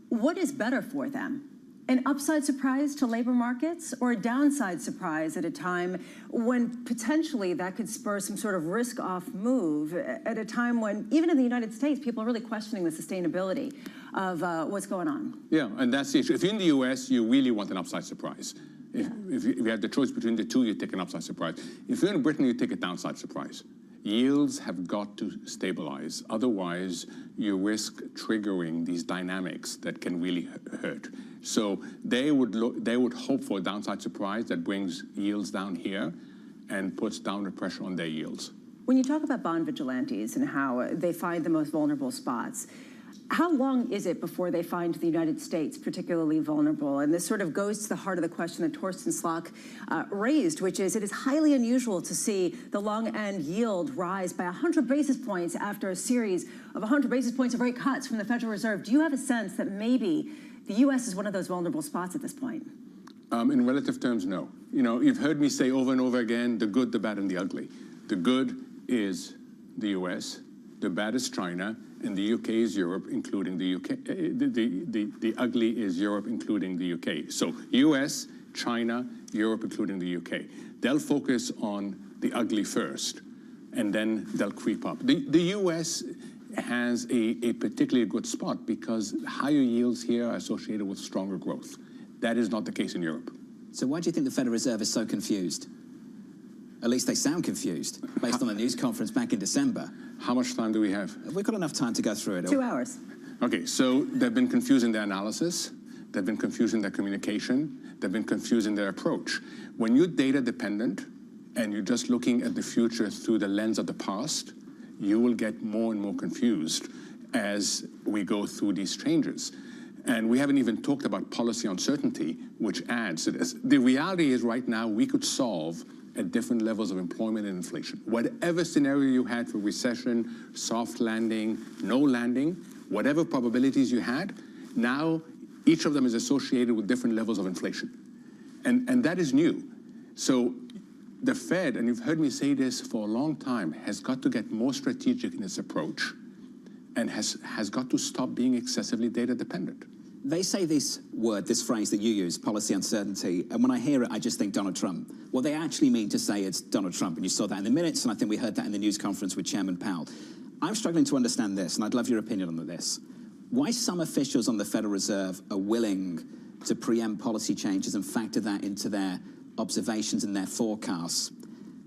what is better for them? An upside surprise to labor markets or a downside surprise at a time when potentially that could spur some sort of risk-off move at a time when, even in the United States, people are really questioning the sustainability of what's going on? Yeah, and that's the issue. If you're in the U.S., you really want an upside surprise. If you have the choice between the two, you take an upside surprise. If you're in Britain, you take a downside surprise. Yields have got to stabilize. Otherwise, you risk triggering these dynamics that can really hurt. So they would hope for a downside surprise that brings yields down here and puts downward pressure on their yields. When you talk about bond vigilantes and how they find the most vulnerable spots, how long is it before they find the United States particularly vulnerable? And this sort of goes to the heart of the question that Torsten Slok raised, which is it is highly unusual to see the long-end yield rise by 100 basis points after a series of 100 basis points of rate cuts from the Federal Reserve. Do you have a sense that maybe the U.S. is one of those vulnerable spots at this point? In relative terms, no. You know, you've heard me say over and over again, the good, the bad, and the ugly. The good is the U.S., the bad is China, and the UK is Europe, including the UK. The ugly is Europe, including the UK. So US, China, Europe, including the UK. They'll focus on the ugly first, and then they'll creep up. The US has a particularly good spot because higher yields here are associated with stronger growth. That is not the case in Europe. So why do you think the Federal Reserve is so confused? At least they sound confused, based on the news conference back in December. How much time do we have? We've got enough time to go through it. 2 hours. Okay, so they've been confused in their analysis. They've been confused in their communication. They've been confused in their approach. When you're data dependent and you're just looking at the future through the lens of the past, you will get more and more confused as we go through these changes. And we haven't even talked about policy uncertainty, which adds to this. The reality is right now we could solve at different levels of employment and inflation. Whatever scenario you had for recession, soft landing, no landing, whatever probabilities you had, now each of them is associated with different levels of inflation. And that is new. So the Fed, and you've heard me say this for a long time, has got to get more strategic in its approach and has got to stop being excessively data dependent. They say this word, this phrase that you use, policy uncertainty, and when I hear it, I just think Donald Trump. What they actually mean to say it's Donald Trump, and you saw that in the minutes, and I think we heard that in the news conference with Chairman Powell. I'm struggling to understand this, and I'd love your opinion on this. Why some officials on the Federal Reserve are willing to preempt policy changes and factor that into their observations and their forecasts,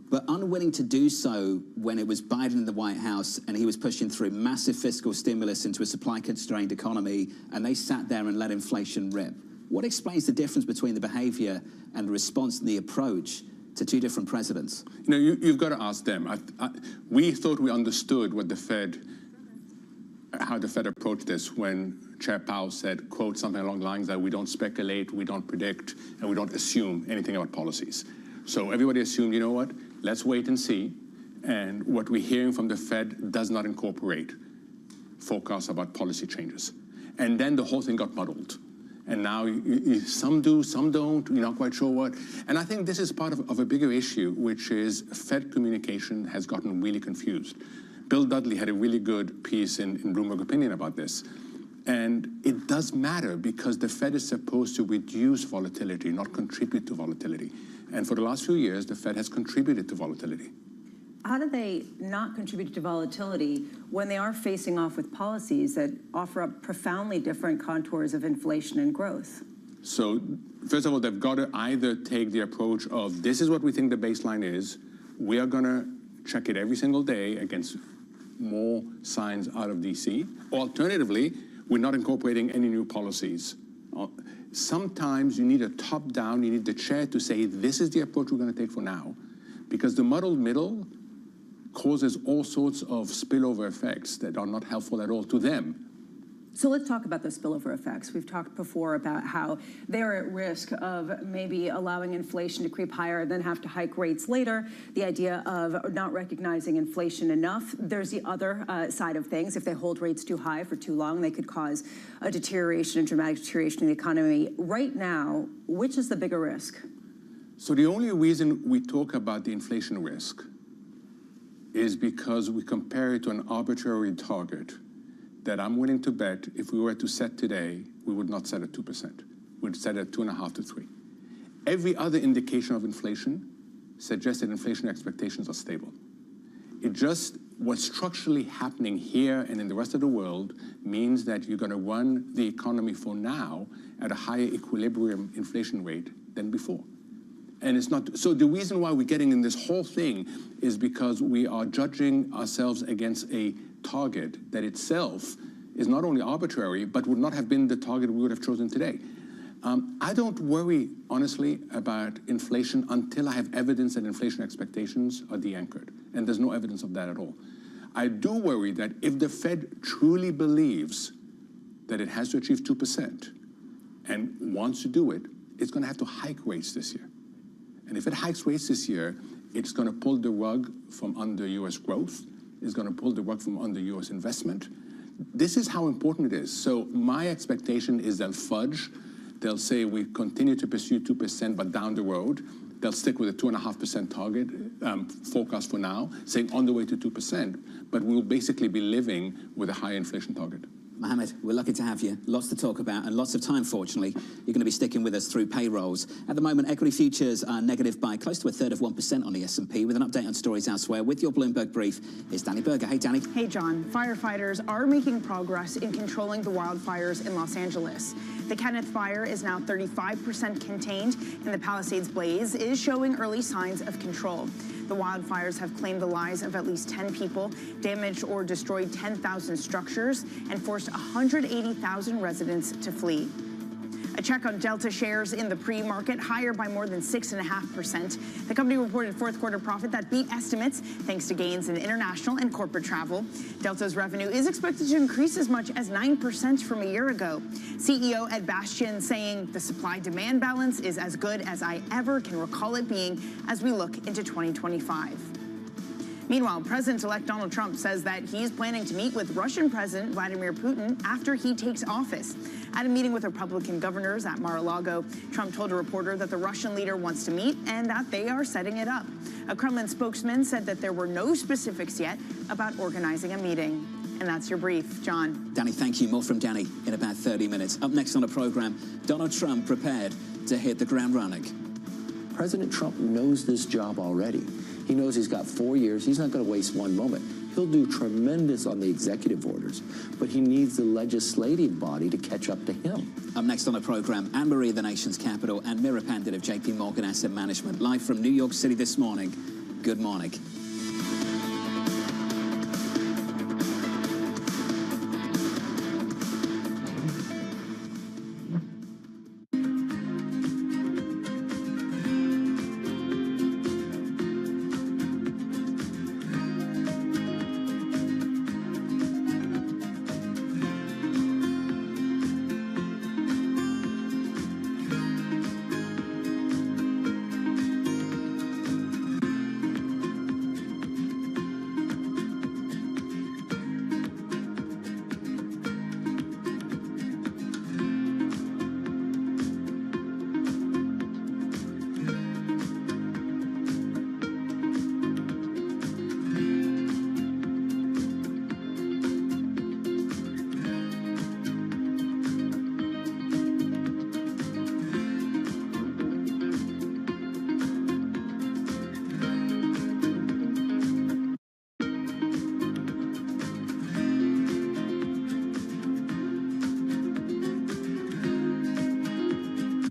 but unwilling to do so when it was Biden in the White House and he was pushing through massive fiscal stimulus into a supply-constrained economy, and they sat there and let inflation rip. What explains the difference between the behavior and the response and the approach to two different presidents? You know, you've got to ask them. We thought we understood what the Fed, how the Fed approached this when Chair Powell said, quote, something along the lines that we don't speculate, we don't predict, and we don't assume anything about policies. So everybody assumed, you know what, let's wait and see. And what we're hearing from the Fed does not incorporate forecasts about policy changes. And then the whole thing got muddled. And now some do, some don't, you're not quite sure what. And I think this is part of a bigger issue, which is Fed communication has gotten really confused. Bill Dudley had a really good piece in Bloomberg Opinion about this. And it does matter because the Fed is supposed to reduce volatility, not contribute to volatility. And for the last few years, the Fed has contributed to volatility. How do they not contribute to volatility when they are facing off with policies that offer up profoundly different contours of inflation and growth? So, first of all, they've got to either take the approach of this is what we think the baseline is, we are going to check it every single day against more signs out of DC, or alternatively, we're not incorporating any new policies. Sometimes you need a top-down, you need the chair to say, this is the approach we're going to take for now. Because the muddled middle causes all sorts of spillover effects that are not helpful at all to them. So let's talk about the spillover effects. We've talked before about how they're at risk of maybe allowing inflation to creep higher and then have to hike rates later. The idea of not recognizing inflation enough. There's the other side of things. If they hold rates too high for too long, they could cause a deterioration, a dramatic deterioration in the economy. Right now, which is the bigger risk? So the only reason we talk about the inflation risk is because we compare it to an arbitrary target that I'm willing to bet if we were to set today, we would not set at 2%. We'd set at 2.5 to 3. Every other indication of inflation suggests that inflation expectations are stable. It just, what's structurally happening here and in the rest of the world means that you're going to run the economy for now at a higher equilibrium inflation rate than before. And it's not, so the reason why we're getting in this whole thing is because we are judging ourselves against a target that itself is not only arbitrary, but would not have been the target we would have chosen today. I don't worry, honestly, about inflation until I have evidence that inflation expectations are de-anchored. And there's no evidence of that at all. I do worry that if the Fed truly believes that it has to achieve 2% and wants to do it, it's going to have to hike rates this year. And if it hikes rates this year, it's going to pull the rug from under U.S. growth. It's going to pull the rug from under U.S. investment. This is how important it is. So my expectation is they'll fudge. They'll say we continue to pursue 2%, but down the road, they'll stick with a 2.5% target forecast for now, saying on the way to 2%, but we'll basically be living with a high inflation target. Mohammed, we're lucky to have you. Lots to talk about and lots of time, fortunately. You're going to be sticking with us through payrolls. At the moment, equity futures are negative by close to 1/3 of 1% on the S&P. With an update on stories elsewhere, with your Bloomberg brief is Danny Berger. Hey, Danny. Hey, John. Firefighters are making progress in controlling the wildfires in Los Angeles. The Kenneth fire is now 35% contained, and the Palisades blaze is showing early signs of control. The wildfires have claimed the lives of at least 10 people, damaged or destroyed 10,000 structures, and forced 180,000 residents to flee. A check on Delta shares in the pre-market, higher by more than 6.5%. The company reported fourth quarter profit that beat estimates thanks to gains in international and corporate travel. Delta's revenue is expected to increase as much as 9% from a year ago. CEO Ed Bastian saying the supply-demand balance is as good as I ever can recall it being as we look into 2025. Meanwhile, President-elect Donald Trump says that he's planning to meet with Russian President Vladimir Putin after he takes office. At a meeting with Republican governors at Mar-a-Lago, Trump told a reporter that the Russian leader wants to meet and that they are setting it up. A Kremlin spokesman said that there were no specifics yet about organizing a meeting. And that's your brief, John. Danny, thank you. More from Danny in about 30 minutes. Up next on the program, Donald Trump prepared to hit the ground running. President Trump knows this job already. He knows he's got 4 years. He's not going to waste one moment. He'll do tremendous on the executive orders, but he needs the legislative body to catch up to him. Up next on the program, Anne-Marie, the nation's capital, and Mira Pandit of JP Morgan Asset Management, live from New York City this morning. Good morning.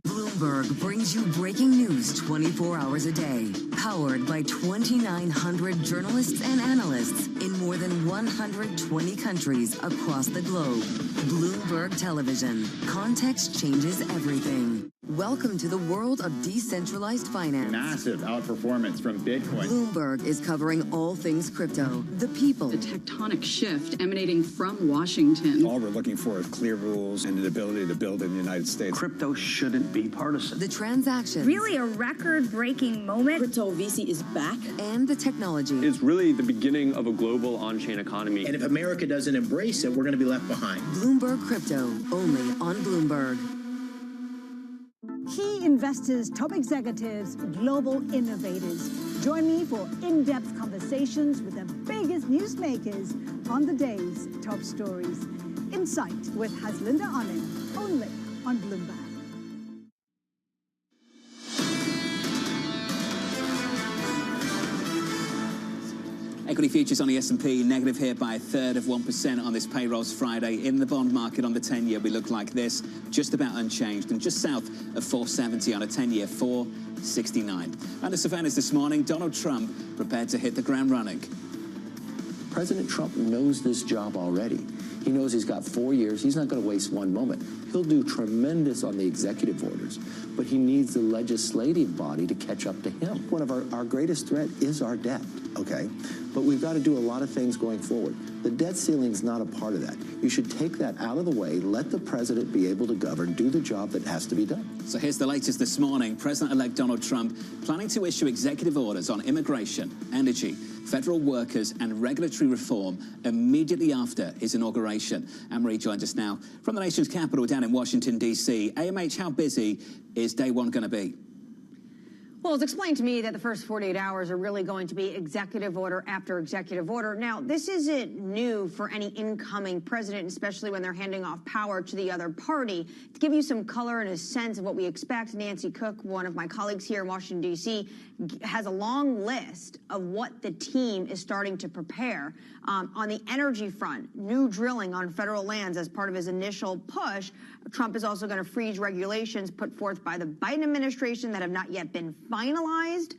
Bloomberg brings you breaking news 24 hours a day, powered by 2,900 journalists and analysts in more than 120 countries across the globe. Bloomberg Television. Context changes everything. Welcome to the world of decentralized finance. Massive outperformance from Bitcoin. Bloomberg is covering all things crypto, the people, the tectonic shift emanating from Washington. All we're looking for is clear rules and an ability to build in the United States. Crypto shouldn't be partisan. The transactions. Really a record-breaking moment. Crypto VC is back. And the technology. It's really the beginning of a global on-chain economy. And if America doesn't embrace it, we're going to be left behind. Bloomberg Crypto, only on Bloomberg. Key investors, top executives, global innovators. Join me for in-depth conversations with the biggest newsmakers on the day's top stories. Insight with Haslinda Anand, only on Bloomberg. Equity futures on the S&P negative here by 1/3% on this payrolls Friday. In the bond market on the 10-year, we look like this, just about unchanged, and just south of 470 on a 10-year, 469. And the surveillance this morning, Donald Trump prepared to hit the ground running. President Trump knows this job already. He knows he's got 4 years. He's not going to waste one moment. He'll do tremendous on the executive orders, but he needs the legislative body to catch up to him. One of our greatest threat is our debt, okay? But we've got to do a lot of things going forward. The debt ceiling is not a part of that. You should take that out of the way, let the president be able to govern, do the job that has to be done. So here's the latest this morning. President-elect Donald Trump planning to issue executive orders on immigration, energy, federal workers and regulatory reform immediately after his inauguration. Anne-Marie joins us now from the nation's capital down in Washington, D.C. AMH, how busy is day one going to be? Well, it's explained to me that the first 48 hours are really going to be executive order after executive order. Now, this isn't new for any incoming president, especially when they're handing off power to the other party. To give you some color and a sense of what we expect, Nancy Cook, one of my colleagues here in Washington, D.C., has a long list of what the team is starting to prepare. On the energy front, new drilling on federal lands as part of his initial push. Trump is also going to freeze regulations put forth by the Biden administration that have not yet been finalized.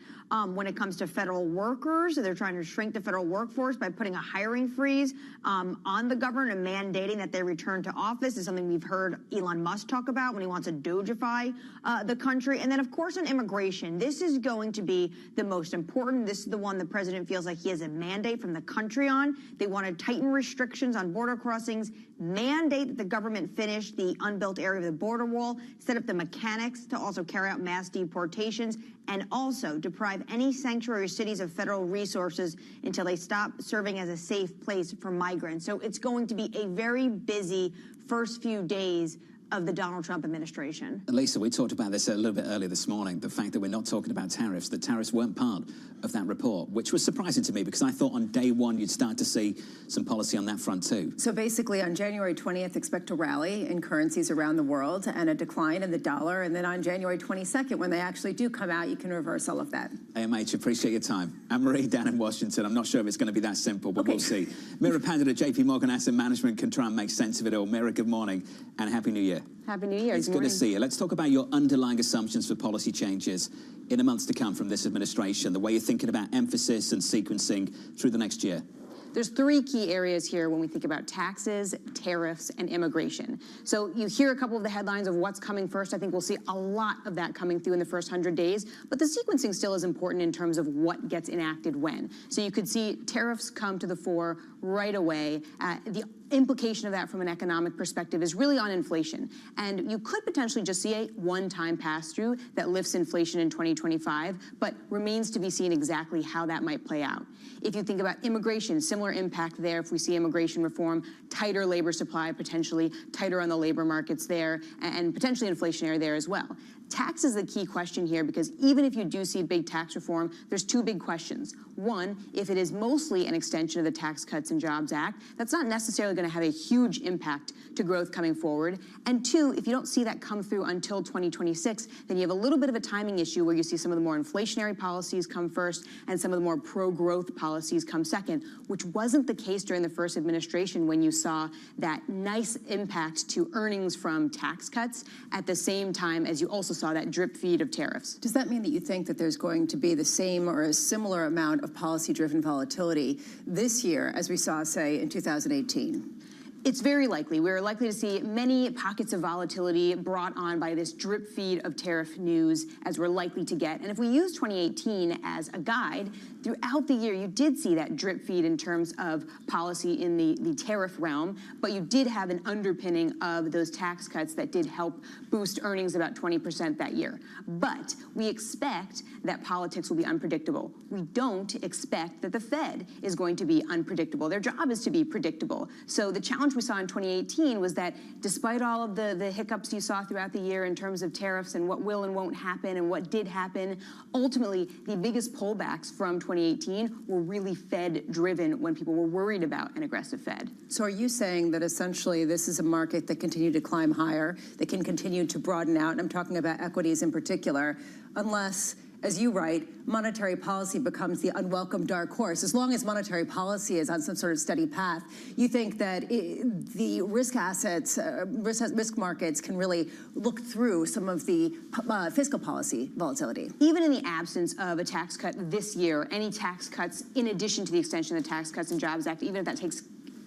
When it comes to federal workers, they're trying to shrink the federal workforce by putting a hiring freeze on the governor and mandating that they return to office. Is something we've heard Elon Musk talk about when he wants to Dogify the country. And then, of course, on immigration, this is going to be the most important. This is the one the president feels like he has a mandate from the country on. They want to tighten restrictions on border crossings, mandate that the government finish the unbuilt area of the border wall, set up the mechanics to also carry out mass deportations, and also deprive any sanctuary cities of federal resources until they stop serving as a safe place for migrants. So it's going to be a very busy first few days of the Donald Trump administration. Lisa, we talked about this a little bit earlier this morning, the fact that we're not talking about tariffs, that tariffs weren't part of that report, which was surprising to me because I thought on day one you'd start to see some policy on that front too. So basically on January 20th, expect a rally in currencies around the world and a decline in the dollar. And then on January 22nd, when they actually do come out, you can reverse all of that. AMH, appreciate your time. Anne-Marie down in Washington, I'm not sure if it's going to be that simple, but we'll see. Mira Pandit at JP Morgan Asset Management can try and make sense of it all. Mira, good morning and Happy New Year. Happy New Year. It's good to see you. Let's talk about your underlying assumptions for policy changes in the months to come from this administration, the way you're thinking about emphasis and sequencing through the next year. There's three key areas here when we think about taxes, tariffs, and immigration. So you hear a couple of the headlines of what's coming first. I think we'll see a lot of that coming through in the first 100 days, but the sequencing still is important in terms of what gets enacted when. So you could see tariffs come to the fore right away. The implication of that from an economic perspective is really on inflation. And you could potentially just see a one-time pass-through that lifts inflation in 2025, but remains to be seen exactly how that might play out. If you think about immigration, similar impact there if we see immigration reform, tighter labor supply, potentially tighter on the labor markets there, and potentially inflationary there as well. Tax is the key question here because even if you do see big tax reform, there's two big questions. One, if it is mostly an extension of the Tax Cuts and Jobs Act, that's not necessarily going to have a huge impact to growth coming forward. And two, if you don't see that come through until 2026, then you have a little bit of a timing issue where you see some of the more inflationary policies come first and some of the more pro-growth policies come second, which wasn't the case during the first administration when you saw that nice impact to earnings from tax cuts at the same time as you also saw that drip feed of tariffs. Does that mean that you think that there's going to be the same or a similar amount of policy-driven volatility this year as we saw, say, in 2018? It's very likely. We're likely to see many pockets of volatility brought on by this drip feed of tariff news as we're likely to get. And if we use 2018 as a guide, throughout the year, you did see that drip feed in terms of policy in the tariff realm, but you did have an underpinning of those tax cuts that did help boost earnings about 20% that year. But we expect that politics will be unpredictable. We don't expect that the Fed is going to be unpredictable. Their job is to be predictable. So the challenge we saw in 2018 was that despite all of the hiccups you saw throughout the year in terms of tariffs and what will and won't happen and what did happen, ultimately the biggest pullbacks from 2018 were really Fed-driven when people were worried about an aggressive Fed. So are you saying that essentially this is a market that continued to climb higher, that can continue to broaden out, and I'm talking about equities in particular, unless, as you write, monetary policy becomes the unwelcome dark horse? As long as monetary policy is on some sort of steady path, you think that the risk assets, risk markets can really look through some of the fiscal policy volatility? Even in the absence of a tax cut this year, any tax cuts in addition to the extension of the Tax Cuts and Jobs Act, even if that takes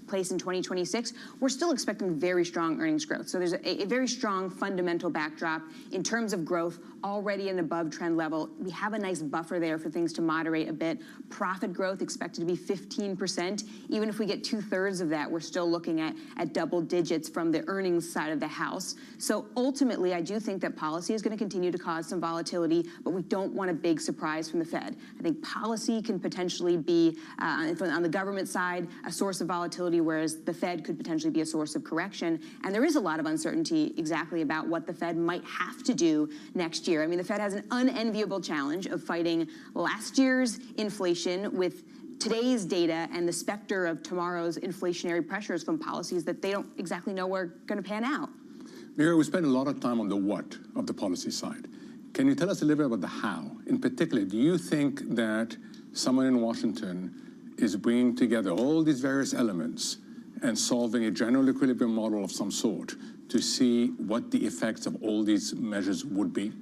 place in 2026, we're still expecting very strong earnings growth. So there's a very strong fundamental backdrop in terms of growth, already an above trend level. We have a nice buffer there for things to moderate a bit. Profit growth expected to be 15%. Even if we get 2/3 of that, we're still looking at double digits from the earnings side of the house. So ultimately, I do think that policy is going to continue to cause some volatility, but we don't want a big surprise from the Fed. I think policy can potentially be, on the government side, a source of volatility, whereas the Fed could potentially be a source of correction. And there is a lot of uncertainty exactly about what the Fed might have to do next year. I mean, the Fed has an unenviable challenge of fighting last year's inflation with today's data and the specter of tomorrow's inflationary pressures from policies that they don't exactly know are going to pan out. Mira, we spend a lot of time on the what of the policy side. Can you tell us a little bit about the how? In particular, do you think that someone in Washington is bringing together all these various elements and solving a general equilibrium model of some sort to see what the effects of all these measures would be?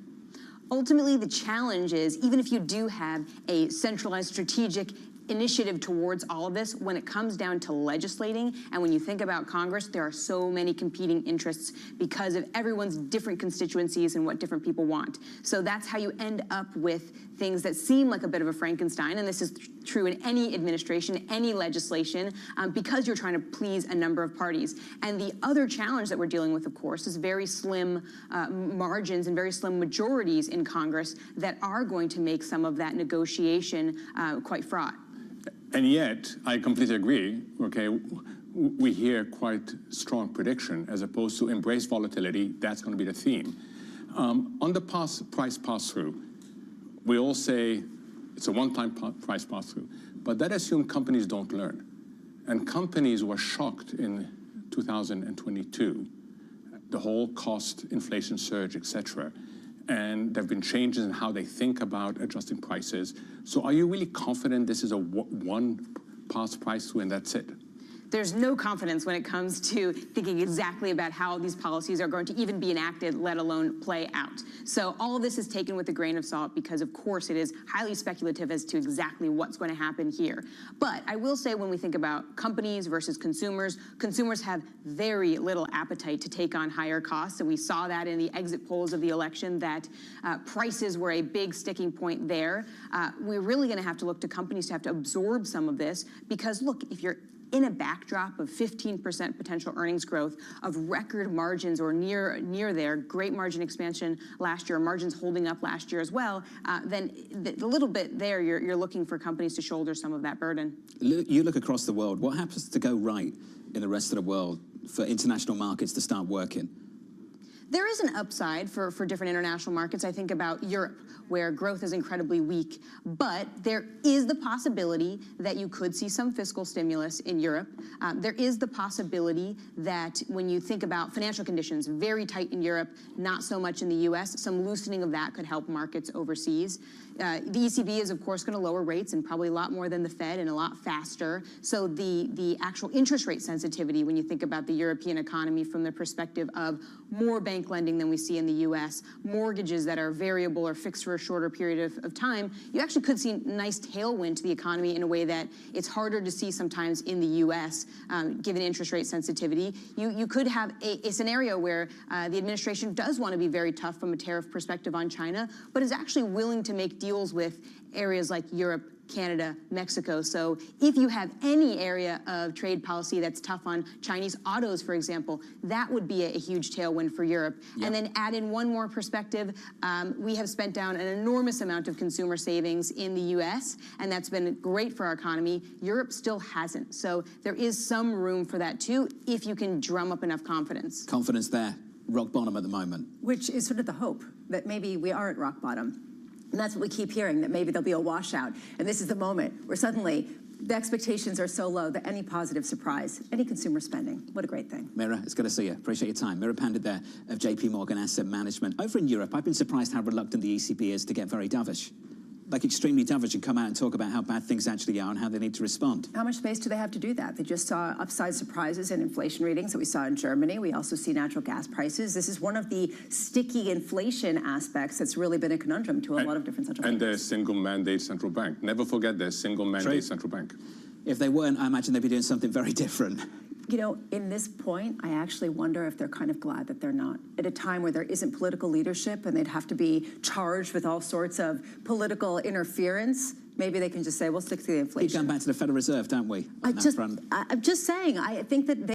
Ultimately, the challenge is, even if you do have a centralized strategic initiative towards all of this, when it comes down to legislating, and when you think about Congress, there are so many competing interests because of everyone's different constituencies and what different people want. So that's how you end up with things that seem like a bit of a Frankenstein, and this is true in any administration, any legislation, because you're trying to please a number of parties. And the other challenge that we're dealing with, of course, is very slim margins and very slim majorities in Congress that are going to make some of that negotiation quite fraught. And yet, I completely agree, okay, we hear quite strong prediction as opposed to embrace volatility. That's going to be the theme. On the price pass-through, we all say it's a one-time price pass-through, but that assumes companies don't learn. And companies were shocked in 2022, the whole cost inflation surge, et cetera. And there have been changes in how they think about adjusting prices. So are you really confident this is a one pass price through and that's it? There's no confidence when it comes to thinking exactly about how these policies are going to even be enacted, let alone play out. So all of this is taken with a grain of salt because, of course, it is highly speculative as to exactly what's going to happen here. But I will say when we think about companies versus consumers, consumers have very little appetite to take on higher costs. And we saw that in the exit polls of the election, that prices were a big sticking point there. We're really going to have to look to companies to have to absorb some of this because, look, if you're in a backdrop of 15% potential earnings growth, of record margins or near there, great margin expansion last year, margins holding up last year as well, then the little bit there, you're looking for companies to shoulder some of that burden. You look across the world, what happens to go right in the rest of the world for international markets to start working? There is an upside for different international markets. I think about Europe, where growth is incredibly weak, but there is the possibility that you could see some fiscal stimulus in Europe. There is the possibility that when you think about financial conditions, very tight in Europe, not so much in the US, some loosening of that could help markets overseas. The ECB is, of course, going to lower rates and probably a lot more than the Fed and a lot faster. So the actual interest rate sensitivity, when you think about the European economy from the perspective of more bank lending than we see in the U.S., mortgages that are variable or fixed for a shorter period of time, you actually could see a nice tailwind to the economy in a way that it's harder to see sometimes in the U.S., given interest rate sensitivity. You could have a scenario where the administration does want to be very tough from a tariff perspective on China, but is actually willing to make deals with areas like Europe, Canada, Mexico. So if you have any area of trade policy that's tough on Chinese autos, for example, that would be a huge tailwind for Europe. Yep. And then add in one more perspective. We have spent down an enormous amount of consumer savings in the U.S., and that's been great for our economy. Europe still hasn't. So there is some room for that, too, if you can drum up enough confidence. Confidence there. Rock bottom at the moment. Which is sort of the hope that maybe we are at rock bottom. And that's what we keep hearing, that maybe there'll be a washout. And this is the moment where suddenly the expectations are so low that any positive surprise, any consumer spending, what a great thing. Mira, it's good to see you. Appreciate your time. Mira Pandit there of JP Morgan Asset Management. Over in Europe, I've been surprised how reluctant the ECB is to get very dovish. Like extremely dovish and come out and talk about how bad things actually are and how they need to respond. How much space do they have to do that? They just saw upside surprises in inflation readings that we saw in Germany. We also see natural gas prices. This is one of the sticky inflation aspects that's really been a conundrum to a lot of different central banks. And their single mandate central bank. Never forget their single mandate central bank. If they weren't, I imagine they'd be doing something very different. You know, in this point, I actually wonder if they're kind of glad that they're not. At a time where there isn't political leadership and they'd have to be charged with all sorts of political interference, maybe they can just say, we'll stick to the inflation. Keep going back to the Federal Reserve, don't we? I'm just saying, I think that